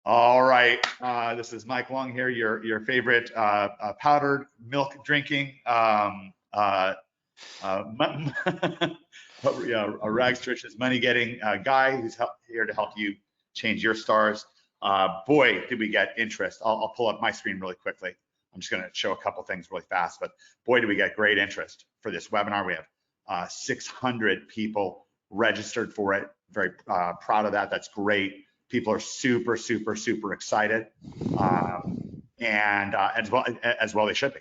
All right, this is Mike Long here, your favorite powdered milk drinking, yeah, rags to riches money getting guy who's here to help you change your stars. Boy, did we get interest. I'll pull up my screen really quickly. I'm just going to show a couple things really fast, but boy, do we get great interest for this webinar. We have 600 people registered for it. Very proud of that. That's great. People are super excited, and as well they should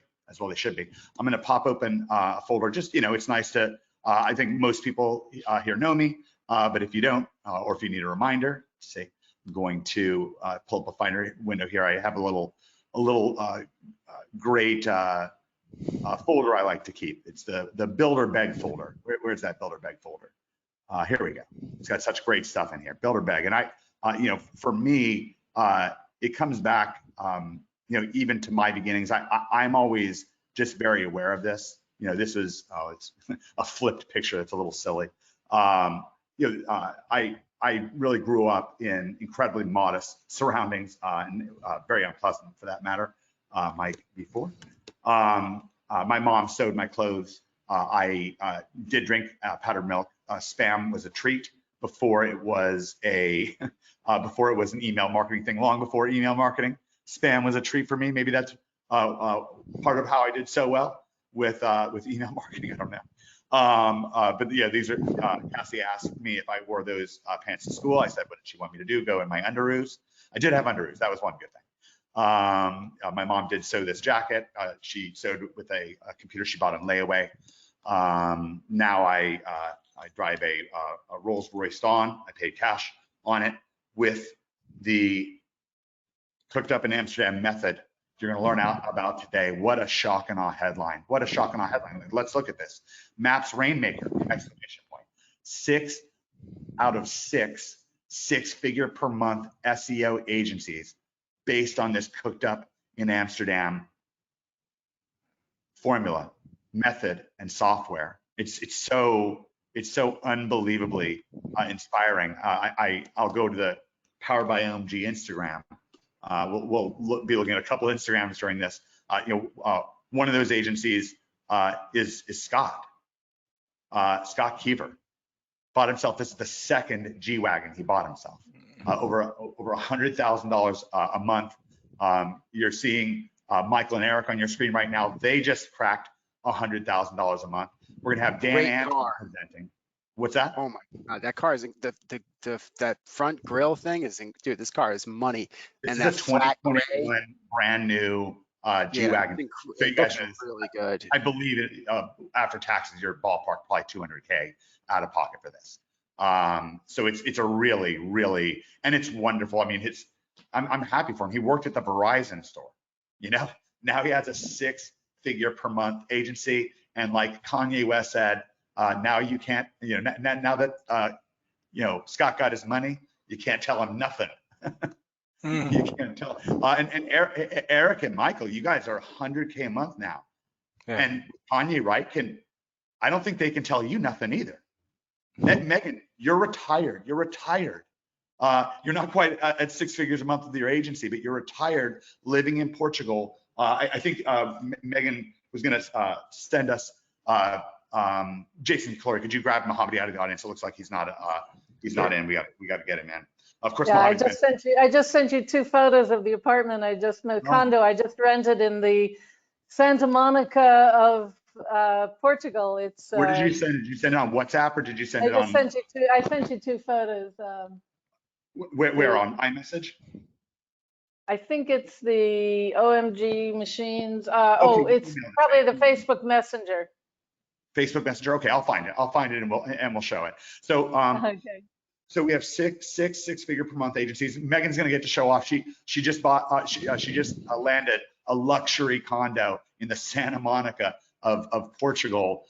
be. I'm going to pop open a folder. Just, it's nice to. I think most people here know me, but if you don't, or if you need a reminder, say I'm going to pull up a Finder window here. I have a little great folder I like to keep. It's the Builder Beg folder. Where's that Builder Beg folder? Here we go. It's got such great stuff in here. Builder Beg, and for me, it comes back, even to my beginnings. I'm always just very aware of this. This is, it's a flipped picture. It's a little silly. I really grew up in incredibly modest surroundings, and very unpleasant for that matter. Mike before. My mom sewed my clothes. I did drink powdered milk. Spam was a treat before it was an email marketing thing. Long before email marketing, spam was a treat for me. Maybe that's part of how I did so well with email marketing. I don't know. But yeah, these are. Cassie asked me if I wore those pants to school. I said, "What did she want me to do? Go in my underoos?" I did have underoos. That was one good thing. My mom did sew this jacket. She sewed with a computer she bought on layaway. Now I drive a Rolls-Royce Dawn. I paid cash on it with the cooked up in Amsterdam method. You're going to learn out about today. What a shock and awe headline. What a shock and awe headline. Let's look at this. Maps Rainmaker, exclamation point. 6 out of 6 six-figure per month SEO agencies based on this cooked up in Amsterdam formula, method, and software. It's so unbelievably inspiring. I'll go to the Powered by OMG Instagram. We'll be looking at a couple of Instagrams during this. One of those agencies is Scott Keever. Bought himself. This is the second G-Wagon he bought himself. Over $100,000 a month. You're seeing Michael and Eric on your screen right now. They just cracked $100,000 a month. We're gonna have Dan Anderson presenting. What's that? Oh my God, that car is that front grille thing is, dude. This car is money. This is a 2021 brand new G-Wagon. So you guys really good. I believe it after taxes, your ballpark probably 200K out of pocket for this. So it's a really, and it's wonderful. I mean, I'm happy for him. He worked at the Verizon store, now he has a 6-figure per month agency. And like Kanye West said, now you can't, now that, Scott got his money, you can't tell him nothing. You can't tell. And Eric and Michael, you guys are 100K a month now. Yeah. And Kanye, right, I don't think they can tell you nothing either. Megan, you're retired. You're not quite at 6 figures a month with your agency, but you're retired, living in Portugal. I think Megan was going to send us Jason Clory. Could you grab Mohammed out of the audience? It looks like he's not in. We got to get him in. Of course. Yeah, I just sent you 2 photos of the apartment condo I just rented in the Santa Monica of Portugal. It's. Where did you send it? Did you send it on WhatsApp or did you send it on? I sent you 2 photos. Where on iMessage? I think it's the OMG machines. Okay, it's probably the Facebook Messenger. Facebook Messenger. Okay, I'll find it and we'll show it. So okay. So we have six-figure per month agencies. Megan's gonna get to show off. She just bought. She just landed a luxury condo in the Santa Monica of Portugal,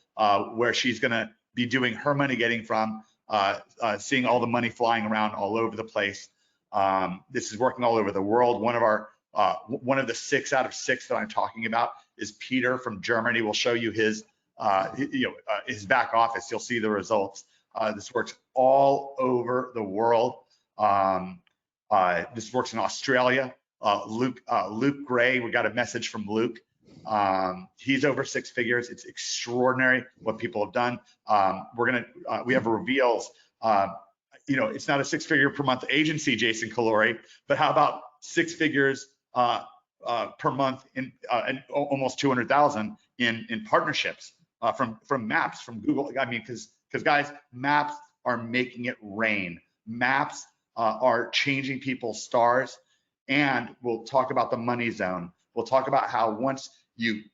where she's gonna be doing her money getting from, seeing all the money flying around all over the place. This is working all over the world. One of the 6 out of 6 that I'm talking about is Peter from Germany. We'll show you his back office. You'll see the results. This works all over the world. This works in Australia. Luke Gray, we got a message from Luke. He's over 6 figures. It's extraordinary what people have done. We have reveals. It's not a 6-figure per month agency, Jason Calori, but how about 6 figures per month in almost 200,000 in partnerships from Maps, from Google. I mean, because guys, Maps are making it rain. Maps are changing people's stars. And we'll talk about the money zone. We'll talk about how once you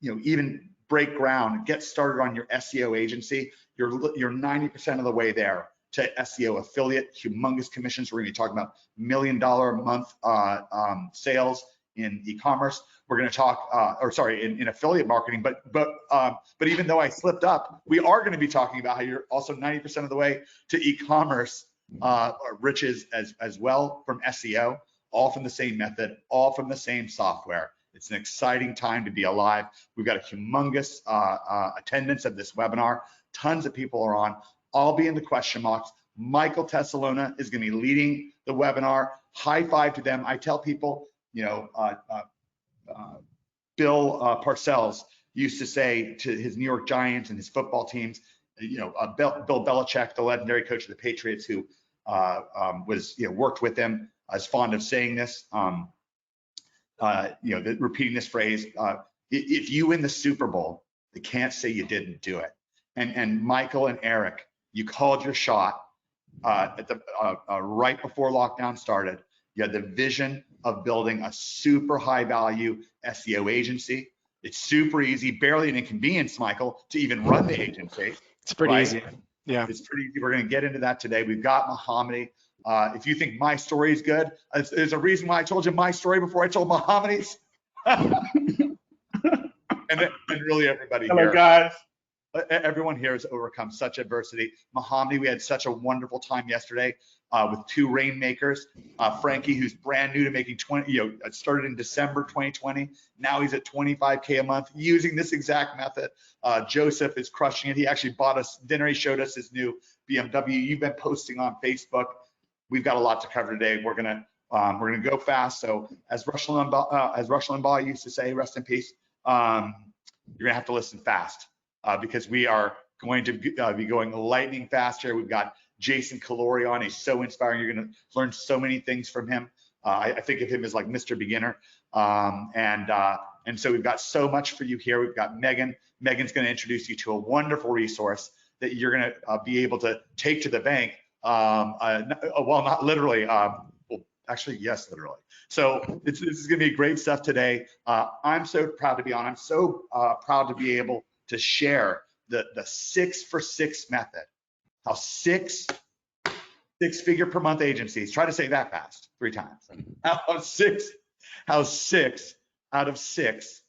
even break ground, get started on your SEO agency, you're 90% of the way there to SEO affiliate, humongous commissions. We're going to be talking about $1 million a month sales in e-commerce. We're going to talk, in affiliate marketing. But even though I slipped up, we are going to be talking about how you're also 90% of the way to e-commerce riches as well from SEO. All from the same method, all from the same software. It's an exciting time to be alive. We've got a humongous attendance of this webinar. Tons of people are on. I'll be in the question box. Michael Tessalona is going to be leading the webinar. High five to them. I tell people, Bill Parcells used to say to his New York Giants and his football teams, Bill Belichick, the legendary coach of the Patriots, who worked with him, is fond of saying this, repeating this phrase, if you win the Super Bowl, they can't say you didn't do it. And Michael and Eric, you called your shot at the right before lockdown started. You had the vision of building a super high value SEO agency. It's super easy, barely an inconvenience, Michael, to even run the agency. It's pretty easy. Yeah. It's pretty easy. We're going to get into that today. We've got Mohammadi. If you think my story is good, there's a reason why I told you my story before I told Mohammadi's. and really everybody Hello, here. guys. Everyone here has overcome such adversity. Mohammadi, we had such a wonderful time yesterday with 2 Rainmakers. Frankie, who's brand new to making 20, started in December 2020. Now he's at 25K a month using this exact method. Joseph is crushing it. He actually bought us dinner. He showed us his new BMW. You've been posting on Facebook. We've got a lot to cover today. We're gonna go fast. So as Rush Limbaugh used to say, rest in peace, you're gonna have to listen fast because we are going to be going lightning fast here. We've got Jason Calori on. He's so inspiring. You're gonna learn so many things from him. I think of him as like Mr. Beginner. And so we've got so much for you here. We've got Megan. Megan's gonna introduce you to a wonderful resource that you're gonna be able to take to the bank. Well, not literally, well, actually, yes, literally. So this is going to be great stuff today. I'm so proud to be on. I'm so proud to be able to share the 6 for 6 method. How 6 figure per month agencies, try to say that fast 3 times. How 6 out of 6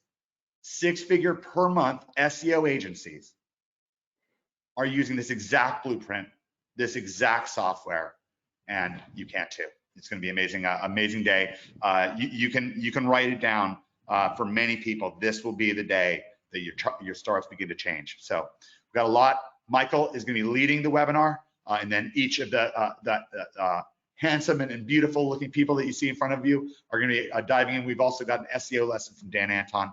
figure per month SEO agencies are using this exact blueprint, this exact software, and you can too. It's going to be amazing, amazing day. You can write it down. For many people, this will be the day that your stars begin to change. So we've got a lot. Michael is going to be leading the webinar, and then each of the handsome and beautiful looking people that you see in front of you are going to be diving in. We've also got an SEO lesson from Dan Anton.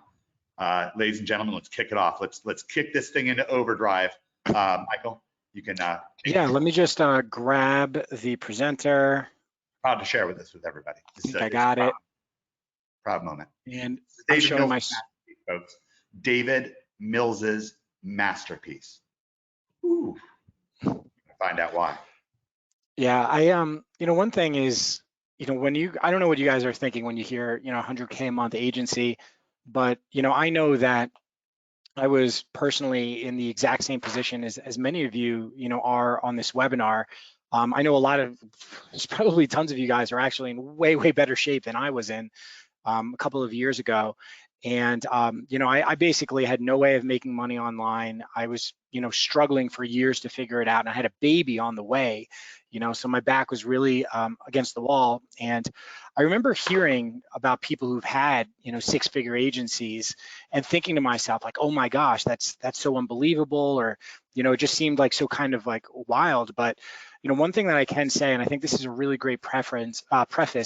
Ladies and gentlemen, let's kick it off. Let's kick this thing into overdrive. Michael, you can. Yeah, let me just grab the presenter. Proud to share with everybody. I got it. Proud moment. And I'm showing my folks. David Mills's masterpiece. Ooh. Find out why. Yeah, one thing is, I don't know what you guys are thinking when you hear, 100K a month agency, but I know that I was personally in the exact same position as many of you, are on this webinar. I know there's probably tons of you guys are actually in way, way better shape than I was in a couple of years ago. And, I basically had no way of making money online. I was, struggling for years to figure it out. And I had a baby on the way, so my back was really against the wall. And I remember hearing about people who've had, 6-figure agencies and thinking to myself, like, oh my gosh, that's so unbelievable. Or, it just seemed like so kind of like wild. But, one thing that I can say, and I think this is a really great preface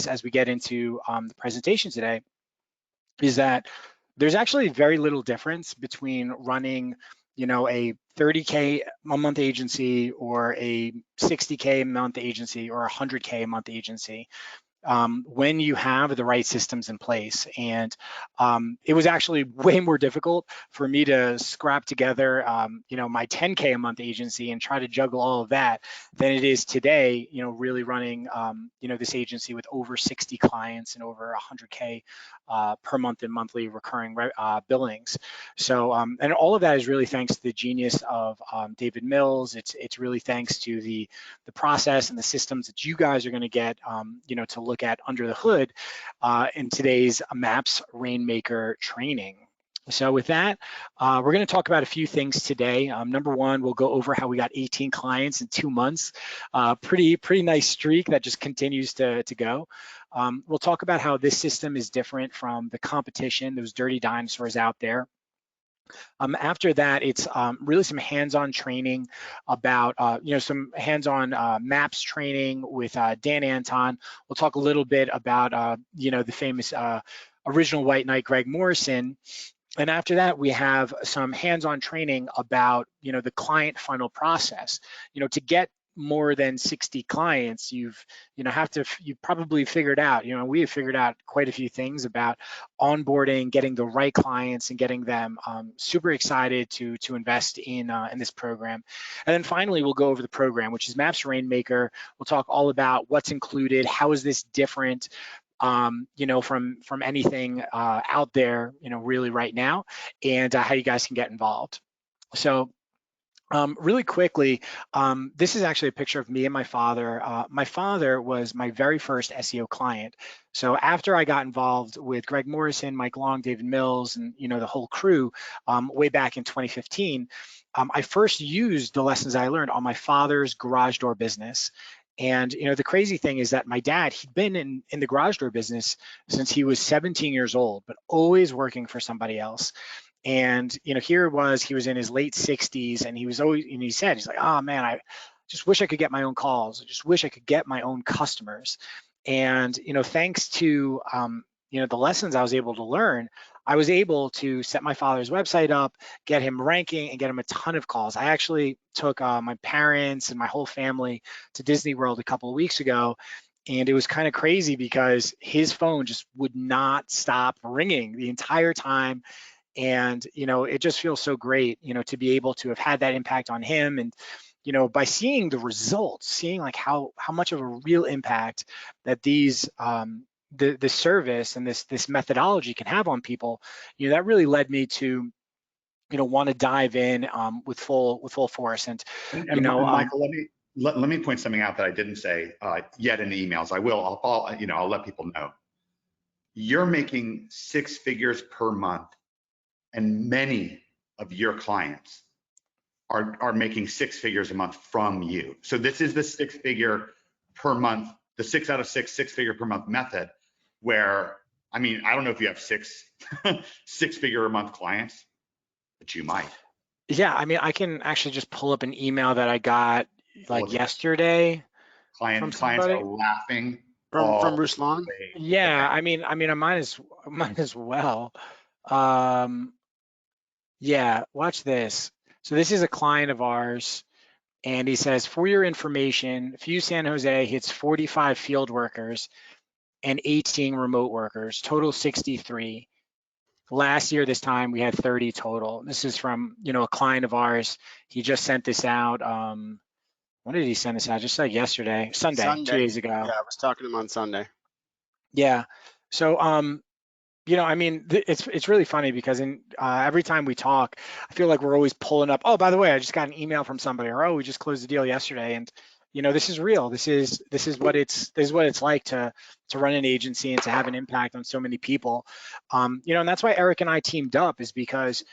as we get into the presentation today, is that there's actually very little difference between running, a 30K a month agency or a 60K a month agency or a 100K a month agency. When you have the right systems in place. And it was actually way more difficult for me to scrap together, my 10K a month agency and try to juggle all of that than it is today, really running, this agency with over 60 clients and over 100K per month in monthly recurring billings. So, and all of that is really thanks to the genius of David Mills. It's really thanks to the process and the systems that you guys are going to get, to look at under the hood in today's MAPS Rainmaker training. So with that, we're going to talk about a few things today. Number one, we'll go over how we got 18 clients in 2 months. Pretty nice streak that just continues to go. We'll talk about how this system is different from the competition, those dirty dinosaurs out there. After that, it's really some hands-on training about, some hands-on MAPS training with Dan Anton. We'll talk a little bit about, the famous original White Knight, Greg Morrison. And after that, we have some hands-on training about, the client funnel process. To get more than 60 clients, you've probably figured out, we have figured out quite a few things about onboarding, getting the right clients and getting them super excited to invest in this program. And then finally, we'll go over the program, which is MAPS Rainmaker. We'll talk all about what's included, how is this different, from anything out there, really right now, and how you guys can get involved. So really quickly, this is actually a picture of me and my father. My father was my very first SEO client. So after I got involved with Greg Morrison, Mike Long, David Mills, and the whole crew way back in 2015, I first used the lessons I learned on my father's garage door business. And the crazy thing is that my dad, he'd been in the garage door business since he was 17 years old, but always working for somebody else. And here it was, he was in his late 60s, and he was always, and he's like, oh man, I just wish I could get my own calls. I just wish I could get my own customers. And thanks to the lessons I was able to learn, I was able to set my father's website up, get him ranking, and get him a ton of calls. I actually took my parents and my whole family to Disney World a couple of weeks ago, and it was kind of crazy because his phone just would not stop ringing the entire time. And it just feels so great, to be able to have had that impact on him. And by seeing the results, seeing like how much of a real impact that these the service and this methodology can have on people, that really led me to want to dive in with full force. And Michael, let me point something out that I didn't say yet in the emails. I will. I'll let people know. You're making 6 figures per month, and many of your clients are making 6 figures a month from you. So this is the 6 figure per month, the 6 out of 6 figure per month method, where, I don't know if you have 6 figure a month clients, but you might. Yeah, I can actually just pull up an email that I got like yesterday. Clients are laughing from Ruslan. Yeah, I might as well. Yeah, watch this. So this is a client of ours, and he says, for your information, Fuse San Jose hits 45 field workers and 18 remote workers, total 63. Last year, this time, we had 30 total. This is from, a client of ours. He just sent this out. When did he send this out? Just like yesterday, Sunday, 2 days ago. Yeah, I was talking to him on Sunday. Yeah. So, it's really funny because every time we talk, I feel like we're always pulling up, oh, by the way, I just got an email from somebody, or, oh, we just closed the deal yesterday. And, this is real. This is what it's like to run an agency and to have an impact on so many people. And that's why Eric and I teamed up, is because,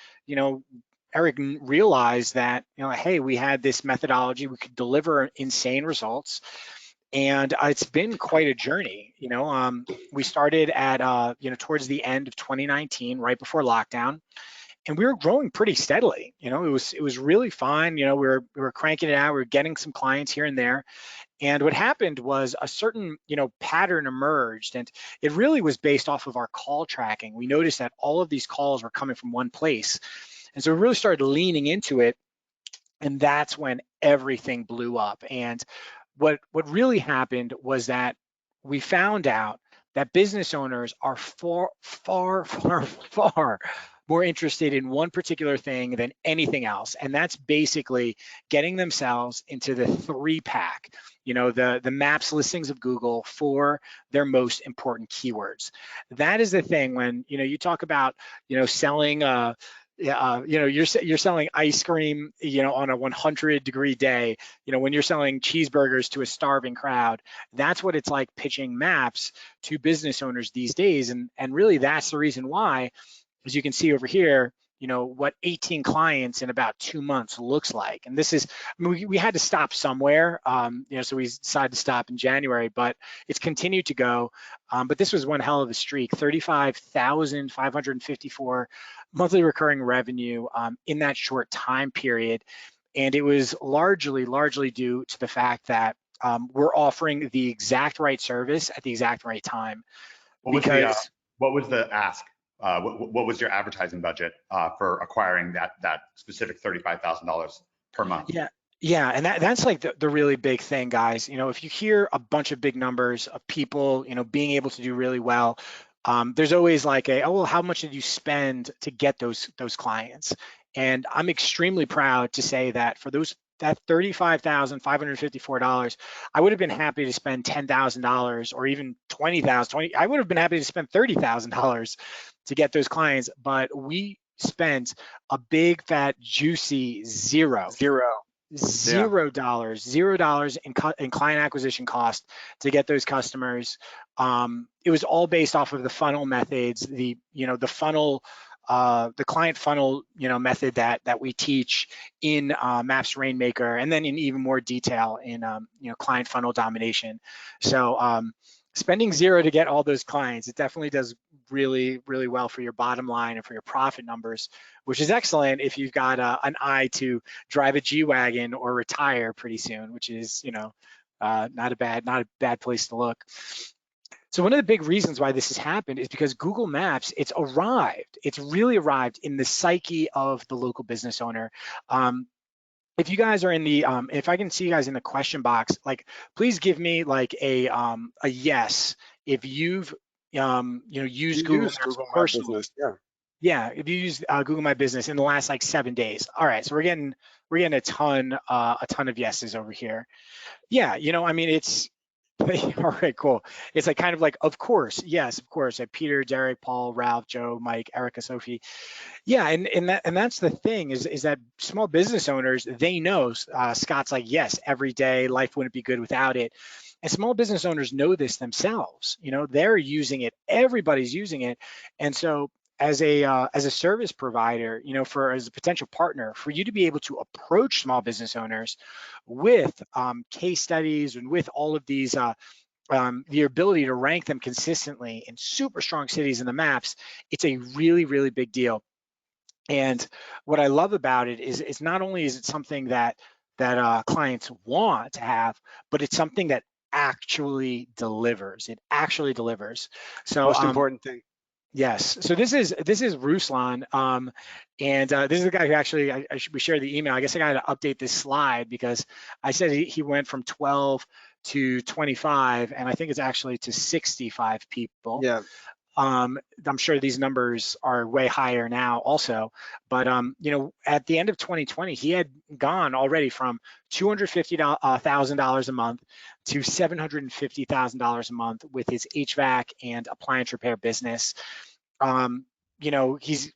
Eric realized that, hey, we had this methodology, we could deliver insane results. And it's been quite a journey. We started at, towards the end of 2019, right before lockdown. and we were growing pretty steadily. It was really fine. We were cranking it out. We were getting some clients here and there. And what happened was a certain, pattern emerged, and it really was based off of our call tracking. We noticed that all of these calls were coming from one place. And so we really started leaning into it, and that's when everything blew up. And what really happened was that we found out that business owners are far, far, far, far more interested in one particular thing than anything else. And that's basically getting themselves into the 3-pack, the maps listings of Google for their most important keywords. That is the thing when, you talk about, selling, you're selling ice cream, on a 100-degree day, when you're selling cheeseburgers to a starving crowd. That's what it's like pitching maps to business owners these days. And really that's the reason why, as you can see over here, what 18 clients in about 2 months looks like. And this is, we had to stop somewhere, so we decided to stop in January, but it's continued to go. But this was one hell of a streak, 35,554 monthly recurring revenue in that short time period. And it was largely due to the fact that we're offering the exact right service at the exact right time. What was the ask? What was your advertising budget for acquiring that specific $35,000 per month? Yeah, and that's like the really big thing, guys. If you hear a bunch of big numbers of people, being able to do really well, there's always like well, how much did you spend to get those clients? And I'm extremely proud to say that for that $35,554, I would have been happy to spend $10,000 or even $20,000. I would have been happy to spend $30,000 to get those clients, but we spent a big fat juicy $0 in client acquisition cost to get those customers. It was all based off of the funnel methods, the client funnel, method that we teach in Maps Rainmaker, and then in even more detail in client funnel domination. So spending $0 to get all those clients, it definitely does really, really well for your bottom line and for your profit numbers, which is excellent if you've got an eye to drive a G-Wagon or retire pretty soon, which is, not a bad place to look. So one of the big reasons why this has happened is because Google Maps, it's really arrived in the psyche of the local business owner. If you guys are in the, if I can see you guys in the question box, like, please give me like a yes if you've, used Google Maps personally. Yeah, if you use Google My Business in the last like 7 days. All right, so we're getting a ton of yeses over here. Yeah, it's all right, cool. It's like kind of like, of course, yes, of course. Like Peter, Derek, Paul, Ralph, Joe, Mike, Erica, Sophie. Yeah, and that's the thing is that small business owners, they know, Scott's like, yes, every day, life wouldn't be good without it. And small business owners know this themselves. They're using it, everybody's using it. And so as a service provider, as a potential partner, for you to be able to approach small business owners with case studies and with all of these, the ability to rank them consistently in super strong cities in the maps, it's a really, really big deal. And what I love about it is it's not only is it something that clients want to have, but it's something that actually delivers. It actually delivers. So most important thing. Yes. So this is Ruslan, and this is the guy who actually we shared the email. I guess I got to update this slide because I said he went from 12 to 25, and I think it's actually to 65 people. Yeah. I'm sure these numbers are way higher now also, but at the end of 2020, he had gone already from $250,000 a month to $750,000 a month with his HVAC and appliance repair business. His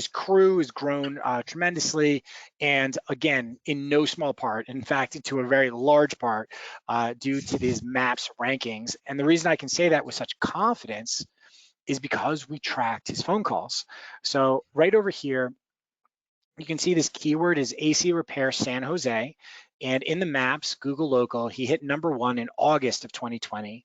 crew has grown tremendously, and again, in no small part, in fact, to a very large part, due to these maps rankings. And the reason I can say that with such confidence is because we tracked his phone calls. So right over here, you can see this keyword is AC Repair San Jose, and in the maps, Google Local, he hit #1 in August of 2020.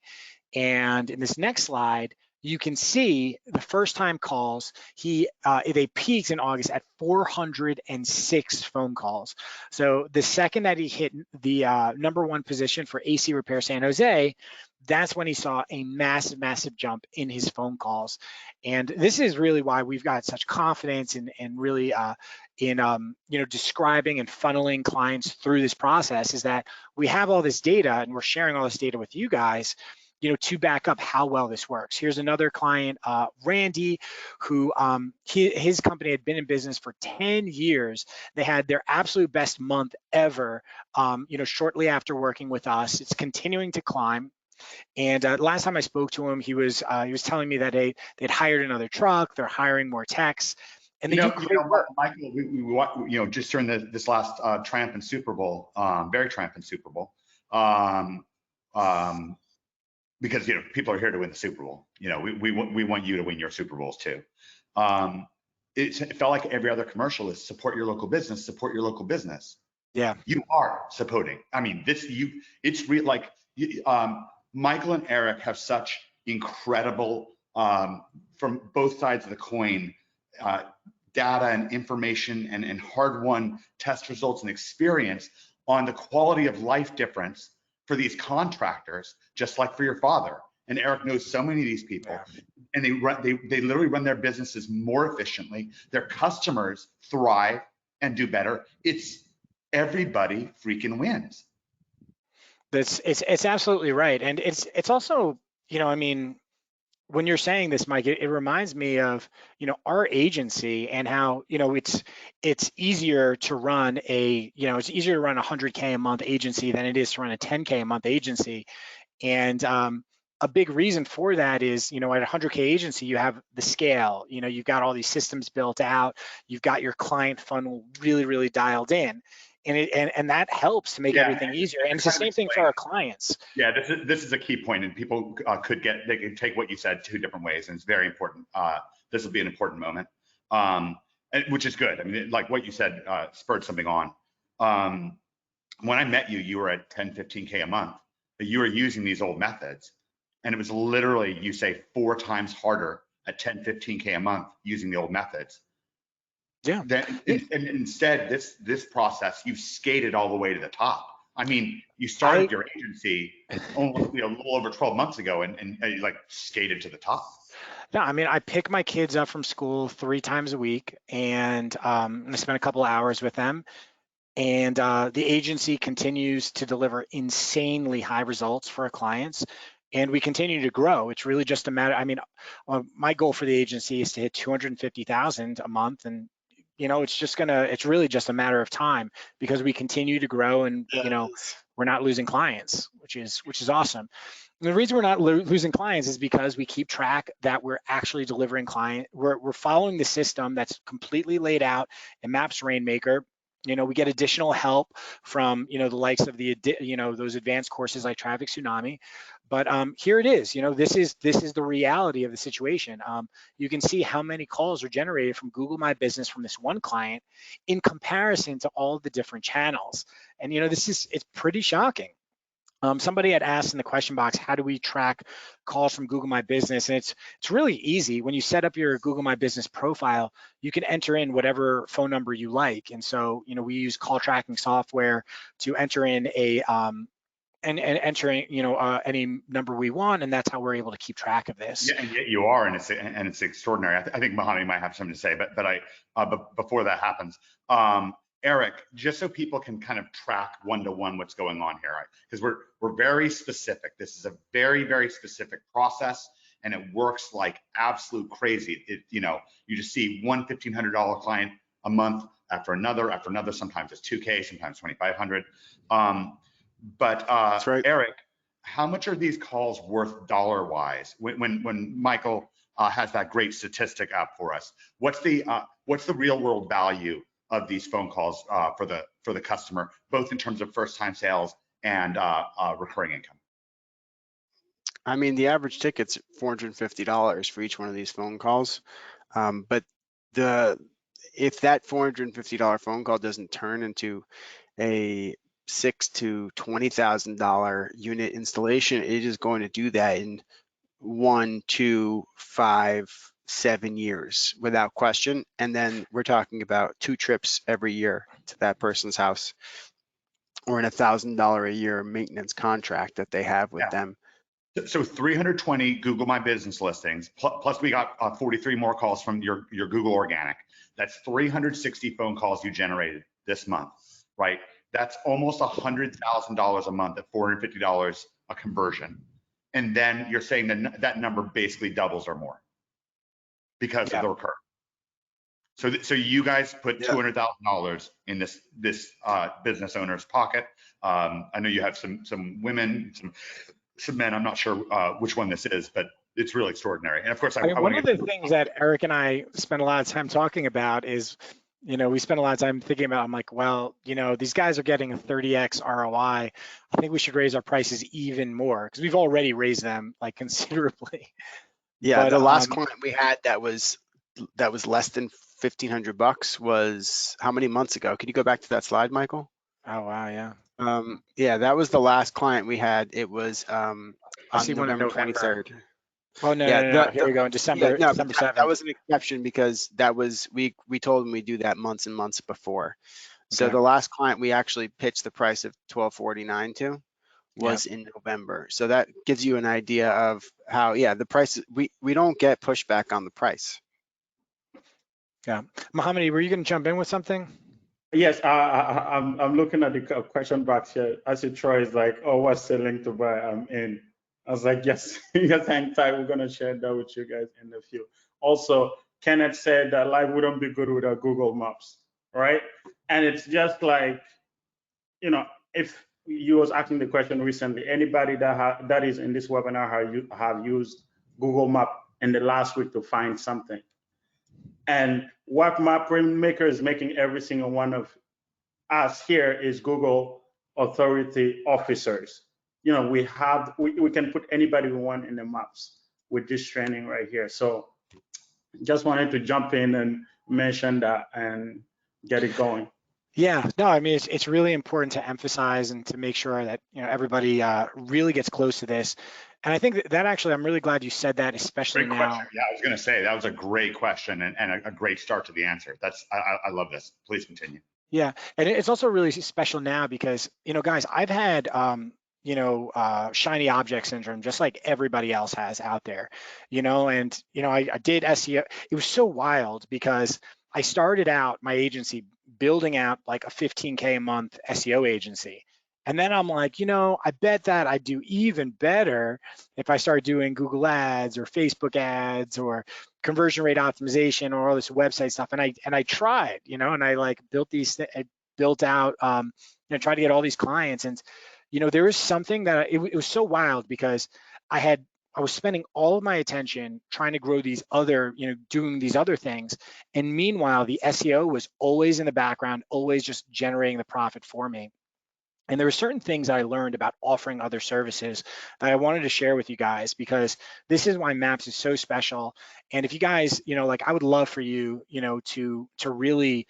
And in this next slide, you can see the first time calls, they peaked in August at 406 phone calls. So the second that he hit the #1 position for AC Repair San Jose, that's when he saw a massive, massive jump in his phone calls. And this is really why we've got such confidence in really in describing and funneling clients through this process, is that we have all this data and we're sharing all this data with you guys, to back up how well this works. Here's another client, Randy, who his company had been in business for 10 years. They had their absolute best month ever, shortly after working with us. It's continuing to climb. And last time I spoke to him, he was telling me that they'd hired another truck, they're hiring more techs, and they do great work. Michael, we just during this last triumphant Super Bowl, very triumphant Super Bowl, because people are here to win the Super Bowl. We want you to win your Super Bowls too. It felt like every other commercial is support your local business, support your local business. Yeah, you are supporting. I mean, it's real. Like Michael and Eric have such incredible, from both sides of the coin, data and information and hard-won test results and experience on the quality of life difference for these contractors, just like for your father. And Eric knows so many of these people, and they literally run their businesses more efficiently. Their customers thrive and do better. It's everybody freaking wins. It's absolutely right, and it's also, I mean, when you're saying this, Mike, it reminds me of our agency and how it's easier to run it's easier to run a 100K a month agency than it is to run a 10K a month agency. And a big reason for that is, at a 100K agency, you have the scale, you've got all these systems built out, you've got your client funnel really, really dialed in. And that helps to make everything easier. And it's the same thing for our clients. Yeah, this is a key point, and people they could take what you said two different ways, and it's very important. This will be an important moment, which is good. I mean, like what you said spurred something on. When I met you, you were at 10, 15K a month, but you were using these old methods, and it was literally, you say, 4 times harder at 10, 15K a month using the old methods. Yeah. And instead, this process, you've skated all the way to the top. I mean, you started your agency almost, a little over 12 months ago, and you like skated to the top. No, I mean, I pick my kids up from school 3 times a week, and I spend a couple of hours with them. And the agency continues to deliver insanely high results for our clients, and we continue to grow. It's really just a matter. I mean, my goal for the agency is to hit 250,000 a month, and it's really just a matter of time, because we continue to grow, and we're not losing clients, which is awesome. And the reason we're not losing clients is because we keep track that we're actually delivering we're following the system that's completely laid out in Maps Rainmaker. We get additional help from the likes of those advanced courses like Traffic Tsunami. But here it is. This is the reality of the situation. You can see how many calls are generated from Google My Business from this one client in comparison to all the different channels. And it's pretty shocking. Somebody had asked in the question box, how do we track calls from Google My Business? And it's really easy. When you set up your Google My Business profile, you can enter in whatever phone number you like. And so, we use call tracking software to enter in entering any number we want, and that's how we're able to keep track of this. Yeah, and yet you are, and it's extraordinary. I think Mahoney might have something to say, but before that happens, Eric, just so people can kind of track one-to-one what's going on here, right? Because we're very specific. This is a very, very specific process, and it works like absolute crazy. You just see one $1,500 client a month after another. Sometimes it's 2K, sometimes 2,500. That's right. Eric, how much are these calls worth dollar-wise? When Michael has that great statistic up for us, what's the real-world value of these phone calls for the customer, both in terms of first-time sales and recurring income? I mean, the average ticket's $450 for each one of these phone calls. But if that $450 phone call doesn't turn into a $6,000 to $20,000 unit installation, it is going to do that in 1, 2, 5, 7 years without question. And then we're talking about 2 trips every year to that person's house, or an $1,000 a year maintenance contract that they have with Yeah. them. So 320 Google My Business listings, plus we got 43 more calls from your Google Organic. That's 360 phone calls you generated this month, right? That's almost $100,000 a month at $450 a conversion. And then you're saying that that number basically doubles or more because of the recur. So you guys put $200,000 in this business owner's pocket. I know you have some women, some men. I'm not sure which one this is, but it's really extraordinary. And of course, I mean, one of the things that Eric and I spend a lot of time talking about is, we spend a lot of time thinking about, I'm like, well, these guys are getting a 30x ROI. I think we should raise our prices even more because we've already raised them like considerably. Yeah, But, the last client we had that was less than $1,500 was how many months ago? Can you go back to that slide, Michael? Oh, wow, yeah. Yeah, that was the last client we had. It was on November 23rd. Oh, no. Here we go. In December, yeah, no, December 7th. that was an exception because that was, we told them we do that months and months before. So the last client we actually pitched the price of $1,249 to was in November. So that gives you an idea of how, the price, we don't get pushback on the price. Yeah. Mohammed, were you going to jump in with something? Yes, I'm looking at the question box here. I see Troy is like, oh, what's the link to buy? I'm in. I was like, yes, yes, hang tight. We're gonna share that with you guys in a few. Also, Kenneth said that life wouldn't be good without Google Maps, right? And it's just like, if you was asking the question recently, anybody that is in this webinar have used Google Map in the last week to find something. And what Rainmaker is making every single one of us here is Google authority officers. We can put anybody we want in the maps with this training right here. So just wanted to jump in and mention that and get it going. Yeah, no, I mean, it's really important to emphasize and to make sure that, everybody really gets close to this. And I think that actually, I'm really glad you said that, especially great now. Question. Yeah, I was going to say that was a great question and a great start to the answer. I love this. Please continue. Yeah, and it's also really special now because, guys, I've had, shiny object syndrome, just like everybody else has out there, and, I did SEO. It was so wild because I started out my agency building out like a 15K a month SEO agency. And then I'm like, I bet that I'd do even better if I started doing Google ads or Facebook ads or conversion rate optimization or all this website stuff. And I tried, and I like built out, tried to get all these clients. And, there was something that it was so wild because I was spending all of my attention trying to grow these other, doing these other things. And meanwhile, the SEO was always in the background, always just generating the profit for me. And there were certain things I learned about offering other services that I wanted to share with you guys because this is why Maps is so special. And if you guys, I would love for you, to really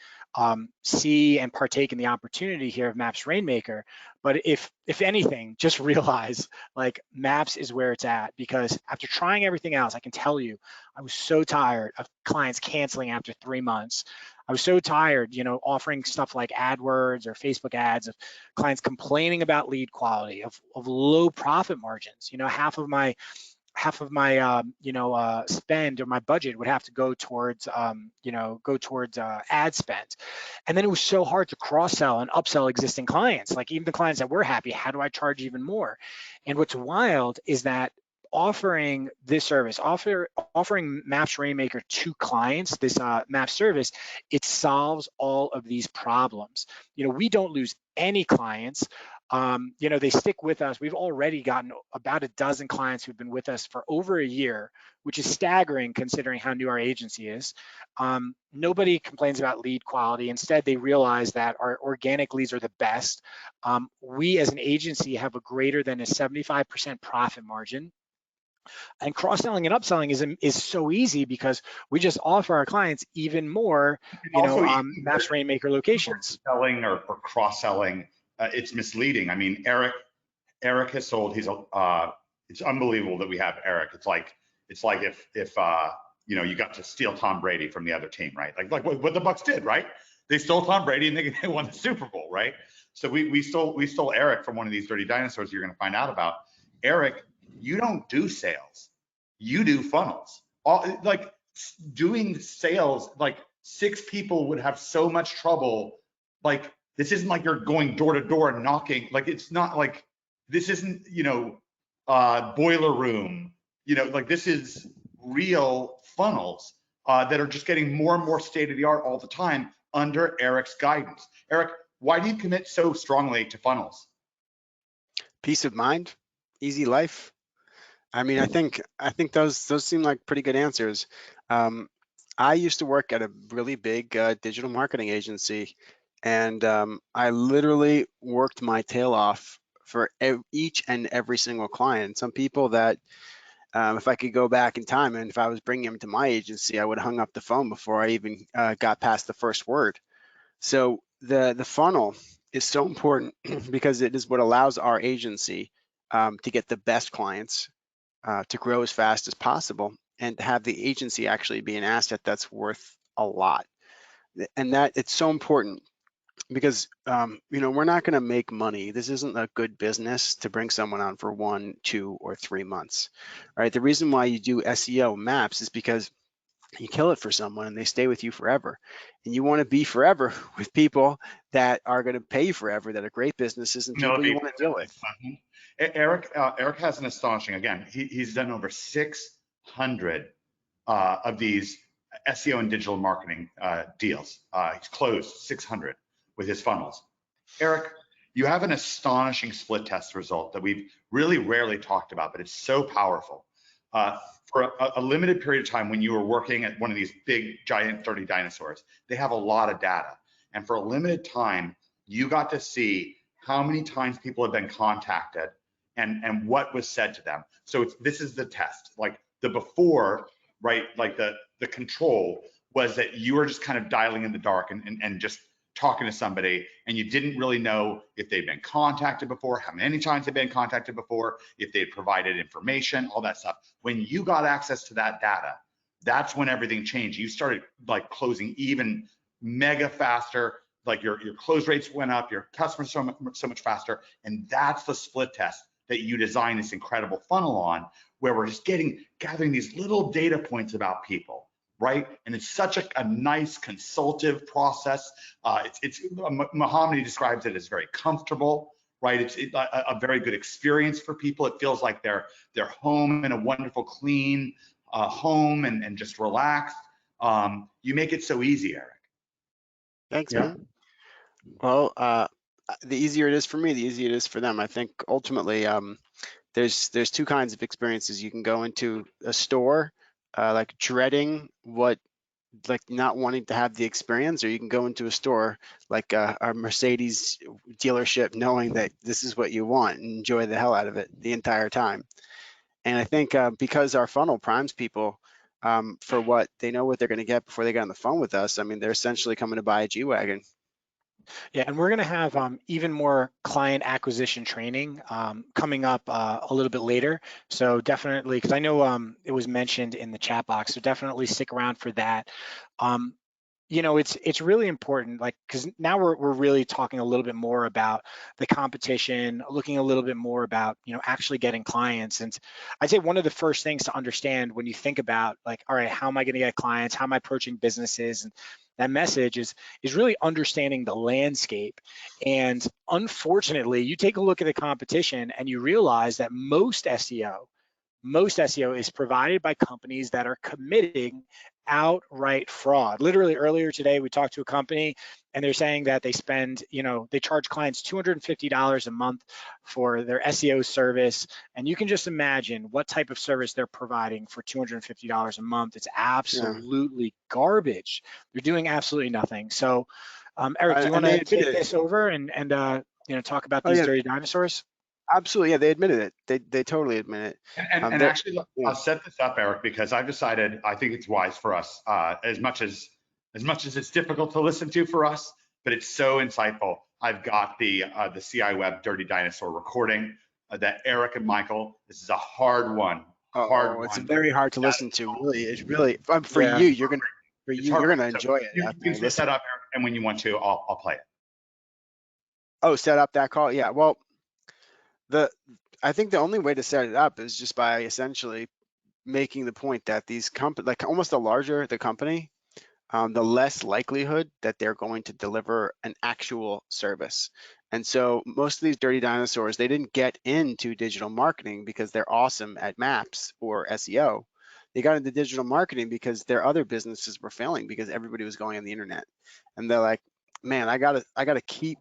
see and partake in the opportunity here of Maps Rainmaker. But if anything, just realize like Maps is where it's at because after trying everything else, I can tell you, I was so tired of clients canceling after 3 months. I was so tired, offering stuff like AdWords or Facebook ads, of clients complaining about lead quality, of low profit margins. Half of my spend or my budget would have to go towards ad spend. And then it was so hard to cross-sell and upsell existing clients. Like even the clients that were happy, how do I charge even more? And what's wild is that offering this service, offering Maps Rainmaker to clients, this Maps service, it solves all of these problems. We don't lose any clients. They stick with us. We've already gotten about a dozen clients who've been with us for over a year, which is staggering considering how new our agency is. Nobody complains about lead quality. Instead, they realize that our organic leads are the best. We as an agency have a greater than a 75% profit margin. And cross-selling and upselling is so easy because we just offer our clients even more, Maps Rainmaker locations. Selling or cross-selling, it's misleading. I mean, Eric has sold. He's it's unbelievable that we have Eric. It's like if you know, you got to steal Tom Brady from the other team, right? Like what the Bucks did, right? They stole Tom Brady and they won the Super Bowl, right? So we stole Eric from one of these dirty dinosaurs you're going to find out about. Eric, you don't do sales, you do funnels. Like doing sales, like 6 people would have so much trouble. Like this isn't like you're going door to door and knocking. Like it's not like, this isn't, you know, boiler room, you know, like this is real funnels that are just getting more and more state of the art all the time under Eric's guidance. Eric, why do you commit so strongly to funnels? Peace of mind, easy life. I mean, I think those seem like pretty good answers. I used to work at a really big digital marketing agency, and I literally worked my tail off for each and every single client. Some people that if I could go back in time and if I was bringing them to my agency, I would have hung up the phone before I even got past the first word. So the funnel is so important because it is what allows our agency to get the best clients, to grow as fast as possible, and to have the agency actually be an asset that's worth a lot. And that it's so important because you know, we're not going to make money. This isn't a good business to bring someone on for 1, 2, or 3 months, right? The reason why you do SEO maps is because you kill it for someone and they stay with you forever. And you want to be forever with people that are going to pay you forever, that are great businesses and people you want to deal with. Eric has an astonishing, again, he's done over 600 of these SEO and digital marketing deals. He's closed 600 with his funnels. Eric, you have an astonishing split test result that we've really rarely talked about, but it's so powerful. For a limited period of time when you were working at one of these big, giant, dirty dinosaurs, they have a lot of data. And for a limited time, you got to see how many times people have been contacted and what was said to them. So this is the test. Like the before, right? Like the control was that you were just kind of dialing in the dark and just talking to somebody, and you didn't really know if they'd been contacted before, how many times they'd been contacted before, if they'd provided information, all that stuff. When you got access to that data, that's when everything changed. You started like closing even mega faster, like your close rates went up, your customers so much faster. And that's the split test that you designed this incredible funnel on, where we're just gathering these little data points about people, right? And it's such a nice consultative process. Mohammed describes it as very comfortable, right? It's a very good experience for people. It feels like they're home in a wonderful, clean home and just relaxed. You make it so easy, Eric. Thanks, man. Well, the easier it is for me, the easier it is for them. I think ultimately, there's 2 kinds of experiences. You can go into a store, like dreading like not wanting to have the experience, or you can go into a store like a Mercedes dealership knowing that this is what you want and enjoy the hell out of it the entire time. And I think because our funnel primes people for what they know what they're going to get before they get on the phone with us, I mean, they're essentially coming to buy a G-Wagon. Yeah, and we're going to have even more client acquisition training coming up a little bit later. So definitely, because I know it was mentioned in the chat box, so definitely stick around for that. You know, it's really important, like, because now we're really talking a little bit more about the competition, looking a little bit more about, you know, actually getting clients. And I'd say one of the first things to understand when you think about, like, all right, how am I going to get clients? How am I approaching businesses? And that message is really understanding the landscape. And unfortunately, you take a look at the competition and you realize that most SEO is provided by companies that are committing outright fraud. Literally earlier today, we talked to a company and they're saying that they spend, you know, they charge clients $250 a month for their SEO service. And you can just imagine what type of service they're providing for $250 a month. It's absolutely garbage. They're doing absolutely nothing. So, Eric, do you want to take this over and you know, talk about these dirty dinosaurs? Absolutely, yeah, they admitted it. They totally admit it. And actually, I'll set this up, Eric, because I've decided I think it's wise for us, as much as it's difficult to listen to for us, but it's so insightful. I've got the CI Web Dirty Dinosaur recording. that Eric and Michael, this is a hard one. Oh, it's very hard to listen to. Really, it's really for Yeah. you. You're gonna So enjoy it. You after can you listen. set up, Eric, and when you want to, I'll play it. Oh, set up that call. Yeah. Well, I think the only way to set it up is just by essentially making the point that these companies, like almost the larger the company, the less likelihood that they're going to deliver an actual service. And so most of these dirty dinosaurs, they didn't get into digital marketing because they're awesome at maps or SEO. They got into digital marketing because their other businesses were failing because everybody was going on the internet. And they're like, man, I gotta keep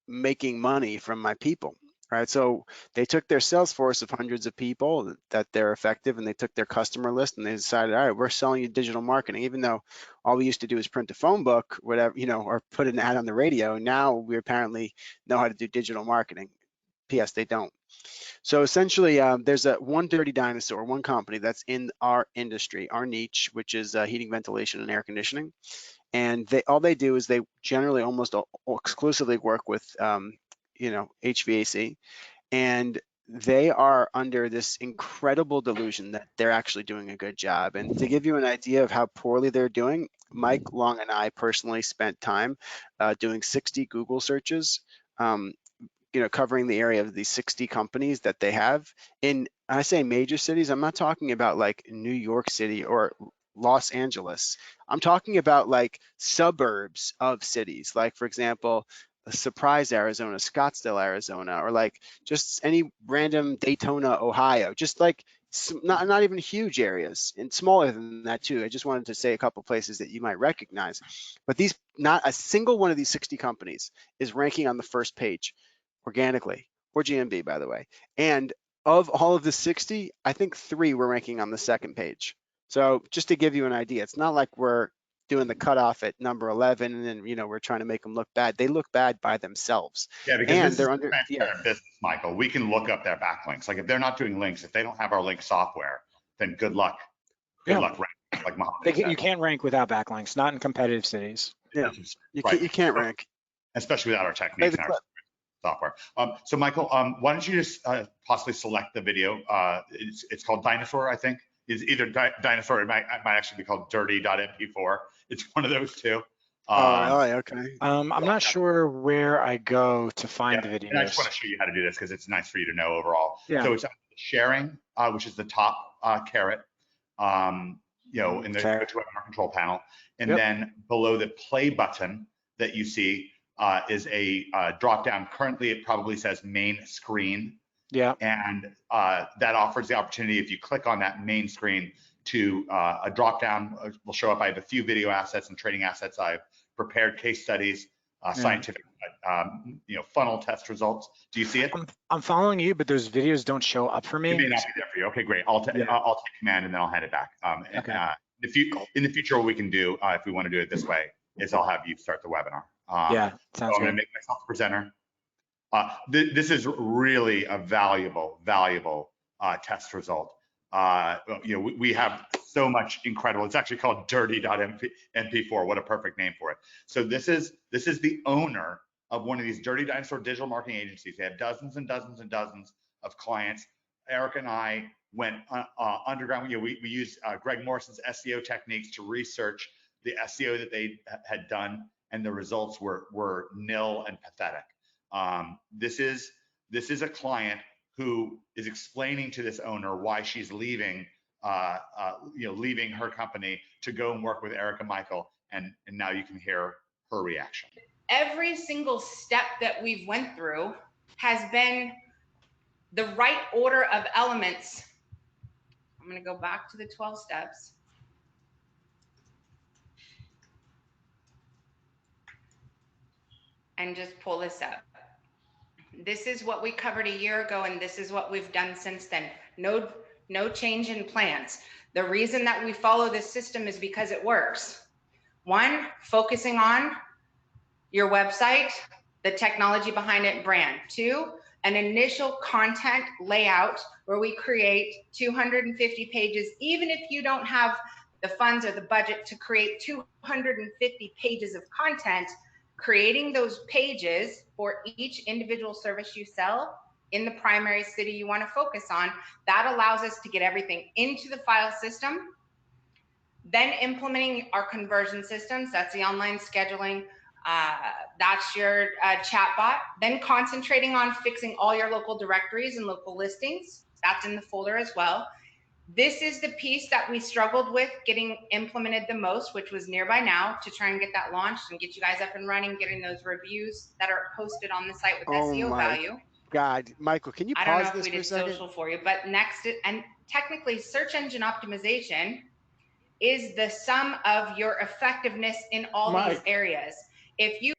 making money from my people. Right, so they took their sales force of hundreds of people that they're effective, and they took their customer list and they decided, all right, we're selling you digital marketing, even though all we used to do is print a phone book, whatever, or put an ad on the radio. Now we apparently know how to do digital marketing. P.S. They don't. So essentially, there's one dirty dinosaur, one company that's in our industry, our niche, which is heating, ventilation, and air conditioning. And all they do is they generally almost exclusively work with HVAC, and they are under this incredible delusion that they're actually doing a good job. And to give you an idea of how poorly they're doing, Mike Long and I personally spent time doing 60 Google searches, covering the area of these 60 companies that they have. I say major cities, I'm not talking about like New York City or Los Angeles. I'm talking about like suburbs of cities, like for example, Surprise, Arizona, Scottsdale, Arizona, or like just any random Daytona, Ohio, just like not even huge areas, and smaller than that too. I just wanted to say a couple places that you might recognize, but not a single one of these 60 companies is ranking on the first page organically, or GMB, by the way. And of all of the 60, I think 3 were ranking on the second page. So just to give you an idea, it's not like we're doing the cutoff at number 11 and then we're trying to make them look bad. They look bad by themselves. Yeah, because and this they're is under transparent business, Michael. We can look up their backlinks. Like if they're not doing links, if they don't have our link software, then good luck. Good luck ranking, like Mohammed said. You can't rank without backlinks, not in competitive cities. Yeah, Right. you can't rank. Especially without our techniques and our software. So Michael, why don't you just possibly select the video? It's called Dinosaur, I think. It's either Dinosaur, it might actually be called dirty.mp4. It's one of those two. Really? Okay. I'm not sure where I go to find the videos. And I just want to show you how to do this because it's nice for you to know overall. Yeah. So it's sharing, which is the top caret, in the webinar control panel. And then below the play button that you see is a drop down. Currently, it probably says main screen. Yeah. And that offers the opportunity, if you click on that main screen, to a drop down will show up. I have a few video assets and training assets. I've prepared case studies, scientific, funnel test results. Do you see it? I'm following you, but those videos don't show up for me. It may not be there for you. Okay, great. I'll take command and then I'll hand it back. Okay. In the future, what we can do, if we want to do it this way, is I'll have you start the webinar. Sounds so I'm going to make myself the presenter. This is really a valuable test result. We have so much incredible. It's actually called dirty.mp4. What a perfect name for it. So this is the owner of one of these dirty dinosaur digital marketing agencies. They have dozens and dozens and dozens of clients. Eric and I went underground. We used Greg Morrison's SEO techniques to research the SEO that they had done, and the results were nil and pathetic. This is a client who is explaining to this owner why she's leaving leaving her company to go and work with Eric and Michael, and now you can hear her reaction. Every single step that we've went through has been the right order of elements. I'm going to go back to the 12 steps. And just pull this up. This is what we covered a year ago, and this is what we've done since then. No change in plans. The reason that we follow this system is because it works. 1, focusing on your website, the technology behind it, brand. 2, an initial content layout where we create 250 pages, even if you don't have the funds or the budget to create 250 pages of content. Creating those pages for each individual service you sell in the primary city you want to focus on. That allows us to get everything into the file system. Then implementing our conversion systems, that's the online scheduling, that's your chatbot. Then concentrating on fixing all your local directories and local listings, that's in the folder as well. This is the piece that we struggled with getting implemented the most, which was Nearby Now, to try and get that launched and get you guys up and running, getting those reviews that are posted on the site with SEO value. God, Michael, can you I don't know pause if this we for a did second? social for you, but next, and technically search engine optimization is the sum of your effectiveness in all these areas. If you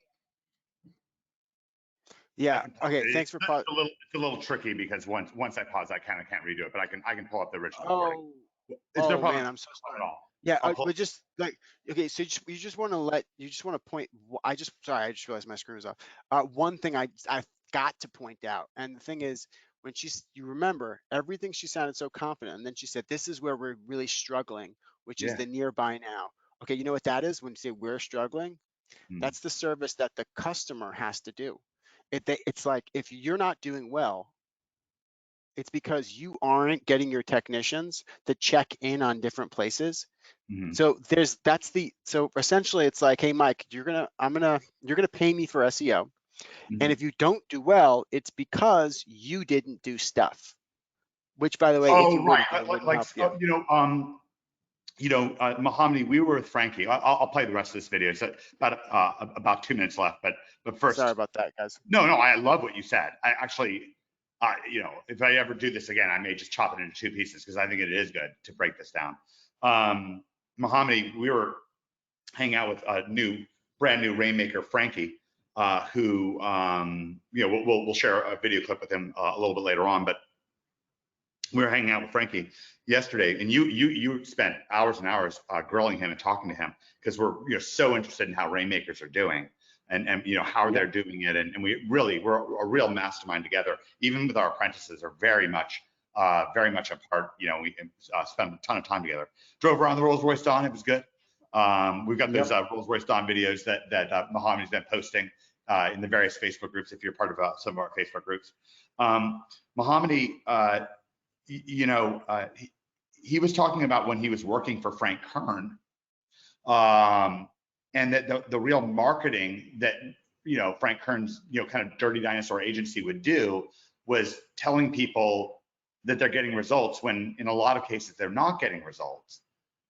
Yeah. Okay. Thanks for pausing. It's a little tricky because once I pause, I kind of can't redo it, but I can pull up the original recording. Oh, It's no problem man, I'm so sorry. at all. Yeah, I'll pull- but just like, okay, so you just want to point. I just realized my screen was off. One thing I've got to point out, and the thing is, when you remember everything, she sounded so confident, and then she said, "This is where we're really struggling, which is the Nearby Now." Okay, you know what that is? When you say we're struggling, that's the service that the customer has to do. It's like if you're not doing well, it's because you aren't getting your technicians to check in on different places. So so essentially it's like, hey Mike, you're gonna pay me for SEO. And if you don't do well, it's because you didn't do stuff. Which, by the way, if you would, Mohammed, we were with Frankie. I'll play the rest of this video. So about 2 minutes left, but first. Sorry about that, guys. No, I love what you said. I actually, if I ever do this again, I may just chop it into 2 pieces because I think it is good to break this down. Mohammed, we were hanging out with a brand new Rainmaker, Frankie, who, we'll share a video clip with him a little bit later on, but we were hanging out with Frankie yesterday, and you spent hours and hours grilling him and talking to him because we're so interested in how Rainmakers are doing and how they're doing it, and we're a real mastermind together. Even with our apprentices, are very much a part. We spent a ton of time together. Drove around the Rolls-Royce Dawn. It was good. We've got those Rolls-Royce Dawn videos that Mohammed's been posting in the various Facebook groups. If you're part of some of our Facebook groups, Mohammed, he was talking about when he was working for Frank Kern, and that the real marketing that Frank Kern's kind of dirty dinosaur agency would do was telling people that they're getting results when in a lot of cases they're not getting results.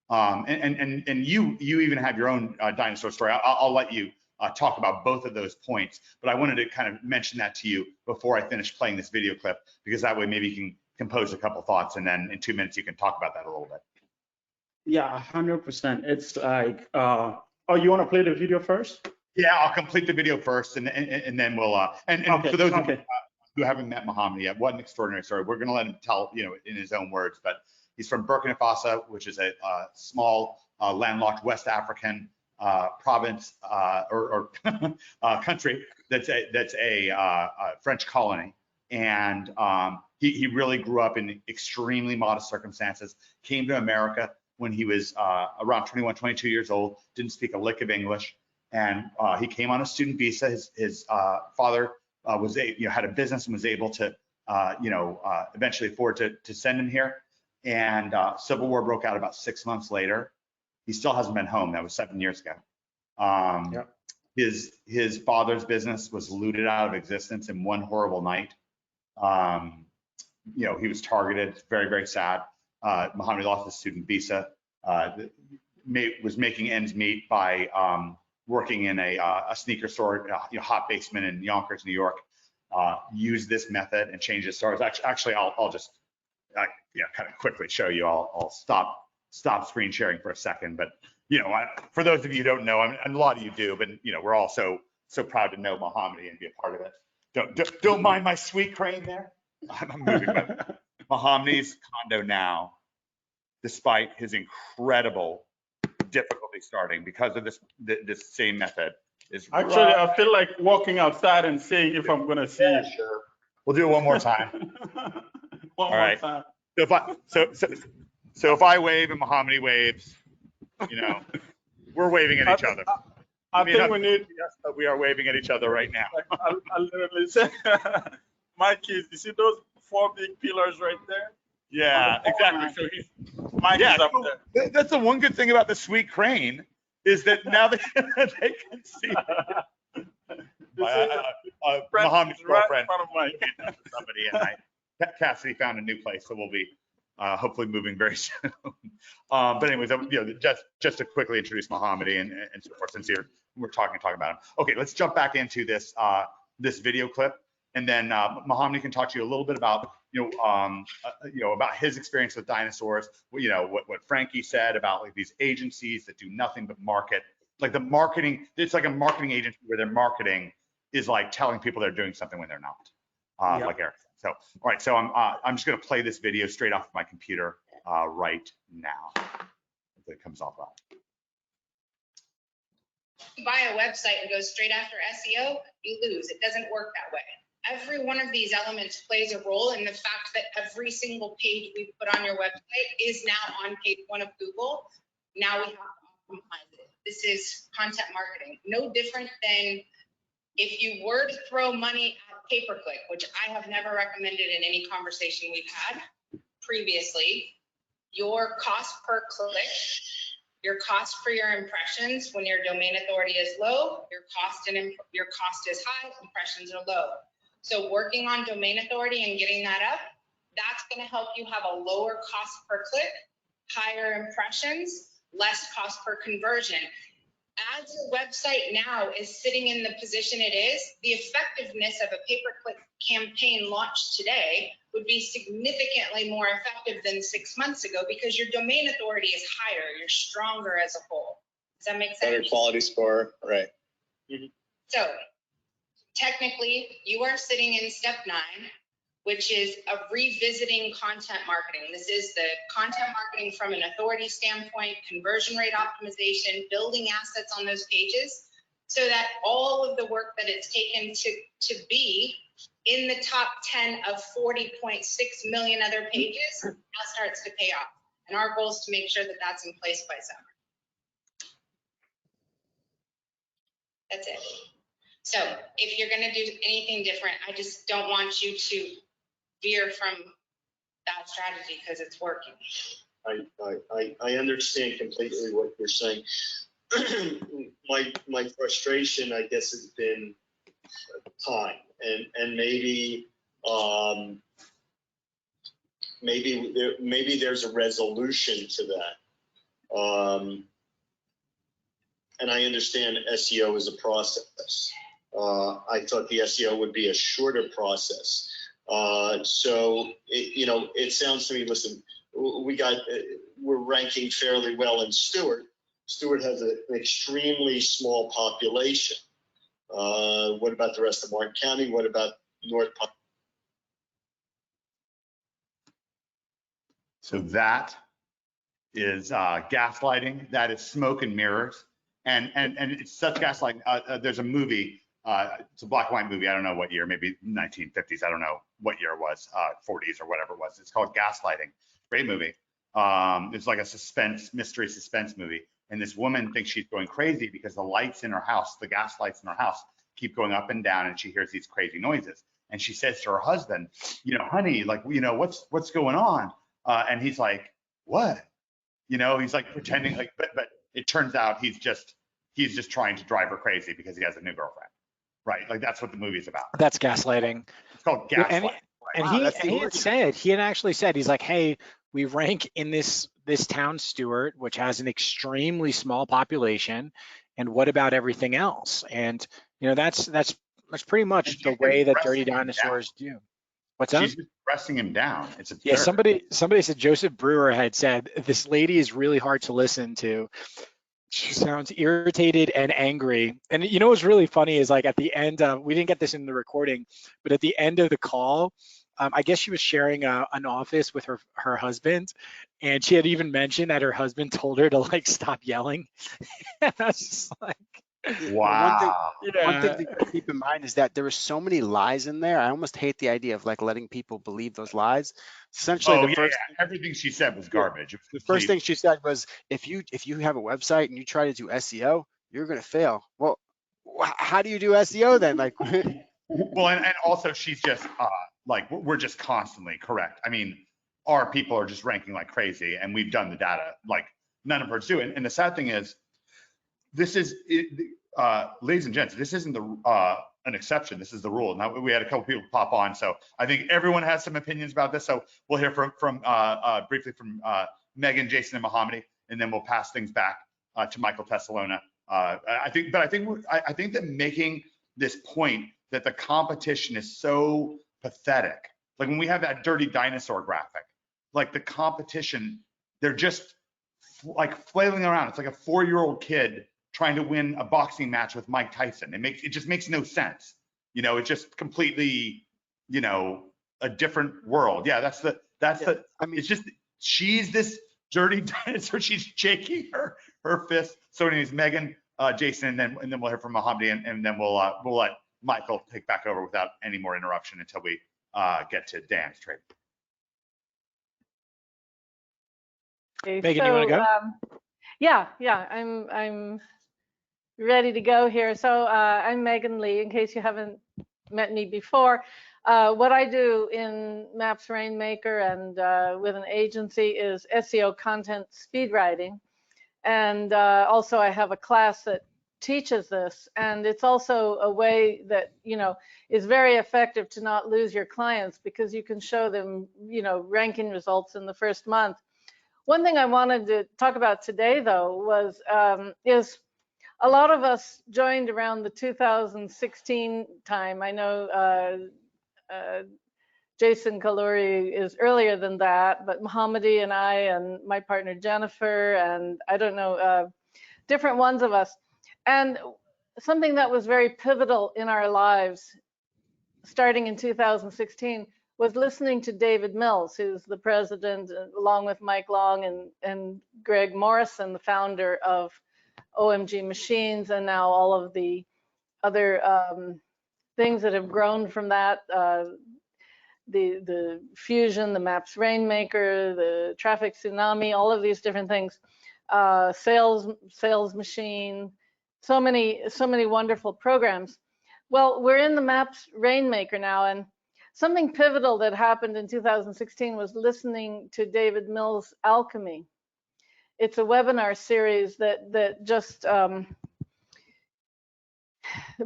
And you even have your own dinosaur story. I'll let you talk about both of those points, but I wanted to kind of mention that to you before I finish playing this video clip, because that way maybe you can compose a couple thoughts, and then in 2 minutes you can talk about that a little bit. Yeah, 100%. It's like, you want to play the video first? Yeah, I'll complete the video first, and then we'll okay, for those of you who haven't met Mohammed yet, what an extraordinary story. We're going to let him tell in his own words, but he's from Burkina Faso, which is a small landlocked West African province or country that's a French colony, and he really grew up in extremely modest circumstances. Came to America when he was around 21, 22 years old. Didn't speak a lick of English, and he came on a student visa. His father had a business and was able to eventually afford to send him here. And Civil War broke out about 6 months later. He still hasn't been home. That was 7 years ago. His father's business was looted out of existence in one horrible night. He was targeted. It's very, very sad. Mohammed lost his student visa. Was making ends meet by working in a sneaker store, hot basement in Yonkers, New York. Used this method and changed his stories. Actually, I'll just kind of quickly show you. I'll stop screen sharing for a second. But for those of you who don't know, and a lot of you do, but we're all so proud to know Mohammed and be a part of it. Don't mind my sweet crane there. I'm moving. But Mohammed's condo now, despite his incredible difficulty starting because of this same method, is actually I feel like walking outside and seeing if I'm gonna see you. Sure. We'll do it one more time. One more time. So if I wave and Mohammed waves, we're waving at each other. I think we need. Yes, but we are waving at each other right now. I literally said, Mike is, you see those 4 big pillars right there? Yeah, exactly. So he's Mike is up so there. that's the one good thing about the sweet crane is that now they can see Mohammed's girlfriend. In front of Mike. Somebody and Cassidy found a new place, so we'll be hopefully moving very soon. But anyways, just to quickly introduce Mohammed and so forth, since we're talking about him. Okay, let's jump back into this this video clip, and then Mohammed can talk to you a little bit about about his experience with dinosaurs. What Frankie said about like these agencies that do nothing but market, like the marketing. It's like a marketing agency where their marketing is like telling people they're doing something when they're not, like Eric said. So, all right, so I'm just going to play this video straight off my computer right now. If it comes off well. Buy a website and go straight after SEO, you lose. It doesn't work that way. Every one of these elements plays a role in the fact that every single page we put on your website is now on page 1 of Google. Now we have to optimize it. This is content marketing. No different than if you were to throw money at pay-per-click, which I have never recommended in any conversation we've had previously, your cost per click, your cost for your impressions when your domain authority is low, your cost is high, impressions are low. So working on domain authority and getting that up, that's going to help you have a lower cost per click, higher impressions, less cost per conversion. As your website now is sitting in the position it is, the effectiveness of a pay-per-click campaign launched today would be significantly more effective than 6 months ago because your domain authority is higher, you're stronger as a whole. Does that make sense? Better quality score, right? Mm-hmm. So technically, you are sitting in step 9, which is a revisiting content marketing. This is the content marketing from an authority standpoint, conversion rate optimization, building assets on those pages, so that all of the work that it's taken to be in the top 10 of 40.6 million other pages now starts to pay off. And our goal is to make sure that that's in place by summer. That's it. So if you're going to do anything different, I just don't want you to veer from that strategy because it's working. I understand completely what you're saying. my frustration, I guess, has been time, and maybe there's a resolution to that. And I understand SEO is a process. I thought the SEO would be a shorter process. So it sounds to me, listen, we're ranking fairly well in Stewart. Stewart has an extremely small population. What about the rest of Martin County? What about North? So that is gaslighting. That is smoke and mirrors. And it's such gaslighting. There's a movie. It's a black and white movie. I don't know what year, maybe 1950s. I don't know what year it was, 40s or whatever it was. It's called Gaslighting. Great movie. It's like a mystery suspense movie. And this woman thinks she's going crazy because the lights in her house, the gas lights in her house, keep going up and down, and she hears these crazy noises. And she says to her husband, honey, like, what's going on? And he's like, what? He's like pretending like, but it turns out he's just trying to drive her crazy because he has a new girlfriend. Right, like that's what the movie's about. That's gaslighting. It's called gaslighting. He had actually said, he's like, hey, we rank in this town, Stewart, which has an extremely small population, and what about everything else? And that's pretty much the way that Dirty Dinosaurs do. What's that? She's just pressing him down. It's absurd. Yeah, somebody said Joseph Brewer had said this lady is really hard to listen to. She sounds irritated and angry. And what's really funny is, like, at the end, we didn't get this in the recording, but at the end of the call, I guess she was sharing an office with her husband, and she had even mentioned that her husband told her to, like, stop yelling. And I was just like, wow. One thing to keep in mind is that there were so many lies in there. I almost hate the idea of like letting people believe those lies. Essentially, everything she said was garbage. The first thing she said was, if you have a website and you try to do SEO, you're going to fail. Well, how do you do SEO then? Like, Well, and also she's just like, we're just constantly correct. I mean, our people are just ranking like crazy, and we've done the data like none of hers do. And the sad thing is, this is, ladies and gents, this isn't an exception. This is the rule. Now, we had a couple people pop on, so I think everyone has some opinions about this. So we'll hear from briefly from Megan, Jason, and Mohammadi, and then we'll pass things back to Michael Tessalona. I think that making this point that the competition is so pathetic, like when we have that dirty dinosaur graphic, like the competition, they're just like flailing around. It's like a 4-year-old kid trying to win a boxing match with Mike Tyson. It just makes no sense. You know, it's just completely, you know, a different world. Yeah, that's the, I mean, it's just, she's this dirty dinosaur. She's shaking her fist. So anyways, Megan, Jason, and then we'll hear from Mohammadi, and then we'll let Michael take back over without any more interruption until we get to Dan's trade. Okay, Megan, you want to go? Yeah, I'm ready to go here. So I'm Megan Lee, in case you haven't met me before. What I do in Maps Rainmaker and with an agency is SEO content speed writing. And also I have a class that teaches this. And it's also a way that, you know, is very effective to not lose your clients, because you can show them, you know, ranking results in the first month. One thing I wanted to talk about today, though, was is a lot of us joined around the 2016 time. I know Jason Kaluri is earlier than that, but Mohammadi and I and my partner Jennifer and I don't know, different ones of us. And something that was very pivotal in our lives starting in 2016 was listening to David Mills, who's the president, along with Mike Long and Greg Morrison, the founder of OMG Machines, and now all of the other things that have grown from that, the Fusion, the Maps Rainmaker, the Traffic Tsunami, all of these different things, Sales Machine, so many wonderful programs. Well, we're in the Maps Rainmaker now, and something pivotal that happened in 2016 was listening to David Mills' Alchemy. It's a webinar series that just,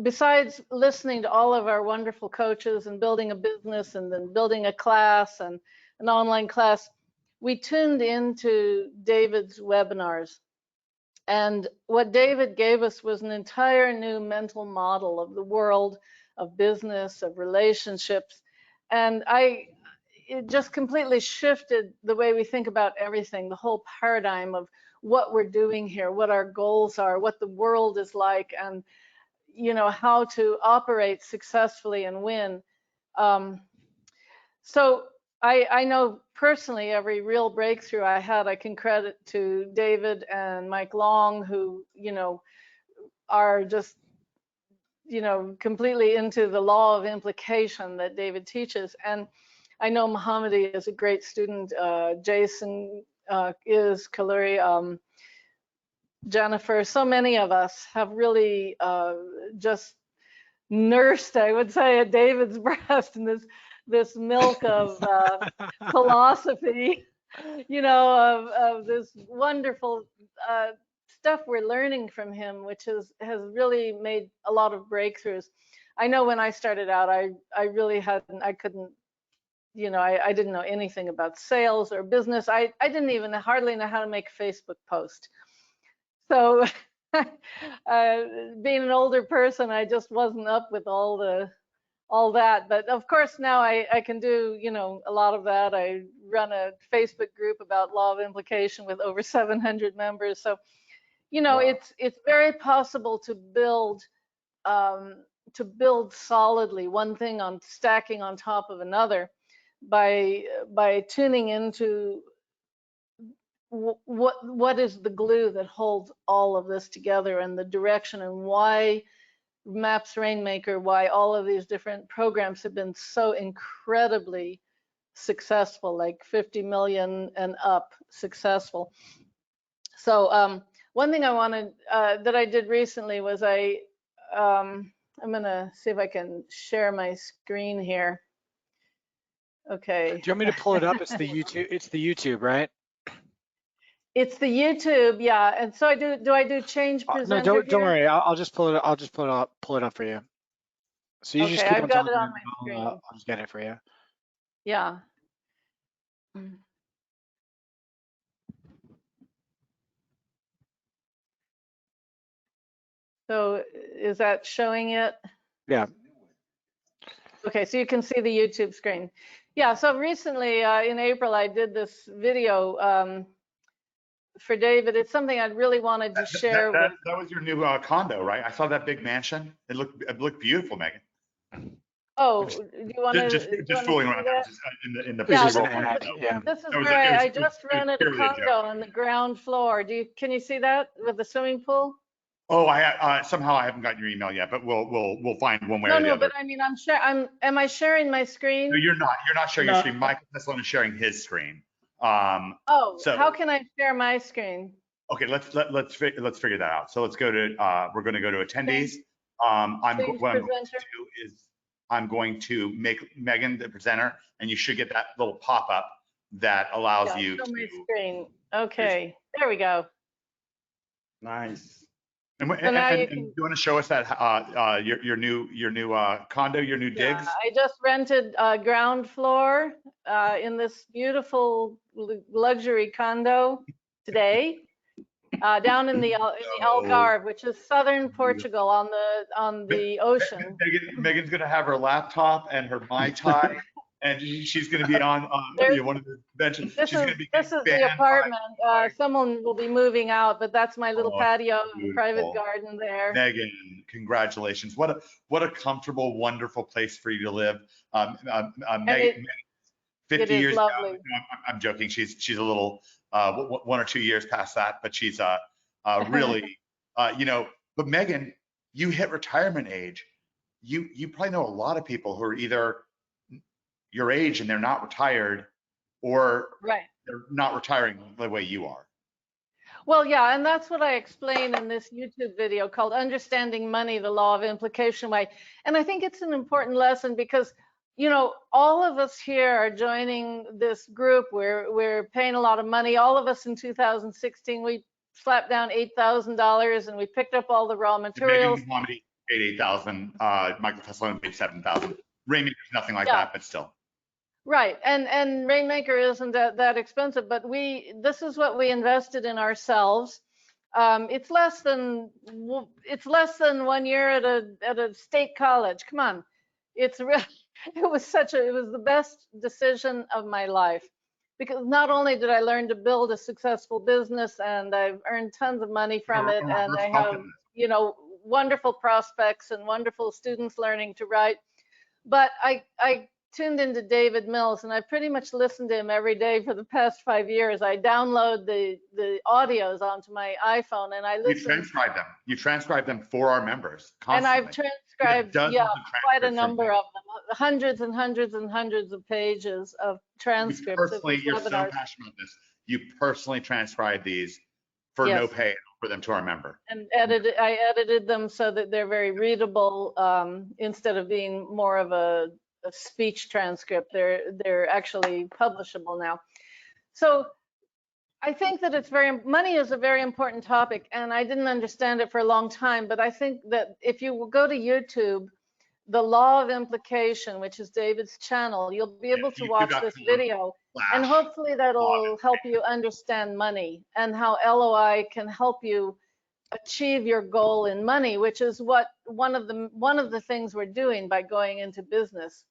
besides listening to all of our wonderful coaches and building a business and then building a class and an online class, we tuned into David's webinars. And what David gave us was an entire new mental model of the world, of business, of relationships. And it just completely shifted the way we think about everything, the whole paradigm of what we're doing here, what our goals are, what the world is like, and you know, how to operate successfully and win. So I know personally every real breakthrough I had, I can credit to David and Mike Long, who, you know, are just, you know, completely into the law of implication that David teaches. And I know Mohammadi is a great student. Jason is, Kaluri, Jennifer, so many of us have really just nursed, I would say, at David's breast and this milk of philosophy, you know, of this wonderful stuff we're learning from him, which has really made a lot of breakthroughs. I know when I started out, I really I couldn't, you know, I didn't know anything about sales or business. I didn't even hardly know how to make a Facebook post. So being an older person, I just wasn't up with all that. But of course now I can do, you know, a lot of that. I run a Facebook group about law of implication with over 700 members. So, you know, wow. It's very possible to build solidly, one thing on stacking on top of another by tuning into what is the glue that holds all of this together, and the direction, and why Maps Rainmaker, why all of these different programs have been so incredibly successful, like 50 million and up successful. So one thing I wanted that I did recently was I I'm gonna see if I can share my screen here. Okay. Do you want me to pull it up? It's the YouTube. It's the YouTube, right? It's the YouTube, yeah. And so do I do change No, presenter don't here? worry. I'll just pull it. I'll just pull it up for you. So you just Okay, keep I've on got it talking. on my screen. I'll just get it for you. Yeah. So is that showing it? Yeah. Okay, so you can see the YouTube screen. Yeah, so recently in April, I did this video for David. It's something I really wanted to share with. That was your new condo, right? I saw that big mansion. It looked beautiful, Megan. Oh, do you want to? Just fooling around. That was just in the Yeah, just an visual. ad, yeah. this is It was- where it was- I it was- just it was rented a purely a joke. condo on the ground floor. Can you see that with the swimming pool? Oh, somehow I haven't gotten your email yet, but we'll find one way or the No, other. but I mean, am I sharing my screen? No, you're not. You're not sharing your No. screen. Michael Teslin is sharing his screen. Oh, so- how can I share my screen? Okay, let's figure that out. So let's go to we're going to go to attendees. Change What I'm going to presenter. do is I'm going to make Megan the presenter, and you should get that little pop-up that allows Yeah, you show my to. screen. Okay, there we go. Nice. So now you And can. you want to show us that your new condo, your new Yeah, digs? I just rented a ground floor in this beautiful luxury condo today, down in the Algarve, which is southern Portugal on the ocean. Megan's going to have her laptop and her Mai Tai, and she's going to be on one of the benches. This She's going to be is the apartment. Someone will be moving out, but that's my little patio and private beautiful. garden there. Megan, congratulations! What a comfortable, wonderful place for you to live. Megan, 50 it is years lovely. ago. I'm joking. She's a little 1 or 2 years past that, but she's really But Megan, you hit retirement age. You probably know a lot of people who are either your age and they're not retired, or Right. they're not retiring the way you are. Well, yeah, and that's what I explain in this YouTube video called Understanding Money, the Law of Implication Way. And I think it's an important lesson because, all of us here are joining this group. We're paying a lot of money. All of us in 2016, we slapped down $8,000 and we picked up all the raw materials. Megan paid 8,000. Michael Tesla paid 7,000. Rainmaker is nothing like that, but still. Right, and Rainmaker isn't that expensive, but this is what we invested in ourselves. It's less than 1 year at a state college. Come on, it was the best decision of my life, because not only did I learn to build a successful business and I've earned tons of money from it, and I have wonderful prospects and wonderful students learning to write, but I tuned into David Mills, and I pretty much listened to him every day for the past 5 years. I download the audios onto my iPhone, and I listen. You transcribe them for our members constantly. And I've transcribed, quite a number of them, hundreds and hundreds and hundreds of pages of transcripts. You're so passionate about this. You personally transcribe these for no pay for them to our member. And I edited them so that they're very readable, instead of being more of a speech transcript. They're actually publishable now. So I think that money is a very important topic, and I didn't understand it for a long time, but I think that if you go to YouTube, the Law of Implication, which is David's channel, you'll be able to watch this video, and hopefully that'll help you understand money and how LOI can help you achieve your goal in money, which is what one of the things we're doing by going into business.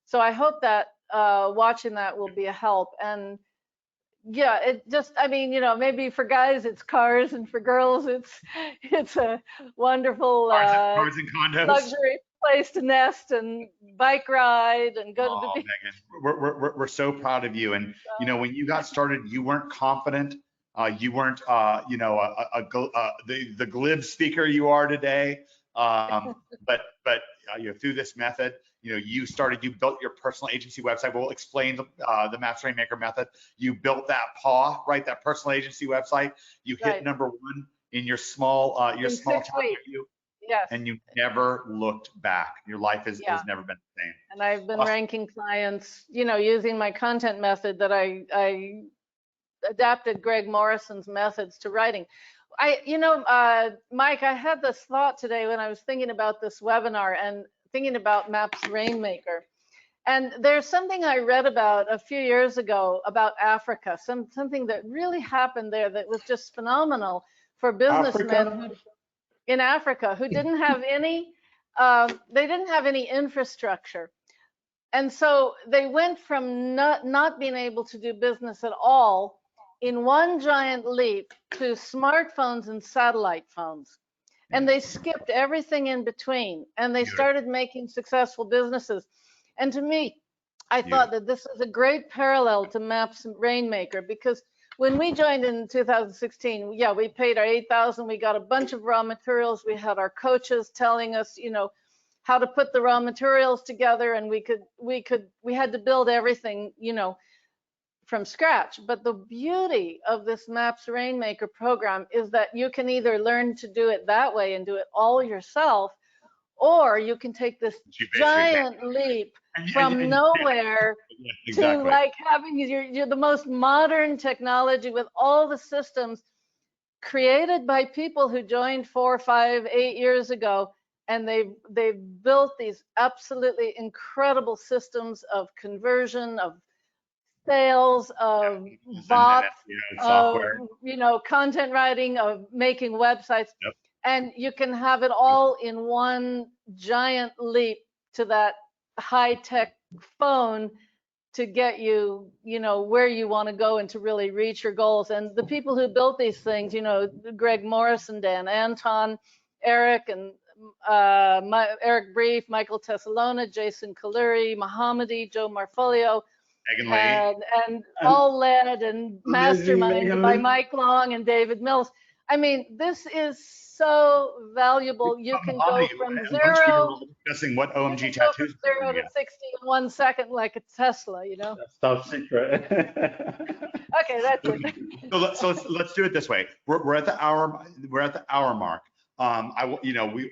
So I hope that watching that will be a help. And yeah, maybe for guys it's cars, and for girls it's a wonderful Cars and condos. luxury place to nest and bike ride and go to the beach. Megan, we're so proud of you. And when you got started, you weren't confident. You weren't the glib speaker you are today. But through this method, you built your personal agency website. We'll explain the Master Rainmaker method. You built that PAW, right? That personal agency website. You hit number 1 in your small town. Yes. and you never looked back. Your life has Yeah. never been the same. And I've been Awesome. ranking clients, using my content method that I adapted Greg Morrison's methods to writing. Mike, I had this thought today when I was thinking about this webinar and thinking about Maps Rainmaker. And there's something I read about a few years ago about Africa, something that really happened there that was just phenomenal for businessmen in Africa who didn't have any, they didn't have any infrastructure. And so they went from not being able to do business at all in one giant leap to smartphones and satellite phones. And they skipped everything in between and they started making successful businesses. And to me, I thought that this is a great parallel to Maps Rainmaker, because when we joined in 2016, yeah, we paid our $8,000. We got a bunch of raw materials. We had our coaches telling us, how to put the raw materials together, and we had to build everything, from scratch. But the beauty of this Maps Rainmaker program is that you can either learn to do it that way and do it all yourself, or you can take this giant leap from nowhere to like having you're the most modern technology with all the systems created by people who joined 4, 5, 8 years ago. And they've built these absolutely incredible systems of conversion, of sales, of bots, of content writing, of making websites. Yep. And you can have it all in one giant leap to that high-tech phone to get you, where you want to go and to really reach your goals. And the people who built these things, Greg Morrison, Dan Anton, Eric, and Eric Brief, Michael Tessalona, Jason Kaluri, Mohammadi, Joe Marfolio, and all led and masterminded by Mike Long and David Mills. I mean, this is so valuable. You can go from zero. Discussing what OMG tattoos. From 0 to 60 in 1 second, like a Tesla, That's top secret. Okay, that's it. So let's do it this way. We're at the hour. We're at the hour mark.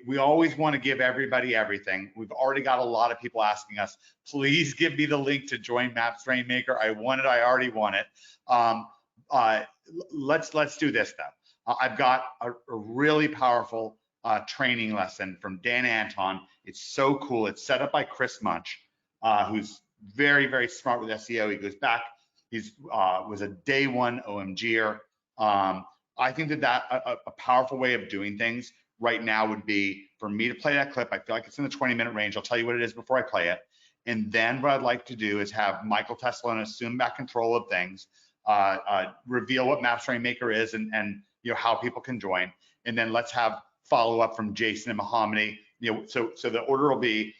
We always want to give everybody everything. We've already got a lot of people asking us, please give me the link to join Maps Rainmaker. I want it. I already want it. Let's do this though. I've got a really powerful training lesson from Dan Anton. It's so cool. It's set up by Chris Munch, who's very, very smart with SEO. He goes back. He's was a day one OMGer. I think that a powerful way of doing things right now would be for me to play that clip. I feel like it's in the 20-minute range. I'll tell you what it is before I play it. And then what I'd like to do is have Michael Tessalona assume back control of things, reveal what Maps Rainmaker is and how people can join. And then let's have follow up from Jason and Mohammadi. So the order will be,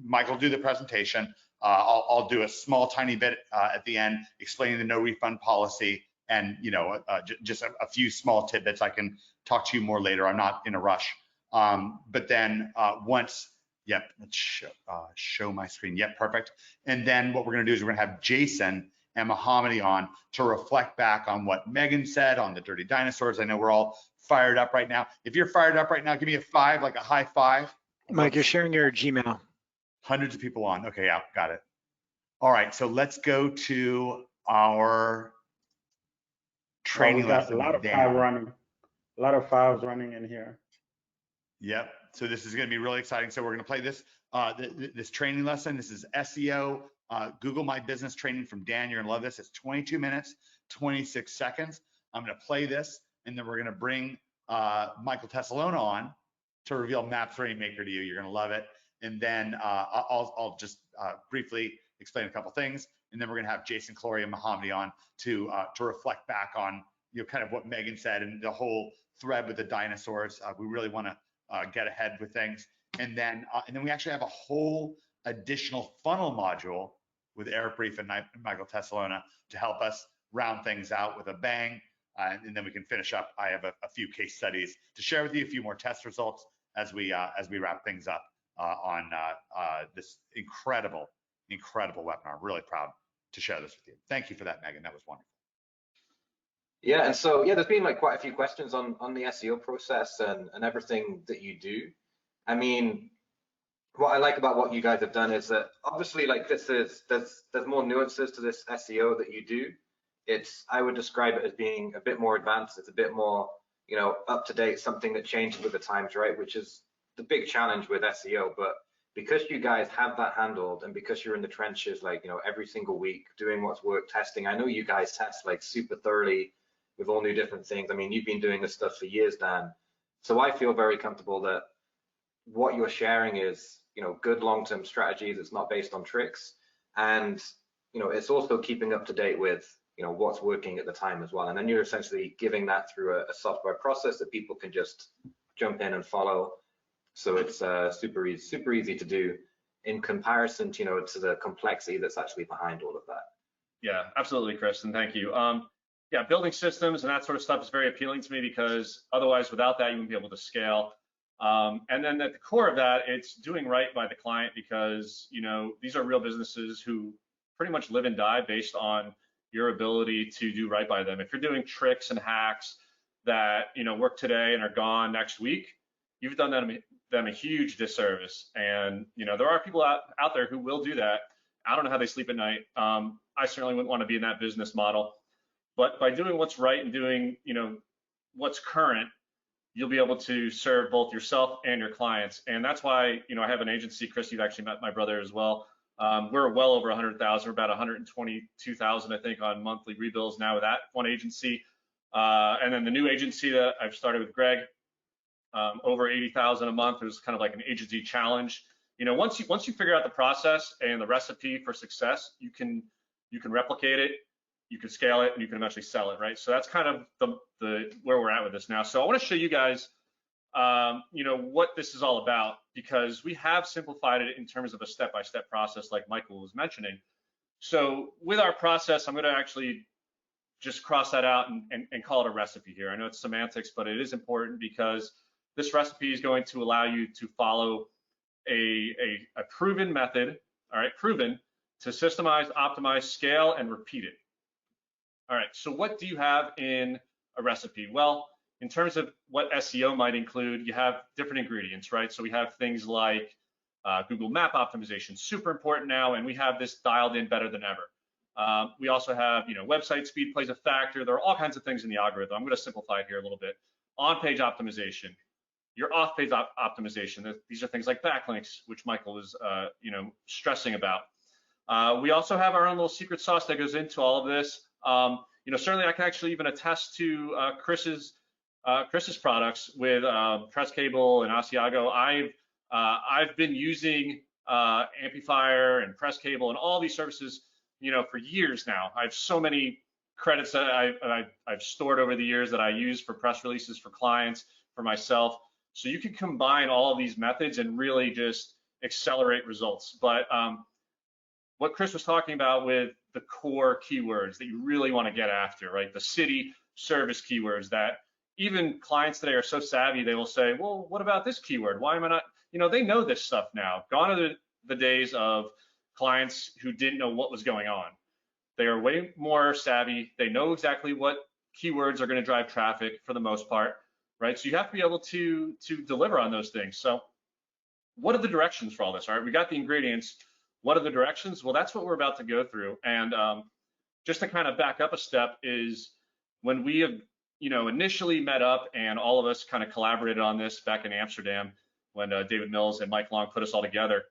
Michael do the presentation. I'll do a small tiny bit at the end explaining the no refund policy. And just a few small tidbits. I can talk to you more later. I'm not in a rush. But then let's show my screen. Yep, perfect. And then what we're going to do is we're going to have Jason and Mohammadi on to reflect back on what Megan said on the dirty dinosaurs. I know we're all fired up right now. If you're fired up right now, give me a 5, like a high 5. Mike, you're sharing your Gmail. Hundreds of people on. Okay, yeah, got it. All right, so let's go to our training lesson. A lot of files running in here. Yep. So this is going to be really exciting. So we're going to play this this training lesson. This is SEO Google My Business training from Dan. You're going to love this. It's 22 minutes, 26 seconds. I'm going to play this, and then we're going to bring Michael Tessalona on to reveal Maps Rainmaker to you. You're going to love it. And then I'll just briefly explain a couple things, and then we're going to have Jason Kaluri and Mohammadi on to reflect back on kind of what Megan said and the whole thread with the dinosaurs. We really want to get ahead with things, and then we actually have a whole additional funnel module with Eric Brief and Michael Tessalona to help us round things out with a bang, and then we can finish up. I have a few case studies to share with you, a few more test results as we wrap things up on this incredible webinar. I'm really proud to share this with you. Thank you for that, Megan. That was wonderful. Yeah, and so yeah, there's been like quite a few questions on the SEO process and everything that you do. I mean, what I like about what you guys have done is that obviously like there's more nuances to this SEO that you do. I would describe it as being a bit more advanced. It's a bit more, you know, up to date, something that changes with the times, right? Which is the big challenge with SEO. But because you guys have that handled and because you're in the trenches, like, you know, every single week doing what's work, testing. I know you guys test like super thoroughly with all new different things. I mean, you've been doing this stuff for years, Dan. So I feel very comfortable that what you're sharing is, you know, good long-term strategies. It's not based on tricks, and you know, it's also keeping up to date with, you know, what's working at the time as well. And then you're essentially giving that through a software process that people can just jump in and follow. So it's super easy to do in comparison to, you know, to the complexity that's actually behind all of that. Yeah, absolutely, Chris, and thank you. Yeah, building systems and that sort of stuff is very appealing to me because otherwise, without that, you wouldn't be able to scale. And then at the core of that, it's doing right by the client because, you know, these are real businesses who pretty much live and die based on your ability to do right by them. If you're doing tricks and hacks that, you know, work today and are gone next week, you've done them a huge disservice. And, you know, there are people out there who will do that. I don't know how they sleep at night. I certainly wouldn't want to be in that business model. But by doing what's right and doing, you know, what's current, you'll be able to serve both yourself and your clients. And that's why, you know, I have an agency. Chris, you've actually met my brother as well. We're well over 100,000. We're about 122,000, I think, on monthly rebills now with that one agency. And then the new agency that I've started with Greg, over 80,000 a month. There's kind of like an agency challenge. You know, once you figure out the process and the recipe for success, you can replicate it, you can scale it, and you can eventually sell it, right? So that's kind of the where we're at with this now. So I want to show you guys, you know, what this is all about, because we have simplified it in terms of a step-by-step process, like Michael was mentioning. So with our process, I'm going to actually just cross that out and call it a recipe here. I know it's semantics, but it is important because this recipe is going to allow you to follow a proven method, all right, proven to systemize, optimize, scale, and repeat it. All right, so what do you have in a recipe? Well, in terms of what SEO might include, you have different ingredients, right? So we have things like Google Map optimization, super important now, and we have this dialed in better than ever. We also have, you know, website speed plays a factor. There are all kinds of things in the algorithm. I'm going to simplify it here a little bit. On-page optimization, your off-page optimization. These are things like backlinks, which Michael was, you know, stressing about. We also have our own little secret sauce that goes into all of this. You know, certainly I can actually even attest to Chris's products with Press Cable and Asiago. I've been using Amplifier and Press Cable and all these services, you know, for years now. I have so many credits that I've stored over the years that I use for press releases for clients, for myself. So you can combine all of these methods and really just accelerate results. But what Chris was talking about with the core keywords that you really want to get after, right? The city service keywords that even clients today are so savvy, they will say, well, what about this keyword? Why am I not, you know, they know this stuff now. Gone are the days of clients who didn't know what was going on. They are way more savvy. They know exactly what keywords are going to drive traffic for the most part, right? So you have to be able to deliver on those things. So what are the directions for all this? All right, we got the ingredients. What are the directions? Well, that's what we're about to go through. And just to kind of back up a step is when we have, you know, initially met up and all of us kind of collaborated on this back in Amsterdam when David Mills and Mike Long put us all together.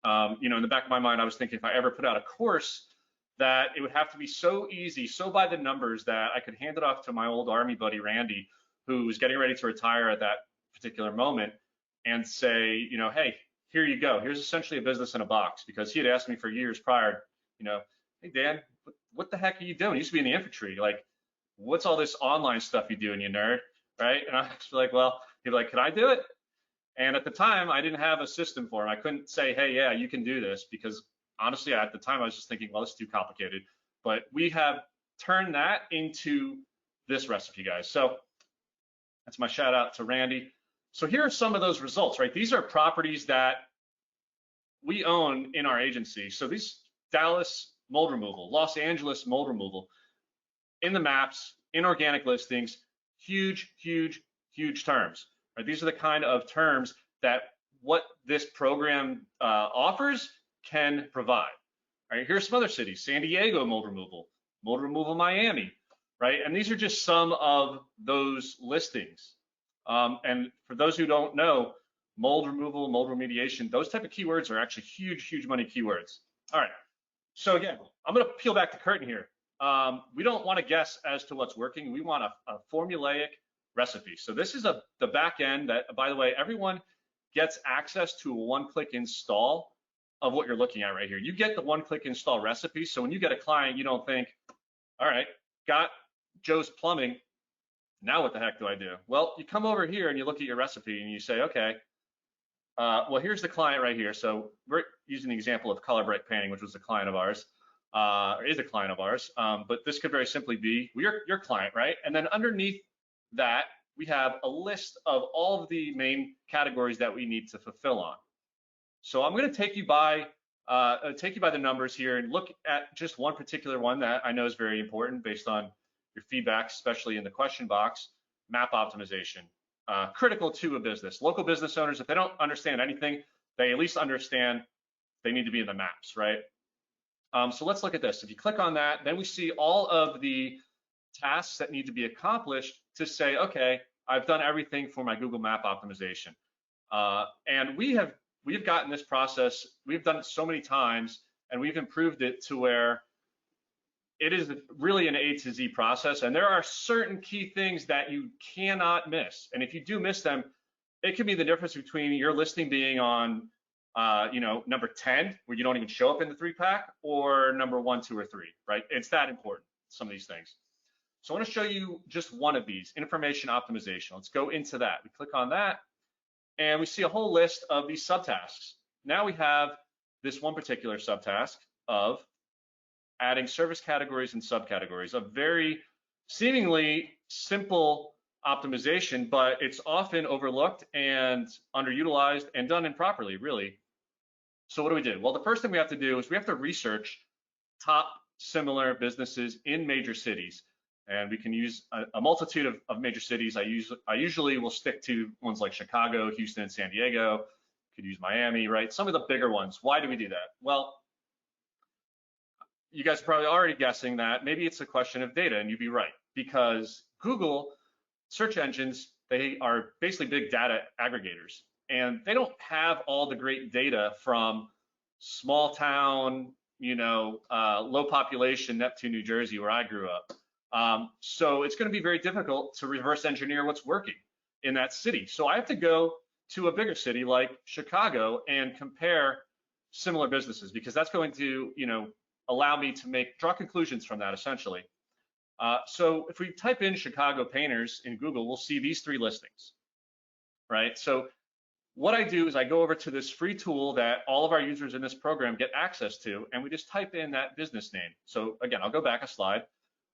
You know, in the back of my mind, I was thinking if I ever put out a course that it would have to be so easy, so by the numbers that I could hand it off to my old Army buddy, Randy, who was getting ready to retire at that particular moment and say, you know, hey, here you go. Here's essentially a business in a box, because he had asked me for years prior, you know, hey, Dan, what the heck are you doing? You used to be in the infantry. Like, what's all this online stuff you do, and you nerd, right? And I was like, well, he'd be like, can I do it? And at the time, I didn't have a system for him. I couldn't say, hey, yeah, you can do this, because honestly, at the time, I was just thinking, well, it's too complicated. But we have turned that into this recipe, guys. So that's my shout out to Randy. So here are some of those results, right? These are properties that we own in our agency. So these Dallas mold removal, Los Angeles mold removal. in the maps, in organic listings, huge, huge, huge terms. Right? These are the kind of terms that what this program offers can provide. All right, here's some other cities: San Diego mold removal Miami, right? And these are just some of those listings. And for those who don't know, mold removal, mold remediation, those type of keywords are actually huge, huge money keywords. All right, so again, I'm gonna peel back the curtain here. We don't wanna guess as to what's working. We want a formulaic recipe. So this is the back end that, by the way, everyone gets access to a one-click install of what you're looking at right here. You get the one-click install recipe. So when you get a client, you don't think, all right, got Joe's Plumbing, now what the heck do I do? Well, you come over here and you look at your recipe and you say, okay, well, here's the client right here. So we're using the example of Color Bright Painting, which was a client of ours, or is a client of ours. But this could very simply be your client, right? And then underneath that, we have a list of all of the main categories that we need to fulfill on. So I'm going to take you by the numbers here and look at just one particular one that I know is very important based on your feedback, especially in the question box: map optimization. Critical to a business. Local business owners, if they don't understand anything, they at least understand they need to be in the maps, right? So let's look at this. If you click on that, then we see all of the tasks that need to be accomplished to say, okay, I've done everything for my Google Map optimization. And we've gotten this process, we've done it so many times, and we've improved it to where it is really an A to Z process. And there are certain key things that you cannot miss. And if you do miss them, it can be the difference between your listing being on number 10, where you don't even show up in the 3-pack, or number 1, 2, or 3, right? It's that important, some of these things. So I want to show you just one of these: information optimization. Let's go into that. We click on that, and we see a whole list of these subtasks. Now we have this one particular subtask of adding service categories and subcategories, a very seemingly simple optimization, but it's often overlooked and underutilized and done improperly, really. So what do we do? Well, the first thing we have to do is we have to research top similar businesses in major cities. And we can use a multitude of major cities. I usually will stick to ones like Chicago, Houston, San Diego. Could use Miami, right? Some of the bigger ones. Why do we do that? Well, you guys are probably already guessing that maybe it's a question of data, and you'd be right, because Google search engines, they are basically big data aggregators, and they don't have all the great data from small town, low population Neptune, New Jersey, where I grew up. So it's going to be very difficult to reverse engineer what's working in that city. So I have to go to a bigger city like Chicago and compare similar businesses, because that's going to, allow me to draw conclusions from that, essentially. So if we type in Chicago painters in Google, we'll see these 3 listings, right? So what I do is I go over to this free tool that all of our users in this program get access to, and we just type in that business name. So again, I'll go back a slide.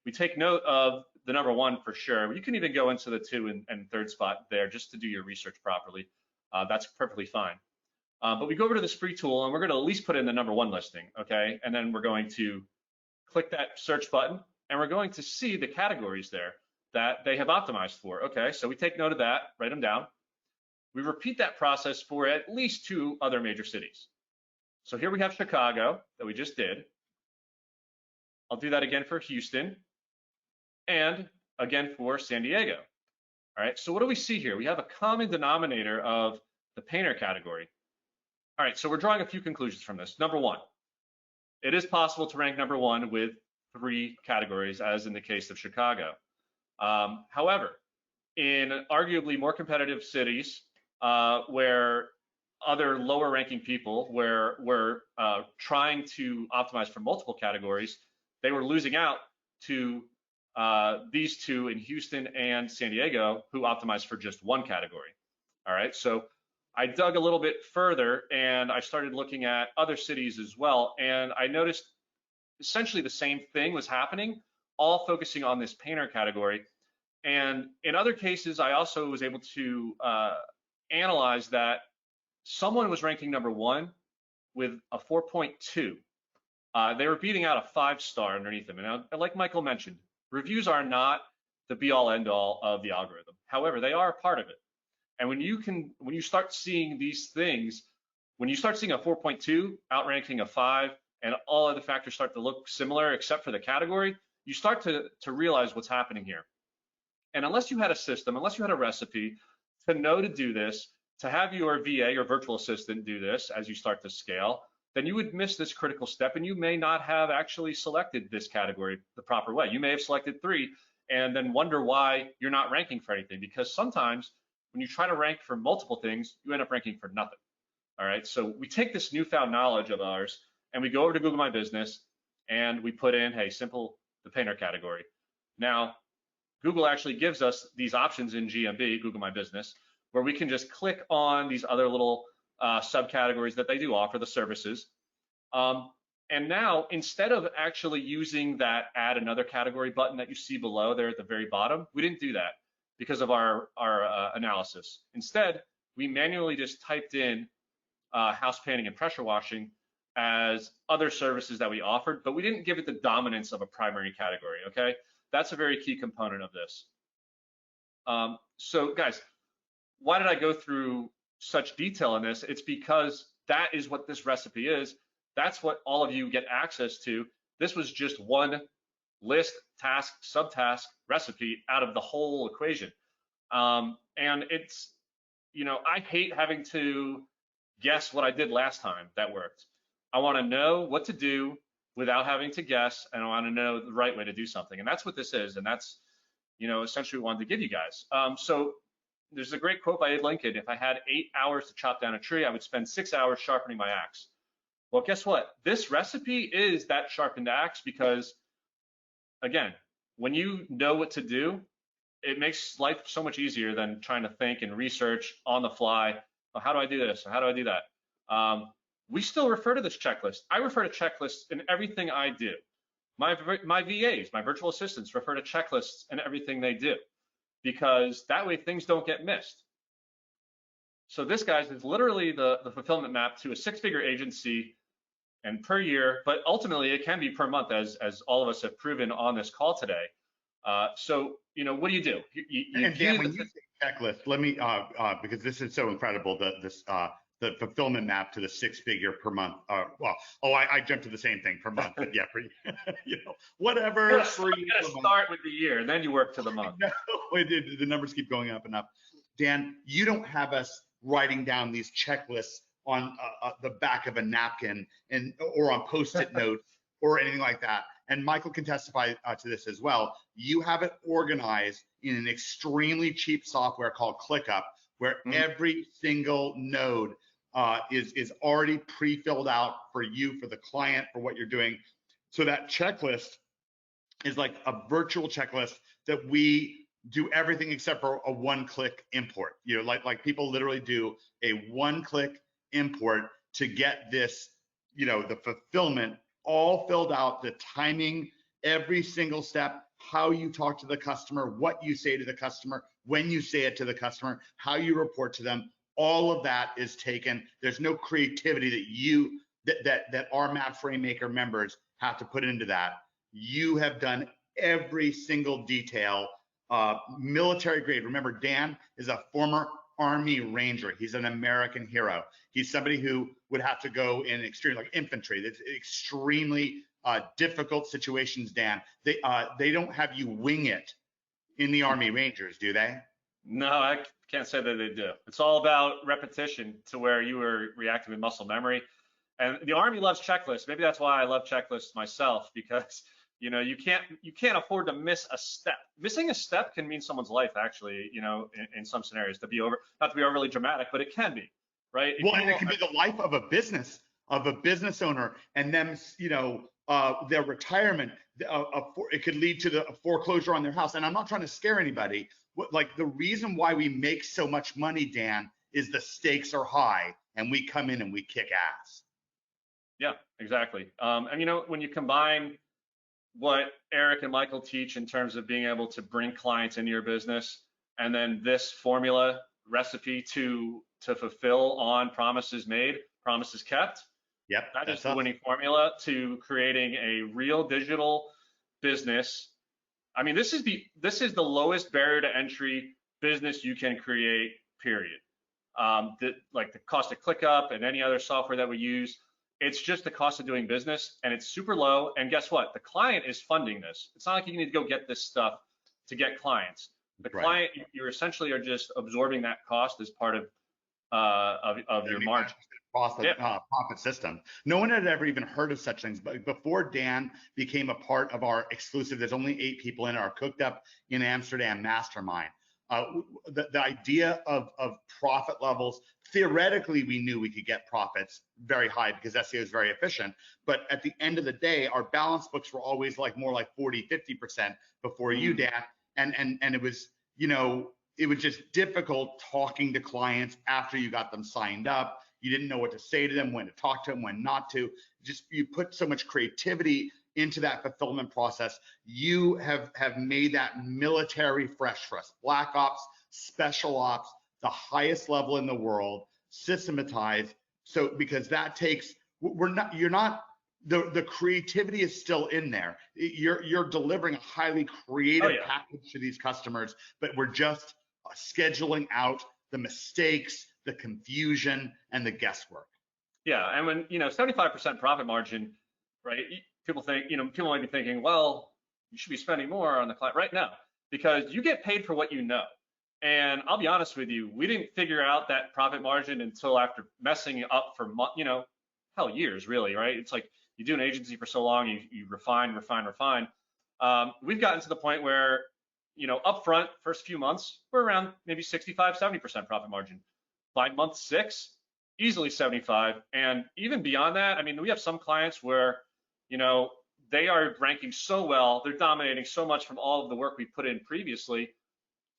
We take note of the number 1 for sure. You can even go into the 2 and 3rd spot there just to do your research properly. That's perfectly fine. But we go over to this free tool, and we're going to at least put in the number 1 listing, okay? And then we're going to click that search button, and we're going to see the categories there that they have optimized for. Okay, so we take note of that, write them down. We repeat that process for at least 2 other major cities. So here we have Chicago that we just did. I'll do that again for Houston, and again for San Diego. All right, so what do we see here? We have a common denominator of the painter category. All right, so we're drawing a few conclusions from this. Number 1, it is possible to rank number 1 with 3 categories, as in the case of Chicago. However, in arguably more competitive cities where other lower ranking people were trying to optimize for multiple categories, they were losing out to these 2 in Houston and San Diego who optimized for just 1 category. All right, so I dug a little bit further and I started looking at other cities as well, and I noticed essentially the same thing was happening, all focusing on this painter category. And in other cases, I also was able to analyze that someone was ranking number 1 with a 4.2. They were beating out a 5-star underneath them. And like Michael mentioned, Reviews are not the be all end all of the algorithm. However, they are a part of it. And when you start seeing these things, when you start seeing a 4.2 outranking a 5 and all other factors start to look similar except for the category, you start to realize what's happening here. And unless you had a system, unless you had a recipe to know to do this, to have your VA or virtual assistant do this as you start to scale, then you would miss this critical step and you may not have actually selected this category the proper way. You may have selected 3 and then wonder why you're not ranking for anything, because sometimes when you try to rank for multiple things, you end up ranking for nothing. All right, so we take this newfound knowledge of ours and we go over to Google My Business and we put in, hey, simple, the painter category. Now, Google actually gives us these options in GMB, Google My Business, where we can just click on these other little subcategories that they do offer, the services. And now, instead of actually using that add another category button that you see below there at the very bottom, we didn't do that because of our analysis. Instead, we manually just typed in house painting and pressure washing as other services that we offered, but we didn't give it the dominance of a primary category, okay? That's a very key component of this. So guys, why did I go through such detail in this? It's because that is what this recipe is. That's what all of you get access to. This was just one list, task, subtask recipe out of the whole equation. And it's, you know, I hate having to guess what I did last time that worked. I want to know what to do without having to guess, and I want to know the right way to do something. And that's what this is. And that's, you know, essentially what I wanted to give you guys. So there's a great quote by Abe Lincoln: if I had 8 hours to chop down a tree, I would spend 6 hours sharpening my axe. Well, guess what? This recipe is that sharpened axe, because again, when you know what to do, it makes life so much easier than trying to think and research on the fly. Oh, how do I do this? Or how do I do that? We still refer to this checklist. I refer to checklists in everything I do. My VAs, my virtual assistants, refer to checklists in everything they do, because that way things don't get missed. So this, guys, is literally the fulfillment map to a 6-figure agency, and per year, but ultimately it can be per month, as all of us have proven on this call today. So, you know, what do? And Dan, when you say checklist, let me, because this is so incredible, the fulfillment map to the 6-figure per month. I jumped to the same thing per month, but yeah, you know, whatever. You gotta start with the year, and then you work to the month. No, the numbers keep going up and up. Dan, you don't have us writing down these checklists on the back of a napkin or on Post-it notes or anything like that. And Michael can testify to this as well. You have it organized in an extremely cheap software called ClickUp, where every single node is already pre-filled out for you, for the client, for what you're doing. So that checklist is like a virtual checklist that we do everything except for a one-click import. You know, like people literally do a one-click import to get this, you know, the fulfillment all filled out, the timing, every single step, how you talk to the customer, what you say to the customer, when you say it to the customer, how you report to them. All of that is taken. There's no creativity that our Map Rainmaker members have to put into that. You have done every single detail, military grade. Remember, Dan is a former Army Ranger. He's an American hero. He's somebody who would have to go in extreme, like infantry. That's extremely difficult situations, Dan. They don't have you wing it in the Army Rangers, do they? No, I can't say that they do. It's all about repetition, to where you were reacting with muscle memory. And the Army loves checklists. Maybe that's why I love checklists myself, because you know, you can't afford to miss a step. Missing a step can mean someone's life, actually, you know, in some scenarios, not to be overly dramatic, but it can be, right? Well, and it can be the life of a business owner, and them, you know, their retirement. It could lead to the foreclosure on their house. And I'm not trying to scare anybody. Like, the reason why we make so much money, Dan, is the stakes are high, and we come in and we kick ass. Yeah, exactly. And you know, when you combine what Eric and Michael teach in terms of being able to bring clients into your business, and then this formula recipe to fulfill on promises made, promises kept. Yep, that is the winning formula to creating a real digital business I mean, this is the lowest barrier to entry business you can create, period. Like the cost of ClickUp and any other software that we use, it's just the cost of doing business, and it's super low. And guess what? The client is funding this. It's not like you need to go get this stuff to get clients. The client, you essentially are just absorbing that cost as part of your margin. Profit system. No one had ever even heard of such things. But before Dan became a part of our exclusive, there's only 8 people in our Cooked Up in Amsterdam mastermind. The idea of profit levels, theoretically, we knew we could get profits very high because SEO is very efficient. But at the end of the day, our balance books were always like more like 40, 50% before you, Dan. And it was, it was just difficult talking to clients after you got them signed up. You didn't know what to say to them, when to talk to them, when not to. Just you put so much creativity into that fulfillment process. You have made that military fresh for us. Black Ops, Special Ops, the highest level in the world, systematized. So because that takes, the creativity is still in there. You're delivering a highly creative package to these customers, but we're just scheduling out the mistakes, the confusion, and the guesswork. Yeah, and when 75% profit margin, right? People think, people might be thinking, well, you should be spending more on the client right now because you get paid for what you know. And I'll be honest with you, we didn't figure out that profit margin until after messing up for years, really, right? It's like you do an agency for so long, you refine. We've gotten to the point where, upfront, first few months, we're around maybe 65, 70% profit margin. By month 6, easily 75. And even beyond that, I mean, we have some clients where, they are ranking so well, they're dominating so much from all of the work we put in previously.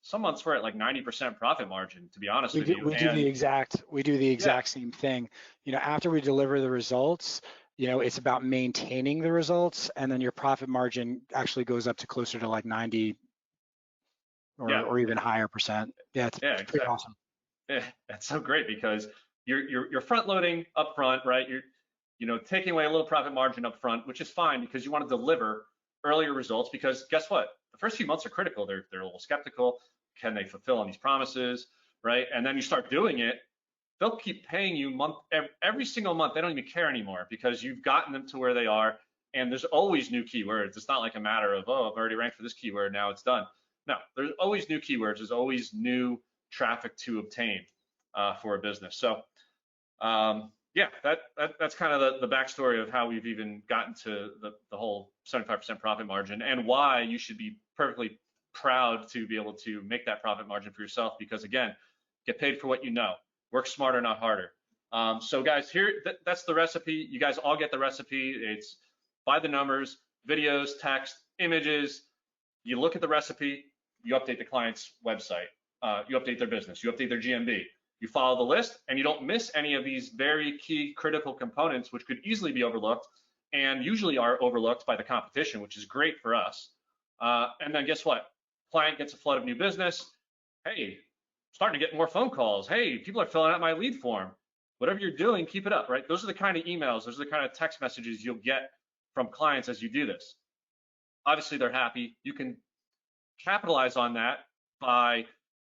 Some months we're at like 90% profit margin, to be honest with you. We do the exact same thing. After we deliver the results, it's about maintaining the results, and then your profit margin actually goes up to closer to like 90 or even higher percent. Yeah, it's pretty awesome. Yeah, that's so great because you're front loading up front, right? You're taking away a little profit margin up front, which is fine because you want to deliver earlier results, because guess what? The first few months are critical. They're a little skeptical. Can they fulfill on these promises, right? And then you start doing it, they'll keep paying you every single month. They don't even care anymore because you've gotten them to where they are, and there's always new keywords. It's not like a matter of, oh, I've already ranked for this keyword, now it's done. No, there's always new keywords. There's always new traffic to obtain for a business. So that's kind of the backstory of how we've even gotten to the whole 75% profit margin, and why you should be perfectly proud to be able to make that profit margin for yourself, because again, get paid for what you know. Work smarter, not harder. So guys, that's the recipe. You guys all get the recipe. It's by the numbers, videos, text, images. You look at the recipe, you update the client's website, you update their business, you update their GMB. You follow the list, and you don't miss any of these very key critical components, which could easily be overlooked and usually are overlooked by the competition, which is great for us. And then guess what? Client gets a flood of new business. Hey, starting to get more phone calls. Hey, people are filling out my lead form. Whatever you're doing, keep it up, right? Those are the kind of emails, those are the kind of text messages you'll get from clients as you do this. Obviously, they're happy. You can capitalize on that by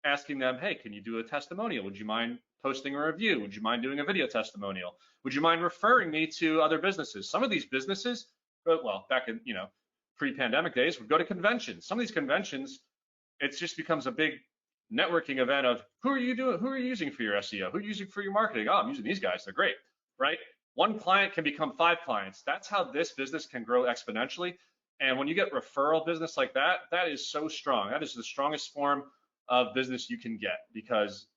asking them, hey, can you do a testimonial? Would you mind posting a review? Would you mind doing a video testimonial? Would you mind referring me to other businesses? Some of these businesses, well, back in pre-pandemic days, would go to conventions. Some of these conventions, it just becomes a big networking event of who are you using for your SEO? Who are you using for your marketing? Oh, I'm using these guys, they're great, right? One client can become 5 clients. That's how this business can grow exponentially. And when you get referral business like that, that is so strong. That is the strongest form of business you can get, because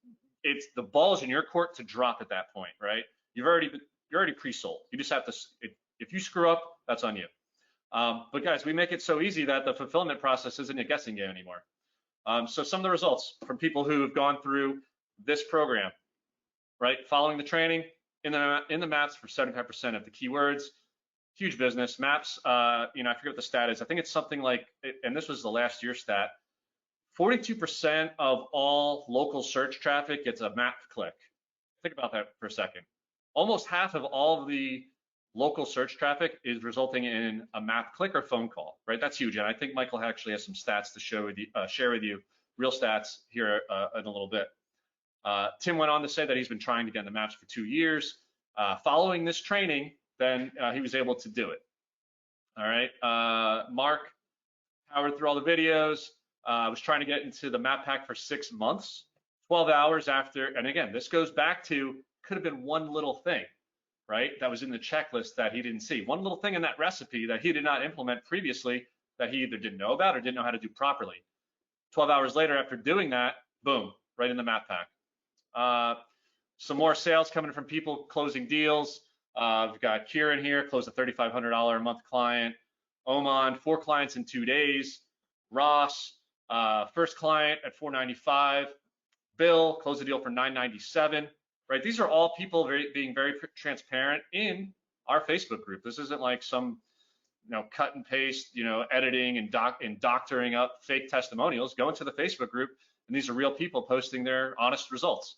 it's the ball's in your court to drop at that point, right? You're already pre-sold. You just have to, if you screw up, that's on you. But guys, we make it so easy that the fulfillment process isn't a guessing game anymore. So some of the results from people who have gone through this program, right? Following the training in the maps for 75% of the keywords, huge business. Maps, I forget what the stat is. I think it's something like, and this was the last year stat, 42% of all local search traffic gets a map click. Think about that for a second. Almost half of all of the local search traffic is resulting in a map click or phone call, right? That's huge. And I think Michael actually has some stats to show with you, share with you, real stats here in a little bit. Tim went on to say that he's been trying to get in the maps for 2 years. Following this training, then he was able to do it. All right. Mark powered through all the videos, was trying to get into the map pack for 6 months, 12 hours after. And again, this goes back to, could have been one little thing, right? That was in the checklist that he didn't see. One little thing in that recipe that he did not implement previously that he either didn't know about or didn't know how to do properly. 12 hours later, after doing that, boom, right in the map pack. Some more sales coming from people closing deals. We've got Kieran here, closed a $3,500 a month client. Oman, 4 clients in 2 days. Ross, first client at $495. Bill closed a deal for $997. Right? These are all people being very transparent in our Facebook group. This isn't like some, cut and paste, editing and doctoring up fake testimonials. Go into the Facebook group, and these are real people posting their honest results.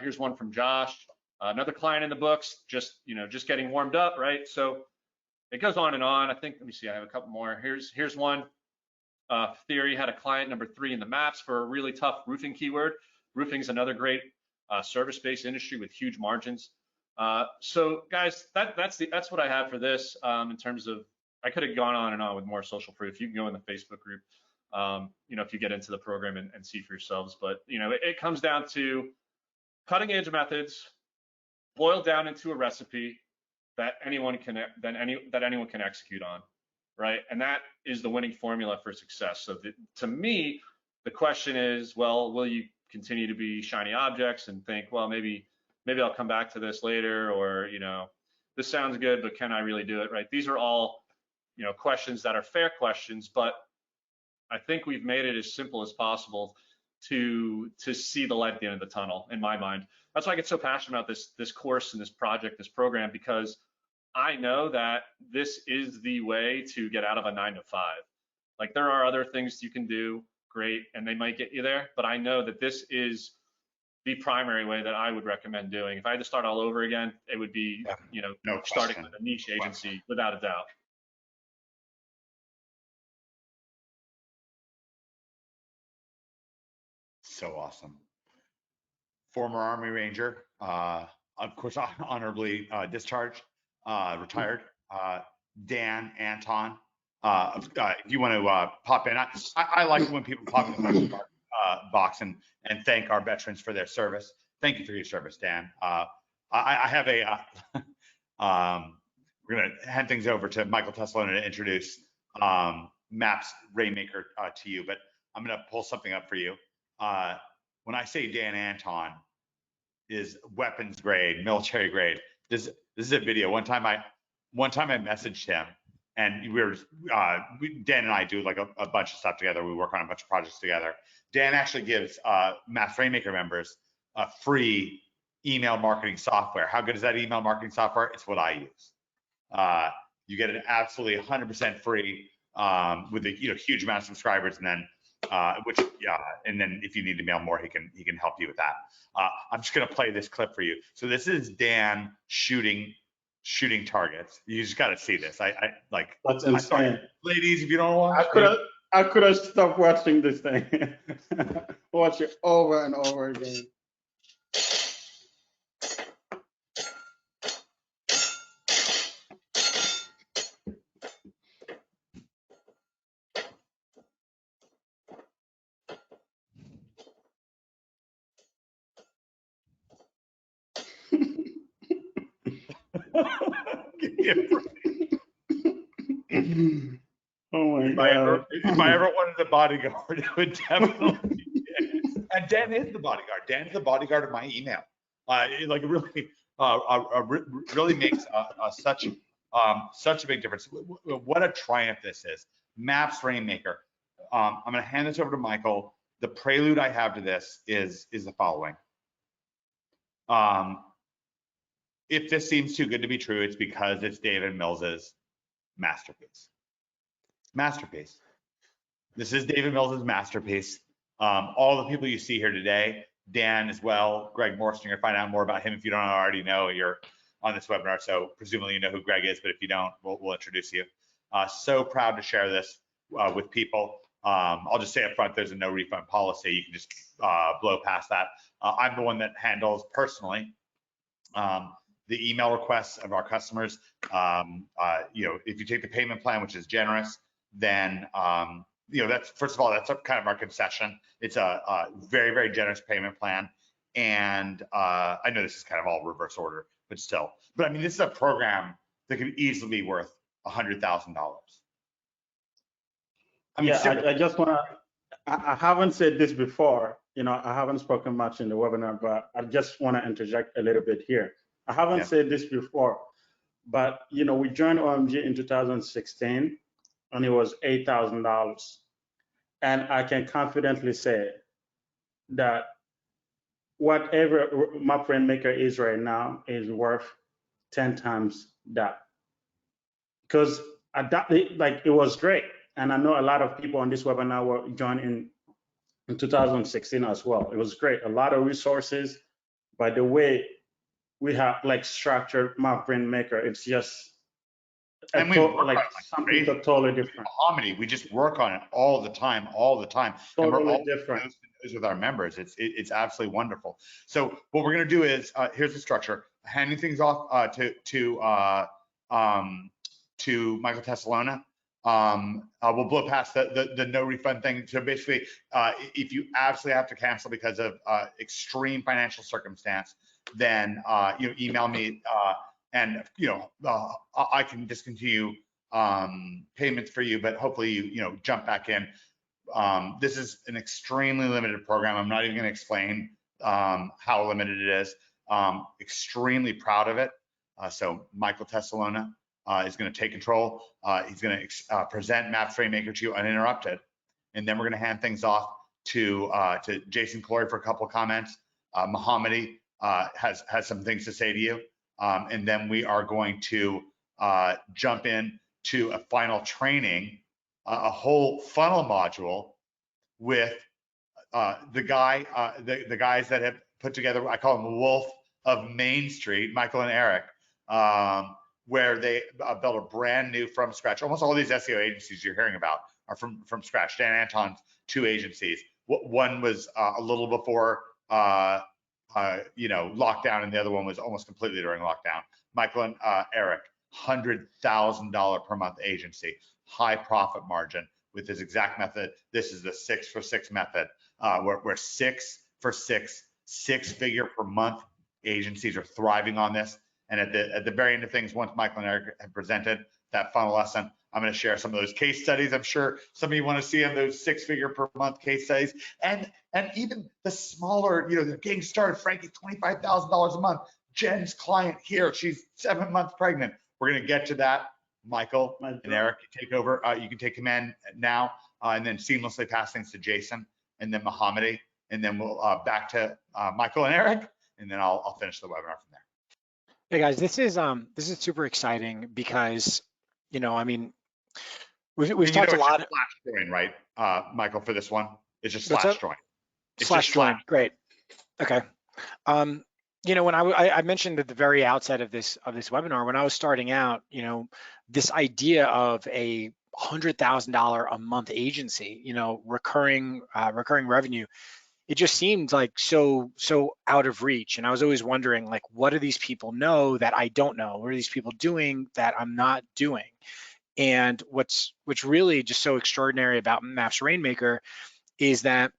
Here's one from Josh, another client in the books, just getting warmed up, right? So it goes on and on. I think, let me see, I have a couple more. Here's one. Theory had a client number 3 in the maps for a really tough roofing keyword. Roofing is another great service-based industry with huge margins. So guys, that's what I have for this in terms of, I could have gone on and on with more social proof. You can go in the Facebook group, if you get into the program and see for yourselves. But it comes down to cutting edge methods boiled down into a recipe that anyone can execute on, right? And that is the winning formula for success. So to me, the question is, well, will you continue to be shiny objects and think, well, maybe I'll come back to this later, or this sounds good, but can I really do it, right? These are all questions that are fair questions, but I think we've made it as simple as possible to see the light at the end of the tunnel, in my mind. That's why I get so passionate about this course and this project, this program, because I know that this is the way to get out of a 9-to-5. Like, there are other things you can do, great, and they might get you there, but I know that this is the primary way that I would recommend doing. If I had to start all over again, it would be, starting with a niche agency, without a doubt. So awesome. Former Army Ranger, of course, honorably discharged, retired. Dan Anton, if you want to pop in, I like when people pop in the box and thank our veterans for their service. Thank you for your service, Dan. I have a, we're going to hand things over to Michael Teslona to introduce Maps Rainmaker to you, but I'm going to pull something up for you. When I say Dan Anton is weapons grade, military grade, this is a video. One time I messaged him, and Dan and I do like a bunch of stuff together. We work on a bunch of projects together. Dan actually gives Maps Rainmaker members a free email marketing software. How good is that email marketing software? It's what I use. You get it absolutely 100% free with a huge amount of subscribers, and then and then if you need to mail more, he can help you with that. I'm just gonna play this clip for you. So this is Dan shooting targets. You just got to see this. I like. That's insane. Ladies, if you don't watch, I could have stopped watching this thing. Watch it over and over again. Oh my God. If I ever wanted a bodyguard, it would definitely be Dan. And Dan is the bodyguard. Dan is the bodyguard of my email. It really makes such a big difference. What a triumph this is. Maps Rainmaker. I'm going to hand this over to Michael. The prelude I have to this is the following. If this seems too good to be true, it's because it's David Mills's masterpiece. This is David Mills's masterpiece. All the people you see here today, Dan as well, Greg Morstinger, find out more about him if you don't already know. You're on this webinar. So presumably you know who Greg is, but if you don't, we'll introduce you. So proud to share this with people. I'll just say up front, there's a no refund policy. You can just blow past that. I'm the one that handles personally the email requests of our customers. If you take the payment plan, which is generous, then that's, first of all, that's kind of our concession. It's a very, very generous payment plan. And I know this is kind of all reverse order, but still. But I mean, this is a program that could easily be worth $100,000. I mean, I just want to, I haven't said this before, I haven't spoken much in the webinar, but I just want to interject a little bit here. I haven't said this before, but we joined OMG in 2016 and it was $8,000. And I can confidently say that whatever my Rainmaker is right now is worth 10 times that. Because it was great. And I know a lot of people on this webinar were joined in 2016 as well. It was great, a lot of resources. By the way, we have structured my Rainmaker. It's just and we something totally different. Mahomedy, we just work on it all the time. Totally and we're all different with our members. It's absolutely wonderful. So what we're going to do is here's the structure: handing things off to Michael Tessalona. We'll blow past the no refund thing. So basically, if you absolutely have to cancel because of extreme financial circumstance, then email me and I can discontinue payments for you, but hopefully you jump back in. This is an extremely limited program. I'm not even going to explain how limited it is. Extremely proud of it. So Michael Tessalona is going to take control. He's going to present Maps Rainmaker to you uninterrupted, and then we're going to hand things off to Jason Clory for a couple of comments. Mahomedy has some things to say to you, and then we are going to jump in to a final training, a whole funnel module with the guys that have put together. I call them the Wolf of Main Street, Michael and Eric. Where they built a brand new from scratch. Almost all these SEO agencies you're hearing about are from scratch. Dan Anton's 2 agencies. One was a little before lockdown, and the other one was almost completely during lockdown. Michael and Eric, $100,000 per month agency, high profit margin with this exact method. This is the 6 for 6 method, where 6 for 6, 6-figure per month agencies are thriving on this. And at the very end of things, once Michael and Eric have presented that funnel lesson, I'm going to share some of those case studies. I'm sure some of you want to see on those 6-figure per month case studies, and even the smaller, they're getting started. Frankie, $25,000 a month. Jen's client here, she's 7 months pregnant. We're going to get to that. Michael and Eric, you take over. You can take command now, and then seamlessly pass things to Jason, and then Mahomedy, and then we'll back to Michael and Eric, and then I'll finish the webinar from there. Hey guys, this is super exciting because, we've talked a lot. Slash join, right, Michael, for this one? It's just What's slash join. Slash join, great. Okay. When I mentioned at the very outset of this webinar, when I was starting out, this idea of a $100,000 a month agency, recurring revenue, it just seemed like so out of reach. And I was always wondering, what do these people know that I don't know? What are these people doing that I'm not doing? And what's really just so extraordinary about Maps Rainmaker is that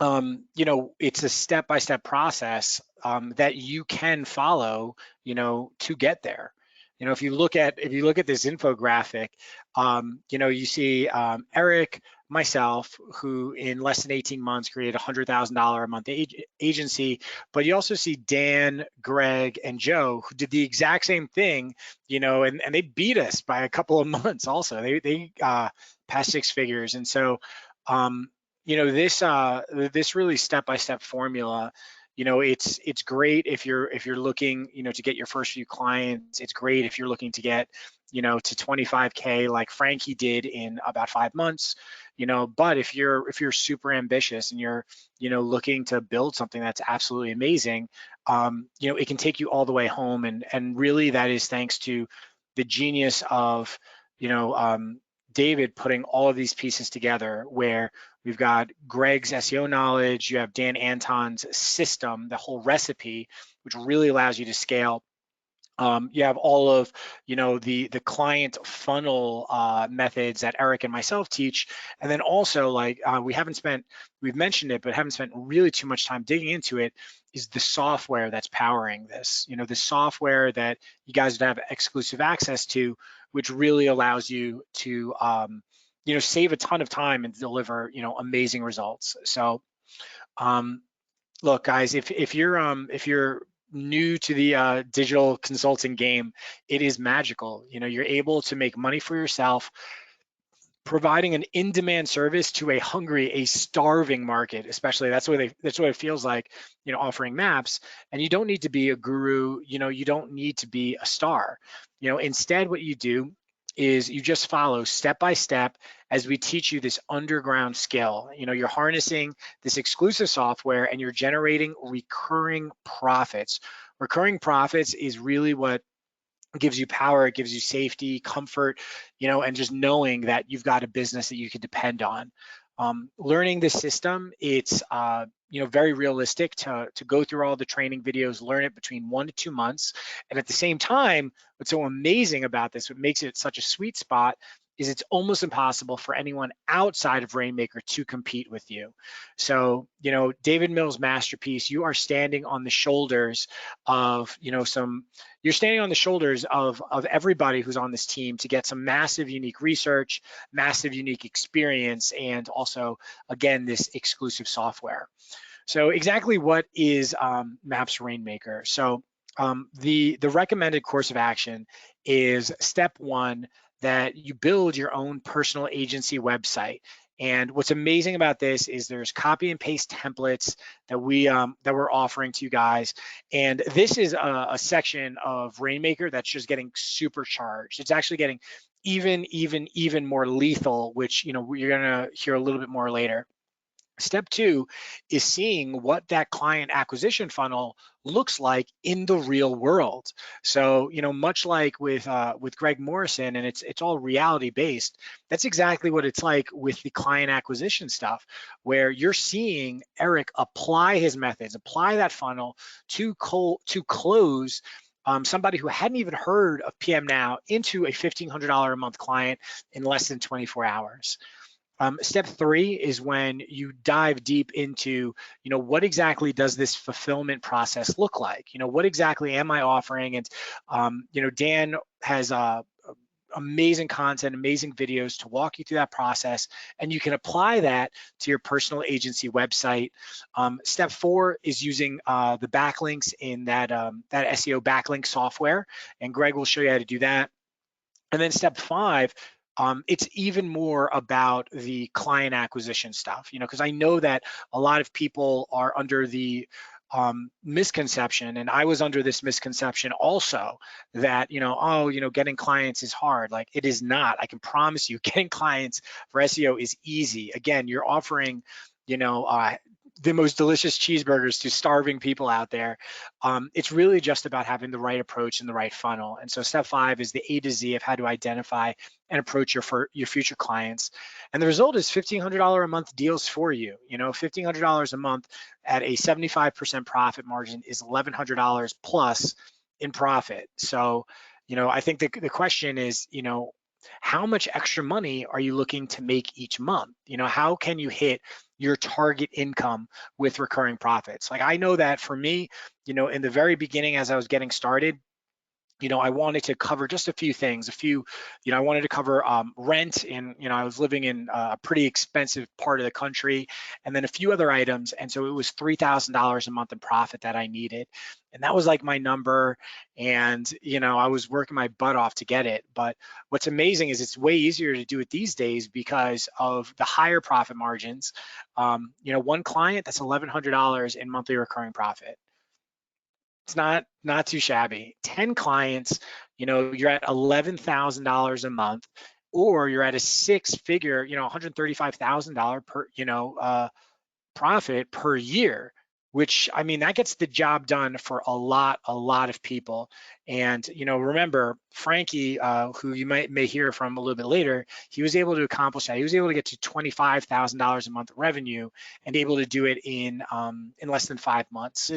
it's a step-by-step process that you can follow, to get there. If you look at this infographic, you see Eric, myself, who in less than 18 months created a $100,000 a month agency, but you also see Dan, Greg, and Joe, who did the exact same thing, and they beat us by a couple of months also. They passed 6 figures. And so, this really step-by-step formula, it's great if you're looking, to get your first few clients. It's great if you're looking to get, to 25K like Frankie did in about 5 months, but if you're super ambitious and you're, looking to build something that's absolutely amazing, you know, it can take you all the way home. And really that is thanks to the genius of, you know, David putting all of these pieces together, where we've got Greg's SEO knowledge, you have Dan Anton's system, the whole recipe, which really allows you to scale. You have all of, you know, the client funnel methods that Eric and myself teach, and then also like we've mentioned it, but haven't spent really too much time digging into it, is the software that's powering this. You know, the software that you guys would have exclusive access to, which really allows you to, you know, save a ton of time and deliver, you know, amazing results. So, look, guys, if you're new to the digital consulting game, it is magical. You know, you're able to make money for yourself, providing an in-demand service to a hungry, a starving market. Especially that's what it feels like, you know, offering maps. And you don't need to be a guru. You know, you don't need to be a star. You know, instead, what you do is you just follow step by step as we teach you this underground skill. You know, you're harnessing this exclusive software and you're generating recurring profits. Recurring profits is really what gives you power, it gives you safety, comfort, you know, and just knowing that you've got a business that you can depend on. Learning this system, it's you know, very realistic to go through all the training videos, learn it between 1 to 2 months. And at the same time, what's so amazing about this, what makes it such a sweet spot, is it's almost impossible for anyone outside of Rainmaker to compete with you. So, you know, David Mills' masterpiece, you are standing on the shoulders of, you know, you're standing on the shoulders of everybody who's on this team to get some massive unique research, massive unique experience, and also, again, this exclusive software. So exactly what is Maps Rainmaker? So the recommended course of action is step 1, that you build your own personal agency website. And what's amazing about this is there's copy and paste templates that we're offering to you guys. And this is a section of Rainmaker that's just getting supercharged. It's actually getting even more lethal, which, you know, you're gonna hear a little bit more later. Step 2 is seeing what that client acquisition funnel looks like in the real world. So, you know, much like with Greg Morrison, and it's all reality based, that's exactly what it's like with the client acquisition stuff, where you're seeing Eric apply his methods, apply that funnel to close somebody who hadn't even heard of PM Now into a $1,500 a month client in less than 24 hours. Step 3 is when you dive deep into, you know, what exactly does this fulfillment process look like? You know, what exactly am I offering? And, you know, Dan has amazing content, amazing videos to walk you through that process, and you can apply that to your personal agency website. Step 4 is using the backlinks in that SEO backlink software, and Greg will show you how to do that. And then step 5, it's even more about the client acquisition stuff, you know, because I know that a lot of people are under the misconception, and I was under this misconception also, that, you know, oh, you know, getting clients is hard. Like, it is not. I can promise you, getting clients for SEO is easy. Again, you're offering, you know, the most delicious cheeseburgers to starving people out there. It's really just about having the right approach and the right funnel. And so step 5 is the A to Z of how to identify and approach your future clients. And the result is $1,500 a month deals for you. You know, $1,500 a month at a 75% profit margin is $1,100 plus in profit. So, you know, I think the question is, you know, how much extra money are you looking to make each month? You know, how can you hit your target income with recurring profits? Like, I know that for me, you know, in the very beginning, as I was getting started, you know, I wanted to cover just a few things, you know, I wanted to cover rent, and, you know, I was living in a pretty expensive part of the country, and then a few other items. And so it was $3,000 a month in profit that I needed. And that was like my number. And, you know, I was working my butt off to get it. But what's amazing is it's way easier to do it these days because of the higher profit margins. You know, one client, that's $1,100 in monthly recurring profit. It's not too shabby. 10 clients, you know, you're at $11,000 a month, or you're at a 6-figure, you know, $135,000 per, you know, profit per year which, I mean, that gets the job done for a lot of people. And, you know, remember Frankie, who you may hear from a little bit later, he was able to accomplish that. He was able to get to $25,000 a month revenue and able to do it in less than 5 months.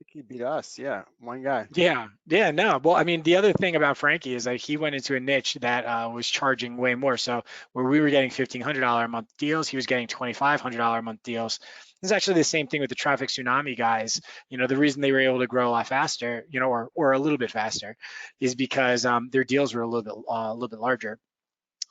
He beat us, yeah, one guy. Yeah, no. Well, I mean, the other thing about Frankie is that he went into a niche that was charging way more. So where we were getting $1,500 a month deals, he was getting $2,500 a month deals. It's actually the same thing with the Traffic Tsunami guys. You know, the reason they were able to grow a lot faster, you know, or a little bit faster, is because their deals were a little bit larger.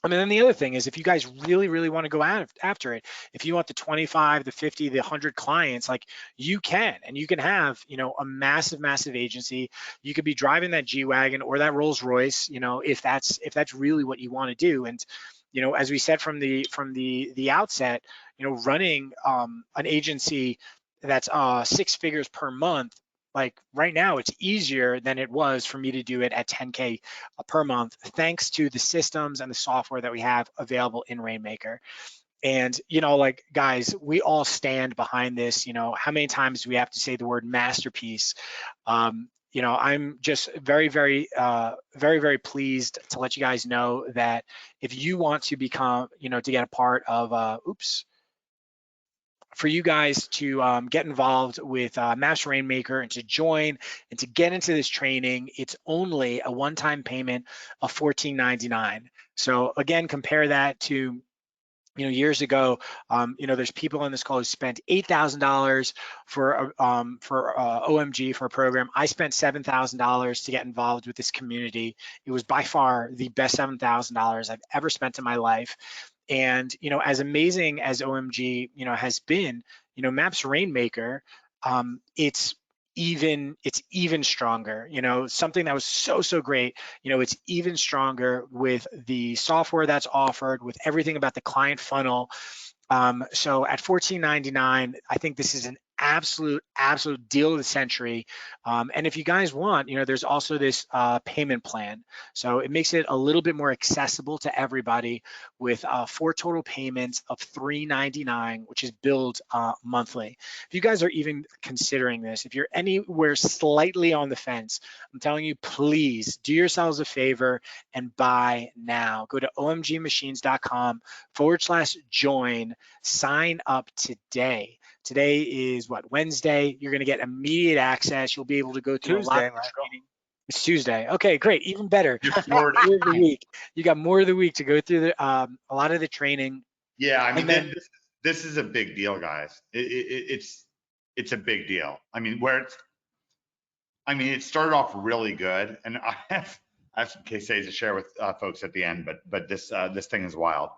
I mean, then the other thing is, if you guys really want to go after it, if you want the 25, the 50, the 100 clients, like you can, and you can have, you know, a massive agency. You could be driving that G-Wagon or that Rolls Royce, you know, if that's really what you want to do. And, you know, as we said from the outset, you know, running an agency that's 6 figures per month, like right now, it's easier than it was for me to do it at 10K per month, thanks to the systems and the software that we have available in Rainmaker. And, you know, like, guys, we all stand behind this. You know, how many times do we have to say the word masterpiece? You know, I'm just very pleased to let you guys know that if you want to become, you know, to get a part of, for you guys to get involved with Master Rainmaker and to join and to get into this training, it's only a one-time payment of $14.99. So again, compare that to, you know, years ago, you know, there's people on this call who spent $8,000 for OMG for a program. I spent $7,000 to get involved with this community. It was by far the best $7,000 I've ever spent in my life. And, you know, as amazing as OMG, you know, has been, you know, Maps Rainmaker, it's even stronger. You know, something that was so great, you know, it's even stronger with the software that's offered, with everything about the client funnel. So at $14.99, I think this is an absolute deal of the century. And if you guys want, you know, there's also this payment plan. So it makes it a little bit more accessible to everybody with 4 total payments of $3.99, which is billed monthly. If you guys are even considering this, if you're anywhere slightly on the fence, I'm telling you, please do yourselves a favor and buy now. Go to omgmachines.com/join. Sign up today. Today is what, Wednesday? You're going to get immediate access. You'll be able to go through Tuesday, a lot of training. It's Tuesday. Okay, great, even better. You're forward. More of the week. You got more of the week to go through the a lot of the training. Yeah, I mean, And then, this is a big deal, guys. It's a big deal. I mean, it started off really good, and I have some case studies to share with folks at the end, but this thing is wild.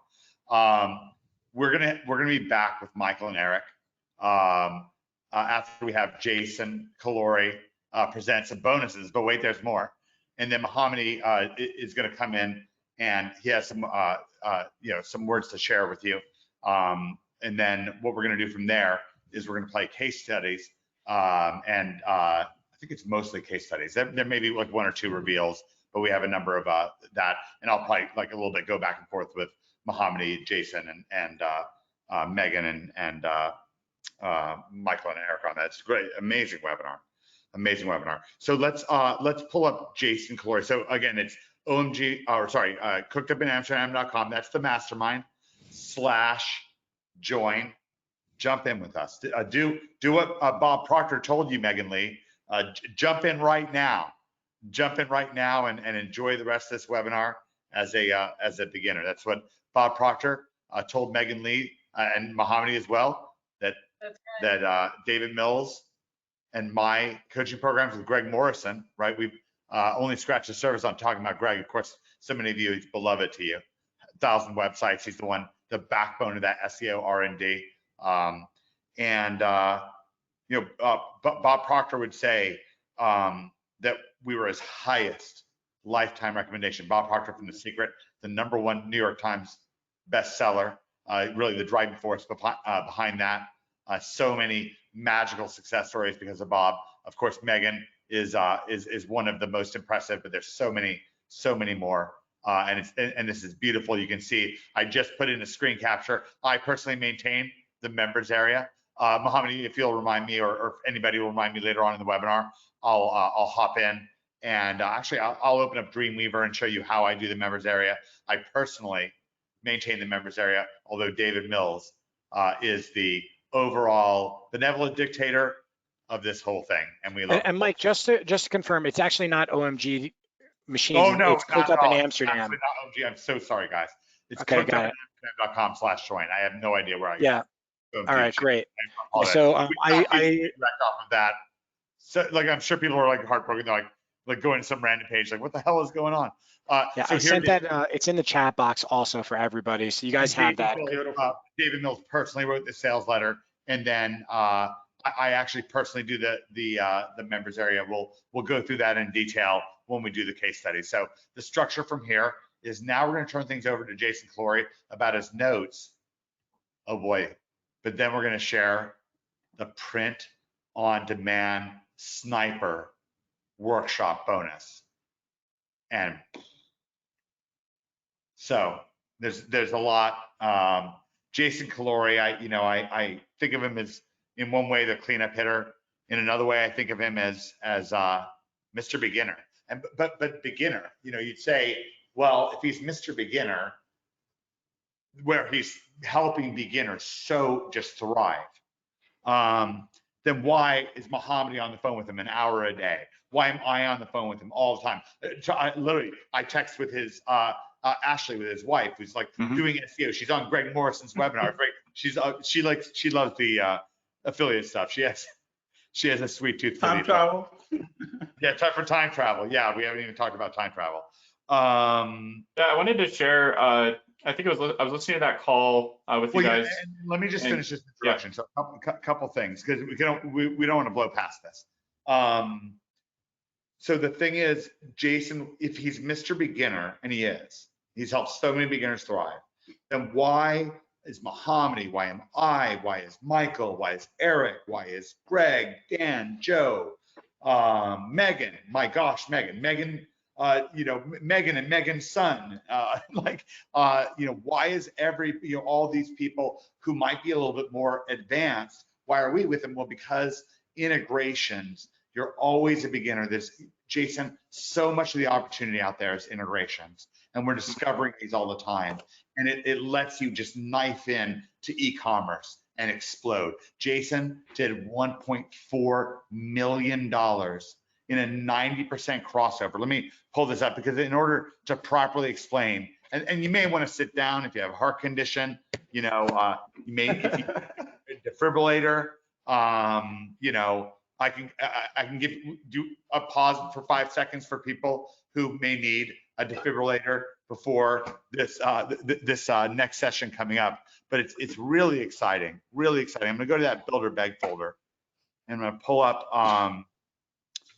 We're gonna be back with Michael and Eric after we have Jason Kalori present some bonuses. But wait, there's more. And then Mohammed is going to come in, and he has some you know, some words to share with you. And then what we're going to do from there is we're going to play case studies, and I think it's mostly case studies. There may be like 1 or 2 reveals, but we have a number of that, and I'll probably like a little bit go back and forth with Mohammed, Jason, and Megan, and Michael and Eric on that. It's great, amazing webinar. So let's pull up Jason Kalori. So again, it's cookedupinamsterdam.com. That's the mastermind /join. Jump in with us. Do what Bob Proctor told you, Megan Lee. Jump in right now. And enjoy the rest of this webinar as a beginner. That's what Bob Proctor told Megan Lee and Mohammed as well, that David Mills and my coaching programs with Greg Morrison, right? We've only scratched the surface on talking about Greg. Of course, so many of you, he's beloved to you. 1,000 websites. He's the backbone of that SEO R&D. You know, Bob Proctor would say that we were his highest lifetime recommendation. Bob Proctor from The Secret, the #1 New York Times bestseller, really the driving force behind that. So many magical success stories because of Bob. Of course, Megan is one of the most impressive, but there's so many more. And this is beautiful. You can see I just put in a screen capture. I personally maintain the members area. Mohammed, if you'll remind me, or if anybody will remind me later on in the webinar, I'll hop in and actually I'll open up Dreamweaver and show you how I do the members area. I personally maintain the members area, although David Mills is the overall benevolent dictator of this whole thing, and we love. And Mike, just to confirm, it's actually not OMG machines. Oh no, it's Click Up in Amsterdam. Actually not OMG. I'm so sorry, guys. It's okay, got it. clickupinamsterdam.com/join. I have no idea where I got. Yeah. OMG. All right, great. I So wrecked off of that. So like I'm sure people are like heartbroken. They're like going to some random page, like what the hell is going on? yeah, so I sent that. It's in the chat box also for everybody, so you guys have that. David Mills personally wrote the sales letter, and then I actually personally do the members area. We'll go through that in detail when we do the case study. So the structure from here is now we're going to turn things over to Jason Clory about his notes. Oh boy, but then we're going to share the print on demand sniper workshop bonus. And so there's a lot. Jason Calorie, I think of him as in one way the cleanup hitter. In another way, I think of him as Mr. Beginner. And but beginner, you'd say, well, if he's Mr. Beginner, where he's helping beginners so just thrive, then why is Mohammed on the phone with him an hour a day? Why am I on the phone with him all the time? I text with his Ashley, with his wife, who's like doing SEO. She's on Greg Morrison's webinar. Right? She loves the affiliate stuff. She has a sweet tooth for time travel. Yeah, time for time travel. Yeah, we haven't even talked about time travel. Yeah, I wanted to share. I think I was listening to that call with you guys. Yeah, let me just finish this introduction. Yeah. So a couple things, because we don't want to blow past this. So the thing is, Jason, if he's Mr. Beginner, and he's helped so many beginners thrive, then why is Mohammed? Why am I? Why is Michael? Why is Eric? Why is Greg, Dan, Joe, Megan? My gosh, Megan, Megan and Megan's son, why is all these people who might be a little bit more advanced, why are we with them? Well, because integrations, you're always a beginner. Jason, so much of the opportunity out there is integrations, and we're discovering these all the time. And it lets you just knife in to e-commerce and explode. Jason did $1.4 million in a 90% crossover. Let me pull this up, because in order to properly explain, and you may want to sit down if you have a heart condition, you may, if you defibrillator, I can do a pause for 5 seconds for people who may need a defibrillator before this next session coming up. But it's really exciting, really exciting. I'm gonna go to that builder bag folder, and I'm gonna pull up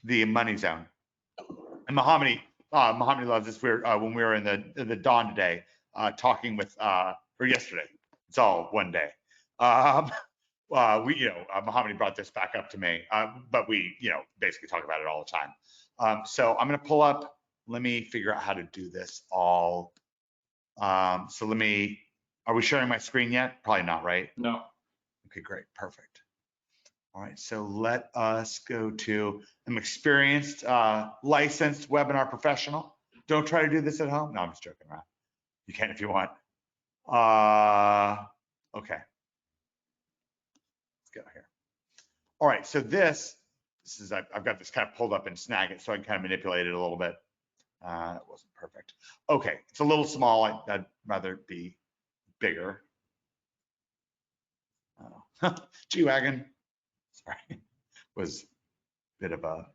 the money zone. And Mohammed loves this. When we were in the dawn today, talking with or yesterday. It's all one day. Mohammed brought this back up to me, but we, basically talk about it all the time. So I'm going to pull up, let me figure out how to do this all. Are we sharing my screen yet? Probably not, right? No. Okay, great, perfect. All right, so let us go to, I'm experienced, licensed webinar professional. Don't try to do this at home. No, I'm just joking around. You can if you want. Okay. Go here. All right, so this is, I've got this kind of pulled up in Snagit, so I can kind of manipulate it a little bit. It wasn't perfect. Okay, it's a little small. I'd rather be bigger. G-Wagon, sorry, was a bit of a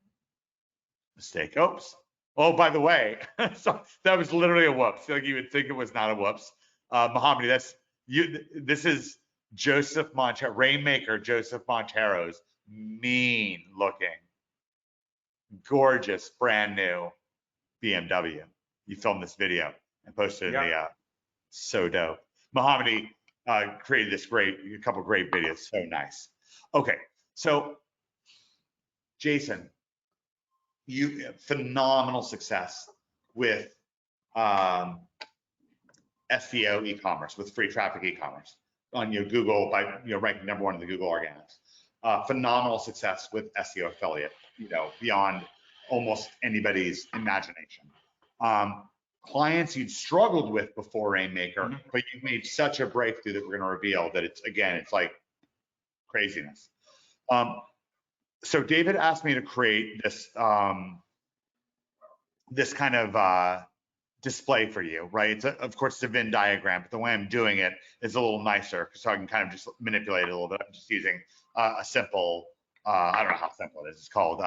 mistake. Oops. Oh, by the way, so that was literally a whoops. Like you would think it was not a whoops. Mohammed, that's you. This is Joseph Montero, Rainmaker Joseph Montero's mean looking, gorgeous, brand new BMW. You filmed this video and posted it in the so dope. Mohammed created this a couple great videos, so nice. Okay, so Jason, you phenomenal success with SEO e-commerce, with free traffic e-commerce. on Google by ranking #1 in the Google organics. Phenomenal success with SEO affiliate, beyond almost anybody's imagination. Clients you'd struggled with before Rainmaker, but you've made such a breakthrough that we're going to reveal that it's like craziness. So David asked me to create this this kind of display for you, right? Of course, it's a Venn diagram, but the way I'm doing it is a little nicer, so I can kind of just manipulate it a little bit. I'm just using a simple, I don't know how simple it is. It's called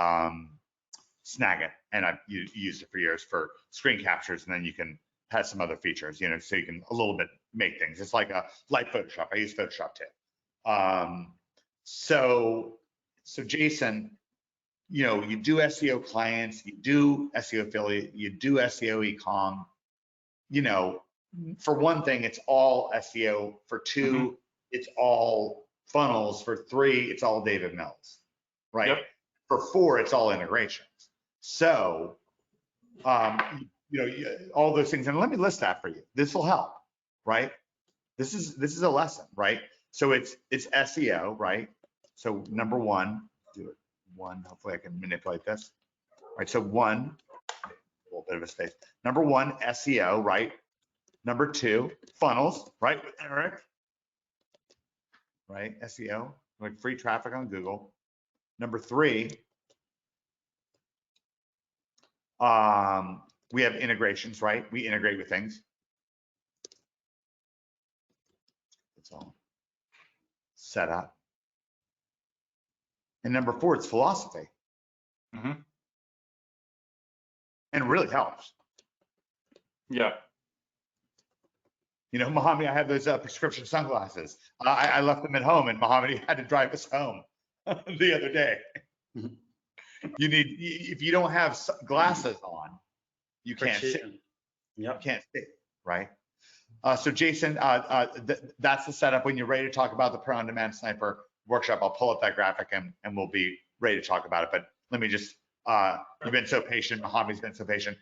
Snagit, and I've used it for years for screen captures, and then you can have some other features, so you can a little bit make things. It's like Photoshop. I use Photoshop too. So Jason, you do SEO clients, you do SEO affiliate, you do SEO e-com. For one thing, it's all SEO. For two, it's all funnels. For three, it's all David Mills, right? Yep. For four, it's all integrations. So, all those things. And let me list that for you. This will help, right? This is a lesson, right? So it's SEO, right? So #1, do it. 1, hopefully I can manipulate this. All right, so 1, a little bit of a space. #1, SEO, right? #2, funnels, right, with Eric, right? SEO, like free traffic on Google. #3, we have integrations, right? We integrate with things. It's all set up. And #4, it's philosophy. And it really helps. Yeah. Mohammed, I have those prescription sunglasses. I left them at home, and Mohammed had to drive us home the other day. If you don't have glasses on, you can't see. Yep. You can't see, right? So Jason, that's the setup. When you're ready to talk about the Pro On-Demand Sniper workshop, I'll pull up that graphic and we'll be ready to talk about it. But let me just, you've been so patient, Mohammed's been so patient.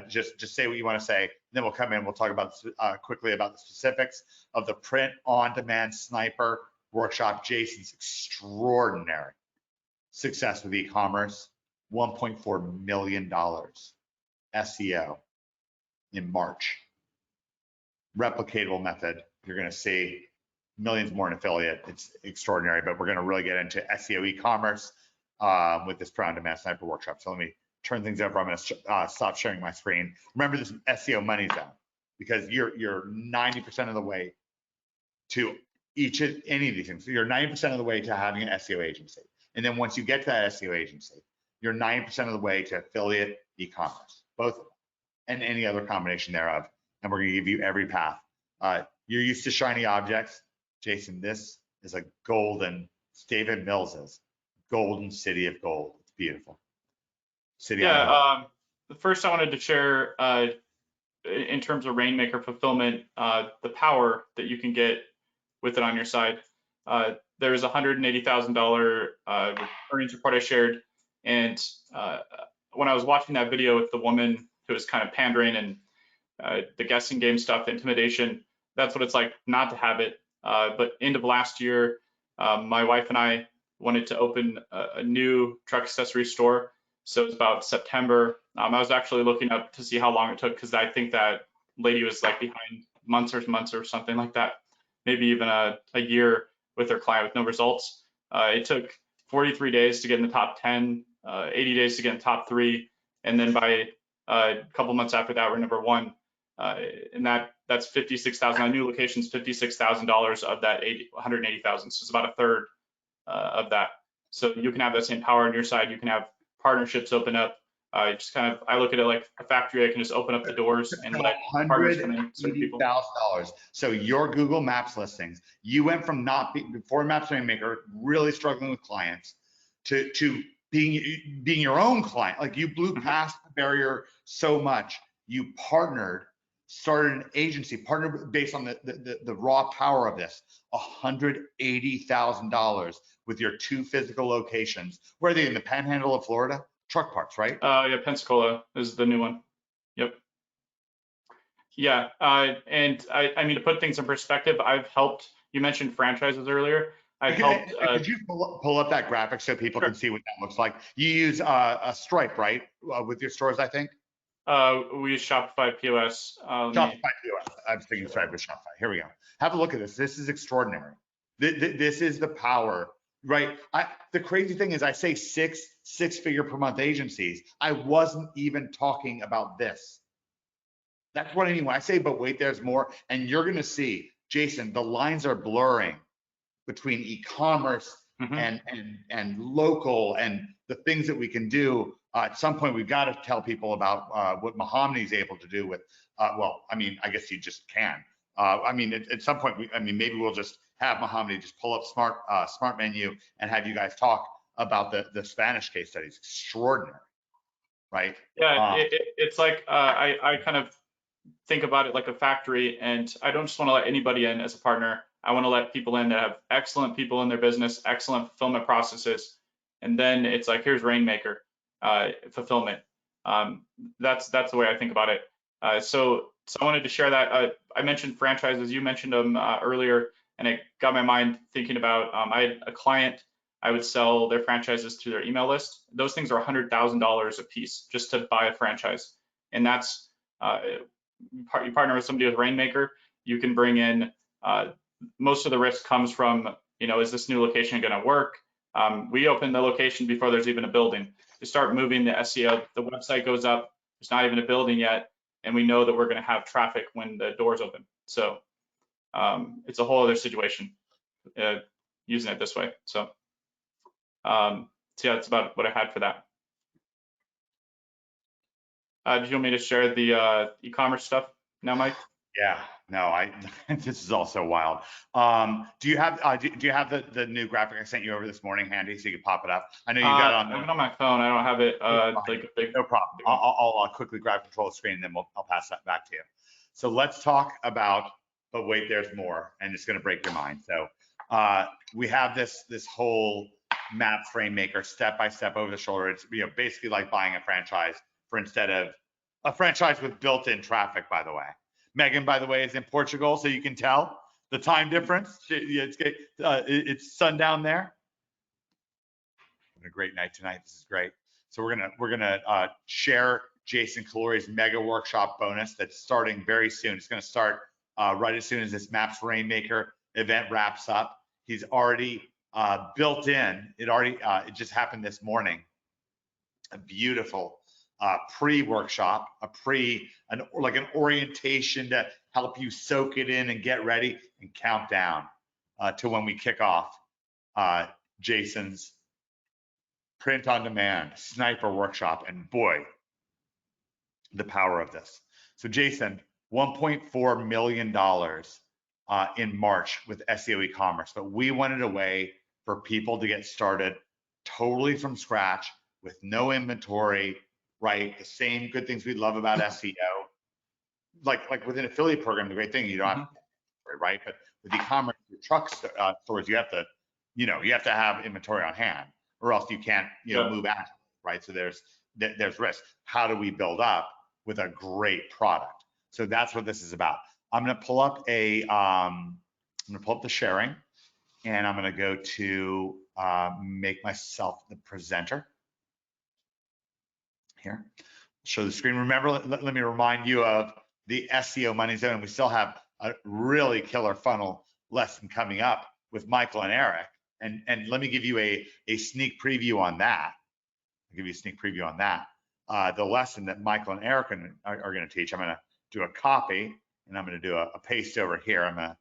Just say what you want to say, then we'll come in, we'll talk about quickly about the specifics of the Print On-Demand Sniper workshop. Jason's extraordinary success with e-commerce, $1.4 million SEO in March. Replicatable method. You're going to see millions more in affiliate. It's extraordinary, but we're going to really get into SEO e-commerce with this Pro On-Demand Sniper workshop. So let me turn things over. I'm going to stop sharing my screen. Remember, this is SEO money zone, because you're 90% of the way to any of these things. So you're 90% of the way to having an SEO agency. And then once you get to that SEO agency, you're 90% of the way to affiliate e-commerce, both of them, and any other combination thereof. And we're going to give you every path. You're used to shiny objects. Jason, this is a golden, it's David Mills's golden city of gold. It's beautiful. City. Yeah. The first I wanted to share in terms of Rainmaker fulfillment, the power that you can get with it on your side. There's a $180,000 earnings report I shared. And when I was watching that video with the woman who was kind of pandering and the guessing game stuff, the intimidation, that's what it's like not to have it. But end of last year, my wife and I wanted to open a new truck accessory store. So it's about September. I was actually looking up to see how long it took, because I think that lady was like behind months or something like that, maybe even a year with her client with no results. It took 43 days to get in the top 10, 80 days to get in the top 3. And then by a couple months after that, we're #1. And that's $56,000 on new locations, $56,000 of that $180,000. So it's about a third of that. So you can have that same power on your side. You can have partnerships open up. Just kind of, I look at it like a factory. I can just open up the doors and let partners come in. $180,000. So your Google Maps listings, you went from not being, before Maps Rainmaker, really struggling with clients, to being your own client. Like, you blew past the barrier so much. You partnered, started an agency, partnered based on the raw power of this. $180,000 with your 2 physical locations. Where are they, in the panhandle of Florida? Truck parts, right? Yeah, Pensacola is the new one. Yep. Yeah, and I mean, to put things in perspective, I've helped You mentioned franchises earlier. I've helped. Could you pull up that graphic so people Sure. can see what that looks like? You use a Stripe, right, with your stores, I think? We use Shopify POS. Shopify POS. I was thinking Stripe with Shopify. Here we go. Have a look at this. This is extraordinary. This is the power, right? The crazy thing is I say six-figure per month agencies. I wasn't even talking about this. That's what I mean when I say, but wait, there's more. And you're going to see, Jason, the lines are blurring between e-commerce and local and the things that we can do. At some point, we've got to tell people about what Mahamni's able to do with, well, I mean, I guess you just can. I mean, at some point, maybe we'll just have Mahamni just pull up Smart Menu and have you guys talk about the Spanish case studies. Extraordinary, right? Yeah, it's like I kind of think about it like a factory, and I don't just want to let anybody in as a partner. I want to let people in that have excellent people in their business, excellent fulfillment processes, and then it's like, here's Rainmaker fulfillment. That's the way I think about it. So I wanted to share that. I mentioned franchises. You mentioned them earlier, and it got my mind thinking about. I had a client. I would sell their franchises through their email list. Those things are $100,000 a piece just to buy a franchise, and that's you partner with somebody with Rainmaker. You can bring in. Most of the risk comes from, is this new location going to work? We open the location before there's even a building. To start moving the SEO, the website goes up, there's not even a building yet, and we know that we're going to have traffic when the doors open. So it's a whole other situation using it this way. So yeah, that's about what I had for that. Did you want me to share the e-commerce stuff now, Mike? Yeah, no, this is also wild. Do you have the new graphic I sent you over this morning handy so you can pop it up? I know you got it on. I have it on my phone. I don't have it like a big. No problem. I'll quickly grab control of the screen and then I'll pass that back to you. So let's talk about, but wait, there's more, and it's going to break your mind. So we have this whole map Rainmaker step by step over the shoulder. It's basically like buying a franchise for instead of a franchise with built-in traffic, by the way. Megan, by the way, is in Portugal, so you can tell the time difference. It's sundown there. A great night tonight. This is great. So we're gonna share Jason Calori's mega workshop bonus that's starting very soon. It's gonna start right as soon as this Maps Rainmaker event wraps up. He's already built in. It just happened this morning. A beautiful pre-workshop, like an orientation to help you soak it in and get ready and count down to when we kick off Jason's print on demand sniper workshop. And boy, the power of this. So Jason, $1.4 million in March with SEO e-commerce, but we wanted a way for people to get started totally from scratch with no inventory, right? The same good things we love about SEO. Like with an affiliate program, the great thing, you don't have to, right? But with e-commerce, your truck stores, you have to have inventory on hand, or else you can't, move out, right? So there's risk. How do we build up with a great product? So that's what this is about. I'm going to pull up the sharing, and I'm going to go to make myself the presenter. Here, show the screen. Remember, let me remind you of the SEO Money Zone. We still have a really killer funnel lesson coming up with Michael and Eric. And let me give you a sneak preview on that. I'll give you a sneak preview on that. The lesson that Michael and Eric are going to teach. I'm going to do a copy, and I'm going to do a paste over here. I'm going to,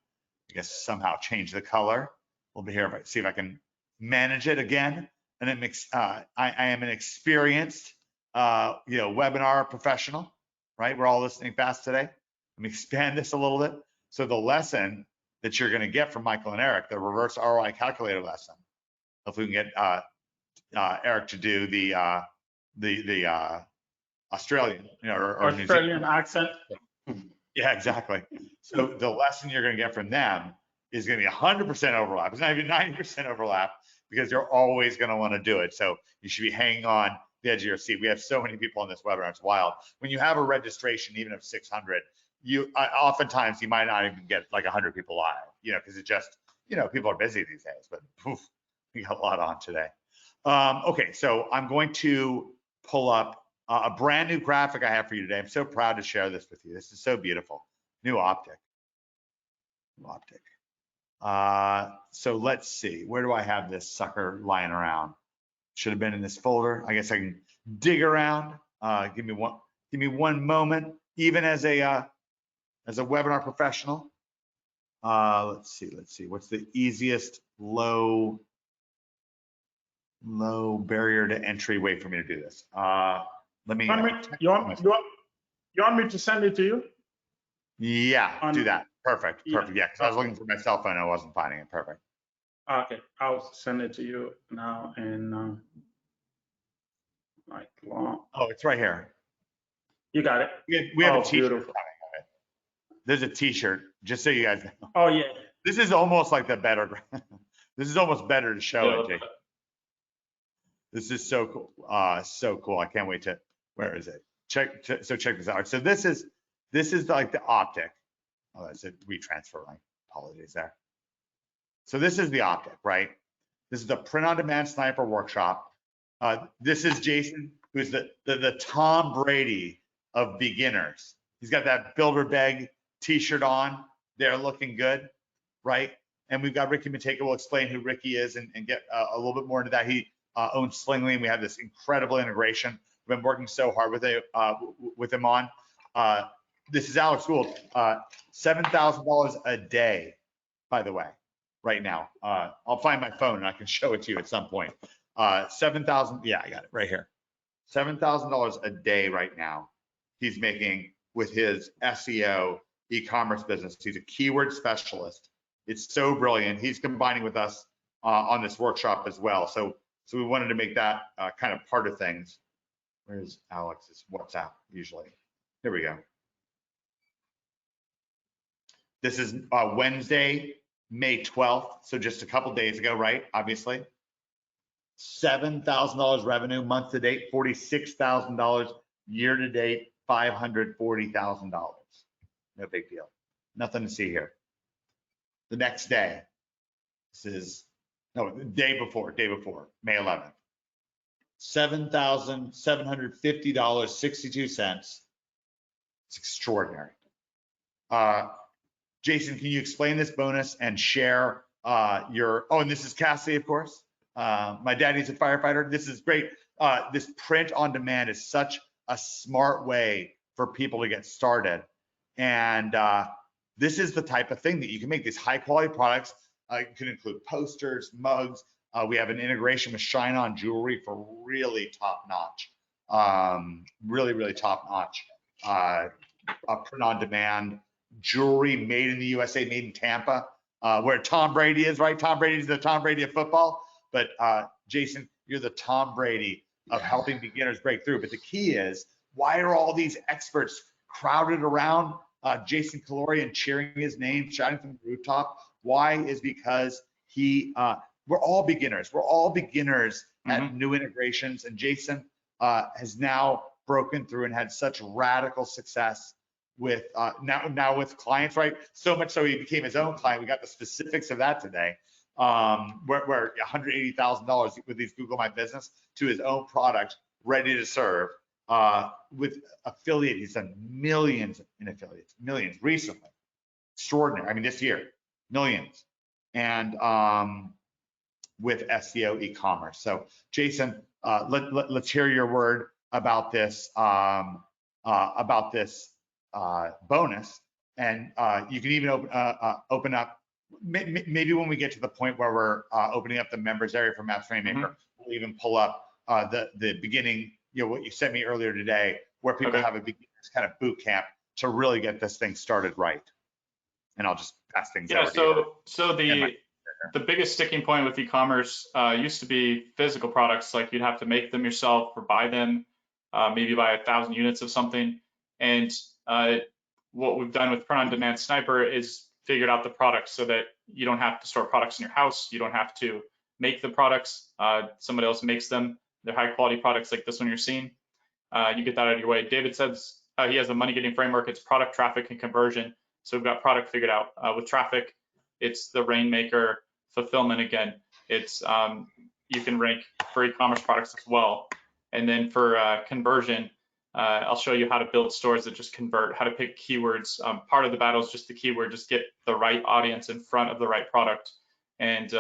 I guess, somehow change the color. We'll be here, see if I can manage it again. And it makes, I am an experienced webinar professional, right? We're all listening fast today. Let me expand this a little bit. So the lesson that you're going to get from Michael and Eric, the reverse ROI calculator lesson. Hopefully we can get Eric to do the Australian, or Australian accent. Yeah, exactly. So the lesson you're going to get from them is going to be 100% overlap. It's not even 90% overlap, because you're always going to want to do it. So you should be hanging on the edge of your seat. We have so many people on this webinar. It's wild. When you have a registration, even of 600, oftentimes you might not even get like 100 people live, because it just, people are busy these days, but poof, we got a lot on today. Okay, so I'm going to pull up a brand new graphic I have for you today. I'm so proud to share this with you. This is so beautiful. New optic. So let's see, where do I have this sucker lying around? Should have been in this folder. I guess I can dig around. Give me one moment. Even as a webinar professional, let's see. What's the easiest low barrier to entry way for me to do this? Let me. You want me to send it to you? Yeah, do that. Perfect. Yeah, because I was looking for my cell phone. I wasn't finding it. Perfect. Okay, I'll send it to you now. And oh, it's right here. You got it. We have a T-shirt coming of it. There's a T-shirt, just so you guys know. Oh yeah. This is almost like the better. This is almost better to show it, Jake. This is so cool. So cool. I can't wait to. Where is it? Check this out. So this is like the optic. Oh, that's a retransfer line. Apologies there. So this is the optic, right? This is the print-on-demand sniper workshop. This is Jason, who's the Tom Brady of beginners. He's got that Bilderberg T-shirt on. They're looking good, right? And we've got Ricky Mateka. We'll explain who Ricky is and get a little bit more into that. He owns Slingly, and we have this incredible integration. We've been working so hard with him on. This is Alex Gould, $7,000 a day, by the way, right now. I'll find my phone and I can show it to you at some point. 7,000, yeah, I got it right here. $7,000 a day right now he's making with his SEO e-commerce business. He's a keyword specialist. It's so brilliant. He's combining with us on this workshop as well. So we wanted to make that kind of part of things. Where's Alex's WhatsApp usually? Here we go. This is Wednesday, May 12th. So just a couple days ago, right? Obviously. $7,000 revenue month to date, $46,000 year to date, $540,000. No big deal. Nothing to see here. The next day, this is, no, the day before, May 11th. $7,750.62. It's extraordinary. Jason, can you explain this bonus and share your, oh, and this is Cassie, of course. My daddy's a firefighter. This is great. This print on demand is such a smart way for people to get started. And this is the type of thing that you can make. These high quality products. It can include posters, mugs. We have an integration with Shine On Jewelry for really top notch. Really top notch. Print on demand jewelry made in the USA, made in Tampa, where Tom Brady is, right? Tom Brady's the Tom Brady of football. But Jason, you're the Tom Brady of helping beginners break through. But the key is, why are all these experts crowded around Jason Calorian, cheering his name, shouting from the rooftop? Why is because we're all beginners. We're all beginners at new integrations. And Jason has now broken through and had such radical success with now with clients, right? So much so he became his own client. We got the specifics of that today. Where $180,000 with these Google My Business to his own product, ready to serve. With affiliate, he's done millions in affiliates, millions recently. Extraordinary. I mean, this year, millions. And with SEO e-commerce. So Jason, let's hear your word about this bonus. And you can even open up. Maybe when we get to the point where we're opening up the members area for Maps Rainmaker, we'll even pull up the beginning, what you sent me earlier today, where people have a beginner's kind of boot camp to really get this thing started right. And I'll just pass things over to you. So the biggest sticking point with e-commerce used to be physical products, like you'd have to make them yourself or buy them, maybe buy 1,000 units of something. And what we've done with Print on Demand Sniper is figured out the products so that you don't have to store products in your house. You don't have to make the products. Somebody else makes them. They're high quality products like this one you're seeing. You get that out of your way. David says he has a money getting framework. It's product, traffic, and conversion. So we've got product figured out. With traffic, it's the Rainmaker fulfillment again. It's you can rank for e-commerce products as well. And then for conversion, I'll show you how to build stores that just convert, how to pick keywords. Part of the battle is just the keyword, just get the right audience in front of the right product. And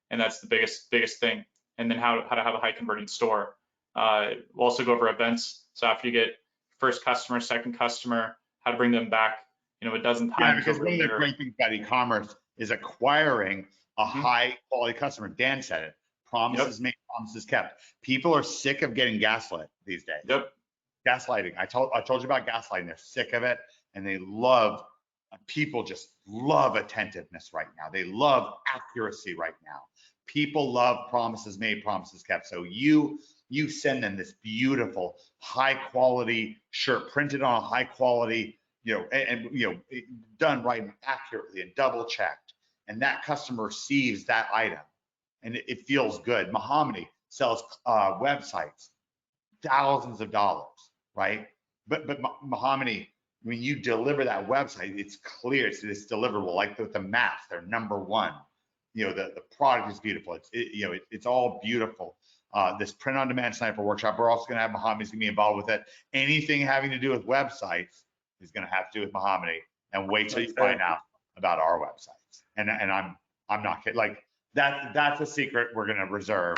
that's the biggest thing. And then how to have a high converting store. We'll also go over events. So after you get first customer, second customer, how to bring them back, a dozen times. Yeah, because one of the great things about e-commerce is acquiring a high quality customer. Dan said it. Promises made, promises kept. People are sick of getting gaslit these days. Yep. Gaslighting. I told you about gaslighting. They're sick of it, and they love. People just love attentiveness right now. They love accuracy right now. People love promises made, promises kept. So you send them this beautiful, high quality shirt printed on a high quality, done right and accurately and double checked, and that customer receives that item, and it feels good. Mahomany sells websites, thousands of dollars, right? But Mahomany, when you deliver that website, it's clear, it's deliverable. Like with the maps, they're #1. The product is beautiful. It's all beautiful. This print on demand sniper workshop, we're also going to have Mahomany's going to be involved with it. Anything having to do with websites is going to have to do with Mahomany. And wait till you find out about our websites. And I'm not kidding. Like that's a secret we're going to reserve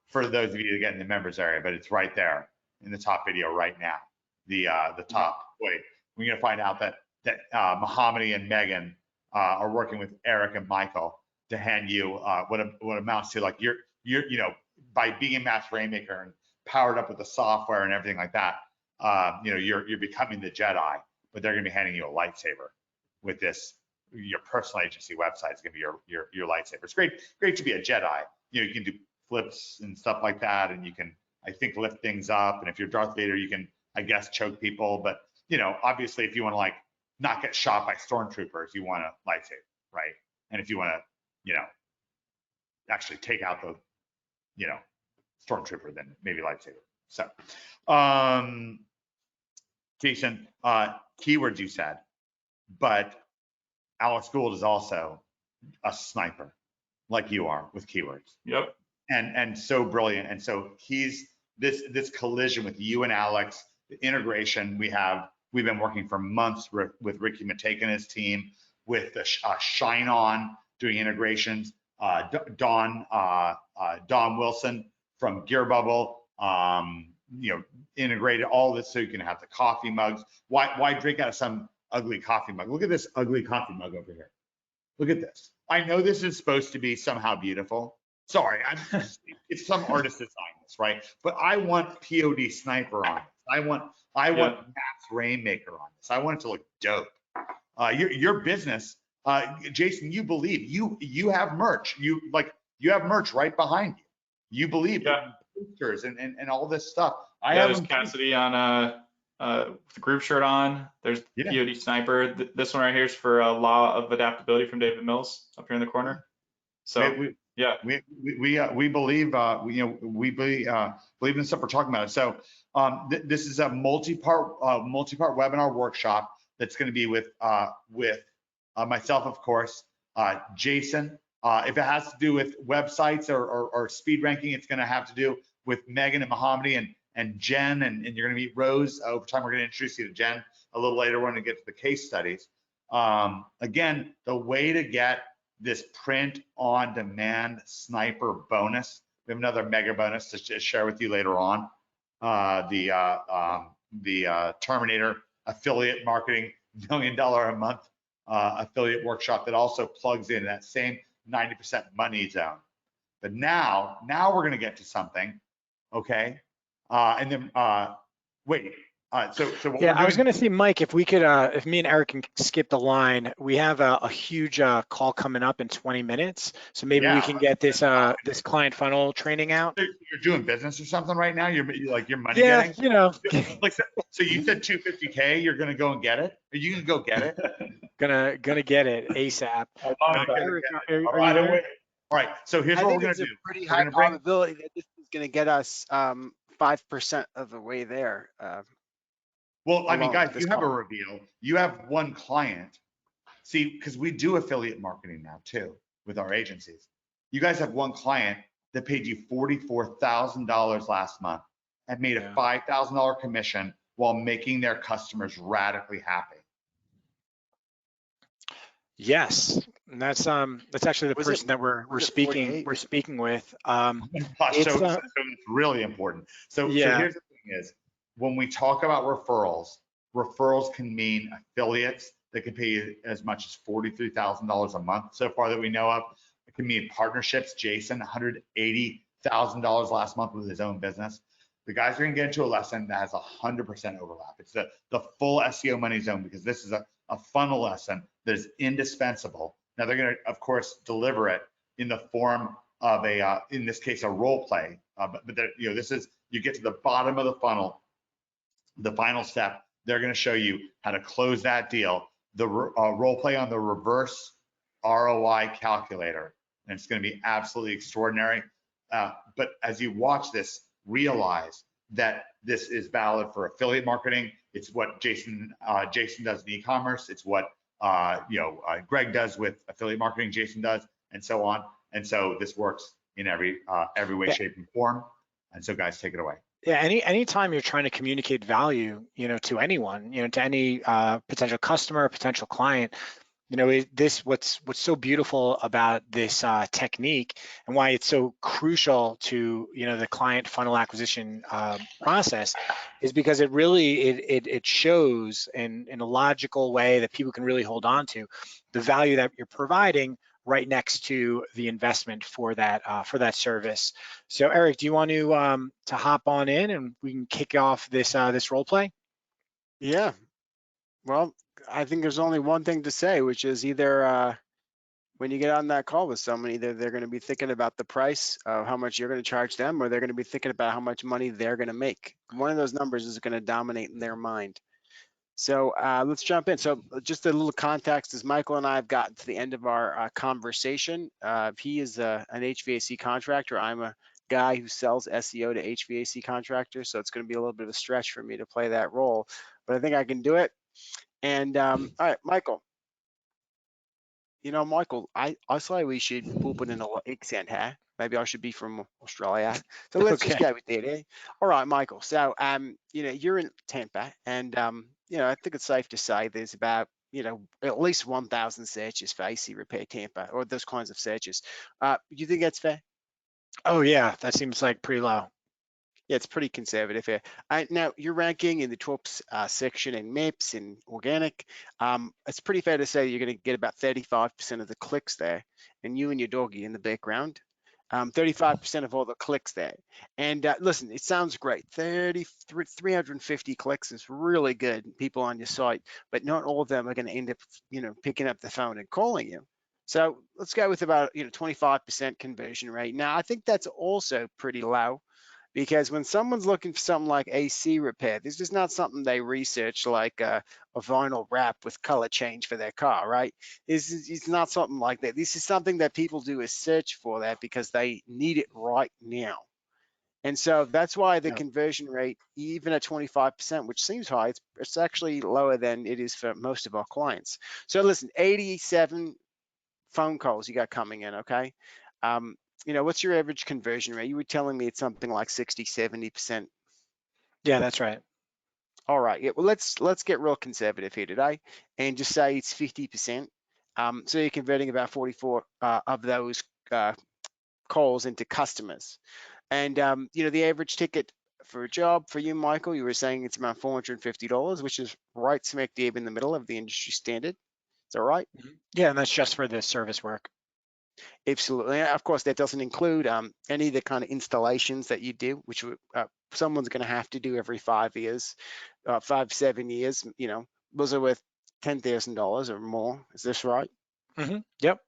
for those of you that get in the members area, but it's right there in the top video right now. The top. Wait, we're going to find out that Mahomany and Megan are working with Eric and Michael to hand you what amounts to, like, you're by being a master Rainmaker and powered up with the software and everything like that, you're becoming the Jedi, but they're going to be handing you a lightsaber with this. Your personal agency website is going to be your lightsaber. It's great to be a Jedi. You can do flips and stuff like that, and you can, I think, lift things up. And if you're Darth Vader, you can, I guess, choke people. But obviously, if you want to not get shot by stormtroopers, you want a lightsaber, right? And if you want to, actually take out the, stormtrooper, then maybe lightsaber. So, Jason, keywords you said, but Alex Gould is also a sniper, like you are with keywords. Yep. And so brilliant. And so he's this collision with you and Alex, the integration we've been working for months with Ricky Matake and his team, with the Shine On doing integrations, Don Wilson from Gear Bubble, integrated all this so you can have the coffee mugs. Why drink out of some ugly coffee mug? Look at this ugly coffee mug over here. Look at this. I know this is supposed to be somehow beautiful. Sorry, it's some artist designed this, right? But I want POD Sniper on this. I want Max Rainmaker on this. I want it to look dope. Your business, Jason, you believe you have merch. You have merch right behind you. You believe in posters and all this stuff. There's Cassidy on with the group shirt on. There's POD Sniper. This one right here is for Law of Adaptability from David Mills up here in the corner. So we believe we believe in stuff we're talking about. So this is a multi-part webinar workshop that's going to be with myself, of course, Jason. If it has to do with websites or speed ranking, it's going to have to do with Megan and Mahomany and Jen, and you're going to meet Rose over time. We're going to introduce you to Jen a little later when we get to the case studies. Again, the way to get this print on demand sniper bonus, we have another mega bonus to share with you later on. The Terminator affiliate marketing $1 million a month affiliate workshop that also plugs in that same 90% money zone. But now we're going to get to something, okay? And then wait. So yeah, I was going to see, Mike, if we could, if me and Eric can skip the line, we have a huge call coming up in 20 minutes. So maybe we can get this this client funnel training out. You're doing business or something right now. You're like your money getting. Like, so you said 250K. You're going to go and get it. Are you going to go get it? gonna get it ASAP. Eric, are you there? All right. So here's what we're going to do. It's a pretty high probability that this is going to get us 5% of the way there. Well, I mean, along guys, with this you have a call. reveal. You have one client. See, because we do affiliate marketing now too with our agencies. You guys have one client that paid you $44,000 last month and made a Yeah. $5,000 commission while making their customers radically happy. Yes, and that's actually the Was it person that we're was it speaking 48? with. Oh my gosh, It's so it's really important. So yeah, here's the thing is, when we talk about referrals can mean affiliates that can pay you as much as $43,000 a month so far that we know of. It can mean partnerships. Jason, $180,000 last month with his own business. The guys are gonna get into a lesson that has 100% overlap. It's the full SEO money zone, because this is a funnel lesson that is indispensable. Now they're gonna, of course, deliver it in the form of a, in this case, a role play. But you know, this is, you get to the bottom of the funnel, the final step. They're going to show you how to close that deal, the role play on the reverse ROI calculator. And it's going to be absolutely extraordinary. But as you watch this, realize that this is valid for affiliate marketing. It's what Jason does in e-commerce. It's what Greg does with affiliate marketing, Jason does, and so on. And so this works in every way, shape, and form. And so, guys, take it away. yeah. Anytime you're trying to communicate value, to anyone, to any potential customer, potential client, what's so beautiful about this technique, and why it's so crucial to the client funnel acquisition process, is because it shows in a logical way that people can really hold on to the value that you're providing right next to the investment for that service. So Eric, do you want to hop on in and we can kick off this role play? Yeah. Well, I think there's only one thing to say, which is either when you get on that call with someone, either they're going to be thinking about the price of how much you're going to charge them, or they're going to be thinking about how much money they're going to make. One of those numbers is going to dominate in their mind. So let's jump in. So just a little context, as Michael and I have gotten to the end of our conversation. He is an HVAC contractor. I'm a guy who sells SEO to HVAC contractors. So it's going to be a little bit of a stretch for me to play that role, but I think I can do it. And all right, Michael. Michael, I say we should open in a accent here. Maybe I should be from Australia. So let's just go with that, eh? All right, Michael. So, you're in Tampa, and I think it's safe to say there's about, at least 1,000 searches for AC repair Tampa, or those kinds of searches. You think that's fair? Oh yeah, that seems like pretty low. Yeah, it's pretty conservative here. Now, you're ranking in the top section in maps and organic. It's pretty fair to say you're going to get about 35% of the clicks there, and you and your doggy in the background. 35% of all the clicks there. And listen, it sounds great. 350 clicks is really good, people on your site, but not all of them are going to end up, picking up the phone and calling you. So let's go with about, 25% conversion rate. Now, I think that's also pretty low, because when someone's looking for something like AC repair, this is not something they research like a vinyl wrap with color change for their car, right? It's not something like that. This is something that people do is search for that because they need it right now. And so that's why the conversion rate, even at 25%, which seems high, it's actually lower than it is for most of our clients. So listen, 87 phone calls you got coming in, okay? What's your average conversion rate? You were telling me it's something like 60, 70%. Yeah, that's right. All right. Yeah. Well, let's get real conservative here today and just say it's 50%. So you're converting about 44 of those calls into customers. And the average ticket for a job for you, Michael, you were saying it's around $450, which is right smack dab in the middle of the industry standard. Is that right? Yeah, and that's just for the service work. Absolutely. And of course, that doesn't include any of the kind of installations that you do, which someone's going to have to do every 5 years, 7 years. Those are worth $10,000 or more. Is this right? Mm-hmm. Yep.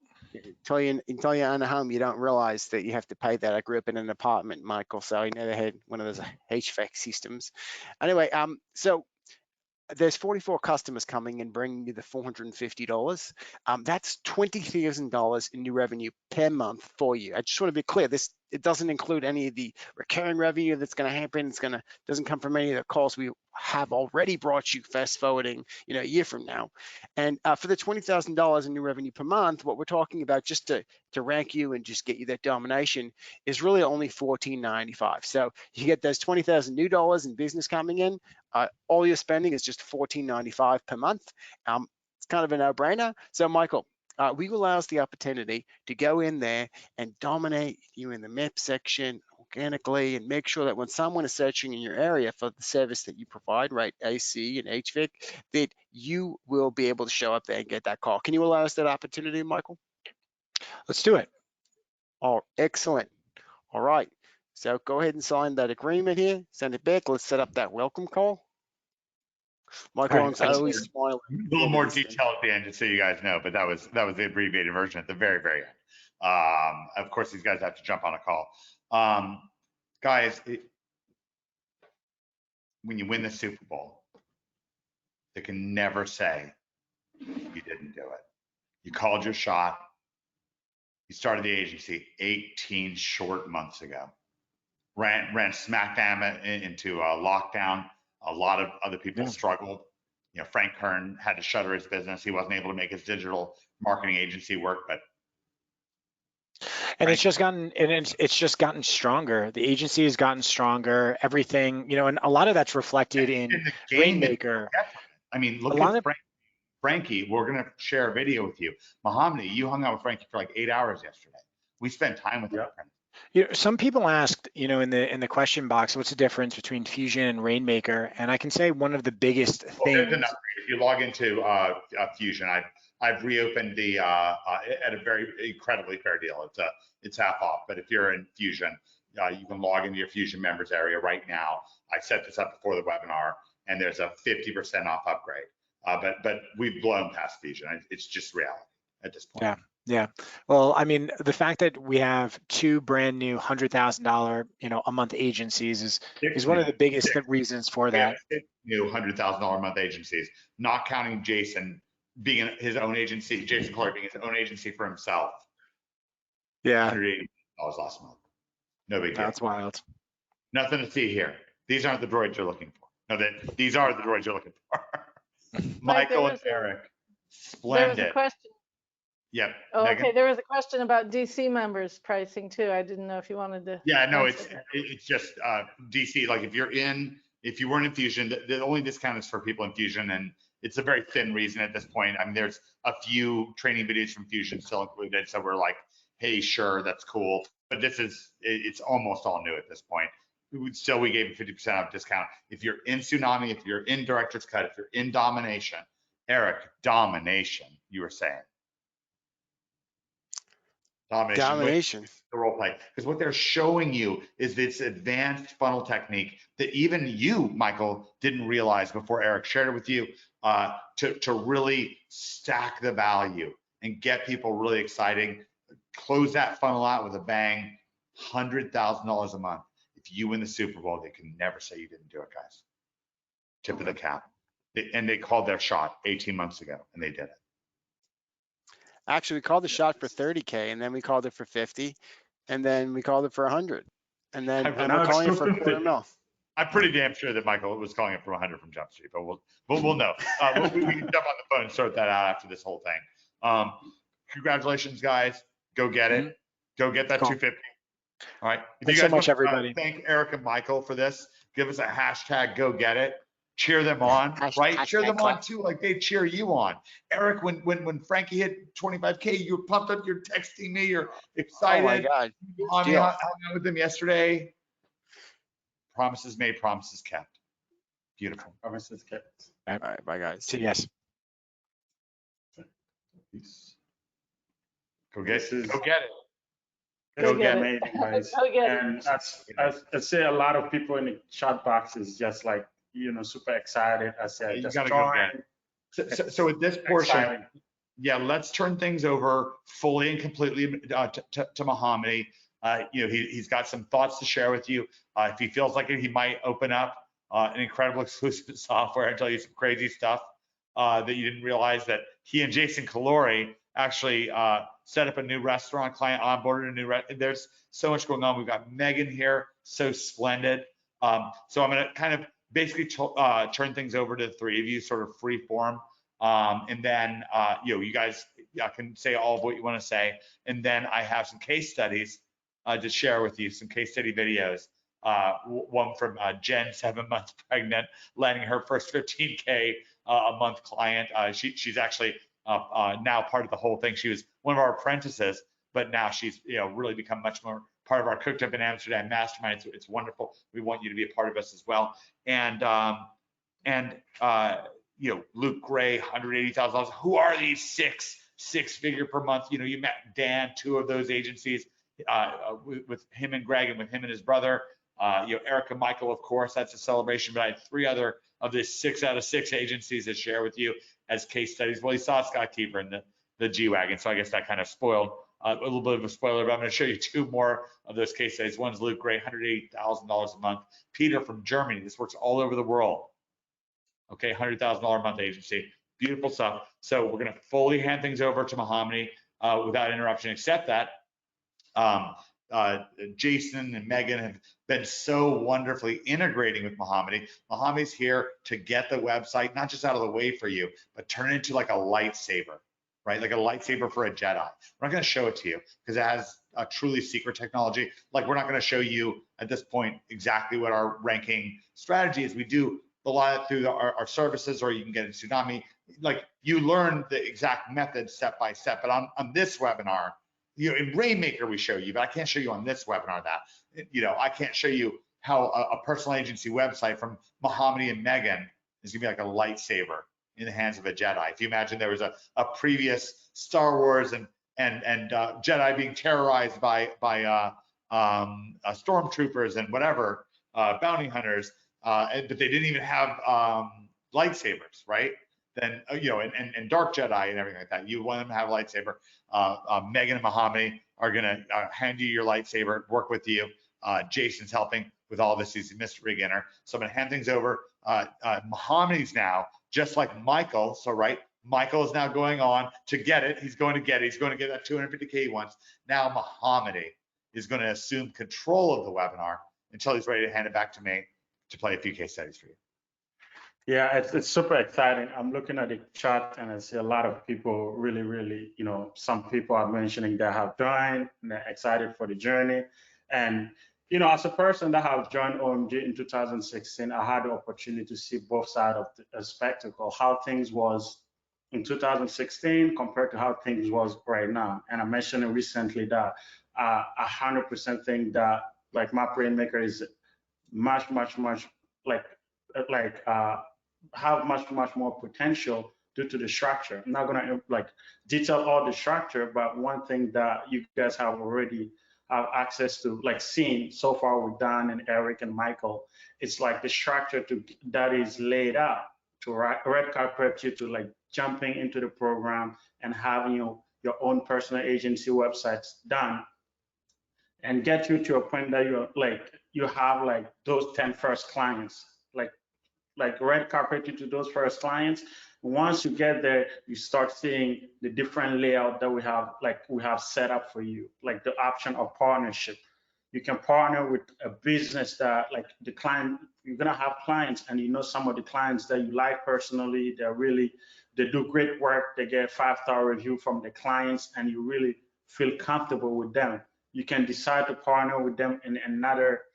Until you own a home, you don't realize that you have to pay that. I grew up in an apartment, Michael, so I never had one of those HVAC systems. Anyway, so there's 44 customers coming and bringing you the $450. That's $20,000 in new revenue per month for you. I just want to be clear, this it doesn't include any of the recurring revenue that's going to happen. Doesn't come from any of the calls we have already brought you, fast forwarding, a year from now. And for the $20,000 in new revenue per month, what we're talking about, just to rank you and just get you that domination, is really only $14.95. So you get those $20,000 new dollars in business coming in. All your spending is just $14.95 per month. It's kind of a no-brainer. So Michael, we will allow us the opportunity to go in there and dominate you in the MIP section organically, and make sure that when someone is searching in your area for the service that you provide, right, AC and HVAC, that you will be able to show up there and get that call. Can you allow us that opportunity, Michael? Let's do it. Oh, excellent. All right. So go ahead and sign that agreement here. Send it back. Let's set up that welcome call. Michael, All right, I'm always smiling. A little more detail at the end, just so you guys know, but that was the abbreviated version at the very, very end. Of course, these guys have to jump on a call. Guys, when you win the Super Bowl, they can never say you didn't do it. You called your shot. You started the agency 18 short months ago. Ran smack bam into a lockdown. A lot of other people struggled. Frank Kern had to shutter his business. He wasn't able to make his digital marketing agency work, but and it's just gotten stronger. The agency has gotten stronger. Everything, and a lot of that's reflected in Rainmaker. I mean, look at Frankie. We're gonna share a video with you. Mohammed, you hung out with Frankie for like 8 hours yesterday. We spent time with him. Some people asked, in the question box, what's the difference between Fusion and Rainmaker? And I can say one of the biggest things. If you log into Fusion, I've reopened the at a very incredibly fair deal. It's half off. But if you're in Fusion, you can log into your Fusion members area right now. I set this up before the webinar, and there's a 50% off upgrade. But we've blown past Fusion. It's just reality at this point. Yeah. Well, I mean, the fact that we have 2 brand new $100,000, a month agencies is one of the biggest reasons for that. 6 new $100,000 a month agencies, not counting Jason being his own agency, Jason Clark being his own agency for himself. Yeah. $180 last month. No big deal. That's wild. Nothing to see here. These aren't the droids you're looking for. No, these are the droids you're looking for. Michael and Eric, splendid. There was a question. Yep. Oh, okay. There was a question about DC members pricing too. I didn't know if you wanted to. Yeah, no, it's just DC. Like if you weren't in Fusion, the only discount is for people in Fusion, and it's a very thin reason at this point. I mean, there's a few training videos from Fusion still included, so we're like, hey, sure, that's cool. But it's almost all new at this point. We gave a 50% off discount. If you're in Tsunami, if you're in Director's Cut, if you're in Domination, Eric, Domination, you were saying. Domination. The role play, because what they're showing you is this advanced funnel technique that even you, Michael, didn't realize before Eric shared it with you, to really stack the value and get people really exciting, close that funnel out with a bang. $100,000 a month. If you win the Super Bowl, they can never say you didn't do it, guys. Tip of the cap. And they called their shot 18 months ago, and they did it. Actually, we called the shot for 30K, and then we called it for 50, and then we called it for 100, and then we're calling it for $250,000. I'm pretty damn sure that Michael was calling it for 100 from Jump Street, but we'll know. We can jump on the phone and sort that out after this whole thing. Congratulations, guys. Go get it. Go get that 250. All right. Thanks so much, everybody. Thank Eric and Michael for this. Give us a hashtag. Go get it. Cheer them on, right? Cheer them on too, like they cheer you on. Eric, when Frankie hit 25K, you're pumped up. You're texting me. You're excited. Oh my God! I hung out with them yesterday. Promises made, promises kept. Beautiful. Promises kept. All right, bye guys. See you guys. Go get it. Go get it. Go get it. Guys. Go get it. And I say a lot of people in the chat box is just like, super excited. I said, just join. So at this portion, let's turn things over fully and completely to Mohammed. He's got some thoughts to share with you. If he feels like it, he might open up an incredible exclusive software and tell you some crazy stuff that you didn't realize that he and Jason Calori actually set up a new restaurant client, onboarded a new there's so much going on. We've got Megan here, so splendid. So I'm going to kind of basically turn things over to the three of you, sort of free form. And then, you guys can say all of what you want to say. And then I have some case studies to share with you, some case study videos. One from Jen, 7 months pregnant, landing her first 15K a month client. She's actually now part of the whole thing. She was one of our apprentices, but now she's really become much more part of our Cooked Up in Amsterdam mastermind. It's wonderful. We want you to be a part of us as well. And Luke Gray, $180,000. Who are these six figure per month? You met Dan, 2 of those agencies, with him and Greg, and with him and his brother. Eric and Michael, of course, that's a celebration. But I had 3 other of the 6 out of 6 agencies to share with you as case studies. Well, you saw Scott Kiefer in the G-Wagon, so I guess that kind of spoiled a little bit of a spoiler, but I'm going to show you 2 more of those case studies. One's Luke Gray, $180,000 a month. Peter from Germany. This works all over the world. Okay, $100,000 a month agency. Beautiful stuff. So we're going to fully hand things over to Mahamini without interruption, except that Jason and Megan have been so wonderfully integrating with Mahamini. Mahamini's here to get the website not just out of the way for you, but turn it into like a lightsaber, right? Like a lightsaber for a Jedi. We're not going to show it to you because it has a truly secret technology. Like, we're not going to show you at this point exactly what our ranking strategy is. We do a lot through our services, or you can get a Tsunami. Like, you learn the exact method step by step. But on this webinar, in Rainmaker we show you, but I can't show you on this webinar that. I can't show you how a personal agency website from Mahamini and Megan is gonna be like a lightsaber in the hands of a Jedi. If you imagine there was a previous Star Wars and Jedi being terrorized by stormtroopers and whatever, bounty hunters, but they didn't even have lightsabers, right? Then and dark Jedi and everything like that. You want them to have a lightsaber. Megan and Mahamini are gonna hand you your lightsaber, work with you. Jason's helping with all this. He's Mr. Beginner. So I'm gonna hand things over. Mahamini's now, just like Michael. So right, Michael is now going on to get it. He's going to get it. He's going to get that 250K he wants. Now Mahamini is going to assume control of the webinar until he's ready to hand it back to me to play a few case studies for you. Yeah, it's super exciting. I'm looking at the chat and I see a lot of people really, some people are mentioning that have joined and they're excited for the journey. And, as a person that have joined OMG in 2016, I had the opportunity to see both sides of the spectacle, how things was in 2016 compared to how things was right now. And I mentioned recently that 100% think that like Map Rainmaker is much have much more potential due to the structure. I'm not gonna detail all the structure, but one thing that you guys have already have access to, seen so far with Dan and Eric and Michael, it's like the structure that is laid out to red carpet you to jumping into the program and having your own personal agency websites done and get you to a point that you have those 10 first clients, red carpet you to those first clients. Once you get there, you start seeing the different layout that we have set up for you, like the option of partnership. You can partner with a business that the client, you're gonna have clients and some of the clients that you like personally, they do great work, they get 5-star review from the clients and you really feel comfortable with them. You can decide to partner with them in another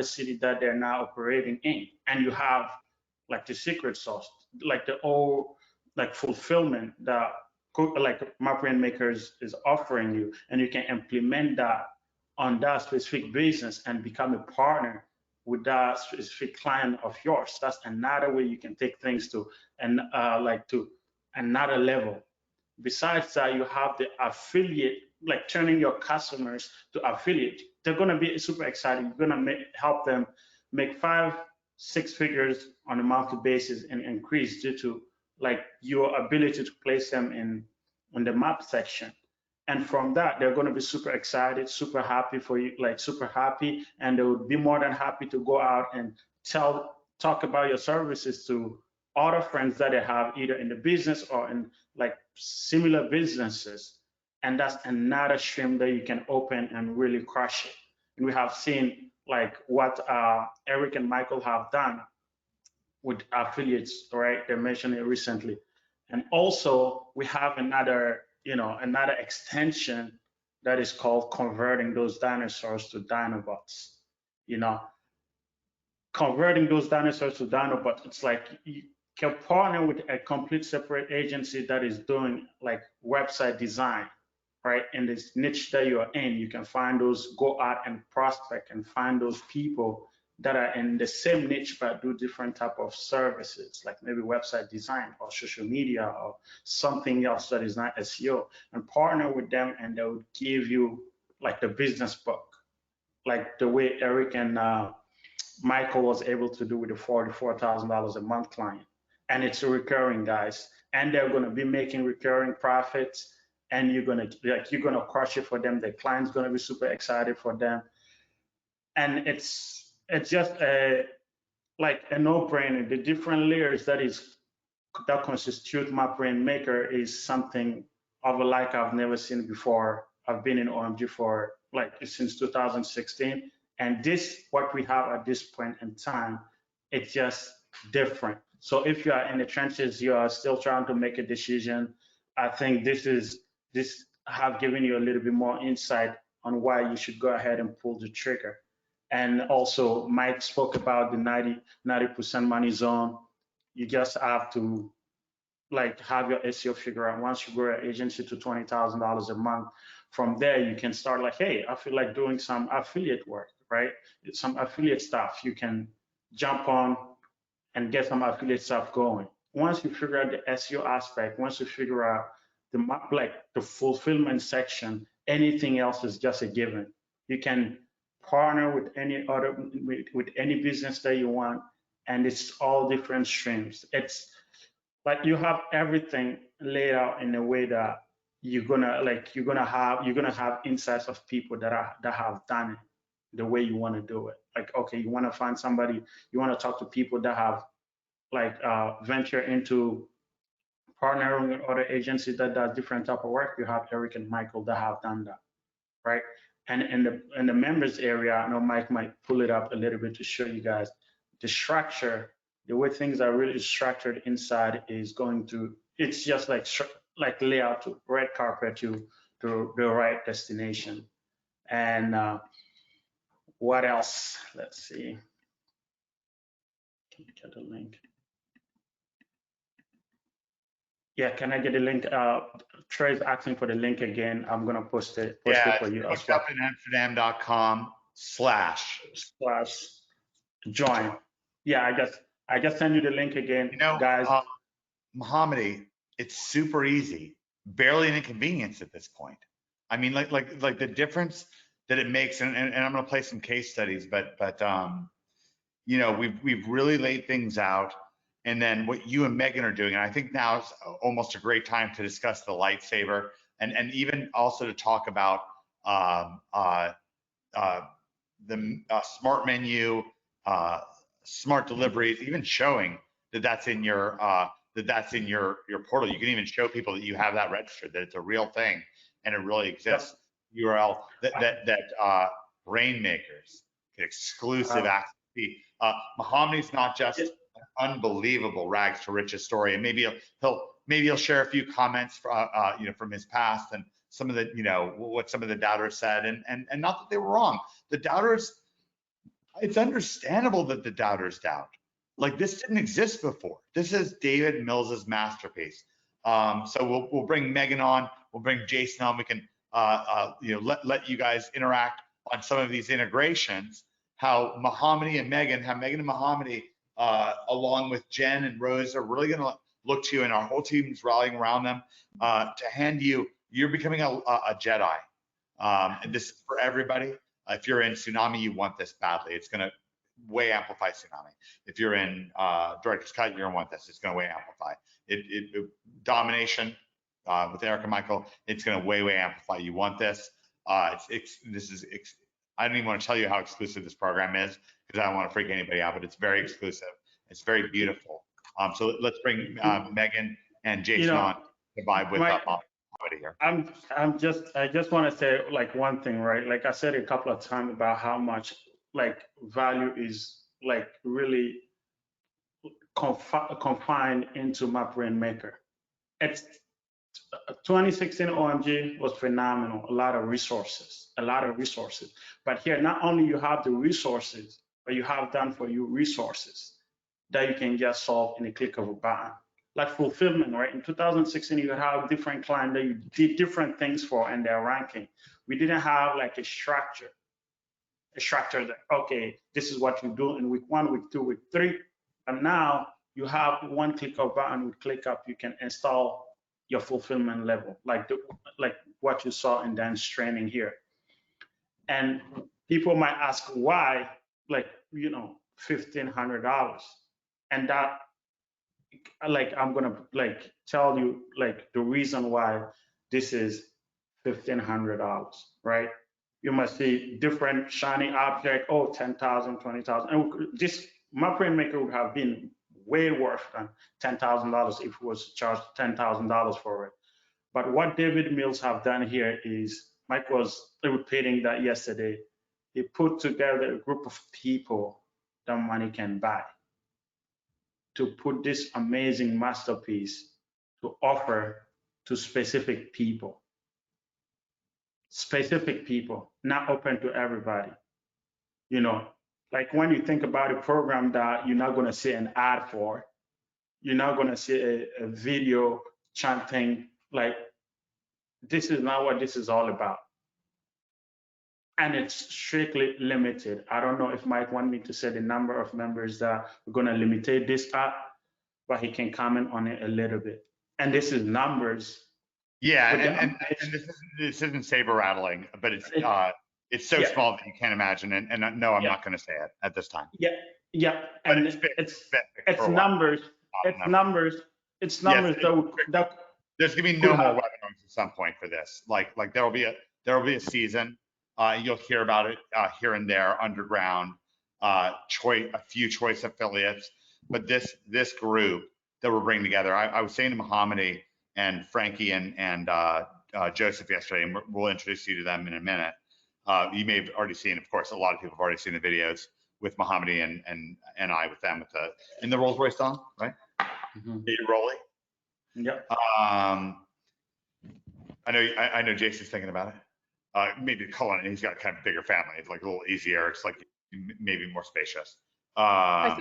city that they're now operating in, and you have the secret sauce, the old fulfillment that Map Rainmaker is offering you, and you can implement that on that specific business and become a partner with that specific client of yours. That's another way you can take things to to another level. Besides that, you have the affiliate, turning your customers to affiliate. They're going to be super exciting. You're going to help them make 5-6 figures on a monthly basis and increase due to your ability to place them in the map section. And from that, they're going to be super excited, super happy for you, super happy, and they would be more than happy to go out and talk about your services to other friends that they have either in the business or in like similar businesses. And that's another stream that you can open and really crush it. And we have seen like what Eric and Michael have done with affiliates, right? They mentioned it recently. And also we have another, another extension that is called converting those dinosaurs to Dinobots. Converting those dinosaurs to Dinobots, it's like you can partner with a complete separate agency that is doing like website design, right? In this niche that you are in, you can find those, go out and prospect and find those people that are in the same niche but do different type of services, like maybe website design or social media or something else that is not SEO, and partner with them, and they would give you like the business book, like the way Eric and Michael was able to do with the $44,000 a month client. And it's recurring, guys, and they're going to be making recurring profits, and you're going to crush it for them. The client's going to be super excited for them, and it's just like a no-brainer. The different layers that constitute my Rainmaker is something of a like I've never seen before. I've been in OMG for like since 2016, and this, what we have at this point in time, it's just different. So if you are in the trenches, you are still trying to make a decision, I think this have given you a little bit more insight on why you should go ahead and pull the trigger. And also Mike spoke about the 90% money zone. You just have to like have your SEO figure out. Once you grow your agency to $20,000 a month, from there you can start like, hey, I feel like doing some affiliate work, right? Some affiliate stuff. You can jump on and get some affiliate stuff going. Once you figure out the SEO aspect, once you figure out the fulfillment section, anything else is just a given. You can partner with any business that you want, and it's all different streams. It's like you have everything laid out in a way that you're gonna have insights of people that have done it the way you want to do it. Like, okay, you want to find somebody, you want to talk to people that have like venture into partnering with other agencies that does different type of work. You have Eric and Michael that have done that, right? And in the members area, I know Mike might pull it up a little bit to show you guys the structure. The way things are really structured inside is going to, it's just like layout to red carpet to the right destination. And what else? Let's see. Can you get the link? Yeah, can I get the link? Trey's asking for the link again. I'm gonna post it for you as well. Coachupinamsterdam.com/join. Yeah, I just send you the link again, guys. Mohammadi, it's super easy, barely an inconvenience at this point. I mean, like the difference that it makes, and I'm gonna play some case studies, but we've really laid things out. And then what you and Megan are doing, and I think now is almost a great time to discuss the lightsaber, and even also to talk about the smart menu, smart deliveries, even showing that that's in your portal. You can even show people that you have that registered, that it's a real thing and it really exists. URL that Rainmakers get exclusive access. Mohammadi's not just an unbelievable rags to riches story, and maybe he'll share a few comments from his past and some of the what some of the doubters said, and not that they were wrong. The doubters, it's understandable that the doubters doubt. Like, this didn't exist before. This is David Mills's masterpiece. So we'll bring Megan on, we'll bring Jason on. We can let you guys interact on some of these integrations. How Mohammadi and Megan, and Mohammadi, along with Jen and Rose, are really going to look to you, and our whole team is rallying around them to hand you. You're becoming a Jedi, and this is for everybody. If you're in Tsunami, you want this badly. It's going to way amplify Tsunami. If you're in Director's Cut, you're going to want this. It's going to way amplify it. Domination with Eric and Michael, it's going to way amplify. You want this. I don't even want to tell you how exclusive this program is, because I don't want to freak anybody out, but it's very exclusive. It's very beautiful. So let's bring Megan and Jason You know, on to vibe with Mike, Mohammed here. I just want to say like one thing, right? Like I said a couple of times about how much like value is like really confined into my Rainmaker. It's 2016 OMG was phenomenal. A lot of resources. But here, not only you have the resources, but you have done for you resources that you can just solve in a click of a button. Like fulfillment, right? In 2016, you have different clients that you did different things for and their ranking. We didn't have like a structure that, okay, this is what you do in week 1, week 2, week 3. And now you have one click of button with ClickUp, you can install your fulfillment level, like what you saw in Dan's training here. And people might ask why, like, you know, $1,500. And that, like, I'm gonna like tell you like the reason why this is $1,500, right? You must see different shiny object, oh, 10,000, 20,000. And this, my Rainmaker would have been way worse than $10,000 if it was charged $10,000 for it. But what David Mills have done here is, Mike was repeating that yesterday, he put together a group of people that money can buy to put this amazing masterpiece to offer to specific people, not open to everybody. You know, like when you think about a program that you're not going to see an ad for, you're not going to see a video chanting, like, this is not what this is all about. And it's strictly limited. I don't know if Mike want me to say the number of members that we're going to limit this at, but he can comment on it a little bit. And this is numbers. Yeah, and this isn't saber rattling, but it's so small that you can't imagine. And no, I'm not going to say it at this time. Yeah, But and it's numbers. It's numbers that there's gonna be no more webinars at some point for this. Like there will be a season. You'll hear about it here and there underground. A few choice affiliates, but this group that we're bringing together. I was saying to Mohammed and Frankie and Joseph yesterday, and we'll introduce you to them in a minute. You may have already seen, of course, a lot of people have already seen the videos with Mohammed and I with them with in the Rolls Royce song, right? Mm-hmm. You're rolling. Yep. I know Jason's thinking about it. Maybe Cullen, he's got kind of a bigger family. It's like a little easier. It's like maybe more spacious. I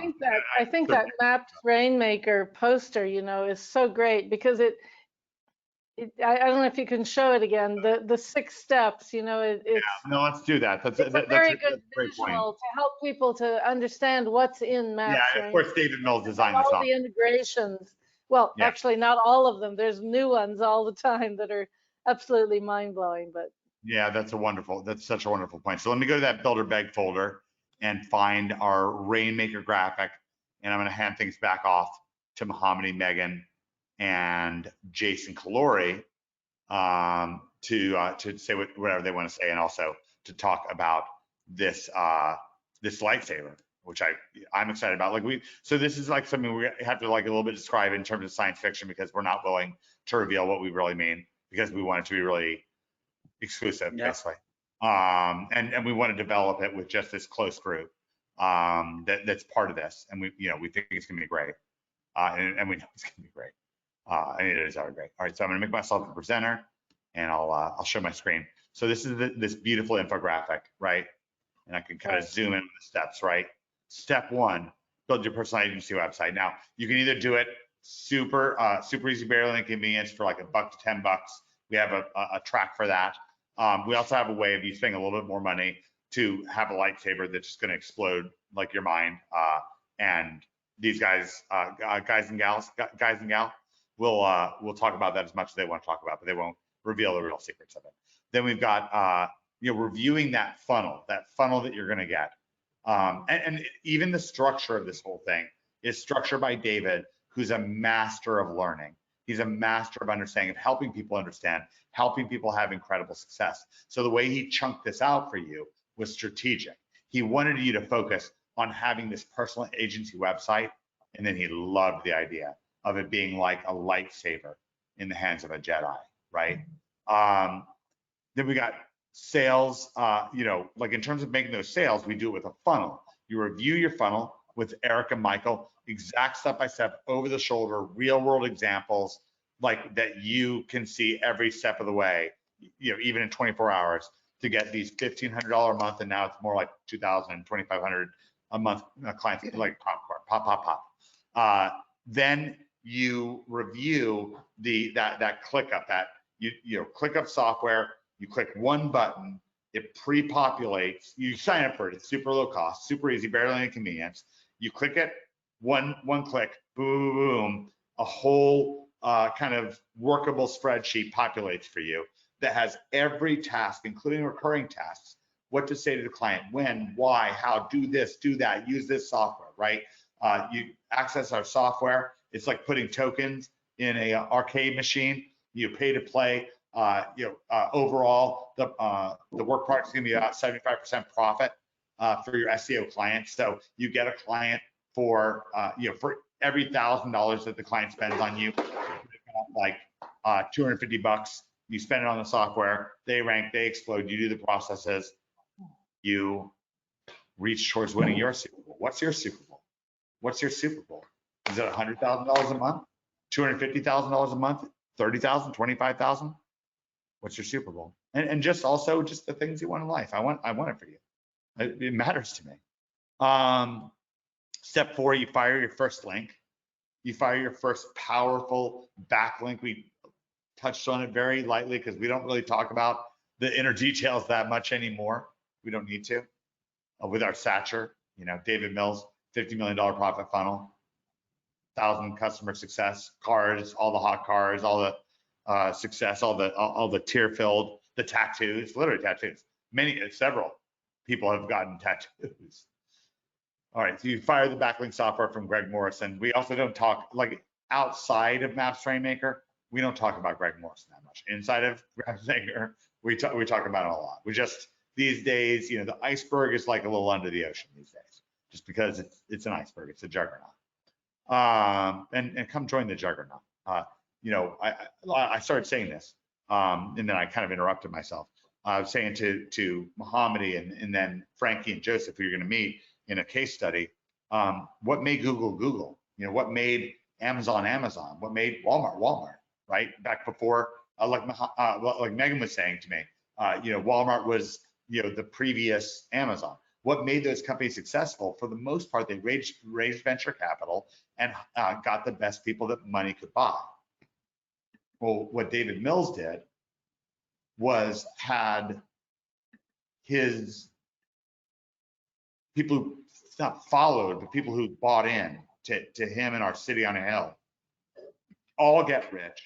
think that mapped Rainmaker poster, you know, is so great because I don't know if you can show it again. The 6 steps, you know, it's no, let's do that. That's a very good visual to help people to understand what's in maps. Yeah, of course, David Mills designed all the integrations. Well, actually, not all of them. There's new ones all the time that are absolutely mind blowing. But yeah, that's such a wonderful point. So let me go to that Builder Bag folder and find our Rainmaker graphic, and I'm going to hand things back off to Mohammed, Megan, and Jason Calori to say whatever they want to say, and also to talk about this this lightsaber, which I'm excited about. So this is like something we have to like a little bit describe in terms of science fiction because we're not willing to reveal what we really mean because we want it to be really exclusive, basically. And we want to develop it with just this close group that's part of this, and we think it's gonna be great, and we know it's gonna be great. And it is already great. All right, so I'm gonna make myself a presenter, and I'll show my screen. So this is this beautiful infographic, right? And I can kind of zoom in on the steps, right? Step 1, build your personal agency website. Now you can either do it super easy, barely inconvenience for like $1 to $10. We have a track for that. We also have a way of you spending a little bit more money to have a lightsaber that's just going to explode like your mind. And these guys and gals, will talk about that as much as they want to talk about, but they won't reveal the real secrets of it. Then we've got reviewing that funnel that you're going to get, and even the structure of this whole thing is structured by David, who's a master of learning. He's a master of understanding, of helping people understand, helping people have incredible success. So the way he chunked this out for you was strategic. He wanted you to focus on having this personal agency website And then he loved the idea of it being like a lightsaber in the hands of a Jedi, right? Then we got sales, like in terms of making those sales, we do it with a funnel. You review your funnel with Eric and Michael, exact step-by-step, over the shoulder, real world examples, like that you can see every step of the way, even in 24 hours to get these $1,500 a month. And now it's more like $2,000, $2,500 a month clients, like popcorn, pop. Then you review that ClickUp, that ClickUp software. You click one button, it pre-populates. You sign up for it. It's super low cost, super easy, barely any inconvenience. You click it, one click, boom, a whole kind of workable spreadsheet populates for you that has every task, including recurring tasks, what to say to the client, when, why, how, do this, do that, use this software, right? You access our software. It's like putting tokens in a arcade machine. You pay to play. Overall, the work product is going to be about 75% profit for your SEO clients. So you get a client for for every $1,000 that the client spends on you, like $250. You spend it on the software. They rank, they explode. You do the processes. You reach towards winning your Super Bowl. What's your Super Bowl? What's your Super Bowl? Is it $100,000 a month? $250,000 a month? $30,000? $25,000? What's your Super Bowl? And just also just the things you want in life. I want it for you. It matters to me. Step 4, you fire your first link. You fire your first powerful backlink. We touched on it very lightly because we don't really talk about the inner details that much anymore. We don't need to. With our Satcher, David Mills, $50 million profit funnel, 1,000 customer success cars, all the hot cars, all the success, all the tear filled, the tattoos, literally tattoos. Several people have gotten tattoos. All right, so you fire the backlink software from Greg Morrison. We also don't talk, like outside of Maps Rainmaker, we don't talk about Greg Morrison that much. Inside of Rainmaker, we talk about it a lot. We just, these days, the iceberg is like a little under the ocean these days, just because it's an iceberg, it's a juggernaut. And come join the juggernaut. I started saying this, and then I kind of interrupted myself. I was saying to Mohammadi and then Frankie and Joseph, who you're going to meet in a case study, what made Google Google? What made Amazon Amazon? What made Walmart? Right back before, like Megan was saying to me, Walmart was the previous Amazon. What made those companies successful? For the most part, they raised venture capital and got the best people that money could buy. Well, what David Mills did was had his people who not followed, but people who bought in to him and our city on a hill all get rich.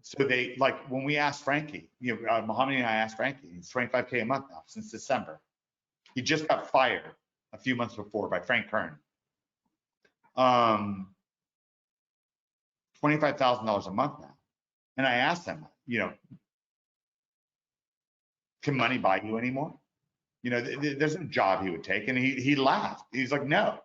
So they, like when we asked Frankie, Mohammadi and I asked Frankie, he's 25K a month now since December. He just got fired a few months before by Frank Kern. $25,000 a month now. And I asked him, can money buy you anymore? There's no job he would take. And he laughed. He's like, no,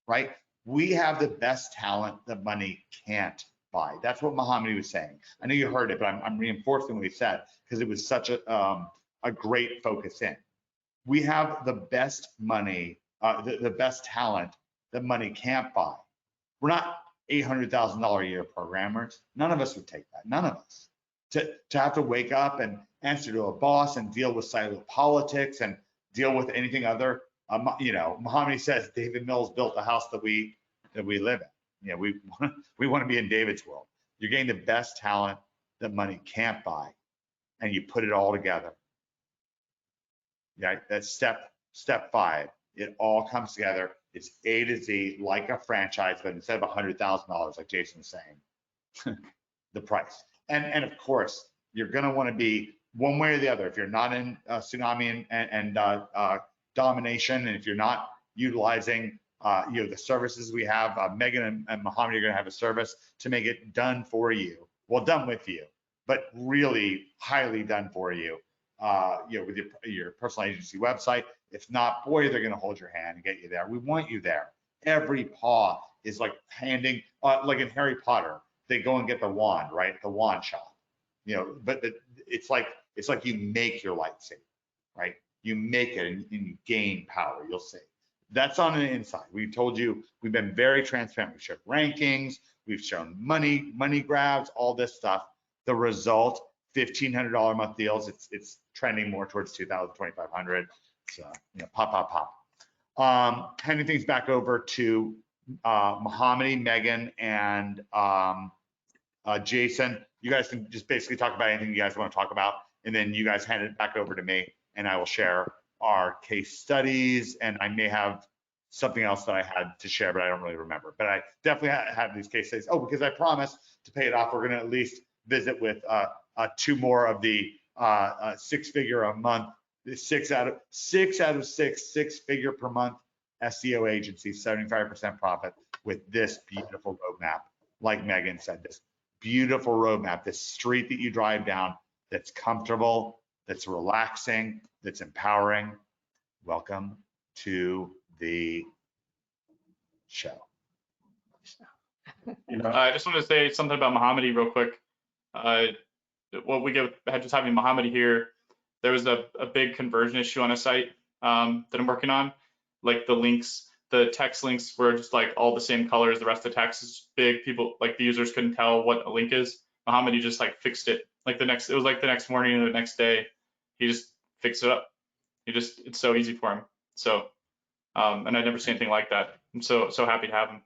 right? We have the best talent that money can't buy. That's what Mohammadi was saying. I know you heard it, but I'm reinforcing what he said because it was such a great focus in. We have the best money, the best talent that money can't buy. We're not $800,000 a year programmers. None of us would take that. None of us. To have to wake up and answer to a boss and deal with silo politics and deal with anything other. Mohammadi says David Mills built the house that we live in. We want to be in David's world. You're getting the best talent that money can't buy, and you put it all together. Yeah, that's step 5. It all comes together. It's A to Z, like a franchise, but instead of $100,000, like Jason was saying, the price. And of course, you're going to want to be one way or the other. If you're not in tsunami and domination, and if you're not utilizing the services we have, Megan and Mohammadi are going to have a service to make it done for you. Well, done with you, but really highly done for you. With your personal agency website. If not, boy, they're going to hold your hand and get you there. We want you there every paw is like handing, like in Harry Potter, they go and get the wand, right? The wand shop, but it's like you make your lightsaber, right? You make it and you gain power. You'll see. That's on the inside. We've told you, we've been very transparent. We've shown rankings, we've shown money grabs, all this stuff. The result, $1,500 a month deals. It's trending more towards 2,000, 2,500. So, pop. Handing things back over to Mohammadi, Megan, and Jason. You guys can just basically talk about anything you guys want to talk about, and then you guys hand it back over to me, and I will share our case studies, and I may have something else that I had to share, but I don't really remember. But I definitely have these case studies. Oh, because I promised to pay it off, we're going to at least visit with 2 more of the 6-figure a month, 6 out of 6, 6-figure per month SEO agencies, 75% profit with this beautiful roadmap. Like Megan said, this beautiful roadmap, this street that you drive down that's comfortable, that's relaxing, that's empowering. Welcome to the show. I just want to say something about Mohammadi real quick. What we had just having Mohammadi here, there was a big conversion issue on a site that I'm working on. Like the links, the text links were just like all the same color as the rest of the text. It's big. People, like the users, couldn't tell what a link is. Mohammadi just like fixed it. Like it was like the next morning or the next day, he just fixed it up. It's so easy for him. So, and I'd never seen anything like that. I'm so happy to have him.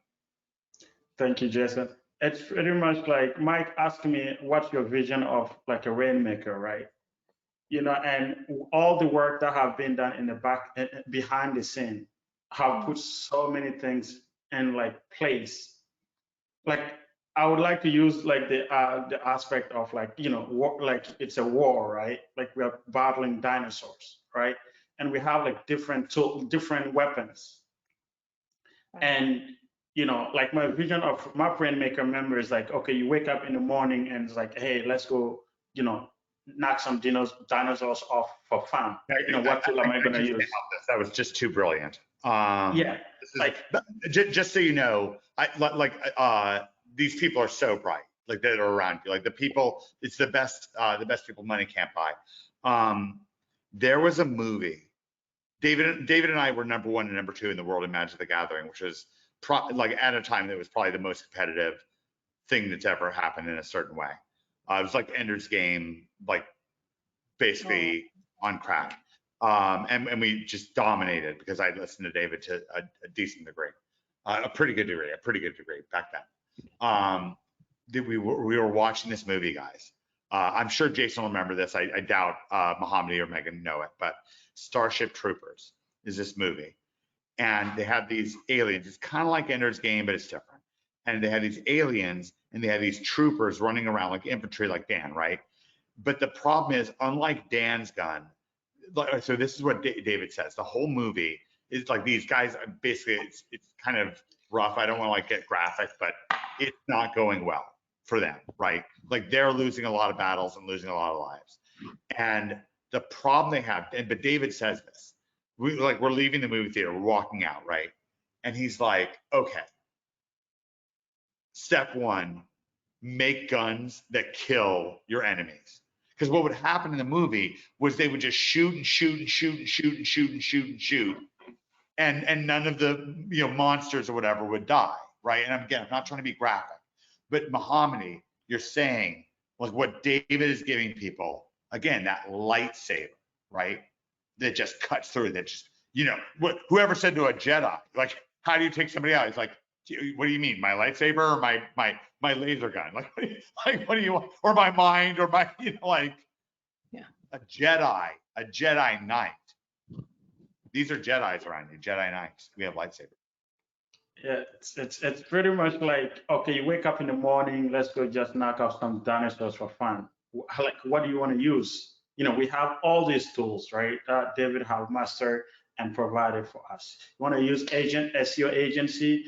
Thank you, Jason. It's pretty much like Mike asked me, what's your vision of like a Rainmaker, right? And all the work that have been done in the back, behind the scene, have put so many things in like place. Like I would like to use like the aspect of like, war, like it's a war, right? Like we are battling dinosaurs, right? And we have like different weapons. And like my vision of my Rainmaker member is like, okay, you wake up in the morning and it's like, hey, let's go, knock some dinosaurs off for fun. What tool am I going to use? That was just too brilliant. Yeah, just so you know, these people are so bright, like that are around you, like the people. It's the best people money can't buy. There was a movie. David and I were number 1 and number 2 in the world in Magic the Gathering, which was like at a time that was probably the most competitive thing that's ever happened in a certain way. It was like Ender's Game, like basically on crack. And we just dominated because I listened to David to a decent degree, a pretty good degree back then. We were watching this movie, guys. I'm sure Jason will remember this. I doubt Mohammadi or Megan know it, but Starship Troopers is this movie. And they have these aliens. It's kind of like Ender's Game, but it's different. And they had these aliens and they had these troopers running around like infantry, like Dan, right? But the problem is, unlike Dan's gun, so this is what David says. The whole movie is like these guys, basically, it's kind of rough. I don't want to like get graphic, but it's not going well for them, right? Like they're losing a lot of battles and losing a lot of lives. And the problem they have, but David says this, we're leaving the movie theater, we're walking out, right? And he's like, okay, step 1, make guns that kill your enemies. Because what would happen in the movie was they would just shoot and shoot and shoot and shoot and shoot and shoot and shoot, and none of the monsters or whatever would die, right? And again, I'm not trying to be graphic, but Mohammadi, you're saying like what David is giving people, again, that lightsaber, right? That just cuts through. That just whoever said to a Jedi, like, how do you take somebody out? He's like, what do you mean, my lightsaber or my laser gun? Like what do you want? Or my mind, or my a Jedi Knight. These are Jedis around you, Jedi Knights. We have lightsabers. Yeah, it's pretty much like, okay, you wake up in the morning, let's go just knock off some dinosaurs for fun. Like, what do you want to use? We have all these tools, right? David have mastered and provided for us. You want to use SEO agency,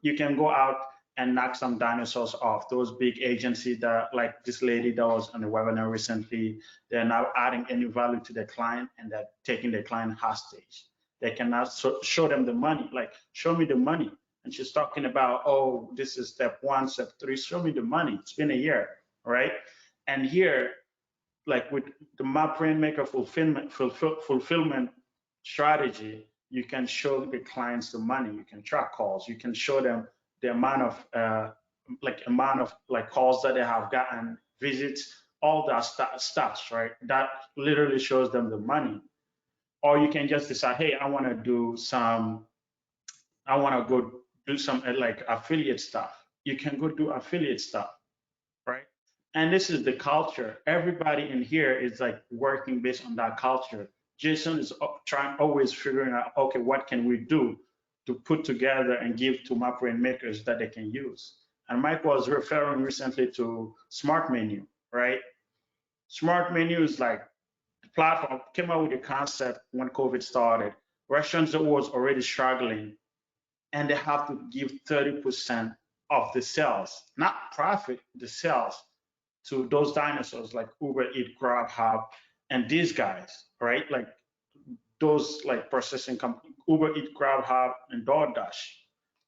you can go out and knock some dinosaurs off. Those big agencies that, like this lady that was on the webinar recently, they're now adding any value to the client and they're taking the client hostage. They cannot show them the money, like, show me the money. and she's talking about, oh, this is step 1, step 3. Show me the money. It's been a year, right? And here, like with the Map Rainmaker fulfillment strategy, you can show the clients the money. You can track calls. You can show them the amount of calls that they have gotten, visits, all that stats, right? That literally shows them the money. Or you can just decide, hey, I want to go do some like affiliate stuff. You can go do affiliate stuff, right? And this is the culture. Everybody in here is like working based on that culture. Jason is always figuring out, okay, what can we do to put together and give to Map Rainmakers that they can use? And Mike was referring recently to Smart Menu, right? Smart Menu is like the platform came out with the concept when COVID started. Restaurants that was already struggling, and they have to give 30% of the sales, not profit, the sales, to those dinosaurs like Uber Eats, Grubhub, and these guys, right? Like those like processing companies, Uber Eats, Grubhub, and DoorDash.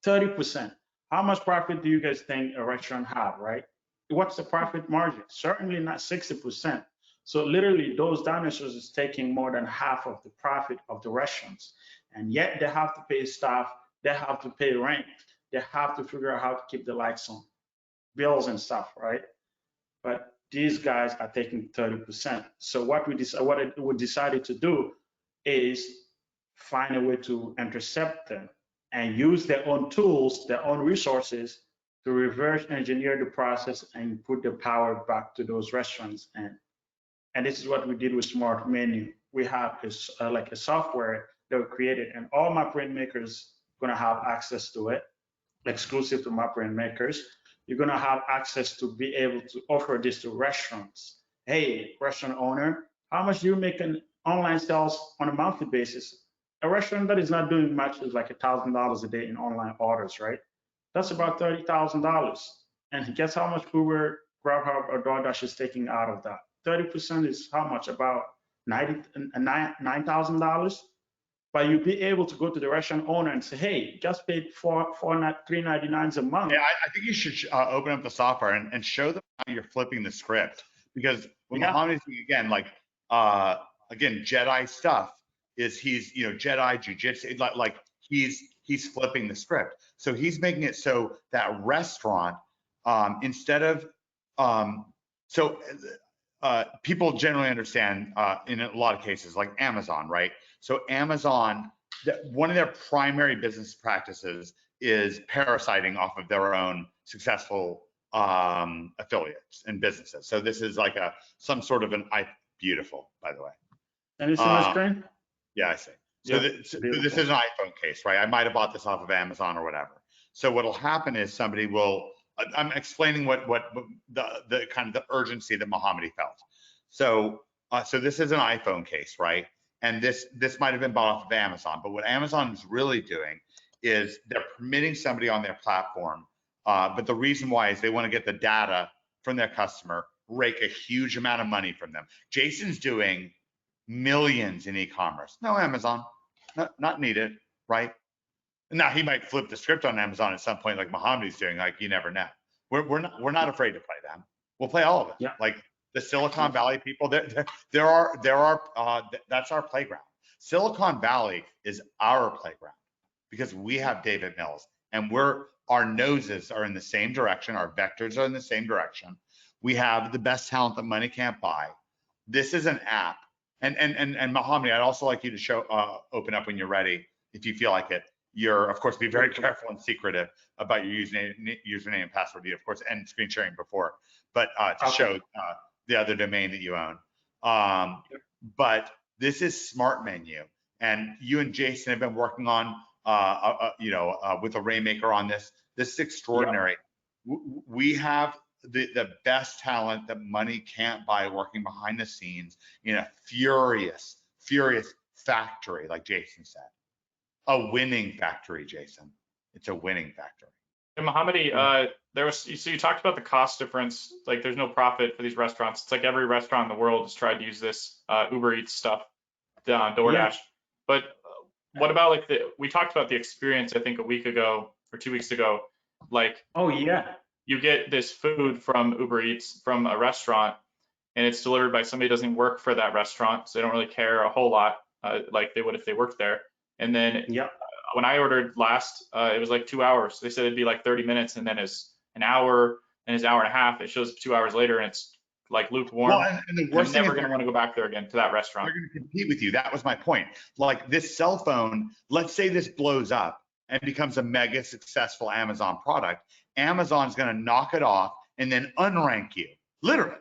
30%. How much profit do you guys think a restaurant have, right? What's the profit margin? Certainly not 60%. So literally those dinosaurs is taking more than half of the profit of the restaurants. And yet they have to pay staff, they have to pay rent, they have to figure out how to keep the lights on, bills and stuff, right? But these guys are taking 30%. So what we decided to do is find a way to intercept them and use their own tools, their own resources to reverse engineer the process and put the power back to those restaurants. And this is what we did with Smart Menu. We have like a software that we created, and all Map Rainmakers gonna have access to it, exclusive to Map Rainmakers. You're gonna have access to be able to offer this to restaurants. Hey, restaurant owner, how much do you make in online sales on a monthly basis? A restaurant that is not doing much is like $1,000 a day in online orders, right? That's about $30,000. And guess how much Uber, Grubhub, or DoorDash is taking out of that? 30% is how much? About $9,000. But you'll be able to go to the restaurant owner and say, hey, just paid $3.99 a month. Yeah, I think you should open up the software and show them how you're flipping the script. Because what Mohammed's doing, again, like, again, Jedi stuff is he's, Jedi jujitsu, like he's flipping the script. So he's making it so that restaurant, instead of, people generally understand in a lot of cases, like Amazon, right? So Amazon, one of their primary business practices is parasiting off of their own successful affiliates and businesses. So this is like some sort of beautiful, by the way. And it's on the screen? Yeah, I see. So, this is an iPhone case, right? I might have bought this off of Amazon or whatever. So what'll happen is somebody will, I'm explaining what the kind of the urgency that Mohammed felt. So this is an iPhone case, right? And this might have been bought off of Amazon, but what Amazon is really doing is they're permitting somebody on their platform, but the reason why is they want to get the data from their customer, rake a huge amount of money from them. Jason's doing millions in e-commerce. No Amazon, not needed, right? Now he might flip the script on Amazon at some point, like Mohammed's doing. Like, you never know. We're not afraid to play them. We'll play all of it. Yeah. Like the Silicon Valley people, there are that's our playground. Silicon Valley is our playground because we have David Mills, and our noses are in the same direction. Our vectors are in the same direction. We have the best talent that money can't buy. This is an app. And Mohammed, I'd also like you to open up when you're ready, if you feel like it. You're, of course, be very careful and secretive about your username and password. You, of course, and screen sharing before, but to show the other domain that you own. But this is Smart Menu, and you and Jason have been working on, with a Rainmaker on this. This is extraordinary. Yeah. We have the best talent that money can't buy working behind the scenes in a furious factory, like Jason said. A winning factory, Jason. It's a winning factory. And Mohammed, so you talked about the cost difference. Like, there's no profit for these restaurants. It's like every restaurant in the world has tried to use this Uber Eats stuff, DoorDash. Yeah. But what about we talked about the experience, I think a week ago or 2 weeks ago, like, Oh yeah. you get this food from Uber Eats from a restaurant, and it's delivered by somebody who doesn't work for that restaurant, so they don't really care a whole lot, like they would if they worked there. And then Yep. when I ordered last, it was like 2 hours. They said it'd be like 30 minutes, and then it's an hour, and it's an hour and a half. It shows up 2 hours later, and it's like lukewarm. Well, and the I'm worst thing never is going to want to go back there again to that restaurant. they're going to compete with you. That was my point. Like this cell phone, let's say this blows up and becomes a mega successful Amazon product. Amazon's going to knock it off and then unrank you, literally.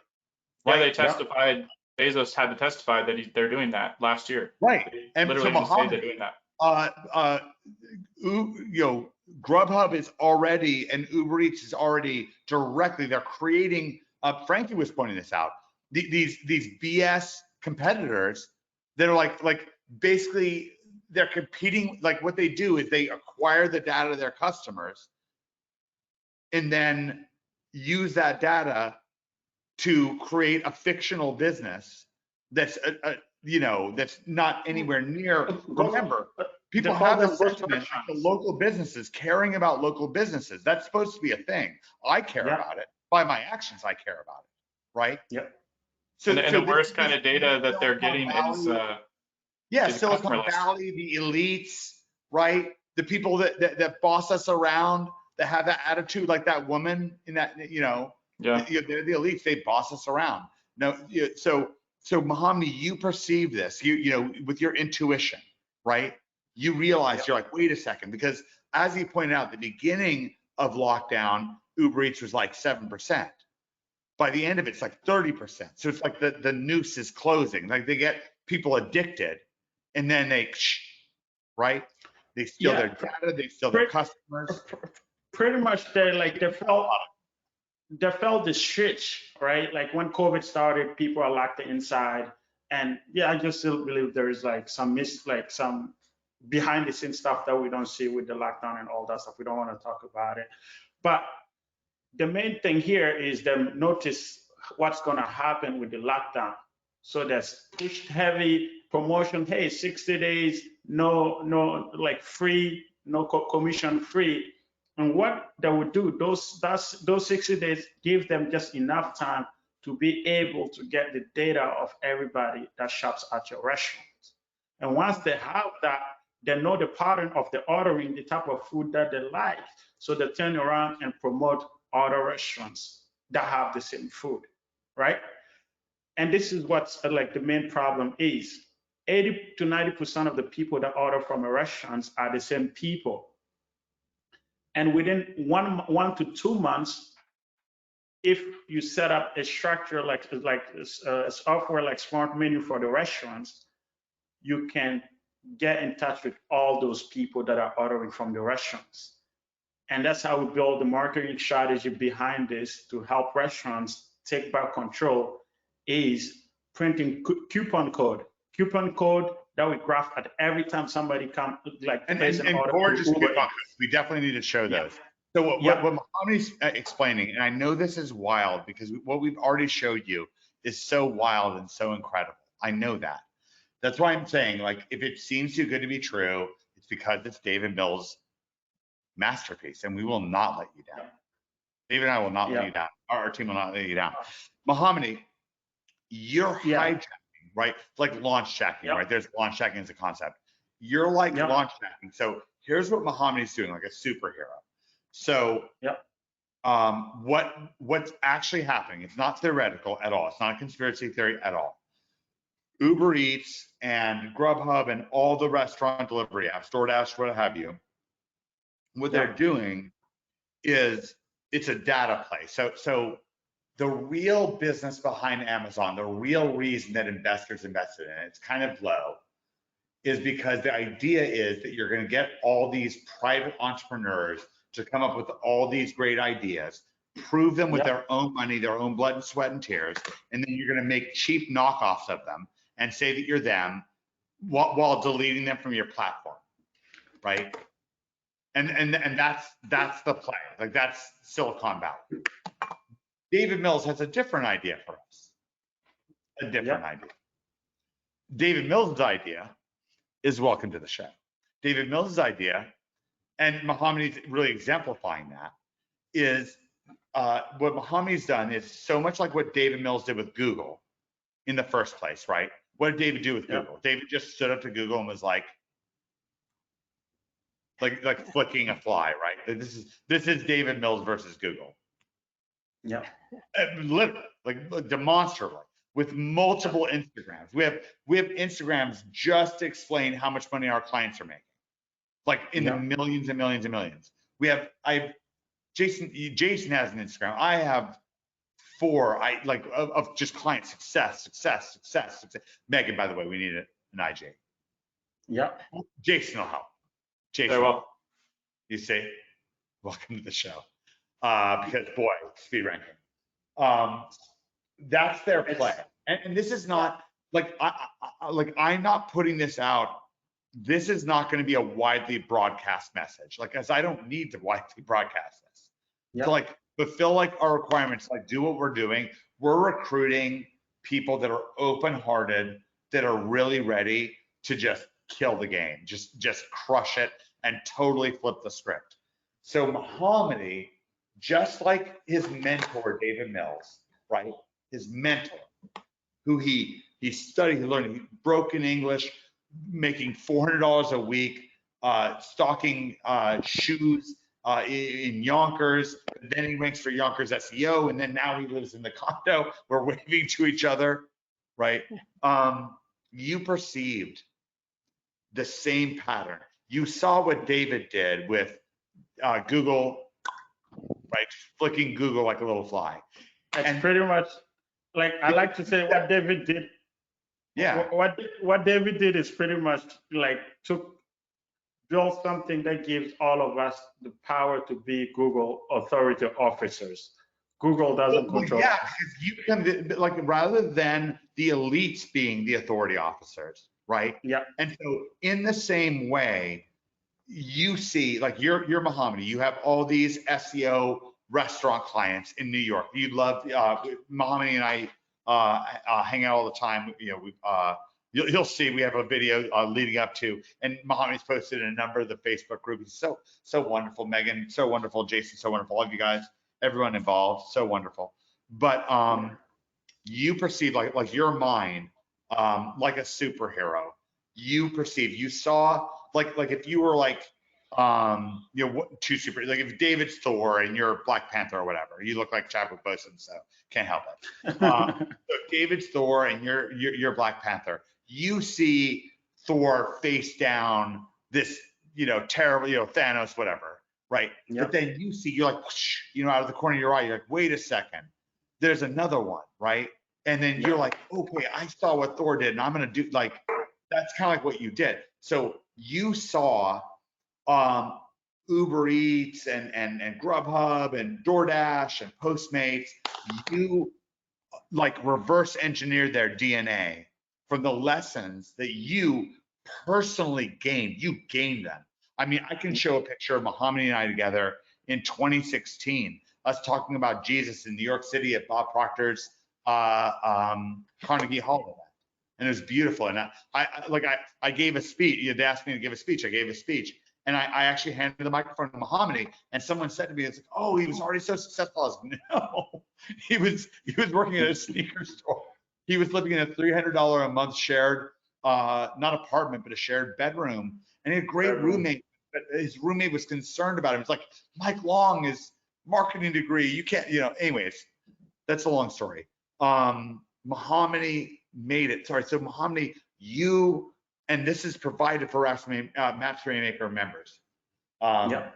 Yeah, Right? they testified. Bezos had to testify that they're doing that last year. Right. They And literally so just say they're doing that. Grubhub is already, and Uber Eats is already directly, they're creating, Frankie was pointing this out, these BS competitors that are like basically they're competing. Like what they do is they acquire the data of their customers and then use that data to create a fictional business that's that's not anywhere near. Remember, people have a sentiment like the local businesses, caring about local businesses. That's supposed to be a thing. I care about it. By my actions, I care about it. Right? Yep. So the worst kind of data that they're getting is Silicon Valley, the elites, right? The people that boss us around, that have that attitude, like that woman in that, they're the elites. They boss us around. No, so Mohammed, you perceive this, with your intuition, right? You realize you're like, wait a second, because as he pointed out, the beginning of lockdown, Uber Eats was like 7%. By the end of it, it's like 30%. So it's like the noose is closing. Like they get people addicted, and then right? They steal their data, they steal their customers. Pretty much, they felt the switch, right? Like when COVID started, people are locked inside, and I just still believe there is like some behind the scenes stuff that we don't see with the lockdown and all that stuff. We don't want to talk about it, but the main thing here is them notice what's going to happen with the lockdown. So that's pushed heavy promotion. Hey, 60 days, no, like free, no commission free. And what they would do, those 60 days give them just enough time to be able to get the data of everybody that shops at your restaurant. And once they have that, they know the pattern of the ordering, the type of food that they like. So they turn around and promote other restaurants that have the same food, right? And this is what's like the main problem is. 80 to 90% of the people that order from a restaurant are the same people. And within 1 to 2 months, if you set up a structure like a software like Smart Menu for the restaurants, you can get in touch with all those people that are ordering from the restaurants. And that's how we build the marketing strategy behind this to help restaurants take back control, is printing coupon code that we graph at every time somebody comes, like place an order. Gorgeous coupon. We definitely need to show those. So what Mohammed's explaining, and I know this is wild because what we've already showed you is so wild and so incredible. I know that. That's why I'm saying, like, if it seems too good to be true, it's because it's David Mill's masterpiece, and we will not let you down. David and I will not let you down. Our team will not let you down. Mohammed, you're hijacking, right? Like launch jacking, right? There's launch jacking as a concept. You're like launch jacking. So here's what Mohammed is doing, like a superhero. So what's actually happening? It's not theoretical at all. It's not a conspiracy theory at all. Uber Eats and Grubhub and all the restaurant delivery apps, DoorDash, what have you, what they're doing is it's a data play. So the real business behind Amazon, the real reason that investors invested in it, it's kind of low, is because the idea is that you're going to get all these private entrepreneurs to come up with all these great ideas, prove them with their own money, their own blood and sweat and tears, and then you're going to make cheap knockoffs of them and say that you're them while deleting them from your platform, right? And that's the play. Like that's Silicon Valley. David Mills has a different idea for us. A different idea. David Mills' idea is welcome to the show. David Mills' idea and Mahomany's really exemplifying that, is what Mahomany's done is so much like what David Mills did with Google in the first place, right? What did David do with Google? David just stood up to Google and was like flicking a fly, right? This is David Mills versus Google. Yeah. Literally, like demonstrably, with multiple Instagrams. We have Instagrams just to explain how much money our clients are making, like in the millions and millions and millions. Jason has an Instagram. I have 4. Of just client success. Megan, by the way, we need an IJ. Yeah. Jason will help. Jason, Very well. You see, welcome to the show. Because boy, speed ranking. That's their play, and this is not like I'm not putting this out. This is not going to be a widely broadcast message. Like, as I don't need to widely broadcast this. To like fulfill like our requirements, like do what we're doing. We're recruiting people that are open-hearted, that are really ready to just kill the game, just crush it and totally flip the script. So Mahomany, just like his mentor David Mills, right? His mentor, who he studied, he learned, he broken English, making $400 a week, stocking shoes in Yonkers. Then he ranks for Yonkers SEO, and then now he lives in the condo. We're waving to each other, right? You perceived the same pattern. You saw what David did with Google, right? Flicking Google like a little fly. It's pretty much like I like to say what David did. Yeah. What David did is pretty much like build something that gives all of us the power to be Google authority officers. Google doesn't control. Yeah, because you become like, rather than the elites being the authority officers, right? Yeah. And so in the same way, you see, like you're Mahomany, you have all these SEO restaurant clients in New York. You love Mahomany and I hang out all the time. You know, you'll see we have a video leading up to, and Mahomany's posted in a number of the Facebook groups. So wonderful, Megan, so wonderful, Jason, so wonderful, all of you guys, everyone involved, so wonderful. But you perceive like your mind like a superhero. You perceive, you saw like if you were like you know, two super, like if David's Thor and you're Black Panther or whatever, you look like Chadwick Boseman, so can't help it. So if David's Thor and you're Black Panther, you see Thor face down this, you know, terrible, you know, Thanos, whatever, right? But then you see, you're like, whoosh, you know, out of the corner of your eye, you're like, wait a second, there's another one, right? And then you're like, okay, I saw what Thor did, and I'm gonna do, like, that's kind of like what you did. So you saw Uber Eats and Grubhub and DoorDash and Postmates, you like reverse engineered their DNA from the lessons that you personally gained. You gained them. I mean, I can show a picture of Mahomany and I together in 2016, us talking about Jesus in New York City at Bob Proctor's Carnegie Hall event. And it was beautiful. And I gave a speech. They asked me to give a speech. I gave a speech. And I actually handed the microphone to Mahomany, and someone said to me, "It's like, oh, he was already so successful." I was like, no, he was working at a sneaker store. He was living in a $300 a month shared, not apartment, but a shared bedroom, and he had a great roommate. But his roommate was concerned about him. It's like, Mike Long is marketing degree. You can't, you know. Anyways, that's a long story. Mahomany made it. Sorry, so Mahomany, you. And this is provided for Maps Rainmaker members. They're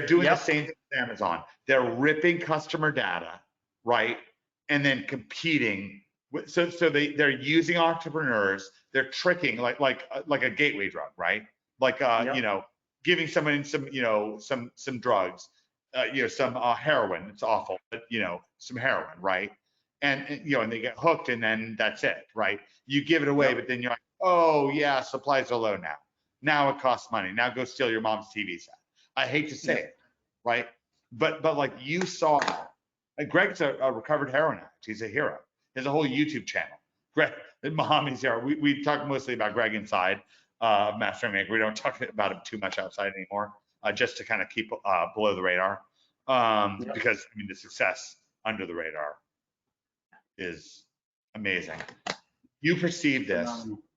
doing the same thing with Amazon. They're ripping customer data, right? And then competing. So they're using entrepreneurs. They're tricking like a gateway drug, right? Like you know, giving someone some, you know, some drugs, you know, some heroin. It's awful, but you know, some heroin, right? And you know, and they get hooked, and then that's it, right? You give it away, but then you're like, oh yeah, supplies are low now. Now it costs money. Now go steal your mom's TV set. I hate to say it, right? But like you saw, Greg's a recovered heroin addict. He's a hero. He has a whole YouTube channel. Greg, Mahomany's here. We talk mostly about Greg inside. Master Rainmaker. We don't talk about him too much outside anymore, just to kind of keep below the radar. Because I mean, the success under the radar is amazing. You perceived this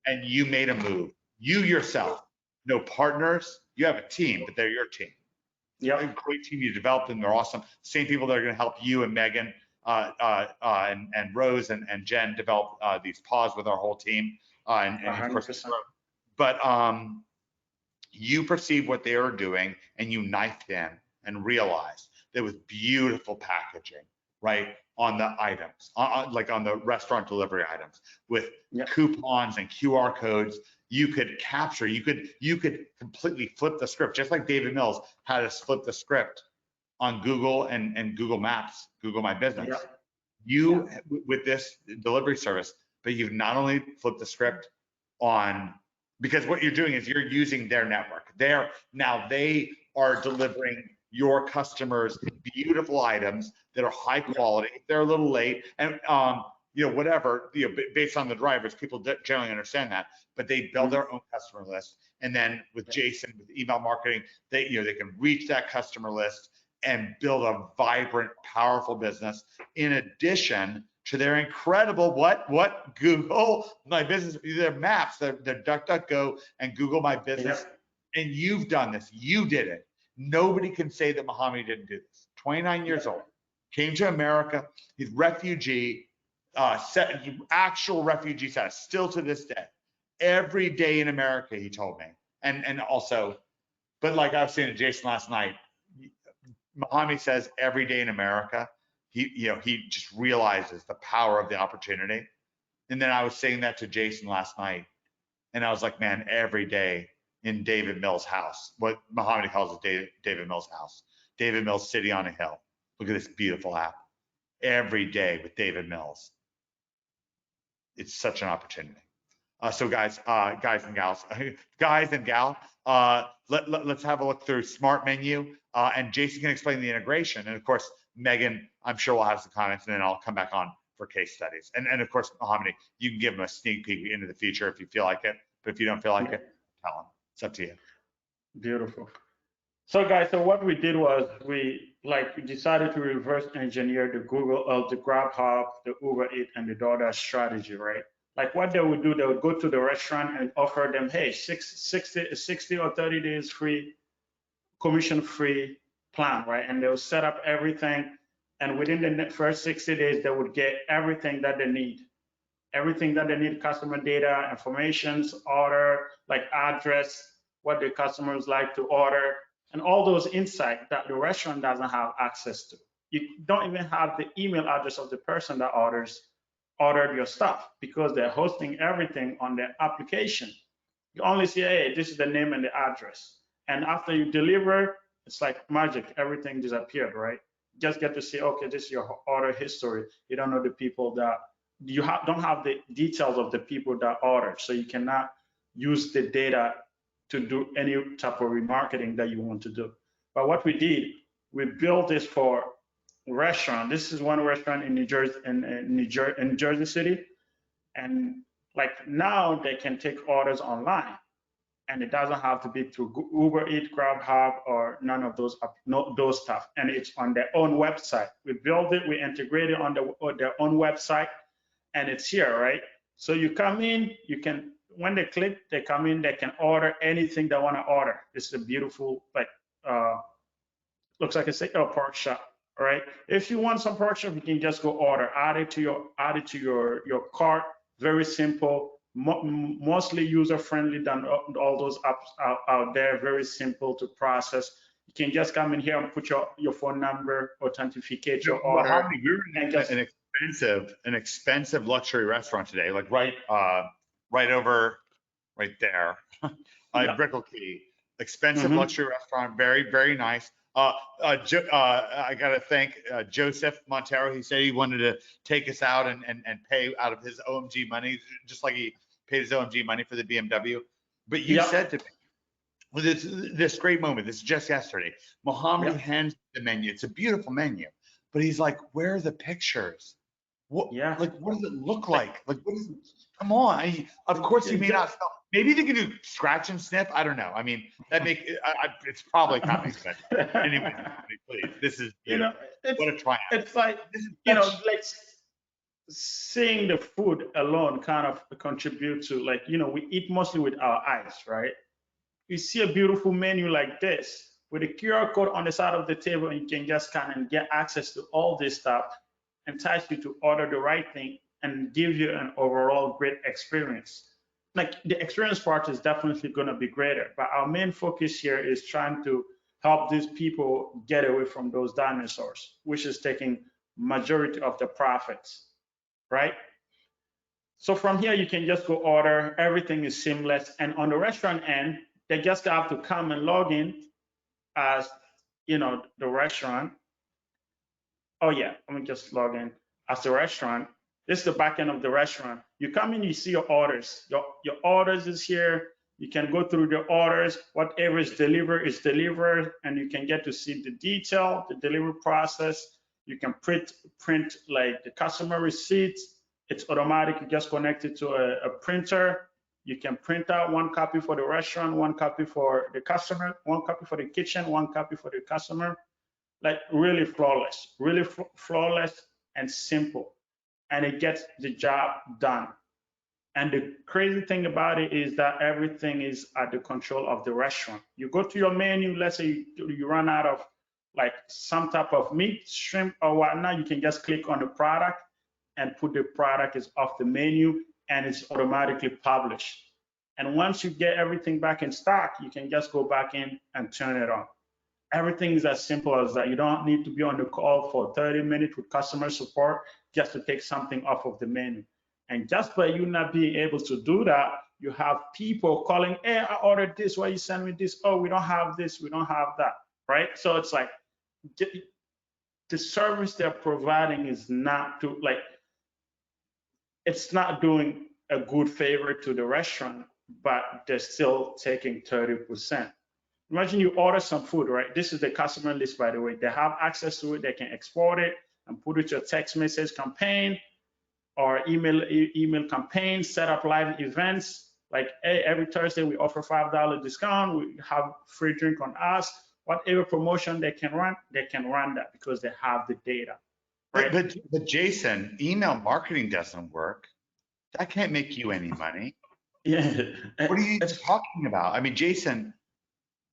and you made a move. You yourself, no partners, you have a team, but they're your team. Yeah. A great team you developed, and they're awesome. Same people that are going to help you and Megan and Rose and Jen develop these pods with our whole team. And of course, but you perceived what they were doing and you knifed in and realized there was beautiful packaging, right, on the items, like on the restaurant delivery items with coupons and QR codes. You could capture, you could completely flip the script, just like David Mills had us flip the script on Google and Google Maps, Google My Business. You, with this delivery service, but you've not only flipped the script on, because what you're doing is you're using their network. Now they are delivering your customers beautiful items that are high quality. They're a little late, and whatever, based on the drivers, people generally understand that, but they build their own customer list. And then with Jason, with email marketing, they can reach that customer list and build a vibrant, powerful business in addition to their incredible Google My Business, their maps, their DuckDuckGo and Google My Business. And you've done this. You did it. Nobody can say that Muhammad didn't do this. 29 years old, came to America. He's refugee, actual refugee status, still to this day. Every day in America, he told me. And also, but like I was saying to Jason last night, Muhammad says every day in America, he just realizes the power of the opportunity. And then I was saying that to Jason last night, and I was like, man, every day in David Mills' house, what Muhammad calls it David Mills' house, David Mills City on a Hill. Look at this beautiful app. Every day with David Mills. It's such an opportunity. So guys and gals, let's have a look through Smart Menu, and Jason can explain the integration. And of course, Megan, I'm sure will have some comments, and then I'll come back on for case studies. And of course, Mohammed, you can give them a sneak peek into the future if you feel like it. But if you don't feel like it, tell them. It's up to you. Beautiful. So guys, so what we did was we decided to reverse engineer the Google, the Grubhub, the Uber Eats, and the DoorDash strategy, right? Like what they would do, they would go to the restaurant and offer them, hey, 60 or 30 days free, commission-free plan, right? And they'll set up everything. And within the first 60 days, they would get everything that they need. Everything that they need, customer data, informations, order, like address, what the customers like to order, and all those insights that the restaurant doesn't have access to. You don't even have the email address of the person that ordered your stuff because they're hosting everything on their application. You only see, hey, this is the name and the address. And after you deliver, it's like magic, everything disappeared, right? You just get to see, okay, this is your order history. You don't know the people that, don't have the details of the people that ordered. So you cannot use the data to do any type of remarketing that you want to do. But what we did, we built this for restaurant. This is one restaurant in New Jersey City. And like now they can take orders online, and it doesn't have to be through Uber Eats, Grubhub, or none of those stuff. And it's on their own website. We built it, we integrated it on their own website, and it's here, right? So you come in, you can, when they click, they come in, they can order anything they want to order. This is a beautiful, like, looks like a pork chop, right? If you want some pork chop, you can just go order, add it to your cart. Very simple, mostly user-friendly than all those apps out there. Very simple to process. You can just come in here and put your phone number, authenticate your order. We're in an expensive luxury restaurant today, like right there, Brickell Key. Expensive luxury restaurant, very, very nice. I got to thank Joseph Montero. He said he wanted to take us out and pay out of his OMG money, just like he paid his OMG money for the BMW. But you said to me, well, this great moment, this is just yesterday, Mohammed hands the menu. It's a beautiful menu, but he's like, where are the pictures? What, like, what does it look like? Like, what is it? Come on. Of course, he may not sell. maybe they can do scratch and sniff. I don't know. I mean, it's probably copy but anyway, please. This is beautiful. What a triumph. It's like, like seeing the food alone kind of contribute to, like, we eat mostly with our eyes, right? You see a beautiful menu like this with a QR code on the side of the table, and you can just scan and get access to all this stuff, entice you to order the right thing and give you an overall great experience. Like, the experience part is definitely going to be greater, but our main focus here is trying to help these people get away from those dinosaurs, which is taking majority of the profits, right? So from here, you can just go order. Everything is seamless. And on the restaurant end, they just have to come and log in as, the restaurant. Oh yeah, let me just log in as the restaurant. This is the back end of the restaurant. You come in, you see your orders. Your orders is here. You can go through the orders. Whatever is delivered, and you can get to see the detail, the delivery process. You can print like the customer receipts. It's automatic. You just connect it to a printer. You can print out one copy for the restaurant, one copy for the customer, one copy for the kitchen, one copy for the customer. Like, really flawless, flawless and simple. And it gets the job done. And the crazy thing about it is that everything is at the control of the restaurant. You go to your menu, let's say you run out of like some type of meat, shrimp, or whatnot, you can just click on the product and put the product is off the menu, and it's automatically published. And once you get everything back in stock, you can just go back in and turn it on. Everything is as simple as that. You don't need to be on the call for 30 minutes with customer support just to take something off of the menu. And just by you not being able to do that, you have people calling, hey, I ordered this, why you send me this? Oh, we don't have this, we don't have that, right? So it's like, the service they're providing is not to, like, it's not doing a good favor to the restaurant, but they're still taking 30%. Imagine you order some food, right? This is the customer list, by the way. They have access to it. They can export it and put it to a text message campaign or email campaign, set up live events. Like, hey, every Thursday we offer $5 discount. We have free drink on us. Whatever promotion they can run that because they have the data. Right? But Jason, email marketing doesn't work. That can't make you any money. Yeah. What are you talking about? I mean, Jason,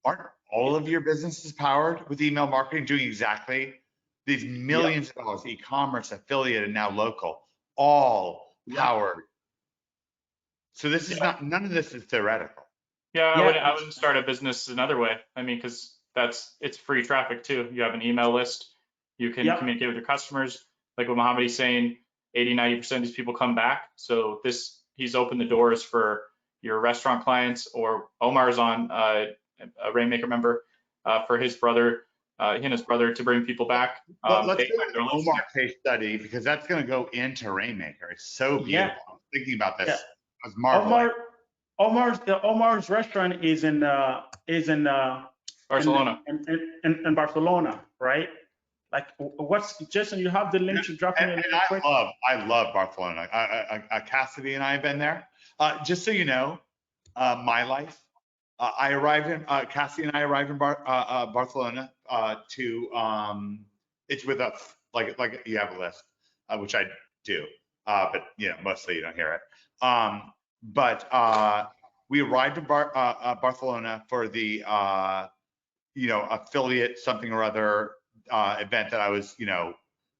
aren't all of your businesses powered with email marketing, doing exactly these millions of dollars, e-commerce, affiliate, and now local, all powered? So this is not, none of this is theoretical. Yeah, I wouldn't start a business another way. I mean, because it's free traffic too. You have an email list. You can communicate with your customers. Like what Mohammed is saying, 80-90% of these people come back. So he's opened the doors for your restaurant clients, or Omar's on a Rainmaker member for his brother, he and his brother, to bring people back. Let's go to the Omar case study, because that's going to go into Rainmaker. It's so beautiful. I'm thinking about this. I was marveling. Omar's restaurant is in Barcelona. In Barcelona, right? Like, what's Jason? You have the link to drop me. I love Barcelona. Cassidy and I have been there. Just so you know, my life. Cassidy and I arrived in Barcelona it's with us, like you have a list, which I do, but mostly you don't hear it. But we arrived in Barcelona for the affiliate something or other event that I was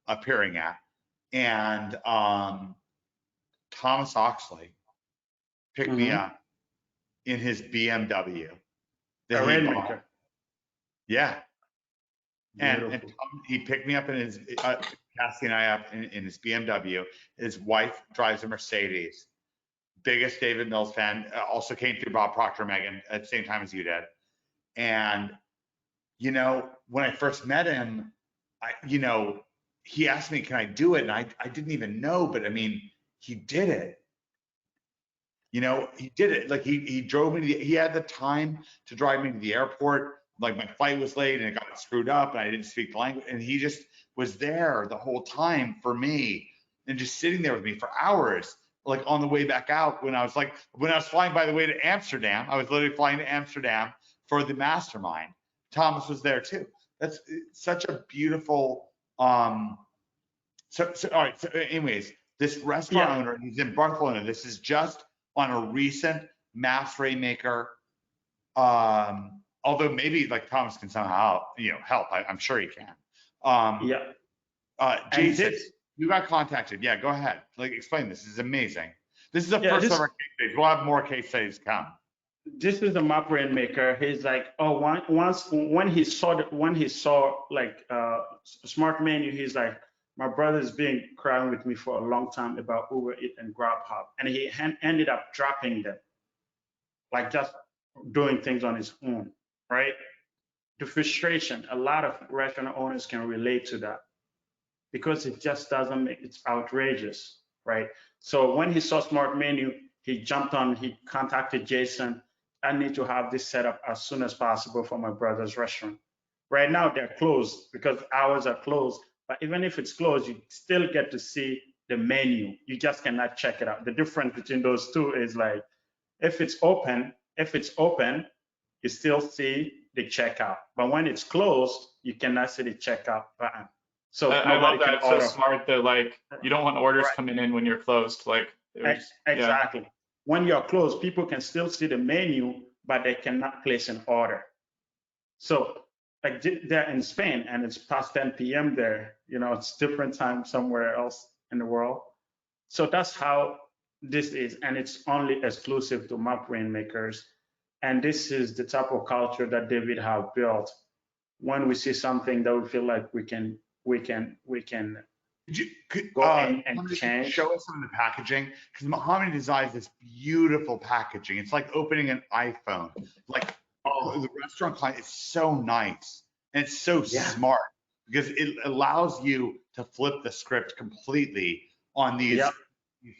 appearing at, and Thomas Oxley picked me up in his BMW. The Rainmaker. Yeah. And he picked me up in his, Cassie and I up in his BMW. His wife drives a Mercedes. Biggest David Mills fan. Also came through Bob Proctor and Megan at the same time as you did. And, when I first met him, he asked me, can I do it? And I didn't even know, but I mean, he did it. He did it. Like he drove me he had the time to drive me to the airport. Like my flight was late and it got screwed up and I didn't speak the language. And he just was there the whole time for me and just sitting there with me for hours, like on the way back out when I was flying by the way to Amsterdam. I was literally flying to Amsterdam for the mastermind. Thomas was there too. That's such a beautiful. All right. So anyways, this restaurant owner, he's in Barcelona. This is just on a recent Maps Rainmaker. Although maybe like Thomas can somehow, help. I'm sure he can. Jason, you got contacted. Yeah, go ahead. Like, explain this. This is amazing. This is the first of our case studies. We'll have more case studies come. This is the map Rainmaker. He's like, when he saw like smart menu, he's like, my brother's been crying with me for a long time about Uber Eats and Grubhub, and he ended up dropping them, like just doing things on his own, right? The frustration, a lot of restaurant owners can relate to that because it just doesn't make, it's outrageous, right? So when he saw smart menu, he jumped on, he contacted Jason. I need to have this set up as soon as possible for my brother's restaurant. Right now they're closed because hours are closed, but even if it's closed, you still get to see the menu. You just cannot check it out. The difference between those two is like, if it's open, you still see the checkout. But when it's closed, you cannot see the checkout button. So I love that. It's so smart that like you don't want orders coming in when you're closed. Like exactly. Yeah. When you're closed, people can still see the menu, but they cannot place an order. So like they're in Spain and it's past 10 p.m. there. It's different time somewhere else in the world. So that's how this is, and it's only exclusive to map Rainmakers. And this is the type of culture that David have built. When we see something that we feel like we can go in and change. Show us some of the packaging, because Mohammed designs this beautiful packaging. It's like opening an iPhone. Like the restaurant client is so nice and it's so smart because it allows you to flip the script completely on these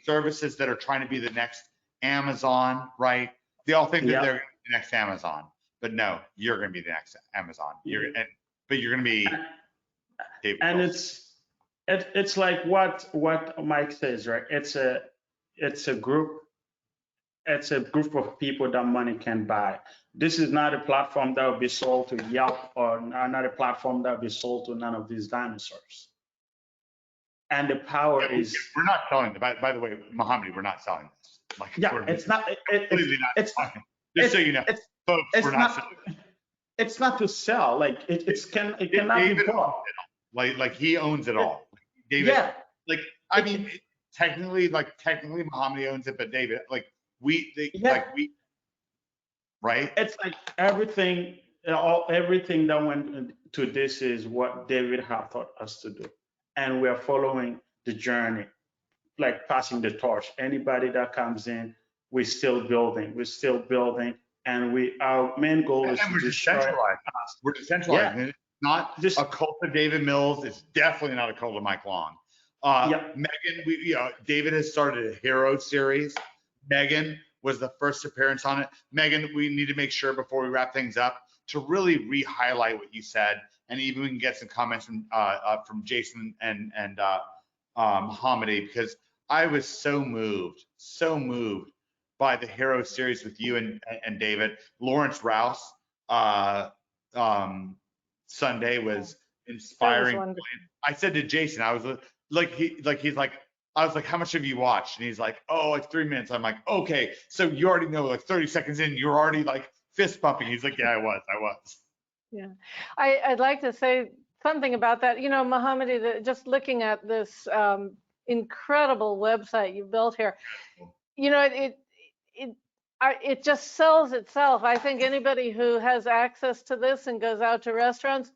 services that are trying to be the next Amazon, right? They all think that they're going to be the next Amazon, but no, you're going to be the next Amazon. But you're going to be. And it's like what Mike says, right? It's a group of people that money can buy. This is not a platform that will be sold to Yelp, or not a platform that will be sold to none of these dinosaurs. And the power is. We're not selling them. By the way, Mohammed, we're not selling this. Like, it's not. Completely not selling. Just so you know, folks, we're not selling. It's not to sell. Like it cannot be bought. Like he owns it all. David, I mean, technically Mohammed owns it, but David, right? It's like everything that went to this is what David have taught us to do. And we're following the journey, like passing the torch. Anybody that comes in, we're still building, and our main goal is to decentralize. We're decentralizing. It's not just a cult of David Mills. It's definitely not a cult of Mike Long. Megan, David has started a hero series. Megan was the first appearance on it. Megan, we need to make sure before we wrap things up to really re-highlight what you said, and even we can get some comments from Jason and Mohammed, because I was so moved by the hero series with you and David. Lawrence Rouse Sunday was inspiring. I said to Jason, I was I was like, how much have you watched? And he's like, oh, like 3 minutes. I'm like, okay, so you already know, like 30 seconds in, you're already like fist pumping. He's like, yeah, I was. Yeah, I'd like to say something about that. Mohammed, just looking at this incredible website you built here, it just sells itself. I think anybody who has access to this and goes out to restaurants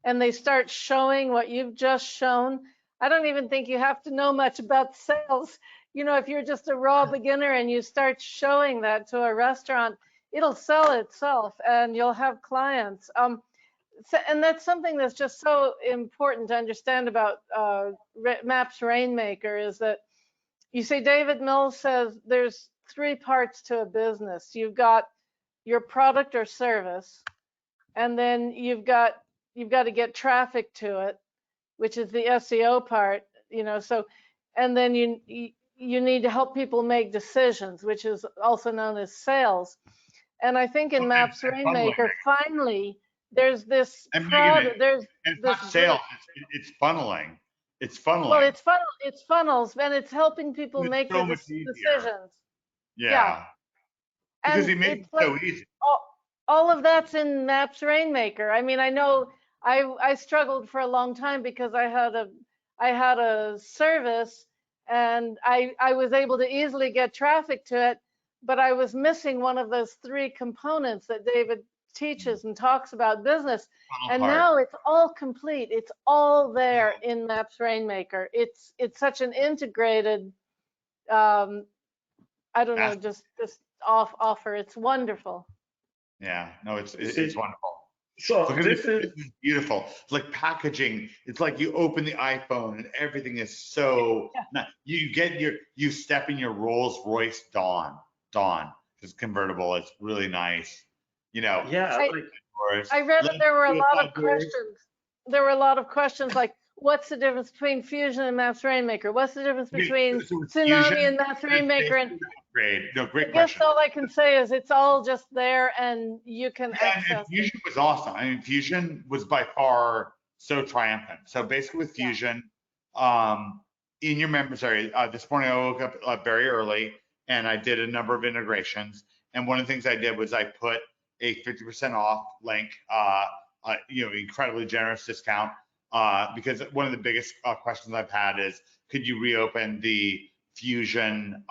and they start showing what you've just shown, I don't even think you have to know much about sales. If you're just a raw beginner and you start showing that to a restaurant, it'll sell itself and you'll have clients. And that's something that's just so important to understand about Maps Rainmaker, is that you say David Mills says there's 3 parts to a business. You've got your product or service, and then you've got to get traffic to it, which is the SEO part, so, and then you need to help people make decisions, which is also known as sales. And I think in Maps Rainmaker, finally, there's this product, there's it's this not sales, it's funneling. It's funneling. well, it's funnels, and it's helping people It's make so the much easier. decisions. Yeah. Because And he made it so easy. all of that's in Maps Rainmaker. I mean, I know I struggled for a long time because I had a service, and I was able to easily get traffic to it, but I was missing one of those 3 components that David teaches and talks about business. And now it's all complete. It's all there in Maps Rainmaker. It's such an integrated, I don't know, just offer. It's wonderful. Yeah, no, it's wonderful. So this is beautiful. It's like packaging. It's like you open the iPhone and everything is so. You step in your Rolls Royce Dawn. It's convertible. It's really nice. You know. Yeah. I read that there were a lot of questions. There were a lot of questions like, what's the difference between Fusion and Maps Rainmaker? What's the difference between Tsunami and Maps Rainmaker? And great question. I guess all I can say is it's all just there, and you can access and Fusion was awesome. I mean, Fusion was by far so triumphant. So basically with Fusion, in your members area, this morning I woke up very early and I did a number of integrations. And one of the things I did was I put a 50% off link, incredibly generous discount, because one of the biggest questions I've had is, could you reopen the Fusion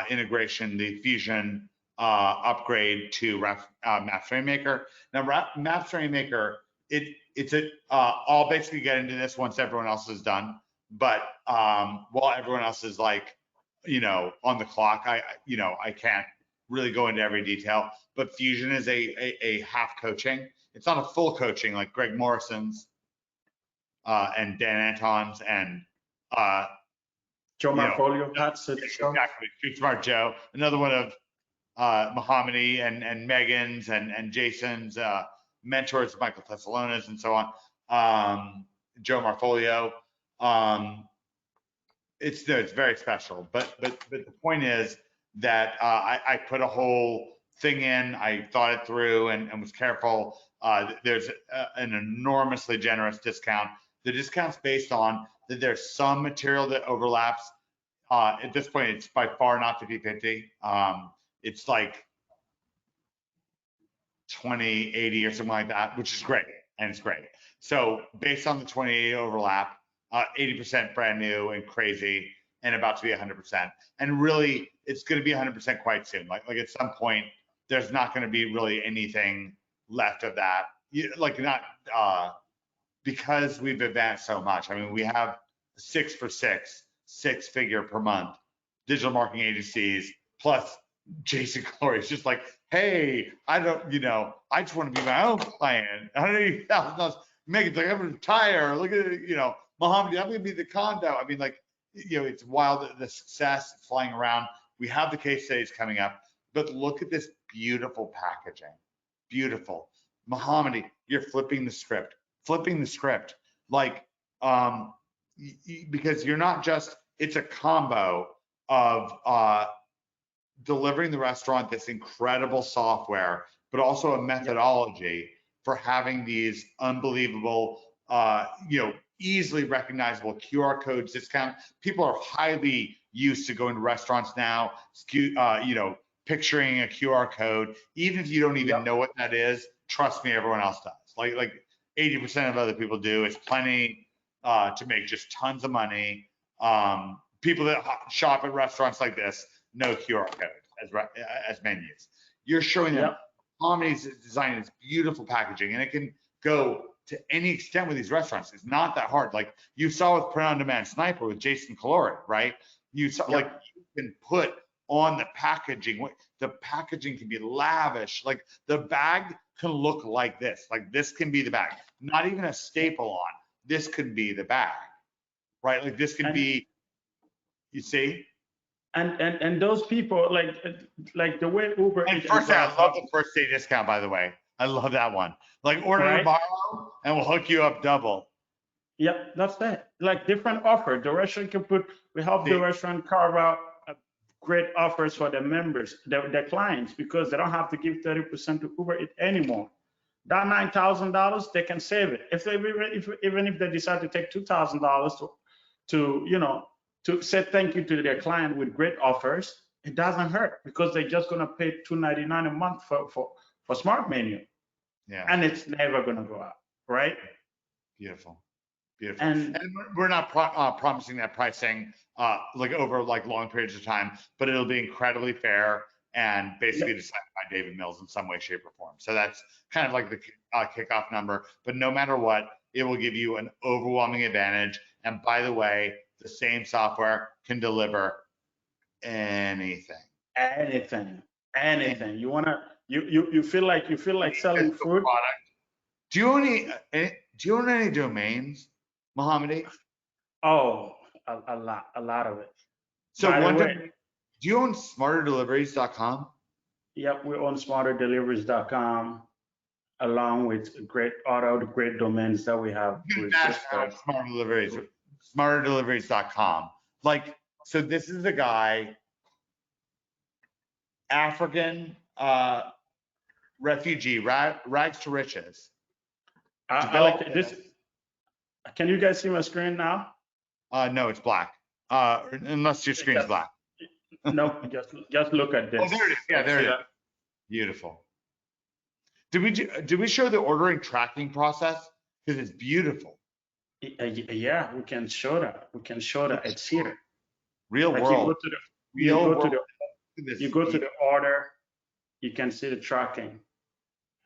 integration, the Fusion upgrade to Maps Rainmaker? Now, Maps Rainmaker, I'll basically get into this once everyone else is done, but while everyone else is like, on the clock, I can't really go into every detail, but Fusion is a half coaching. It's not a full coaching like Greg Morrison's and Dan Anton's and Joe Marfolio. Exactly. Street Smart Joe. Another one of Mohammadi and Megan's and Jason's mentors, Michael Thessalonis and so on. Joe Marfolio. It's very special. But the point is that I put a whole thing in. I thought it through and was careful. There's an enormously generous discount. The discount's based on that there's some material that overlaps. At this point, it's by far not 50-50. It's like 20-80 or something like that, which is great, and it's great. So based on the 20-80 overlap, 80% brand new and crazy, and about to be 100%. And really, it's going to be 100% quite soon. Like at some point, there's not going to be really anything left of that. Because we've advanced so much. I mean, we have 6 for 6-figure per month digital marketing agencies, plus Jason Glory. It's just like, hey, I just want to be my own client. $180,000. Megan's like, I'm going to retire. Look at it, Mohammadi, I'm going to be the condo. I mean, it's wild, the success flying around. We have the case studies coming up, but look at this beautiful packaging. Beautiful. Mohammadi, you're flipping the script. Because you're not just, it's a combo of delivering the restaurant this incredible software, but also a methodology for having these unbelievable, easily recognizable QR codes discount. People are highly used to going to restaurants now, picturing a QR code, even if you don't even know what that is. Trust me, everyone else does. Like 80% of other people do. It's plenty to make just tons of money. People that shop at restaurants like this know QR codes as menus. You're showing them Mohammadi's designing this beautiful packaging, and it can go to any extent with these restaurants. It's not that hard. Like you saw with Print on Demand Sniper with Jason Calori, right? You saw you can put on the packaging. The packaging can be lavish. Like the bag can look like this. Like this can be the bag. Not even a staple on. This could be the bag, right? Like this can be. You see. And those people like the way Uber. And first, I love the first day discount. By the way, I love that one. Like order tomorrow, and we'll hook you up double. Yep, that's it. Like different offer. The restaurant can put, we help the See- restaurant carve out great offers for the members, the clients, because they don't have to give 30% to Uber Eats anymore. That $9,000, they can save it. Even if they decide to take $2,000 to say thank you to their client with great offers, it doesn't hurt because they're just gonna pay $2.99 a month for Smart Menu, Yeah, and it's never gonna go up, right? beautiful. Beautiful. And And we're not promising that pricing like over like long periods of time, but it'll be incredibly fair and basically decided by David Mills in some way, shape, or form. So that's kind of like the kickoff number. But no matter what, it will give you an overwhelming advantage. And by the way, the same software can deliver anything. anything. You feel like selling Physical food. product. Do you own any domains, Mohammadi? Oh, a lot of it. So By the one way, domain, do you own smarterdeliveries.com? yep, we own smarterdeliveries.com along with all the great domains that we have. Smart Deliveries, smarterdeliveries.com. Like, so this is a guy, African refugee, rags to riches. I like this. Can you guys see my screen now? No, it's black. Unless your screen's black. No, just look at this. Oh, there it is. Yeah, there it is. Beautiful. Did we show the ordering tracking process? Because it's beautiful. Yeah, we can show that. It's here. Real Like world. you go to the order, you can see the tracking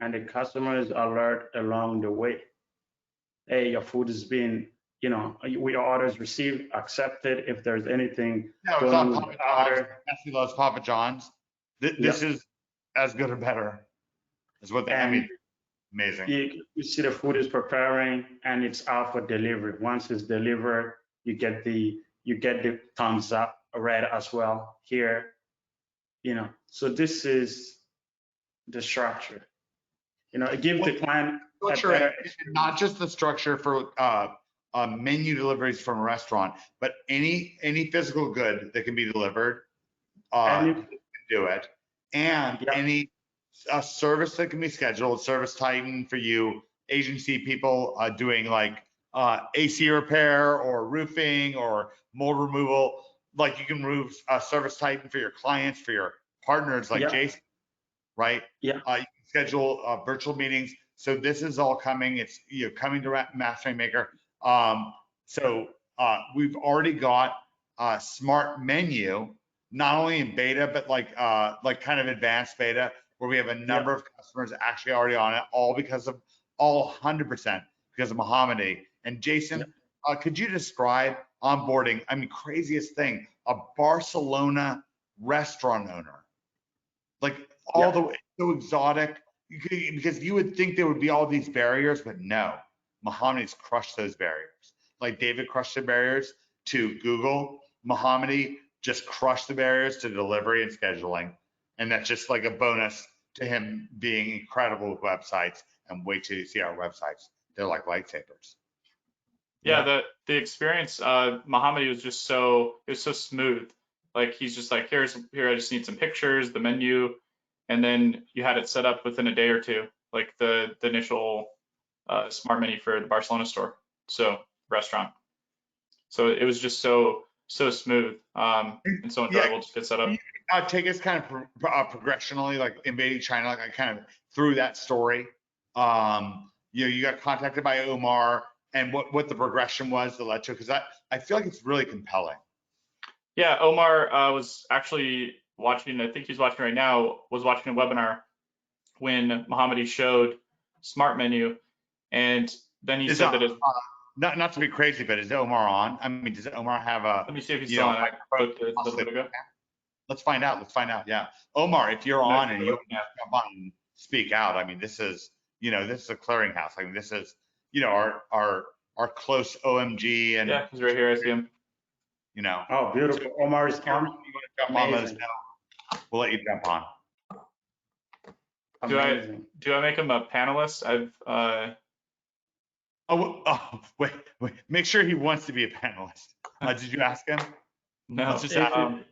and the customers alert along the way. Hey, your food is being, your orders received, accepted. If there's anything No, it's on Papa John's. Nessie loves Papa John's. This is as good or better. Is what I mean. Amazing. You see the food is preparing and it's out for delivery. Once it's delivered, you get the thumbs up red as well here. So this is the structure. It gives the client a better experience. Not just the structure for menu deliveries from a restaurant, but any physical good that can be delivered, do it, and any service that can be scheduled, Service Titan for you agency people doing like AC repair or roofing or mold removal. Like you can move Service Titan for your clients, for your partners like Jason, right? Yeah. You can schedule virtual meetings. So this is all coming. It's coming to Rainmaker. So we've already got Smart Menu, not only in beta, but like kind of advanced beta, where we have a number of customers actually already on it, all 100% because of Mohammadi. And Jason, could you describe onboarding? I mean, craziest thing, a Barcelona restaurant owner, like all the way, so exotic, because you would think there would be all these barriers, but no, Mohammadi's crushed those barriers. Like David crushed the barriers to Google, Mohammadi just crushed the barriers to delivery and scheduling. And that's just like a bonus to him being incredible with websites. And wait till you see our websites. They're like lightsabers. Yeah, the experience, Mohammadi was just so smooth. Like he's just like, here, I just need some pictures, the menu, and then you had it set up within a day or two, like the initial Smart Menu for the Barcelona store, so restaurant. So it was just so smooth and so enjoyable to get set up. Take us kind of progressionally, like invading China, like I kind of through that story. You got contacted by Omar, and what the progression was that led to, because I feel like it's really compelling. Yeah, Omar was actually watching, I think he's watching right now, was watching a webinar when Mohammadi showed Smart Menu, and then he said that it. Not to be crazy, but is Omar on? I mean, does Omar have a? Let me see if he's still on. I spoke a little bit ago. Let's find out. Yeah, Omar, if you're on and you want to come on and speak out, I mean, this is a clearinghouse. I mean, this is our close OMG. And yeah, he's right here. I see him. Oh, beautiful. Omar is on. You want to jump on? Let us know. We'll let you jump on. Do I make him a panelist? Wait. Make sure he wants to be a panelist. Did you ask him? No. Let's just ask him.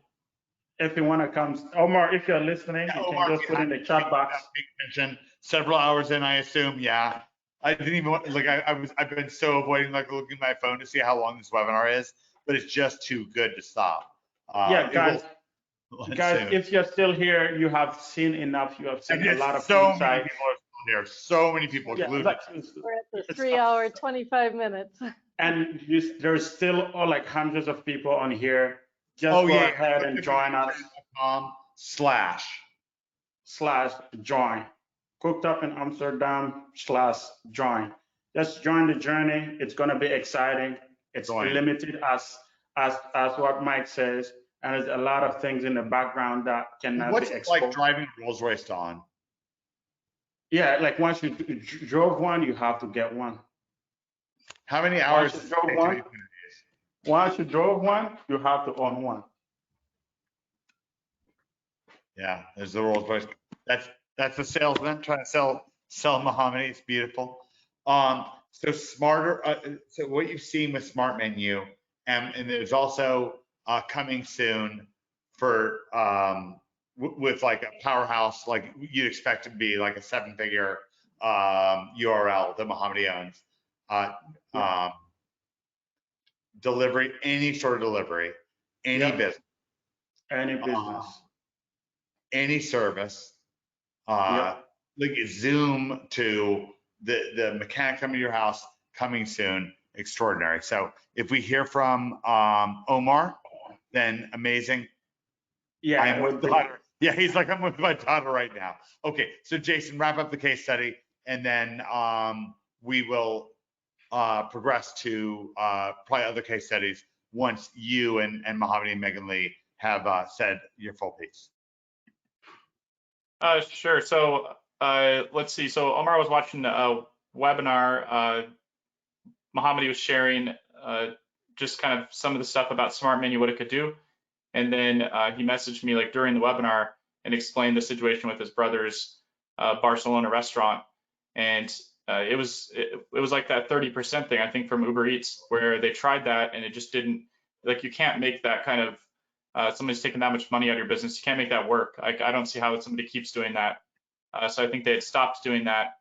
If you want to come, Omar, if you're listening, you Omar, can just put in the chat box. Mention several hours in, I assume. Yeah. I didn't even like. I've been so avoiding like looking at my phone to see how long this webinar is, but it's just too good to stop. Yeah, guys. Guys, soon. if you're still here, you have seen enough. You have seen a lot of so insights. many people are still here. So many people. Yeah, Glued. We're at the 3 hour, 25 minutes. And there's still like hundreds of people on here. Just go ahead and join us. /join. Cooked Up in Amsterdam /join. Just join the journey. It's gonna be exciting. It's limited as what Mike says, and there's a lot of things in the background that cannot be exposed. What's like driving Rolls Royce to on? Yeah, like once you drove one, you have to get one. How many hours? Once you drove one, you have to own one. Yeah, there's the Rolls Royce. That's the salesman trying to sell Muhammad. It's beautiful. So smarter. So what you've seen with Smart Menu, and there's also coming soon for with like a powerhouse, like you'd expect to be like a 7-figure URL that Muhammad owns. Delivery, any sort of delivery, any business, any service, like Zoom to the mechanic coming to your house, coming soon, extraordinary. So if we hear from Omar, then amazing. Yeah, I'm with daughter. Yeah, he's like, I'm with my daughter right now. Okay, so Jason, wrap up the case study, and then we will progress to probably other case studies once you and Muhammad and Megan Lee have said your full piece. Sure. So let's see. So Omar was watching a webinar. Muhammad was sharing just kind of some of the stuff about Smart Menu, what it could do. And then he messaged me like during the webinar and explained the situation with his brother's Barcelona restaurant. And it was like that 30% thing, I think, from Uber Eats, where they tried that and it just didn't, like, you can't make that kind of, somebody's taking that much money out of your business. You can't make that work. I don't see how somebody keeps doing that. So I think they had stopped doing that.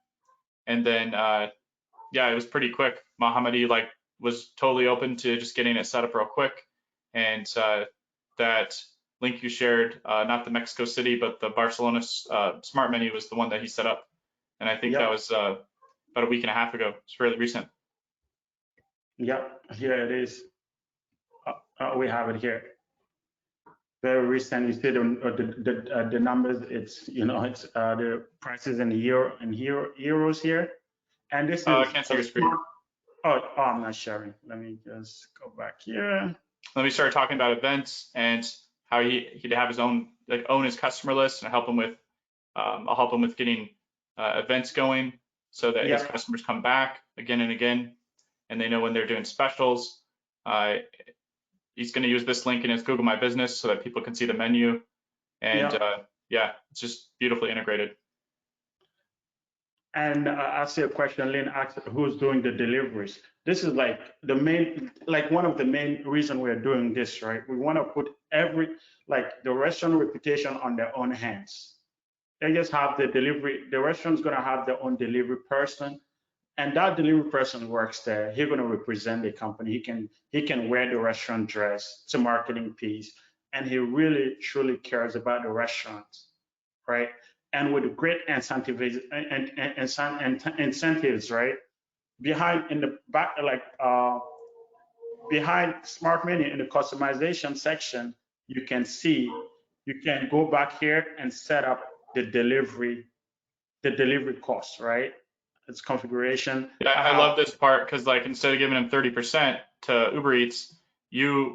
And then, yeah, it was pretty quick. Muhammad like was totally open to just getting it set up real quick. And that link you shared, not the Mexico City, but the Barcelona Smart Menu was the one that he set up. And I think that was about a week and a half ago. It's fairly recent. Yep, here it is. We have it here. Very recent. You see the numbers. It's it's the prices in euros here. And this is. I can't see your screen. Oh, I'm not sharing. Let me just go back here. Let me start talking about events and how he'd have his own, like, own his customer list, and help him with. I'll help him with getting events going so that his customers come back again and again, and they know when they're doing specials. He's going to use this link in his Google My Business so that people can see the menu. And yeah, it's just beautifully integrated. And I see a question, Lynn asked, who's doing the deliveries? This is like the main, like one of the main reason we're doing this, right? We want to put the restaurant reputation on their own hands. They just have the delivery, the restaurant's going to have their own delivery person, and that delivery person works there. He's going to represent the company. He can wear the restaurant dress. It's a marketing piece, and he really truly cares about the restaurant, right? And with great incentives, right? Behind in the back, behind Smart Menu in the customization section, you can go back here and set up the delivery cost, right? It's configuration. Yeah, I love this part because, like, instead of giving him 30% to Uber Eats,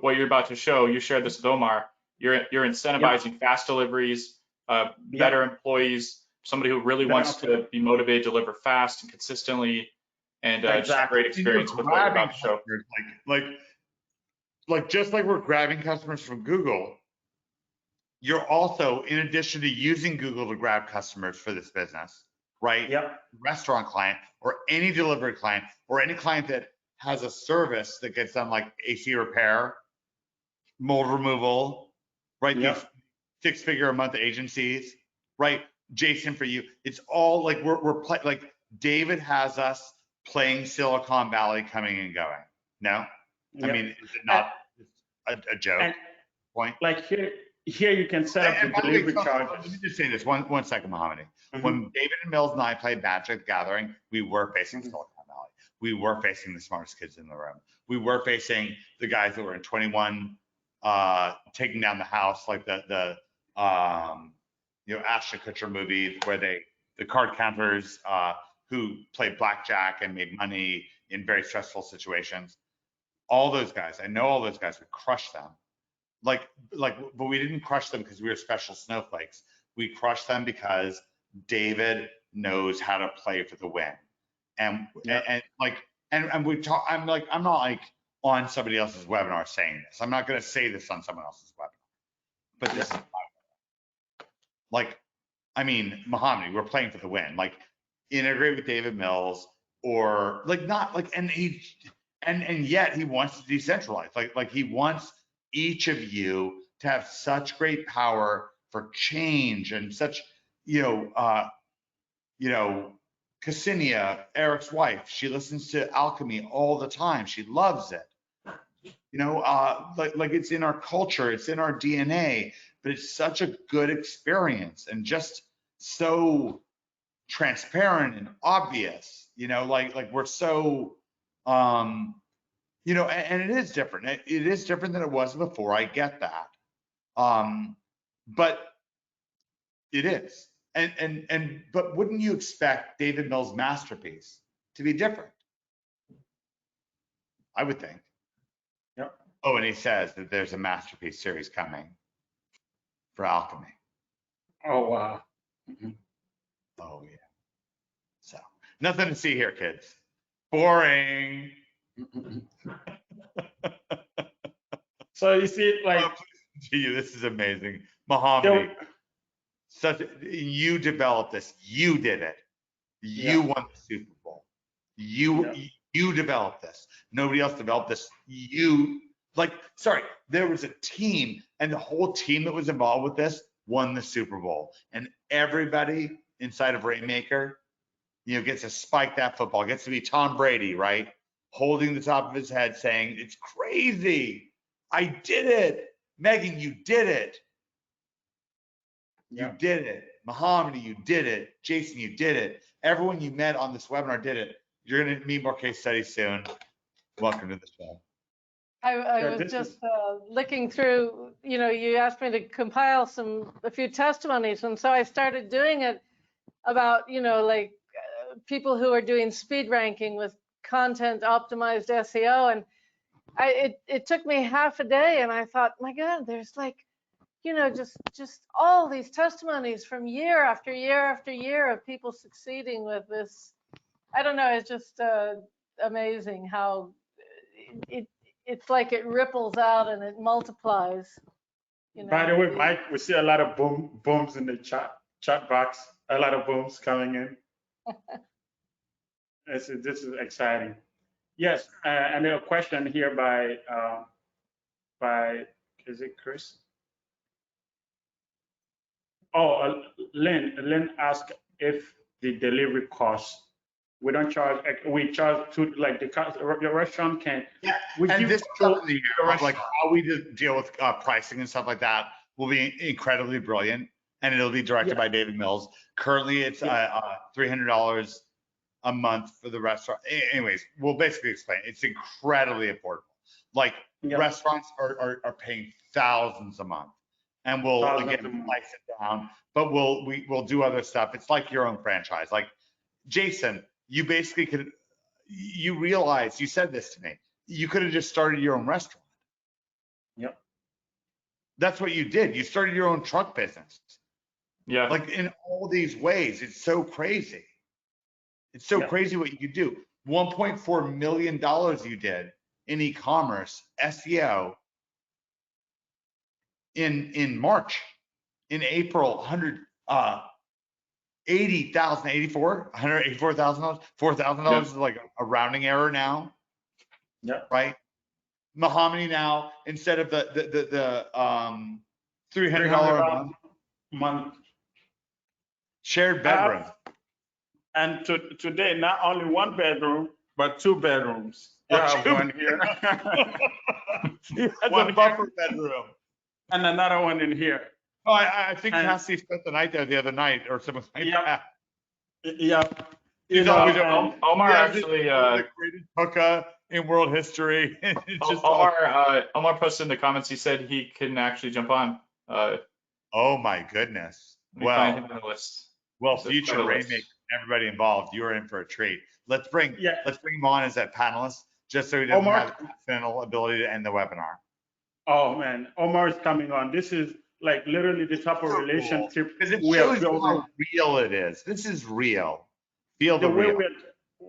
what you're about to show, you shared this with Omar. You're incentivizing fast deliveries, better employees, somebody who really wants to be motivated to deliver fast and consistently, and just a great experience with what you're about to show. Like just like we're grabbing customers from Google, you're also, in addition to using Google to grab customers for this business, right? Yep. Restaurant client or any delivery client or any client that has a service that gets done like AC repair, mold removal, right? Yep. These six-figure a month agencies, right? Jason, for you, it's all like we're like David has us playing Silicon Valley coming and going. No, Yep. I mean, is it not a joke? And Point. like here you can set up the And by the way, delivery charges. let me just say this one second, Mohammed. Mhm. When David and Mills and I played Magic the Gathering, we were facing Mhm. Silicon Valley. We were facing the smartest kids in the room. We were facing the guys that were in 21, taking down the house, like the Ashton Kutcher movie where the card counters who played blackjack and made money in very stressful situations. All those guys, I know all those guys, we crushed them. But we didn't crush them because we were special snowflakes. We crushed them because David knows how to play for the win. And we talk. I'm not like on somebody else's webinar saying this. I'm not going to say this on someone else's webinar. But this is I mean, Mohammed, we're playing for the win. Like integrate with David Mills or and yet he wants to decentralize. Like he wants each of you to have such great power for change and such, Ksenia, Eric's wife, she listens to Alchemy all the time. She loves it. Like it's in our culture, it's in our DNA, but it's such a good experience and just so transparent and obvious, like we're so, and it is different. It is different than it was before. I get that. But it is. But wouldn't you expect David Mills' masterpiece to be different? I would think. Yep. Oh, and he says that there's a masterpiece series coming for Alchemy. Oh, wow. Mhm. Oh, yeah. So nothing to see here, kids. Boring. So you see, like, Gee, this is amazing. Mohammed, you developed this. You did it. You won the Super Bowl. You developed this. Nobody else developed this. There was a team, and the whole team that was involved with this won the Super Bowl. And everybody inside of Rainmaker, gets to spike that football, gets to be Tom Brady, right? Holding the top of his head saying, it's crazy. I did it. Megan, you did it. You did it. Mohammed, you did it. Jason, you did it. Everyone you met on this webinar did it. You're going to meet more case studies soon. Welcome to the show. I was just looking through, you asked me to compile a few testimonies. And so I started doing it about, people who are doing speed ranking with content optimized SEO. And it took me half a day. And I thought, my God, there's just all these testimonies from year after year after year of people succeeding with this. I don't know, it's just amazing how it's like it ripples out and it multiplies. By the way, Mike, we see a lot of booms in the chat box, a lot of booms coming in. This is exciting. Yes, and a question here by is it Chris? Oh, Lynn asked if the delivery costs, we don't charge, we charge to your restaurant can. Yeah, and this like how we deal with pricing and stuff like that will be incredibly brilliant, and it'll be directed by David Mills. Currently, it's $300 a month for the restaurant. Anyways, we'll basically explain. It's incredibly affordable. Like restaurants are paying thousands a month. And we'll again slice it down, but we'll do other stuff. It's like your own franchise. Like Jason, you basically you realize, you said this to me, you could have just started your own restaurant. Yep. That's what you did. You started your own truck business. Yeah. Like in all these ways, it's so crazy. It's so crazy what you could do. $1.4 million you did in e-commerce, SEO, in March, in April, $80,000, $184,000, $4,000 is like a rounding error now. Yeah. Right. Mahogany now, instead of the $300 a month shared bedroom. And today, not only 1 bedroom, but 2 bedrooms. You have one here. One buffer bedroom. And another one in here. Oh, I think Cassie spent the night there the other night or something like that. Yeah. Omar actually the greatest hookah in world history. Omar posted in the comments. He said he can actually jump on. Oh my goodness! Find him on the list. Well, future Rainmaker, everybody involved, you're in for a treat. Let's bring him on as that panelist, just so he doesn't have the accidental ability to end the webinar. Oh man, Omar is coming on. This is like literally the type of relationship because it shows you how real it is. This is real. Feel the real.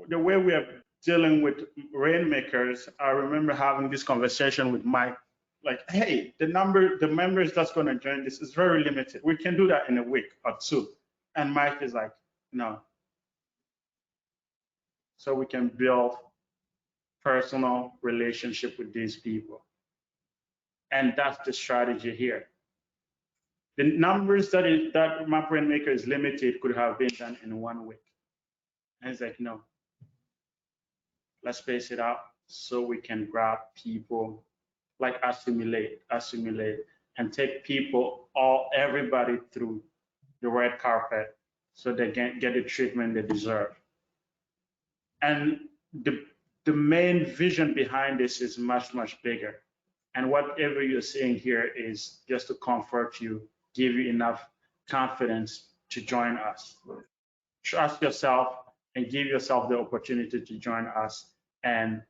The way we are dealing with Rainmakers, I remember having this conversation with Mike. Like, hey, the members that's going to join this is very limited. We can do that in a week or 2. And Mike is like, no. So we can build personal relationship with these people. And that's the strategy here. The numbers that Map Rainmaker is limited could have been done in 1 week. And it's like, no. Let's space it out so we can grab people, like assimilate, and take people, everybody through the red carpet so they can get the treatment they deserve. And the main vision behind this is much, much bigger. And whatever you're seeing here is just to comfort you, give you enough confidence to join us. Trust yourself and give yourself the opportunity to join us. And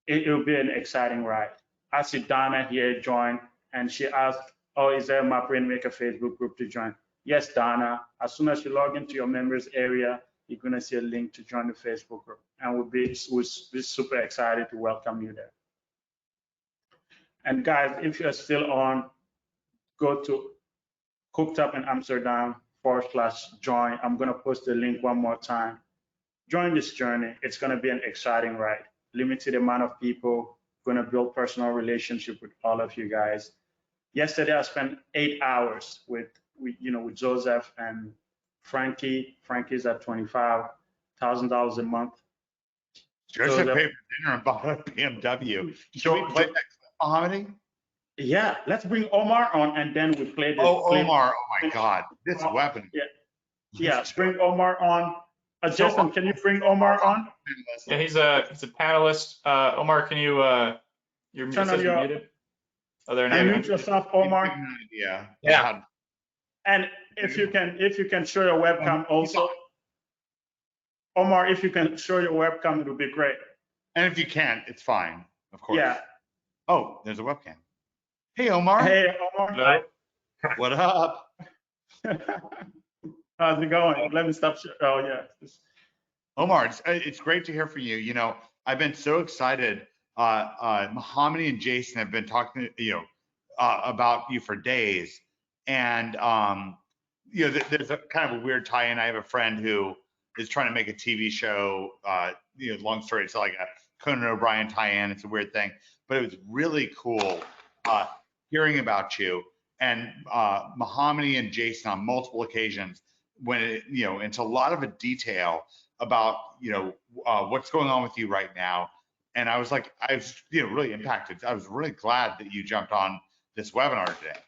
it will be an exciting ride. I see Donna here join, and she asked, oh, is there a Map Rainmaker Facebook group to join? Yes, Donna. As soon as you log into your members area, you're going to see a link to join the Facebook group. And we'll be super excited to welcome you there. And guys, if you're still on, go to Cooked Up in Amsterdam /join. I'm going to post the link one more time. Join this journey. It's going to be an exciting ride. Limited amount of people, going to build personal relationship with all of you guys. Yesterday, I spent 8 hours with Joseph and Frankie. Frankie's at $25,000 a month. Joseph paid for dinner and bought a BMW. Should we play that clip, Mohammed? Yeah, let's bring Omar on, and then we play this. Omar, oh my God, this weapon. Yeah, bring Omar on. Jason, can you bring Omar on? Yeah, he's a panelist. Omar, can you you're muted? Oh, there. Unmute yourself, Omar. Yeah. And if you can show your webcam also. Omar, if you can show your webcam, it would be great. And if you can't, it's fine, of course. Yeah. Oh, there's a webcam. Hey, Omar. Hey, Omar. Hello. What up? How's it going? Let me stop. Oh, yeah. Omar, it's great to hear from you. You know, I've been so excited. Mohammed and Jason have been talking, about you for days. And, there's a kind of a weird tie-in. I have a friend who is trying to make a TV show, long story. It's like a Conan O'Brien tie-in. It's a weird thing, but it was really cool hearing about you. And Mohammed and Jason on multiple occasions went, into a lot of a detail about, what's going on with you right now. And I was like, I was, really impacted. I was really glad that you jumped on this webinar today.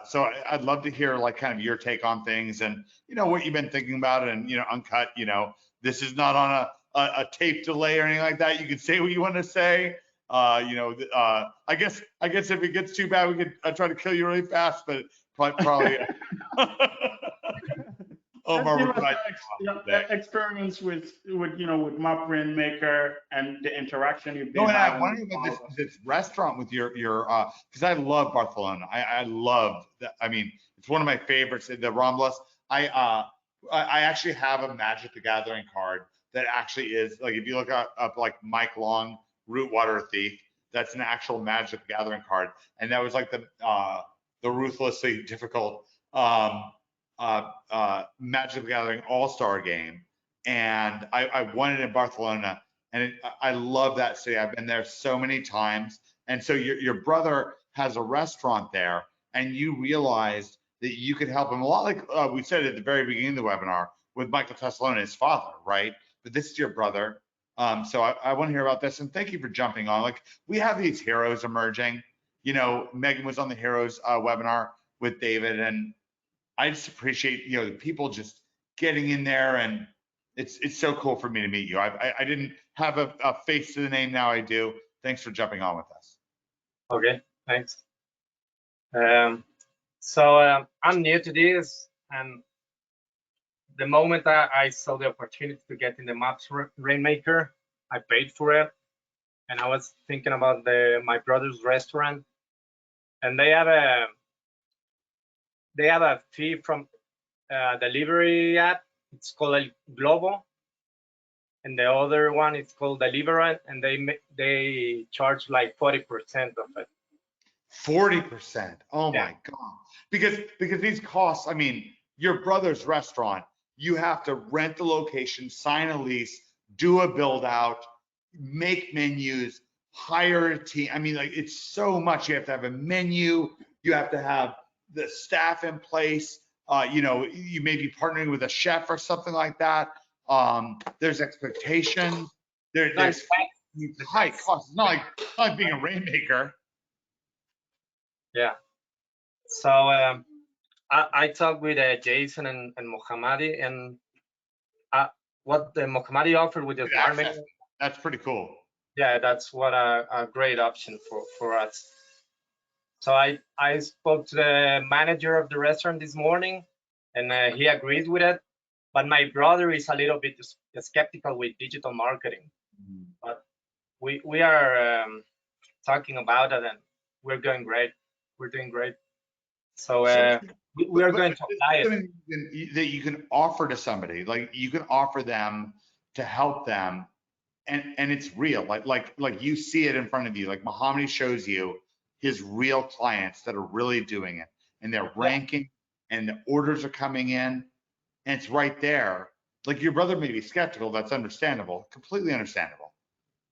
So I'd love to hear like kind of your take on things and, what you've been thinking about and, uncut, this is not on a tape delay or anything like that. You can say what you want to say. I guess if it gets too bad, we could try to kill you really fast, but probably. Omar, experience with Map Rainmaker and the interaction you've been having. having. I'm wondering about this restaurant with your because I love Barcelona. I love that. I mean, it's one of my favorites. The Ramblas. I actually have a Magic the Gathering card that actually is like, if you look up like Mike Long, Root Water Thief, that's an actual Magic the Gathering card, and that was like the ruthlessly difficult Magic the Gathering All-Star game, and I won it in Barcelona, and I love that city. I've been there so many times. And so your brother has a restaurant there, and you realized that you could help him a lot, like we said at the very beginning of the webinar with Michael Tesalona, his father, right? But this is your brother. So I want to hear about this, and thank you for jumping on. Like, we have these heroes emerging. You know, Megan was on the heroes webinar with David, and I just appreciate, you know, the people just getting in there, and it's so cool for me to meet you. I didn't have a face to the name, now I do. Thanks for jumping on with us. Okay, thanks. So I'm new to this, and the moment I saw the opportunity to get in the Maps Rainmaker, I paid for it, and I was thinking about my brother's restaurant, and they have a fee from delivery app. It's called El Globo, and the other one is called Deliverant, and they charge like 40% of it. 40%. Oh my God. Because these costs, I mean, your brother's restaurant, you have to rent the location, sign a lease, do a build out, make menus, hire a team. I mean, like, it's so much. You have to have a menu, you have to have the staff in place. You know, you may be partnering with a chef or something like that. There's expectations. There's high costs. It's not like being a Rainmaker. Yeah. So I talked with Jason and Mohammadi, and what the Mohammadi offered with the smart menu. That's pretty cool. Yeah, that's what a great option for us. So I spoke to the manager of the restaurant this morning, and he agreed with it. But my brother is a little bit skeptical with digital marketing. But we are talking about it, and we're going great. We're doing great. So we are going to apply it. That you can offer to somebody, like you can offer them to help them, and it's real. Like you see it in front of you. Like Mohammadi shows you his real clients that are really doing it, and they're ranking, and the orders are coming in, and it's right there. Like, your brother may be skeptical. That's understandable, completely understandable.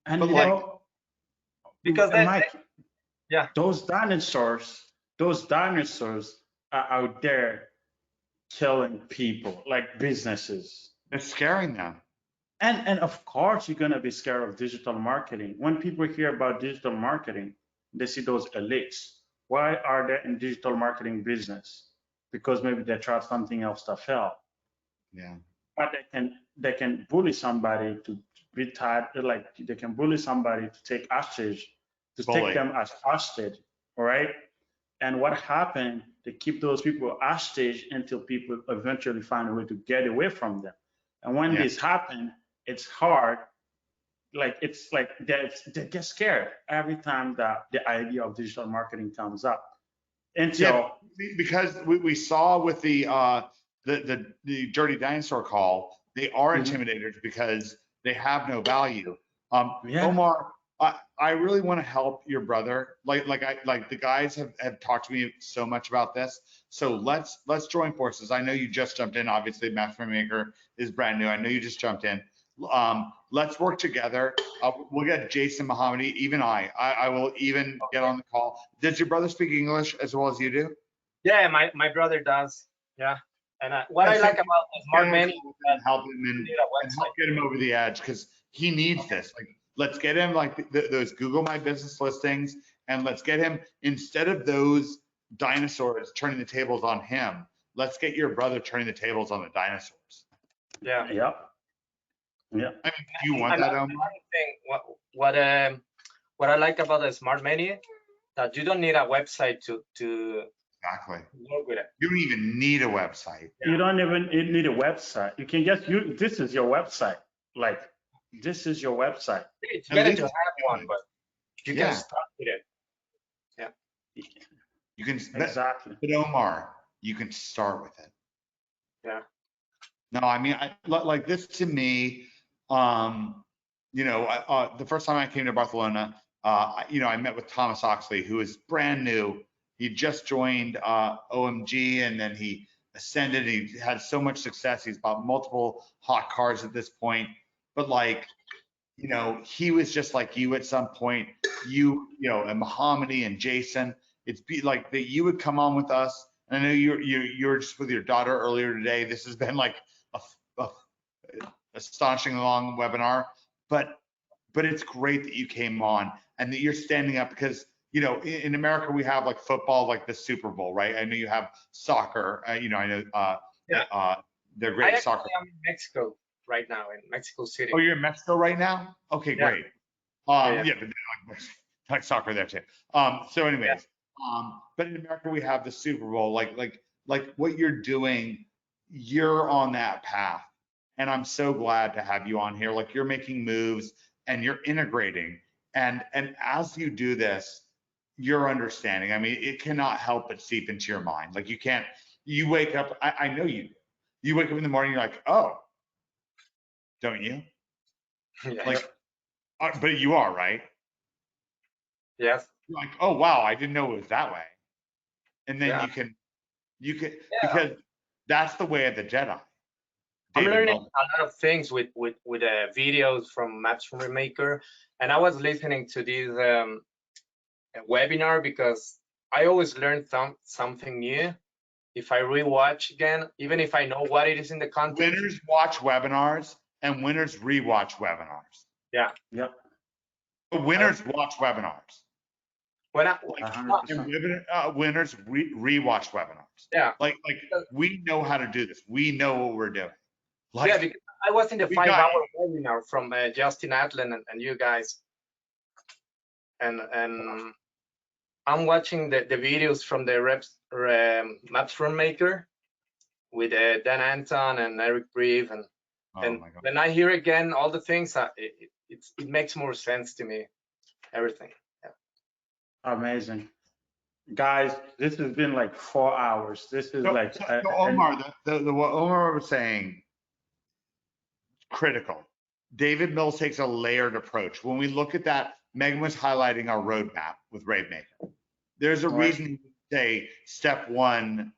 And but you like, know, because Mike, those dinosaurs are out there killing people, like businesses. They're scaring them. And of course, you're gonna be scared of digital marketing. When people hear about digital marketing, they see those elites. Why are they in digital marketing business? Because maybe they tried something else that failed. Yeah. But they can bully somebody to be tied, like they can bully somebody to take hostage, to take them as hostage, all right? And what happened, they keep those people hostage until people eventually find a way to get away from them. And when this happens, it's hard. Like, it's like they get scared every time that the idea of digital marketing comes up. Until because we saw with the Dirty Dinosaur call, they are intimidators because they have no value. Omar, I really want to help your brother. Like the guys have talked to me so much about this. So let's join forces. I know you just jumped in. Obviously, Rainmaker is brand new. I know you just jumped in. Let's work together. We'll get Jason, Mohammadi, even I will even get on the call. Does your brother speak English as well as you do? Yeah, my brother does. Yeah. And what I like about the smart menu is that help him and help get him over the edge, because he needs this. Like, let's get him like those Google My Business listings, and let's get him, instead of those dinosaurs turning the tables on him, let's get your brother turning the tables on the dinosaurs. Yeah. Yeah. I mean, do you want that? What I like about the smart menu, that you don't need a website to exactly work with it. You don't even need a website. You don't even need a website. You can just this is your website. Like, this is your website. It's better to have one, but you can start with it. Yeah. You can exactly. But Omar, you can start with it. Yeah. No, I mean, like this to me, you know, the first time I came to Barcelona, you know, I met with Thomas Oxley, who is brand new. He just joined OMG, and then he ascended. He had so much success. He's bought multiple hot cars at this point. But like, you know, he was just like you at some point. You know, and Mohammadi and Jason. It's be like that you would come on with us. And I know you were just with your daughter earlier today. This has been like a astonishing long webinar, but it's great that you came on and that you're standing up because, you know, in America we have like football, like the Super Bowl, right? I know you have soccer. You know, I know they're great at soccer. I'm in Mexico right now, in Mexico City. Oh, you're in Mexico right now? Okay, Yeah. great. Yeah. Yeah, but like soccer there too. So anyways, but in America we have the Super Bowl, like what you're doing, you're on that path. And I'm so glad to have you on here. Like you're making moves and you're integrating. And as you do this, you're understanding. I mean, it cannot help but seep into your mind. Like you wake up, I know you do. You wake up in the morning, you're like, oh, don't you? Yeah. Like, but you are, right? Yes. You're like, oh, wow, I didn't know it was that way. And then Yeah. you can, because that's the way of the Jedi. I'm David learning Mills. a lot of things with videos from Maps from Rainmaker, and I was listening to this webinar because I always learn something new if I rewatch again, even if I know what it is in the content. Winners watch webinars and winners rewatch webinars. Yeah. Yep. But winners watch webinars. When I, And winners rewatch webinars. yeah. Like we know how to do this. We know what we're doing. Like, Yeah, because I was in the we 5-hour webinar from Justin Atlan and you guys, and I'm watching the videos from the Maps from Maker with Dan Anton and Eric Brieve, and my God. when I hear again all the things, it makes more sense to me. Everything. Yeah. Amazing. Guys, this has been like 4 hours. This is like so Omar, what Omar was saying, critical. David Mills takes a layered approach. When we look at that, Megan was highlighting our roadmap with Rainmaker. There's a reason you say step 1,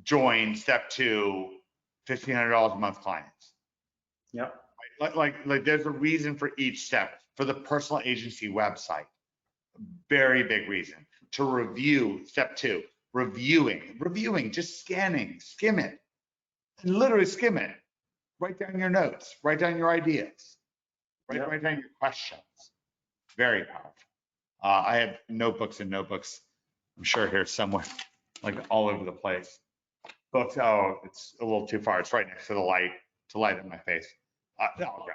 join, step 2, $1,500 a month clients. Yep. Like there's a reason for each step. For the personal agency website, very big reason. To review, step 2, reviewing, just scanning, skim it, and literally skim it. Write down your notes, write down your ideas, write down your questions. Very powerful. I have notebooks and notebooks. I'm sure here somewhere, like all over the place. Books. Oh, it's a little too far. It's right next to the light to light up my face. No, okay.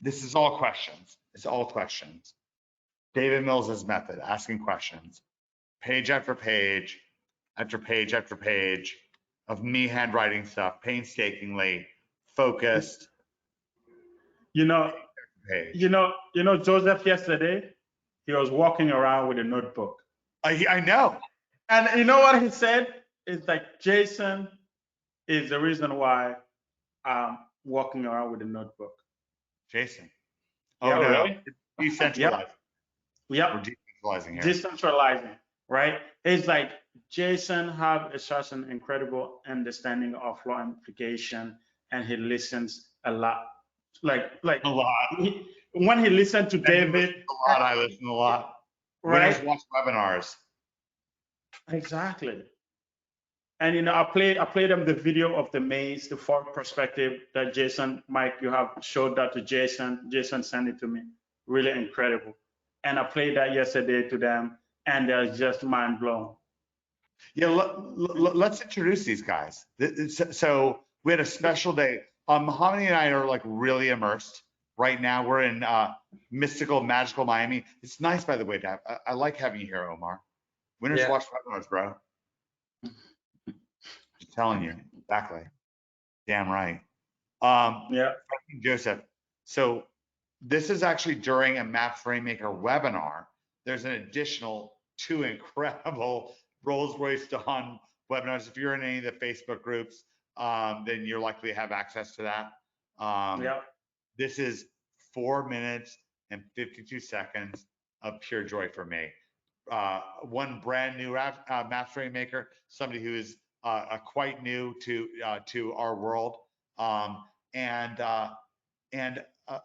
This is all questions. It's all questions. David Mills' method, asking questions, page after page, after page after page of me handwriting stuff, painstakingly, focused. You know, Joseph yesterday, he was walking around with a notebook. I know. And you know what he said? It's like, Jason is the reason why I'm walking around with a notebook. Jason. Oh, Yeah, no. really? Decentralizing. Yep. We're decentralizing here. Decentralizing, right? It's like Jason have such an incredible understanding of law implication, and he listens a lot. Like a lot. When he listened to David. A lot. I listen a lot. Right? Winners watch webinars. Exactly. And you know, I played them the video of the maze, the fork perspective that Jason, Mike, you have showed that to Jason. Jason sent it to me. Really incredible. And I played that yesterday to them, and they're just mind blown. Yeah, let's introduce these guys. So we had a special day. Mohammadi and I are like really immersed right now. We're in mystical, magical Miami. It's nice, by the way, Dad. I like having you here, Omar. Winners watch webinars, bro. Just telling you, exactly. Damn right. Joseph. So this is actually during a Maps Rainmaker webinar. There's an additional 2 incredible Rolls-Royce Dawn webinars. If you're in any of the Facebook groups, then you're likely to have access to that. This is 4 minutes and 52 seconds of pure joy for me. one brand new master Rainmaker, somebody who is quite new to our world, and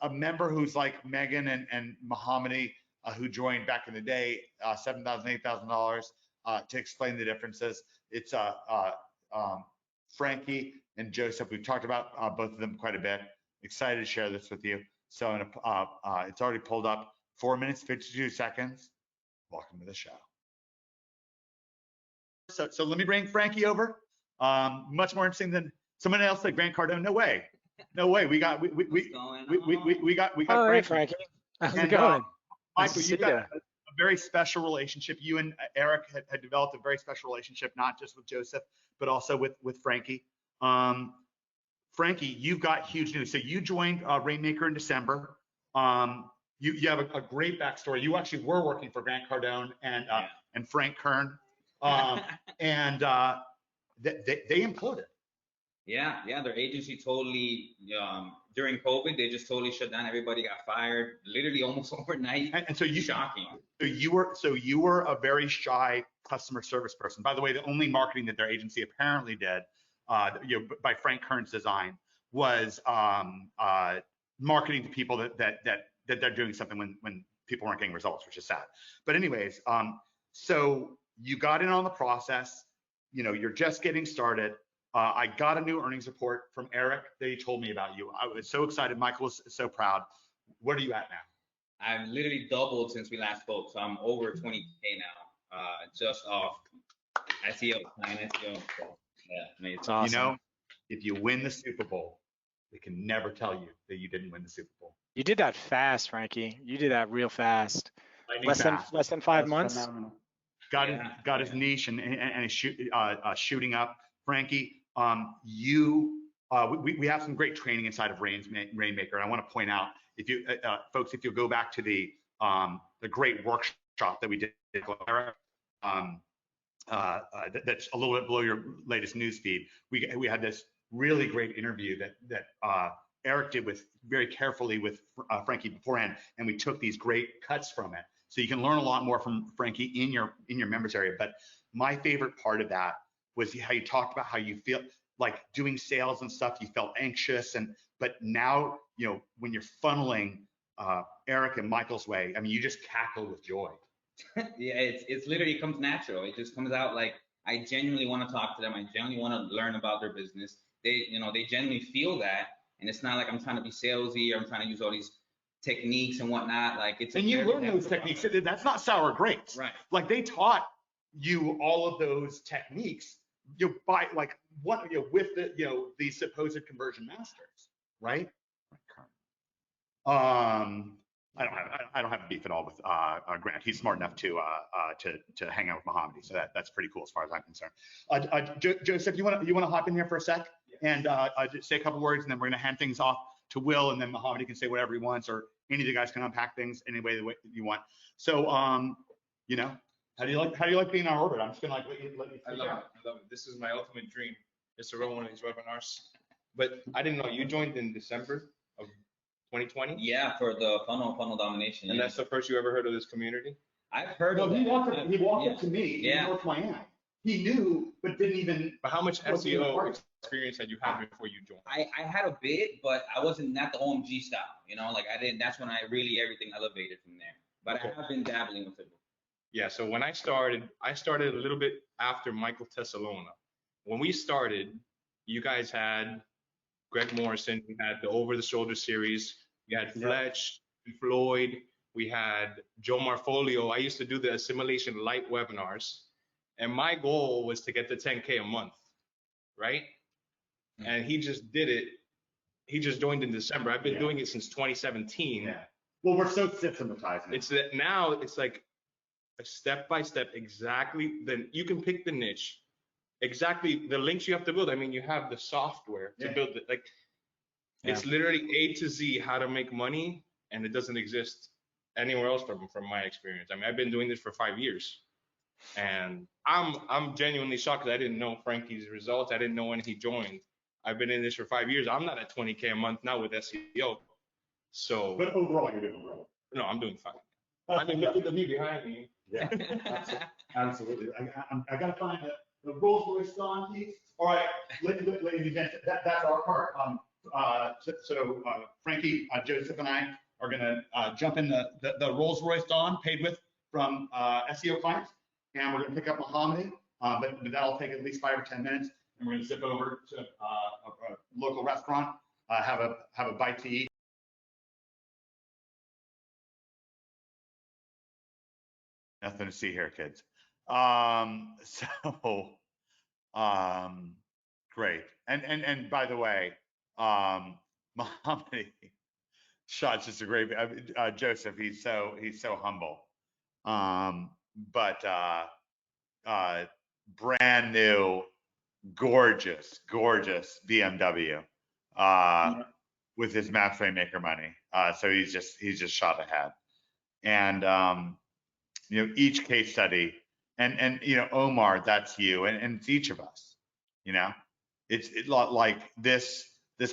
a member who's like Megan and Mohammadi, who joined back in the day, $7,000, $8,000 to explain the differences. It's Frankie and Joseph. We've talked about both of them quite a bit. Excited to share this with you. So it's already pulled up. 4 minutes, 52 seconds. Welcome to the show. So let me bring Frankie over. Much more interesting than someone else like Grant Cardone. No way. No way. We got All right, Frankie. How's it going? Michael, you've got a very special relationship. You and Eric had developed a very special relationship, not just with Joseph, but also with Frankie. Frankie, you've got huge news. So you joined Rainmaker in December. You have a great backstory. You actually were working for Grant Cardone and Frank Kern, and they imploded. Yeah, their agency totally, during COVID, they just totally shut down. Everybody got fired, literally almost overnight. And so shocking. So you were a very shy customer service person. By the way, the only marketing that their agency apparently did, by Frank Kern's design, was marketing to people that they're doing something when people weren't getting results, which is sad. But anyways, so you got in on the process. You're just getting started. I got a new earnings report from Eric that he told me about you. I was so excited. Michael was so proud. What are you at now? I've literally doubled since we last spoke, so I'm over 20K now, just off SEO, plain SEO. So, yeah, it's awesome. If you win the Super Bowl, they can never tell you that you didn't win the Super Bowl. You did that fast, Frankie. You did that real fast. Less than 5 months. Phenomenal. Got his niche and is shooting up. Frankie, we have some great training inside of Rainmaker. And I want to point out, if you folks, if you go back to the great workshop that we did, that's a little bit below your latest news feed. We had this really great interview that Eric did very carefully with Frankie beforehand, and we took these great cuts from it. So you can learn a lot more from Frankie in your members area. But my favorite part of that was how you talked about how you feel like doing sales and stuff. You felt anxious, but now when you're funneling Eric and Michael's way, I mean, you just cackle with joy. Yeah, it's literally comes natural. It just comes out like I genuinely want to talk to them. I genuinely want to learn about their business. They genuinely feel that, and it's not like I'm trying to be salesy or I'm trying to use all these techniques and whatnot. Like it's. And you learn those techniques. That's not sour grapes. Right. Like they taught you all of those techniques. With the supposed conversion masters, right? I don't have a beef at all with Grant. He's smart enough to hang out with Mohammadi, so that's pretty cool as far as I'm concerned. Joseph, you want to hop in here for a sec and just say a couple words, and then we're gonna hand things off to Will, and then Mohammadi can say whatever he wants, or any of the guys can unpack things any way you want. So how do you like being in our orbit? I'm just gonna let you. I love it. This is my ultimate dream, is to run one of these webinars. But I didn't know you joined in December of 2020. Yeah, for the funnel domination. And that's the first you ever heard of this community? I've heard of it. He walked up to me in North Miami. He knew, but didn't even. But how much SEO experience had you had before you joined? I had a bit, but I wasn't not the OMG style. Like I didn't. That's when everything elevated from there. But okay. I have been dabbling with it. Yeah, so when I started a little bit after Michael Tessalona. When we started, you guys had Greg Morrison, we had the Over the Shoulder series, we had Fletch, Floyd, we had Joe Marfolio. I used to do the Assimilation Light webinars, and my goal was to get to 10K a month, right? Mm-hmm. And he just did it. He just joined in December. I've been doing it since 2017. Yeah. Well, we're so systematized. It's that now it's like a step-by-step, exactly. Then you can pick the niche, exactly the links you have to build. I mean, you have the software to build it. Like it's literally A to Z how to make money, and it doesn't exist anywhere else from my experience. I mean, I've been doing this for 5 years, and I'm genuinely shocked because I didn't know Frankie's results. I didn't know when he joined. I've been in this for 5 years. I'm not at 20K a month now with SEO. So. But overall, you're doing well. No, I'm doing fine. I mean, look at the view behind me. Yeah, absolutely. I gotta find the Rolls Royce Dawn piece. All right, ladies and gentlemen, that's our part. So Frankie, Joseph, and I are gonna jump in the Rolls Royce Dawn paid with from SEO clients, and we're gonna pick up Mohammed. But that'll take at least 5 or 10 minutes, and we're gonna zip over to a local restaurant, have a bite to eat. Nothing to see here, kids. Great. And by the way, Mohammed Shot's just a great, Joseph, he's so humble. But brand new, gorgeous BMW with his Maps Rainmaker money. So he's just shot ahead. And you know, each case study, and you know, Omar, that's you, and it's each of us. You know, it's like this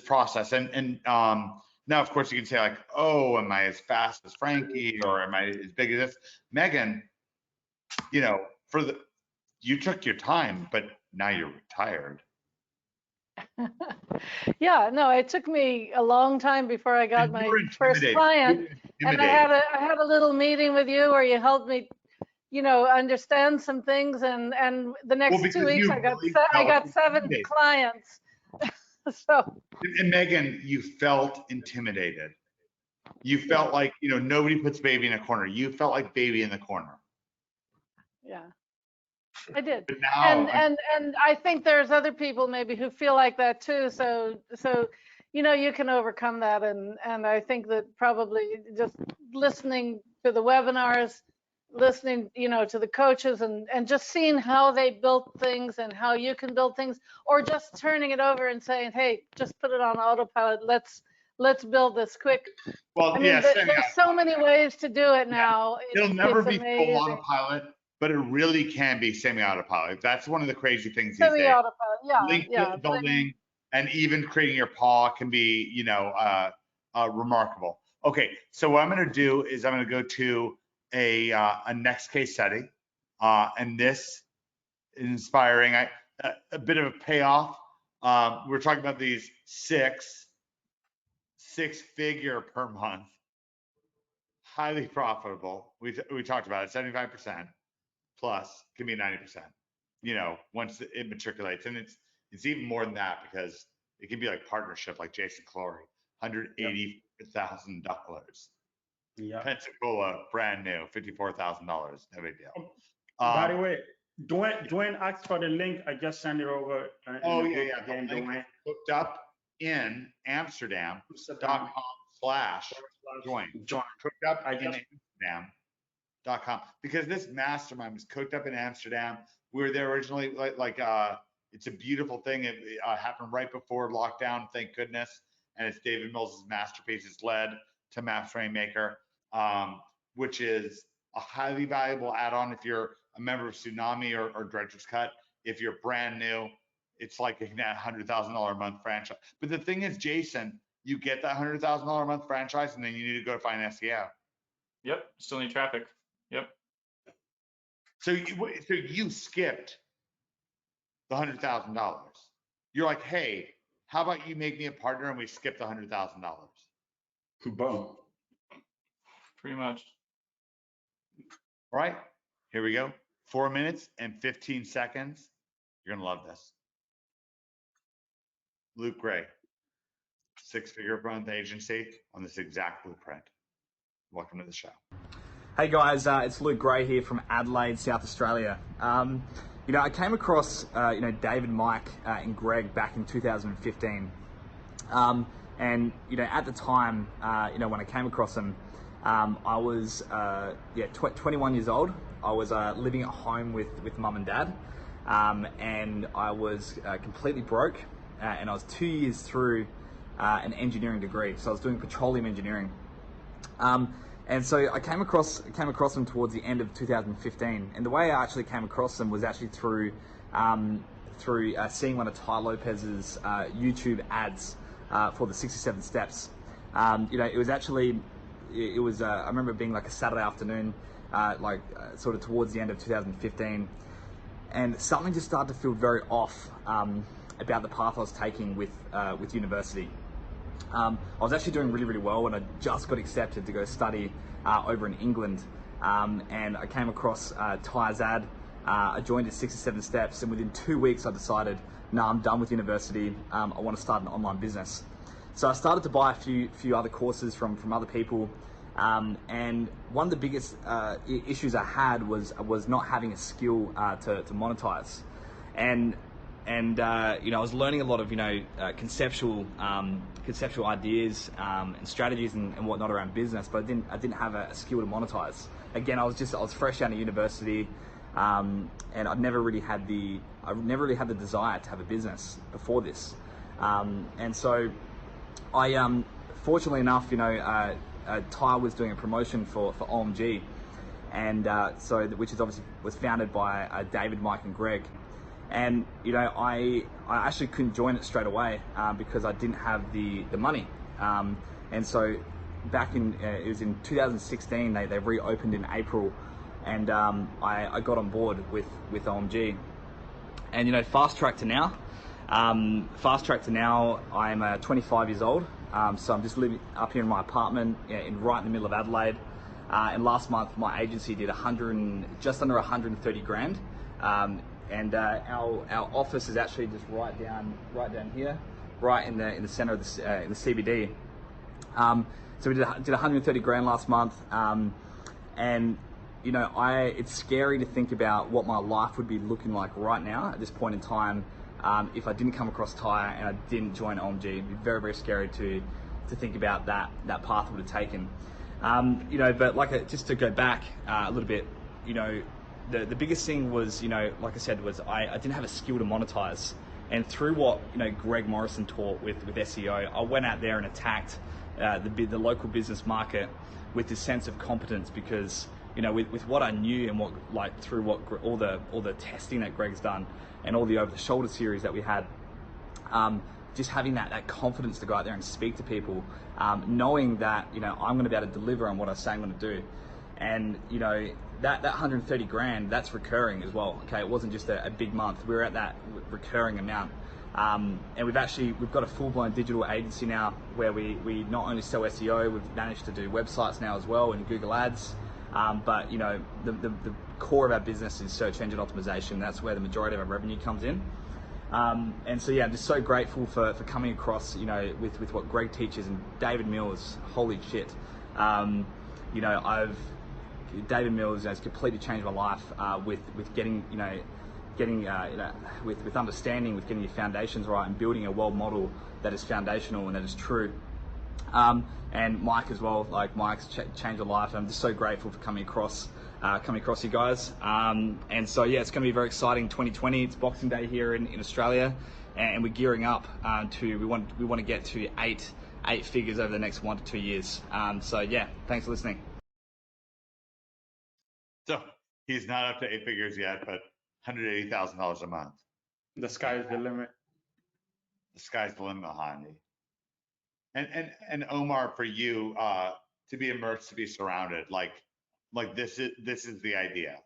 process, and now of course you can say like, oh, am I as fast as Frankie, or am I as big as this? Megan, you know, you took your time, but now you're retired. Yeah, no, it took me a long time before I got my first client, and I had a little meeting with you where you helped me, you know, understand some things, and the next 2 weeks I got 7 clients. So. And Megan, you felt intimidated. You felt like, you know, nobody puts baby in a corner. You felt like baby in the corner. Yeah. I did. But now, and I think there's other people maybe who feel like that too. So you know, you can overcome that, and I think that probably just listening to the webinars, listening, you know, to the coaches, and just seeing how they built things and how you can build things, or just turning it over and saying, hey, just put it on autopilot. Let's build this quick. Well, I mean, there's so many ways to do it now. It'll never be full autopilot, but it really can be semi-autopilot. That's one of the crazy things these days. Semi-autopilot, yeah. Link building and even creating your paw can be, you know, remarkable. Okay, so what I'm going to do is I'm going to go to a next case study, and this is inspiring. A bit of a payoff. We're talking about these six-figure per month, highly profitable. We talked about it, 75%. Plus can be 90%, you know, once it matriculates. And it's even more than that, because it can be like partnership, like Jason Clory, $180,000. Yeah. Pensacola, brand new, $54,000, no big deal. By the way, Dwayne asked for the link. I just sent it over. Oh yeah. The link hooked up in Amsterdam.com/join. Hooked up in Amsterdam. .com, because this mastermind was cooked up in Amsterdam. We were there originally, it's a beautiful thing. It happened right before lockdown, thank goodness. And it's David Mills' masterpiece. It's led to Maps Rainmaker, which is a highly valuable add-on if you're a member of Tsunami or Dredger's Cut. If you're brand new, it's like a $100,000 a month franchise. But the thing is, Jason, you get that $100,000 a month franchise, and then you need to go find SEO. Yep, still need traffic. Yep. So you skipped the $100,000. You're like, hey, how about you make me a partner and we skip the $100,000? Boom. Pretty much. All right, here we go. 4 minutes and 15 seconds. You're gonna love this. Luke Gray, six-figure month agency on this exact blueprint. Welcome to the show. Hey guys, it's Luke Gray here from Adelaide, South Australia. You know, I came across you know, David, Mike, and Greg back in 2015, and you know, at the time, you know, when I came across them, I was 21 years old. I was living at home with mum and dad, and I was completely broke, and I was 2 years through an engineering degree, so I was doing petroleum engineering. And so I came across them towards the end of 2015, and the way I actually came across them was actually through seeing one of Tai Lopez's YouTube ads for the 67 Steps. You know, it was I remember it being like a Saturday afternoon. sort of towards the end of 2015, and something just started to feel very off about the path I was taking with university. I was actually doing really, really well, and I just got accepted to go study over in England, and I came across Ty's ad. I joined at 6 or 7 steps, and within 2 weeks I decided, no, I'm done with university. I want to start an online business. So I started to buy a few other courses from other people, and one of the biggest issues I had was not having a skill to monetize, and you know, I was learning a lot of conceptual ideas and strategies and whatnot around business, but I didn't have a skill to monetize. Again, I was fresh out of university, and I'd never really had the desire to have a business before this, and so I fortunately enough, Ty was doing a promotion for OMG, and which is obviously was founded by David, Mike, and Greg. And I actually couldn't join it straight away because I didn't have the money. And so back in it was in 2016 they reopened in April, and I got on board with OMG. And fast track to now. I'm 25 years old. So I'm just living up here in my apartment right in the middle of Adelaide. And last month my agency did just under 130 grand. And our office is actually just right down here, right in the center of in the CBD. So we did 130 grand last month, and it's scary to think about what my life would be looking like right now at this point in time if I didn't come across Ty and I didn't join OMG. It'd be very, very scary to think about that path I would have taken. But just to go back a little bit, the biggest thing was, like I said, was I didn't have a skill to monetize. And through what, Greg Morrison taught with SEO, I went out there and attacked the local business market with this sense of competence, because, with what I knew and through all the testing that Greg's done and all the over the shoulder series that we had, just having that confidence to go out there and speak to people, knowing that, I'm going to be able to deliver on what I say I'm going to do. And that 130 grand, that's recurring as well. Okay, it wasn't just a big month. We were at that recurring amount, and we've got a full-blown digital agency now where we not only sell SEO, we've managed to do websites now as well and Google Ads. But the core of our business is search engine optimization. That's where the majority of our revenue comes in. And so I'm just so grateful for coming across with what Greg teaches, and David Mills. Holy shit. David Mills has completely changed my life with getting with understanding, with getting your foundations right and building a world model that is foundational and that is true. And Mike as well, Mike's changed my life. I'm just so grateful for coming across you guys. And so it's going to be very exciting. 2020, it's Boxing Day here in Australia, and we're gearing up we want to get to eight figures over the next 1 to 2 years. Thanks for listening. So he's not up to 8 figures yet, but $180,000 a month. The sky is the limit. The sky's the limit, honey. And Omar, for you, to be immersed, to be surrounded, like this is the idea,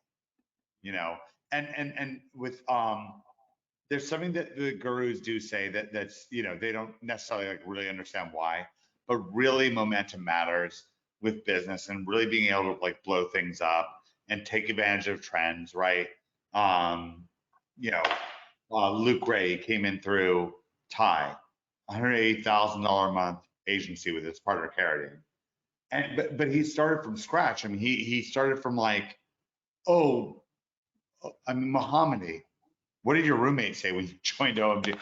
and with there's something that the gurus do say that's they don't necessarily really understand why, but really momentum matters with business, and really being able to blow things up and take advantage of trends, right? Luke Ray came in through Ty, $180,000 a month agency with his partner Carradine, but he started from scratch. I mean, he started from Mohammedi. What did your roommate say when you joined OMG?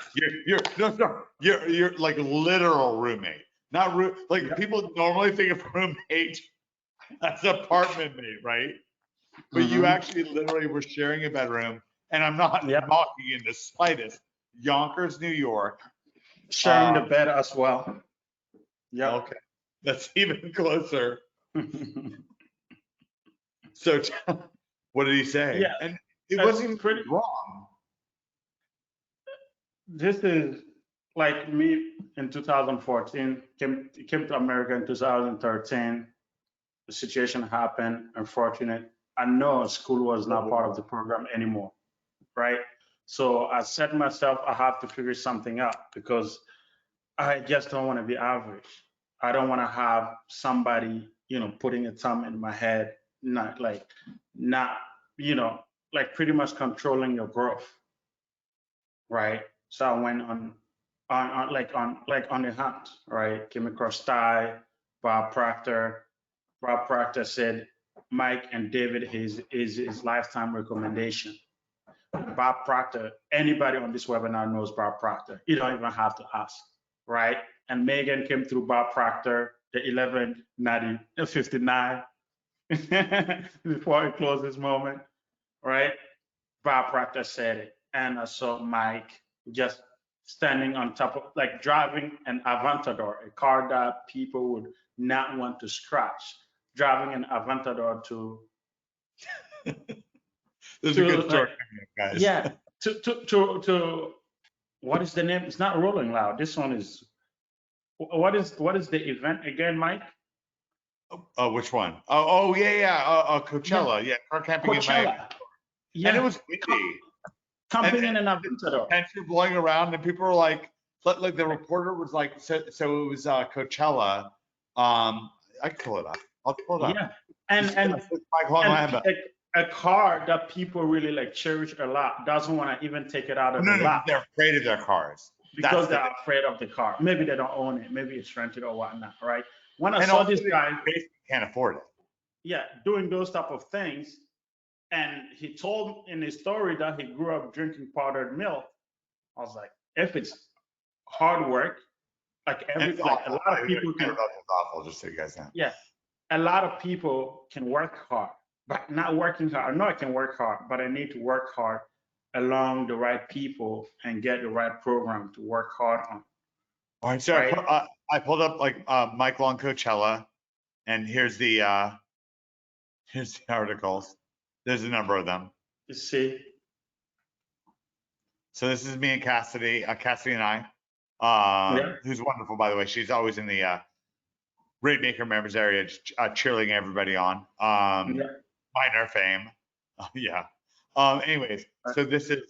You're like literal roommate, not people normally think of roommate as apartment mate, right? But you actually literally were sharing a bedroom, and I'm not mocking in the slightest. Yonkers, New York. Sharing the bed as well. Yeah. Okay. That's even closer. So what did he say? Yeah. And it wasn't pretty wrong. This is like me in 2014, came to America in 2013. The situation happened, unfortunate. I know school was not part of the program anymore, right? So I said to myself, I have to figure something out because I just don't want to be average. I don't want to have somebody, putting a thumb in my head, not, like pretty much controlling your growth, right? So I went on the hunt, right? Came across Ty, Bob Proctor. Bob Proctor said Mike and David is his lifetime recommendation. Bob Proctor, anybody on this webinar knows Bob Proctor. You don't even have to ask, right? And Megan came through Bob Proctor, the 11/90/59 before he closed his moment, right? Bob Proctor said it. And I saw Mike just standing on top of, like, driving an Aventador, a car that people would not want to scratch, driving an Aventador to There's a good story, guys. yeah, to what is the name? It's not Rolling Loud. This one is, what is the event again, Mike? Oh, which one? Yeah. Coachella. Yeah, car camping in Miami. Coachella. Yeah. And it was windy. Camping in an Aventador. Tents were blowing around, and people were like the reporter was like, so it was Coachella. I can pull it up. I'll pull it up. Yeah, and a car that people really like cherish a lot doesn't want to even take it out of the lot. They're afraid of their cars because they're afraid of the car. Maybe they don't own it. Maybe it's rented or whatnot, right? When I saw this guy, basically can't afford it. Yeah, doing those type of things, and he told in his story that he grew up drinking powdered milk. I was like, if it's hard work, like a lot of people can. It's awful, just so you guys know. Yeah, a lot of people can work hard, but not working hard. I know I can work hard, but I need to work hard along the right people and get the right program to work hard on. All right, so I pulled up Mike Long Coachella, and here's the articles. There's a number of them. You see. So this is me and Cassidy, Cassidy and I, who's wonderful, by the way. She's always in the Rainmaker members area, cheerleading everybody on. Minor fame. Anyways, so this is.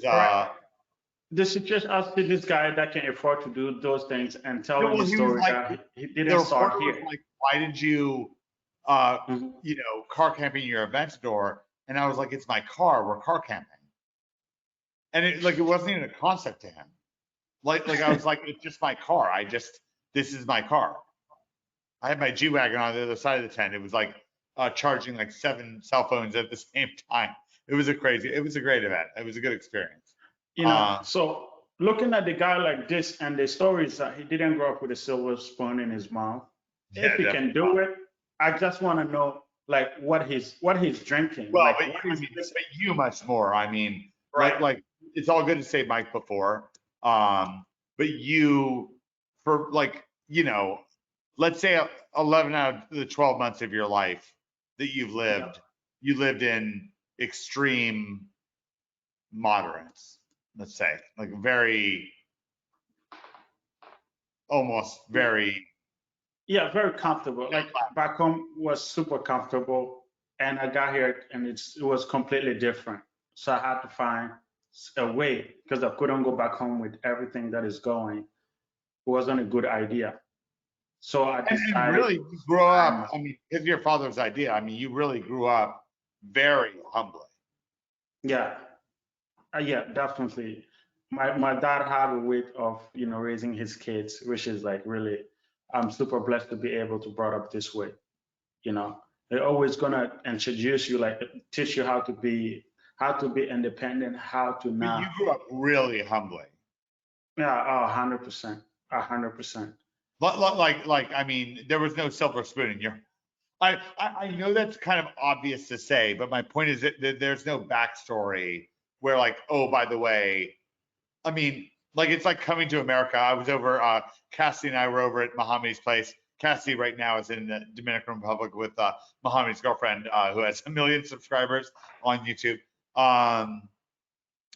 This is just us to this guy that can afford to do those things and telling the story that he didn't start here. Like, why did you, car camping in your Aventador? And I was like, it's my car. We're car camping. And it wasn't even a concept to him. Like I was like, it's just my car. This is my car. I had my G-Wagon on the other side of the tent. It was like charging like 7 cell phones at the same time. It was a great event. It was a good experience. So looking at the guy like this and the stories that he didn't grow up with a silver spoon in his mouth. If he can do it, I just want to know like what he's drinking. Well, like, but you much more. I mean, like it's all good to say Mike before, but you, for let's say 11 out of the 12 months of your life that you've lived, you lived in extreme moderates, let's say, like very comfortable. Like back home was super comfortable, and I got here and it was completely different. So I had to find a way because I couldn't go back home with everything that is going. It wasn't a good idea. So I decided. And really, you grew up. I mean, it's your father's idea. I mean, you really grew up very humbly. Yeah, definitely. My dad had a way of raising his kids, which is like really. I'm super blessed to be able to brought up this way. They're always gonna introduce you, like teach you how to be independent, how to not. You grew up really humbly. Yeah, 100%, 100%. Like I mean, there was no silver spoon in your. I know that's kind of obvious to say, but my point is that there's no backstory where like, oh, by the way, I mean, like it's like coming to America. I was over, Cassidy and I were over at Mohammed's place. Cassidy right now is in the Dominican Republic with Mohammed's girlfriend, who has 1 million subscribers on YouTube.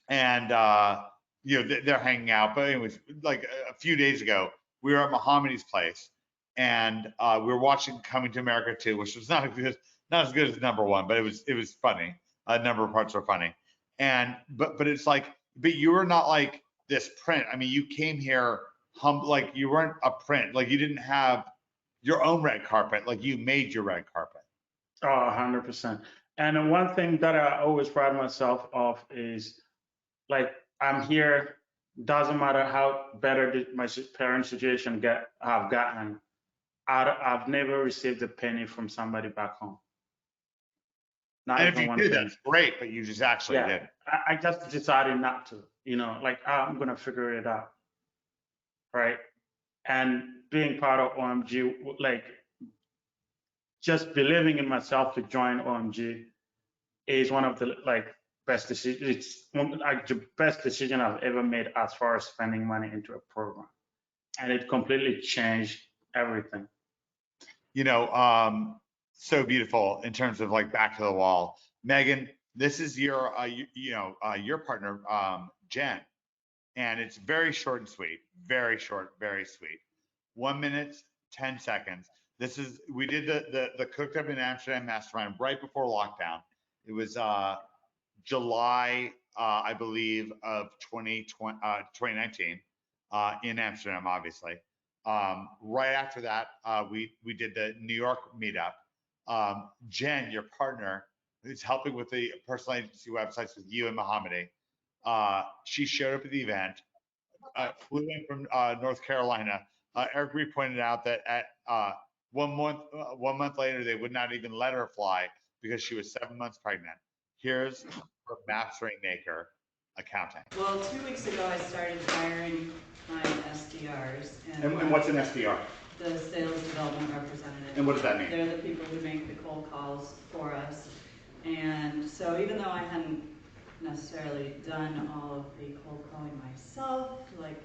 They're hanging out. But anyways, like a few days ago, we were at Mohammed's place, and we were watching Coming to America 2, which was not not as good as number one, but it was funny. A number of parts were funny. And but it's like, but you were not like this print. I mean, you came here like you weren't a print. Like you didn't have your own red carpet. Like you made your red carpet. Oh, 100%. And one thing that I always pride myself of is like I'm here. Doesn't matter how better my parents' situation have gotten. I've never received a penny from somebody back home. Not And if even you one do, penny. that's great, but you just actually did. I just decided not to, like I'm gonna figure it out, right? And being part of OMG, like just believing in myself to join OMG is one of the best decisions. It's like the best decision I've ever made as far as spending money into a program, and it completely changed everything. So beautiful in terms of like back to the wall. Megan, this is your your partner, Jen, and it's very short and sweet, very short, very sweet. 1 minute, 10 seconds. We did the Cooked Up in Amsterdam Mastermind right before lockdown. It was July, I believe, of 2019 in Amsterdam, obviously. Right after that, we did the New York meetup. Jen, your partner, who's helping with the personal agency websites with you and Mohammadi, she showed up at the event, flew in from North Carolina. Eric Reed pointed out that at 1 month later, they would not even let her fly because she was 7 months pregnant. Here's her Rainmaker accounting. Well, 2 weeks ago, I started hiring my SDRs. And what's an SDR? The sales development representative. And what does that mean? They're the people who make the cold calls for us. And so even though I hadn't necessarily done all of the cold calling myself, like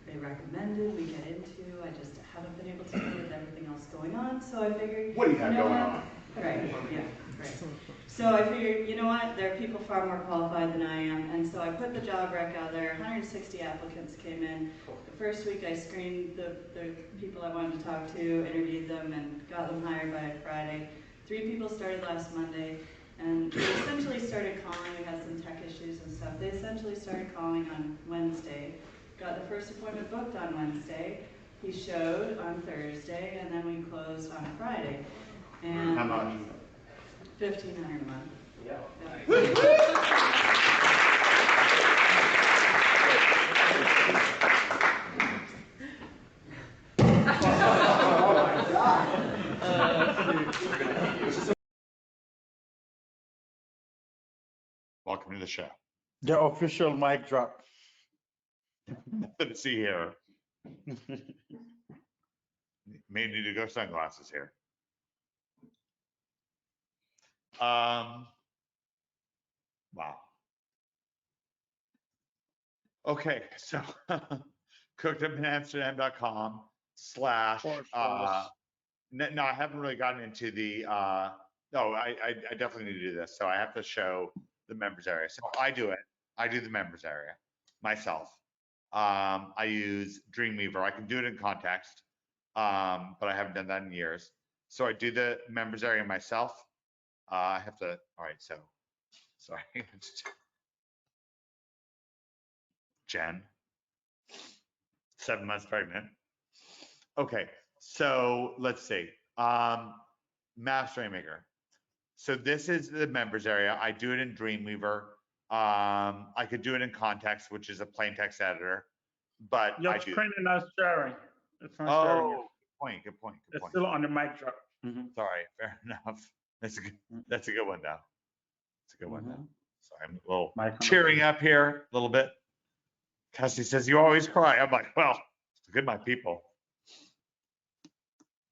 they recommended we get into, I just haven't been able to do with everything else going on. So I figured, what do you have going on? Right, yeah, right. So I figured, you know what, there are people far more qualified than I am, and so I put the job rec out there. 160 applicants came in. The first week I screened the people I wanted to talk to, interviewed them, and got them hired by Friday. 3 people started last Monday, and they essentially started calling. We had some tech issues and stuff. They essentially started calling on Wednesday. Got the first appointment booked on Wednesday. He showed on Thursday, and then we closed on Friday. And how much? $1,500 a month. Yeah. Welcome to the show. The official mic drop. Nothing to see here. May need to go sunglasses here. Wow. Okay, so cookedupinamsterdam.com/ no, I haven't really gotten into the no, I definitely need to do this. So I have to show the members area. So I do the members area myself. I use Dreamweaver. I can do it in context, but I haven't done that in years. So I do the members area myself. I have to, all right, so, sorry. Jen, 7 months pregnant. Okay, so let's see. Maps Rainmaker. So this is the members area. I do it in Dreamweaver. I could do it in context, which is a plain text editor, but Your screen is not sharing. It's not sharing. Good point. Good point. It's still on the mic drop. Sorry, fair enough. That's a good one though. It's a good one though. Sorry, I'm a little cheering up here a little bit. Cassie says, you always cry. I'm like, well, good, my people.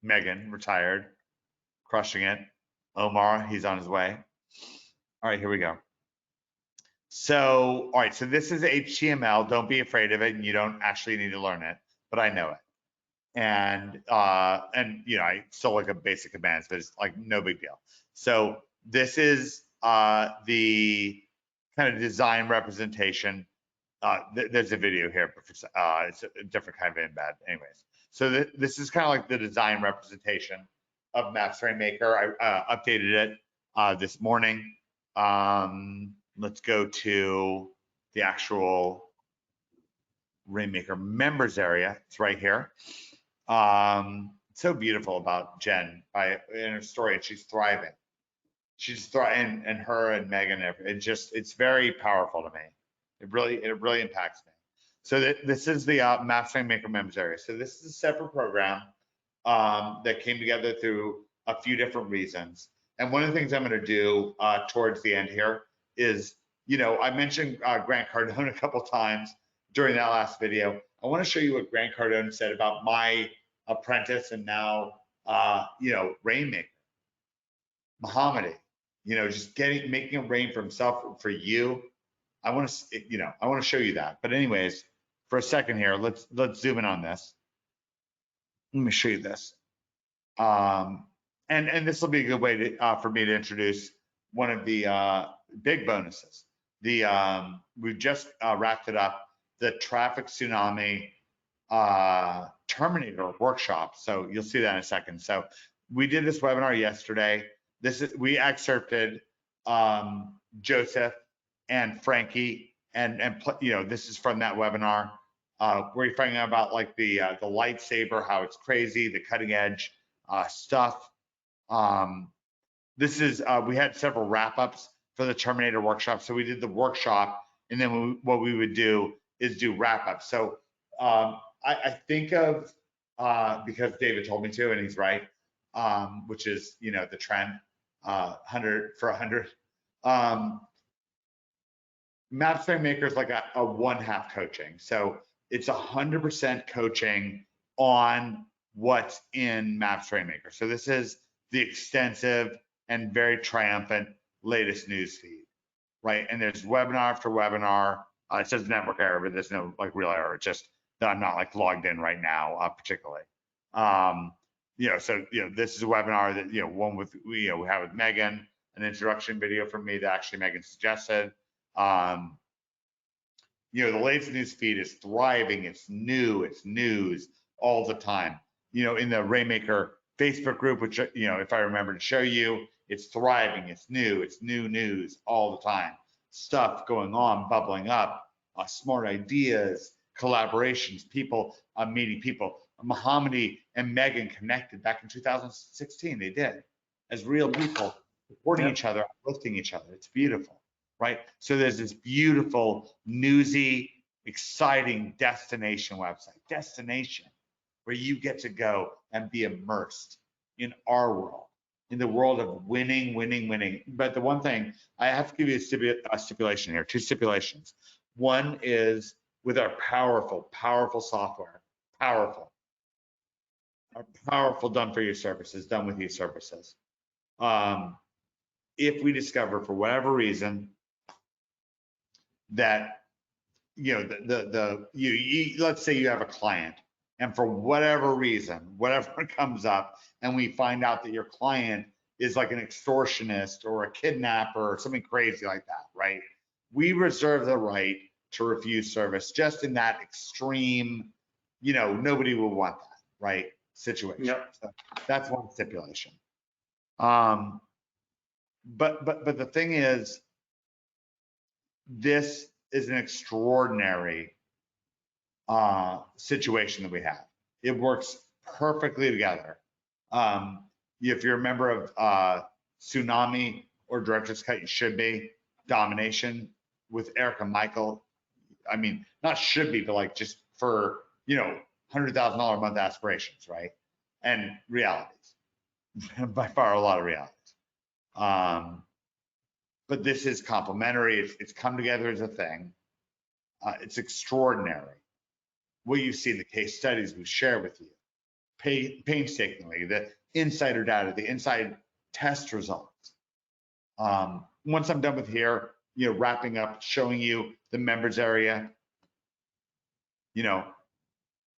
Megan, retired, crushing it. Omar, he's on his way. All right, here we go. So, all right, so this is HTML. Don't be afraid of it, and you don't actually need to learn it, but I know it. And you know, I still like a basic commands, but it's like no big deal. So this is the kind of design representation. There's a video here, but it's a different kind of embed. Anyways, so this is kind of like the design representation of Maps Rainmaker. I updated it this morning. Let's go to the actual Rainmaker members area. It's right here. So beautiful about Jen in her story, and she's thriving. She's thriving, and her and Megan. It's very powerful to me. It really impacts me. So this is the Maps Rainmaker members area. So this is a separate program that came together through a few different reasons. And one of the things I'm going to do towards the end here is, I mentioned Grant Cardone a couple times during that last video. I want to show you what Grant Cardone said about my apprentice and now, Rainmaker, Muhammad. Just making a rain for himself, for you. I want to show you that. But anyways, for a second here, let's zoom in on this. Let me show you this. And this will be a good way to, for me to introduce one of the big bonuses. We've just wrapped it up, the Traffic Tsunami Terminator workshop. So you'll see that in a second. So we did this webinar yesterday. We excerpted Joseph and Frankie, and this is from that webinar where you're finding out about like the lightsaber, how it's crazy, the cutting edge stuff. We had several wrap-ups for the Terminator workshop. So we did the workshop, and then what we would do is do wrap-ups. So I think of, because David told me to, and he's right, which is, the trend, 100 for 100. Maps Rainmaker is like a one-half coaching. So it's 100% coaching on what's in Maps Rainmaker. So this is the extensive and very triumphant latest news feed, right? And there's webinar after webinar. It says network error, but there's no like real error. It's just that I'm not like logged in right now, particularly. So this is a webinar that one with we have with Megan, an introduction video from me that actually Megan suggested. The latest news feed is thriving. It's new. It's news all the time. In the Rainmaker Facebook group, which if I remember to show you, it's thriving. It's new. It's new news all the time. Stuff going on, bubbling up, smart ideas, collaborations, people meeting people. Muhammad and Megan connected back in 2016. They did, as real people, supporting each other, uplifting each other. It's beautiful, right? So there's this beautiful, newsy, exciting destination website, where you get to go and be immersed in our world, in the world of winning, winning, winning. But the one thing, I have to give you a stipulation here, two stipulations. One is with our powerful software, our powerful done for you services, done with you services. If we discover for whatever reason that, let's say you have a client, and for whatever reason, whatever comes up, and we find out that your client is like an extortionist or a kidnapper or something crazy like that, right? We reserve the right to refuse service just in that extreme, nobody will want that, right? Situation. Yep. So that's one stipulation. But the thing is, this is an extraordinary situation that we have. It works perfectly together. If you're a member of Tsunami or Director's Cut, you should be. Domination with Eric and Michael. I mean, not should be, but like just for, $100,000 a month aspirations, right? And realities, by far a lot of realities. But this is complementary. It's come together as a thing. It's extraordinary. What you see in the case studies we share with you, painstakingly, the insider data, the inside test results. Once I'm done with here, wrapping up, showing you the members area,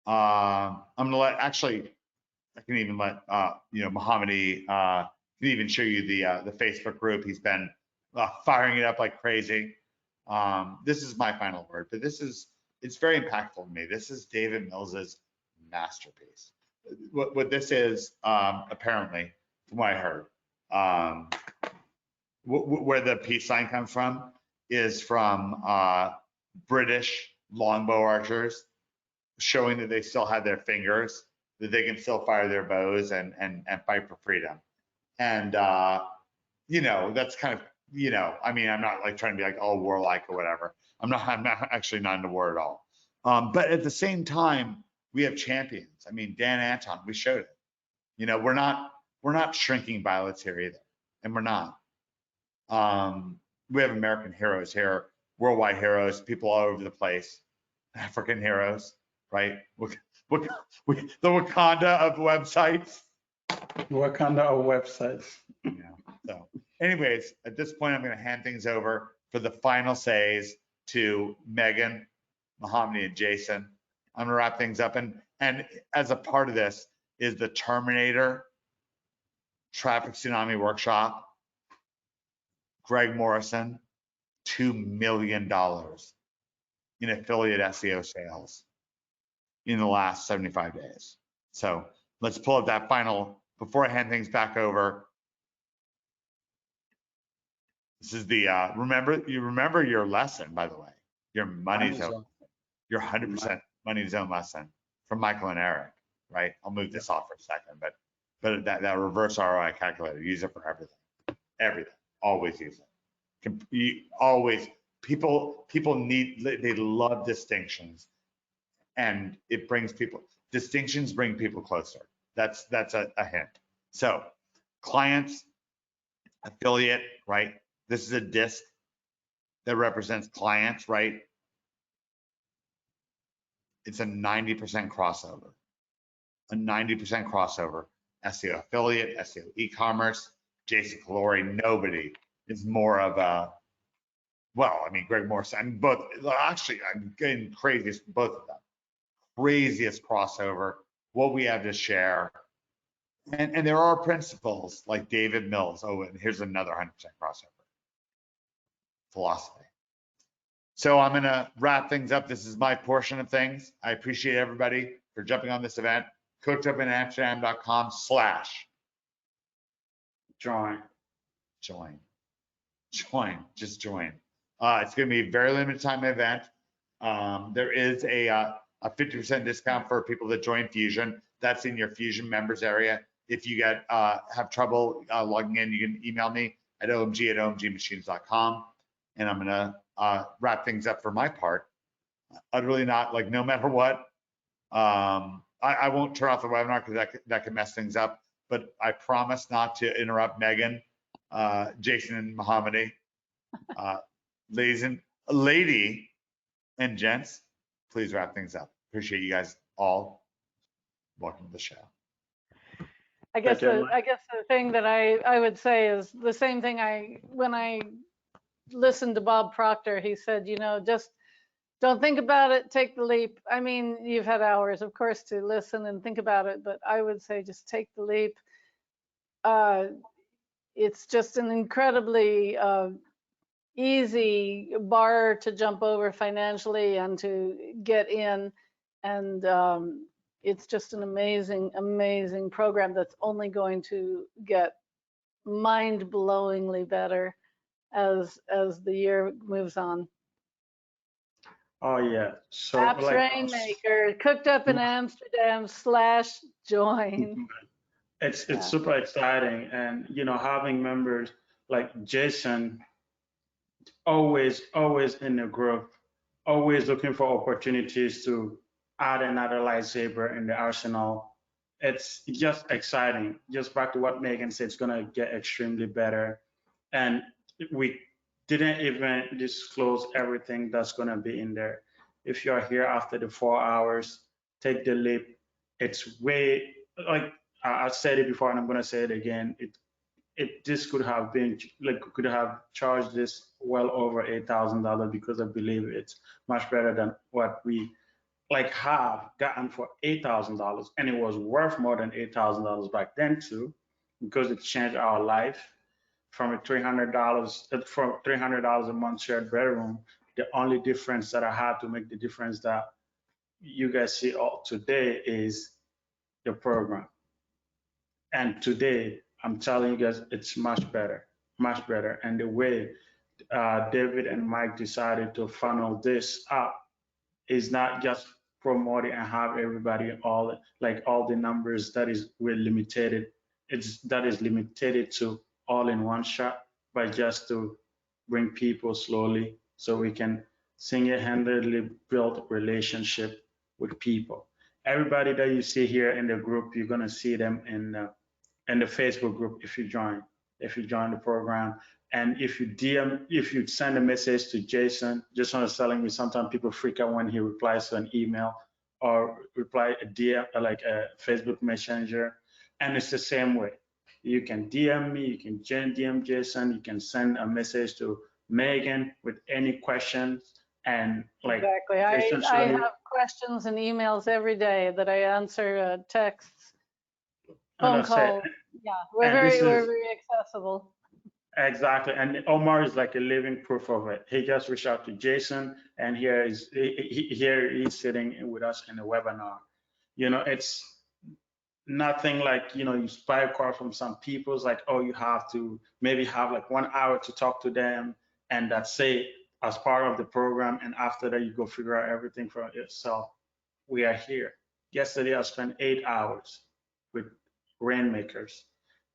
I'm gonna let, actually, I can even let, Muhammad can even show you the Facebook group. He's been firing it up like crazy. This is my final word, but it's very impactful to me. This is David Mills's masterpiece. What this is, apparently, from what I heard. Where the peace sign comes from is from British longbow archers showing that they still have their fingers, that they can still fire their bows and fight for freedom. And, you know, that's kind of, you know, I mean, I'm not like trying to be like all warlike or whatever. I'm not actually not into war at all. But at the same time, we have champions. I mean, Dan Anton, we showed it. You know, we're not shrinking violets here either. And we're not. We have American heroes here, worldwide heroes, people all over the place, African heroes, right? The Wakanda of websites. Wakanda of websites. Yeah. So anyways, at this point, I'm going to hand things over for the final says to Megan, Mohammed, and Jason. I'm going to wrap things up. And as a part of this is the Terminator Traffic Tsunami Workshop. Greg Morrison, $2 million in affiliate SEO sales in the last 75 days. So let's pull up that final, before I hand things back over. This is the, remember your lesson, by the way, your money zone, your 100% money zone lesson from Michael and Eric, right? I'll move this off for a second, but that reverse ROI calculator, use it for everything, always use it. You always, people need, they love distinctions, and it brings distinctions bring people closer. That's a hint. So clients, affiliate, right? This is a disc that represents clients, right? It's a 90% crossover, SEO affiliate, SEO e-commerce, Jason Calori, nobody is more of a, well, I mean, Greg Morrison, I mean, both, actually, I'm getting craziest, both of them, craziest crossover, what we have to share. And there are principles like David Mills. Oh, and here's another 100% crossover. Philosophy. So I'm going to wrap things up. This is my portion of things. I appreciate everybody for jumping on this event. Cookedupinamsterdam.com/join. Just join. It's going to be a very limited time event. There is a 50% discount for people that join Fusion. That's in your Fusion members area. If you have trouble logging in, you can email me at omg@omgmachines.com. And I'm going to wrap things up for my part. Utterly not, like, no matter what. I won't turn off the webinar because that can mess things up. But I promise not to interrupt Megan, Jason, and Mohammed. Lady and gents, please wrap things up. Appreciate you guys all. Welcome to the show. I guess the thing that I would say is the same thing when I listened to Bob Proctor, he said, you know, just don't think about it, take the leap. I mean, you've had hours, of course, to listen and think about it, but I would say just take the leap. It's just an incredibly easy bar to jump over financially and to get in. And it's just an amazing, amazing program that's only going to get mind-blowingly better as the year moves on. Oh yeah. So Apps like, Rainmaker, cooked up in Amsterdam/join. It's super exciting, and you know, having members like Jason, always in the group, always looking for opportunities to add another lightsaber in the arsenal. It's just exciting. Just back to what Megan said, it's gonna get extremely better, and we didn't even disclose everything that's gonna be in there. If you're here after the 4 hours, take the leap. It's way, like I said it before, and I'm gonna say it again. This could have been, like, could have charged this well over $8,000 because I believe it's much better than what we have gotten for $8,000, and it was worth more than $8,000 back then too, because it changed our life from a $300 a month shared bedroom. The only difference that I had to make the difference that you guys see all today is the program. And today, I'm telling you guys, it's much better, much better. And the way David and Mike decided to funnel this up is not just promote it and have everybody all the numbers that is we're limited. That is limited to all in one shot, but just to bring people slowly so we can single-handedly build relationship with people. Everybody that you see here in the group, you're gonna see them in the Facebook group if you join the program. And if you send a message to Jason was telling me sometimes people freak out when he replies to an email or reply a DM, like a Facebook Messenger. And it's the same way. You can DM me, you can DM Jason, you can send a message to Megan with any questions. And like exactly, I have questions and emails every day that I answer, texts, phone calls. Yeah, we're very accessible. Exactly, and Omar is like a living proof of it. He just reached out to Jason, and here he's sitting with us in the webinar. You know, it's nothing like, you know, you spy a call from some people. It's like, oh, you have to maybe have like 1 hour to talk to them, and that's it as part of the program. And after that, you go figure out everything for yourself. We are here. Yesterday, I spent 8 hours with Rainmakers.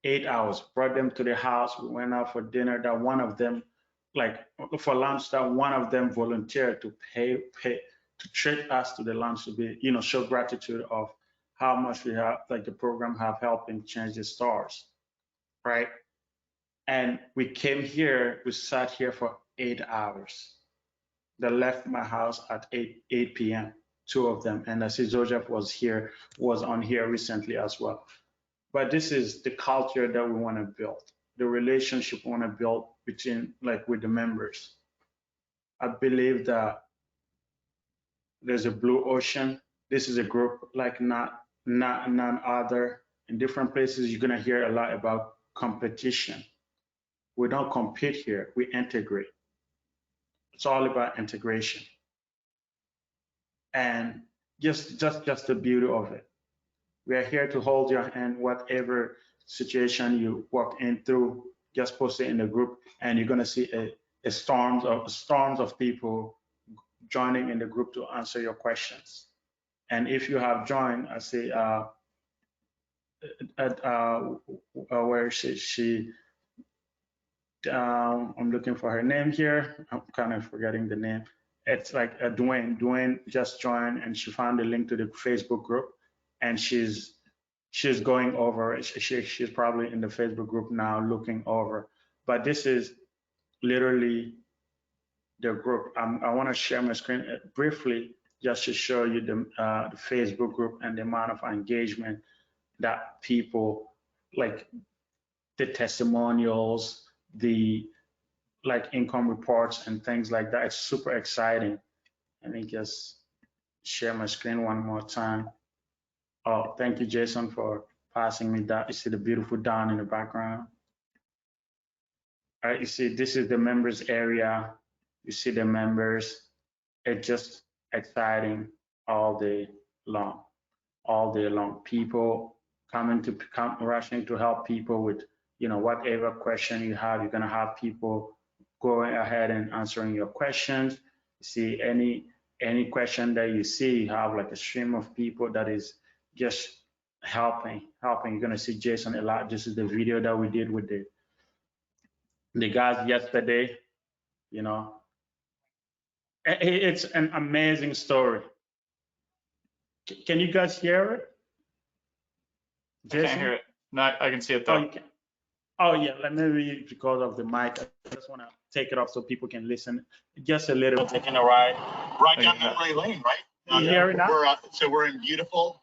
8 hours, brought them to the house. We went out for dinner. That one of them, like for lunch, that one of them volunteered to pay to treat us to the lunch, to be, you know, show gratitude of how much we have, like the program have helped him change the stars, right? And we came here, we sat here for 8 hours. They left my house at 8 p.m., 2 of them. And I see Joseph was on here recently as well. But this is the culture that we want to build, the relationship we want to build between, like, with the members. I believe that there's a blue ocean. This is a group like none other. In different places, you're gonna hear a lot about competition. We don't compete here, we integrate. It's all about integration. And just the beauty of it. We are here to hold your hand, whatever situation you walk in through, just post it in the group, and you're gonna see a storms of people joining in the group to answer your questions. And if you have joined, I say, where is she? I'm looking for her name here. I'm kind of forgetting the name. It's like Dwayne. Dwayne just joined, and she found the link to the Facebook group, and she's going over. She's probably in the Facebook group now, looking over. But this is literally the group. I want to share my screen briefly just to show you the Facebook group and the amount of engagement that people, like the testimonials, the like income reports and things like that. It's super exciting. Let me just share my screen one more time. Oh, thank you, Jason, for passing me that. You see the beautiful dawn in the background. All right, you see, this is the members area. You see the members. It's just exciting all day long. All day long. People rushing to help people with, you know, whatever question you have. You're gonna have people going ahead and answering your questions. You see any question that you see, you have like a stream of people that is just helping. You're gonna see Jason a lot. This is the video that we did with the guys yesterday. You know, it's an amazing story. Can you guys hear it? Jason? I can't hear it. No, I can see it though. Oh, you can. Oh yeah, like maybe because of the mic. I just want to take it off so people can listen just a little bit. Taking a ride down memory lane, right? You hear it now? We're in beautiful.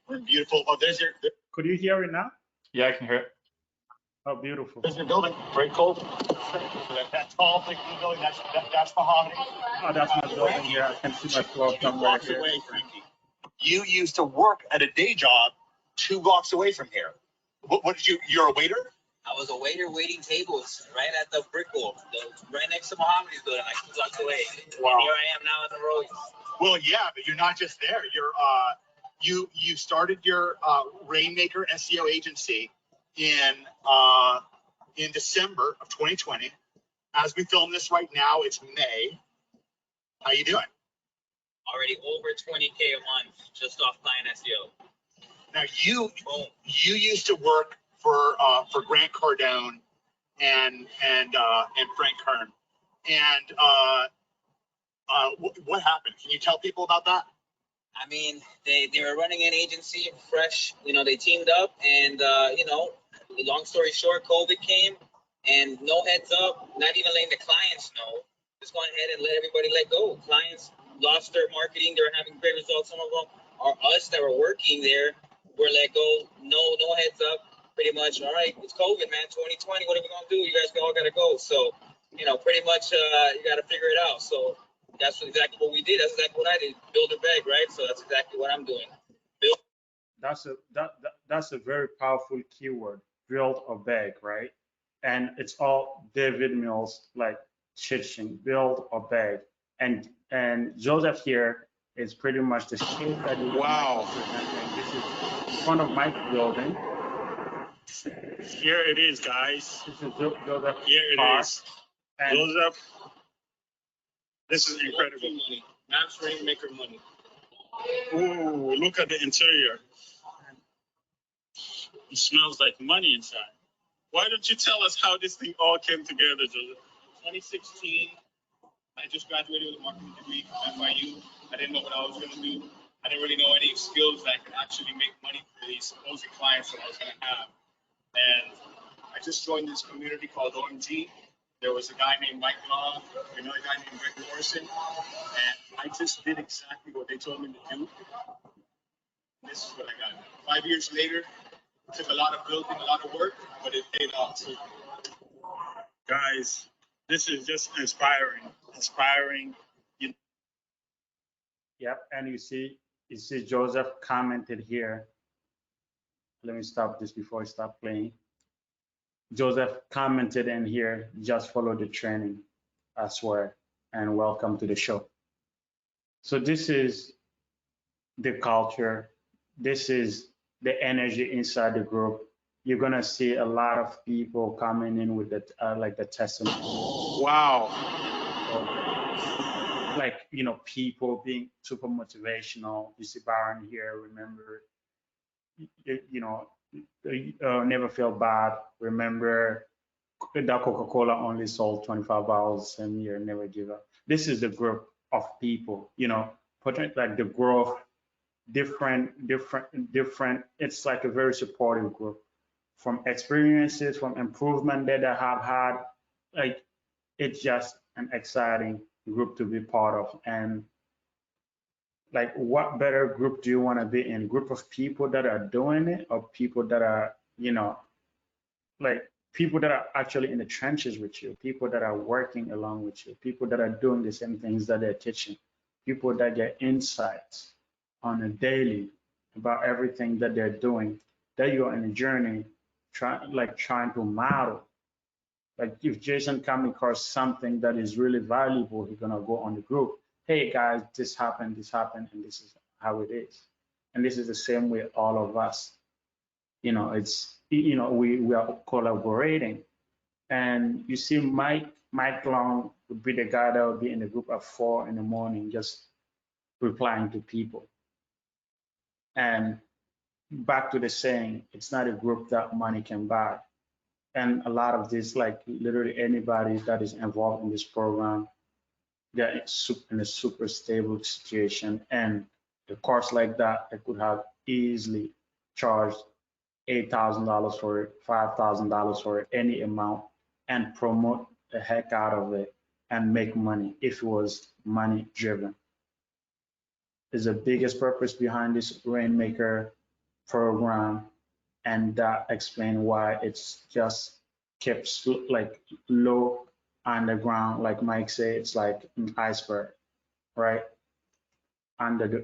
We're in beautiful. Oh, there's your. Could you hear it now? Yeah, I can hear it. Oh, beautiful. There's your building. Very cool. That tall, thick blue building. That's mahogany. Oh, that's my building here. I can see my floor from right here. Away, Frankie. You used to work at a day job 2 blocks away from here. What did you? You're a waiter? I was a waiter waiting tables right at the brick wall, right next to Mahogany's building, like 2 blocks away. Wow. And here I am now in the road. Well, yeah, but you're not just there. You're you started your Rainmaker SEO agency in December of 2020. As we film this right now, it's May. How you doing? Already over 20K a month just off client SEO. Now you used to work for Grant Cardone and Frank Kern, and what happened? Can you tell people about that? I mean, they were running an agency fresh, they teamed up and, long story short, COVID came and no heads up, not even letting the clients know, just going ahead and let everybody let go. Clients lost their marketing. They were having great results. Some of them are us that were working there. Were let go. No heads up. Pretty much, all right, it's COVID, man, 2020. What are we going to do? You guys all got to go. So, pretty much you got to figure it out. So that's exactly what we did. That's exactly what I did. Build a bag, right? So that's exactly what I'm doing. Build. That's a very powerful keyword, build a bag, right? And it's all David Mills like teaching, build a bag. And Joseph here is pretty much the same that you. Wow. This is front of my building. Here it is, guys. This is Joseph. Here it is. And Joseph, this is incredible. That's Rainmaker money. Ooh, look at the interior. It smells like money inside. Why don't you tell us how this thing all came together, Joseph? 2016, I just graduated with a marketing degree from FIU. I didn't know what I was going to do. I didn't really know any skills that I could actually make money for these supposed clients that I was going to have. And I just joined this community called OMG. There was a guy named Mike Long, another guy named Greg Morrison, and I just did exactly what they told me to do. This is what I got. 5 years later, it took a lot of building, a lot of work, but it paid off too. Guys, this is just inspiring. Yep, and you see Joseph commented here. Let me stop this before I stop playing. Joseph commented in here, just follow the training, I swear, and welcome to the show. So this is the culture. This is the energy inside the group. You're gonna see a lot of people coming in with the like the testimony. Wow. Like, people being super motivational. You see Byron here, remember, never feel bad. Remember that Coca-Cola only sold 25 bottles and year, never give up. This is the group of people, like the growth, different. It's like a very supportive group from experiences, from improvement that I have had. Like, it's just an exciting group to be part of. And like, what better group do you want to be in? Group of people that are doing it, or people that are, like people that are actually in the trenches with you, people that are working along with you, people that are doing the same things that they're teaching, people that get insights on a daily about everything that they're doing, that you're in a journey trying to model. Like, if Jason comes across something that is really valuable, he's gonna go on the group. Hey guys, this happened, and this is how it is. And this is the same way all of us. It's we are collaborating. And you see, Mike Long would be the guy that would be in the group at 4 in the morning, just replying to people. And back to the saying, it's not a group that money can buy. And a lot of this, like literally anybody that is involved in this program, they're in a super stable situation. And the course like that, I could have easily charged $8,000 for it, $5,000 for it, any amount, and promote the heck out of it and make money if it was money driven. Is the biggest purpose behind this Rainmaker program, and that explains why it's just kept like low underground. Like Mike said, it's like an iceberg, right? Under the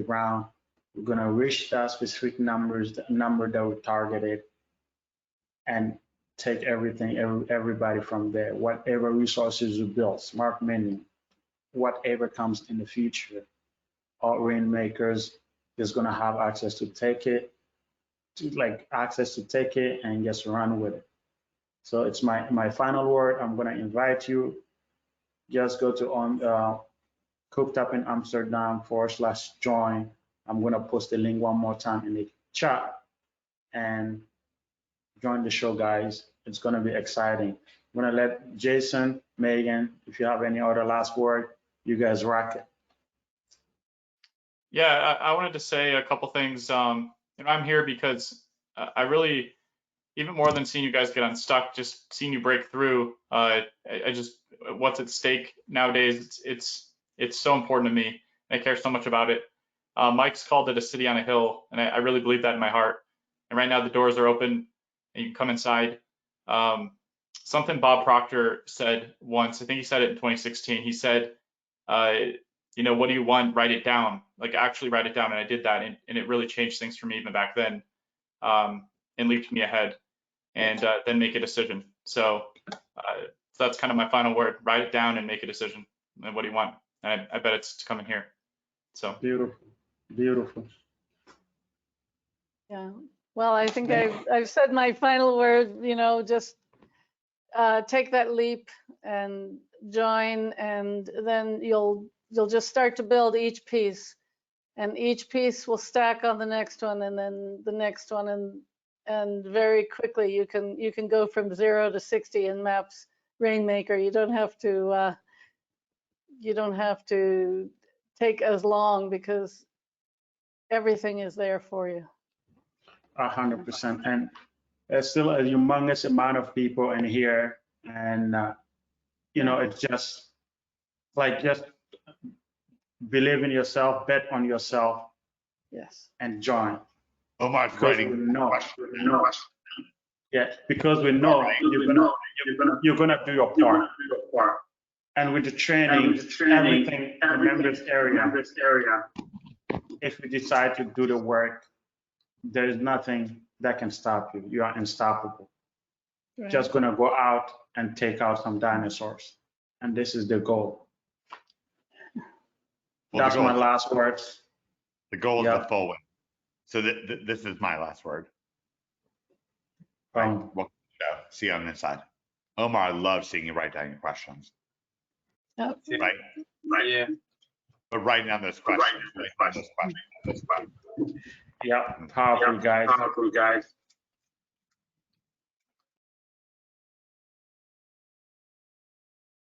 ground. We're gonna reach that specific numbers, the number that we targeted, and take everybody from there. Whatever resources we build, smart menu, whatever comes in the future, all Rainmakers is gonna have access to take it, like access to take it and just run with it. So it's my final word. I'm gonna invite you. Just go to Cooked Up in Amsterdam /join. I'm gonna post the link one more time in the chat and join the show, guys. It's gonna be exciting. I'm gonna let Jason, Megan, if you have any other last word, you guys rock it. Yeah, I wanted to say a couple things. I'm here because I really, even more than seeing you guys get unstuck, just seeing you break through. I just, what's at stake nowadays, it's so important to me. I care so much about it. Mike's called it a city on a hill, and I really believe that in my heart. And right now the doors are open, and you can come inside. Something Bob Proctor said once, I think he said it in 2016. He said, you know, what do you want? Write it down. Like actually write it down. And I did that, and it really changed things for me even back then, and leaped me ahead. And then make a decision. So that's kind of my final word. Write it down and make a decision. And what do you want? And I bet it's coming here. So beautiful, beautiful. Yeah. Well, I think I've said my final word. You know, just take that leap and join, and then you'll just start to build each piece, and each piece will stack on the next one, and then the next one, and very quickly you can go from 0 to 60 in Maps Rainmaker. You don't have to take as long because everything is there for you. 100%. And there's still a humongous amount of people in here, and you know, it's just like, just believe in yourself, bet on yourself. Yes. And join. Omar's writing. Yeah, because we know you're gonna do your part. And with the training, everything in the members area, if you decide to do the work, there is nothing that can stop you. You are unstoppable. Right. Just gonna go out and take out some dinosaurs. And this is the goal. Well, that's my last words. The goal is the full win. So this is my last word. Right. Welcome to the show. See you on this side. Omar, I love seeing you write down your questions. Oh. Right. Yeah. But write down those questions. Yeah, powerful guys.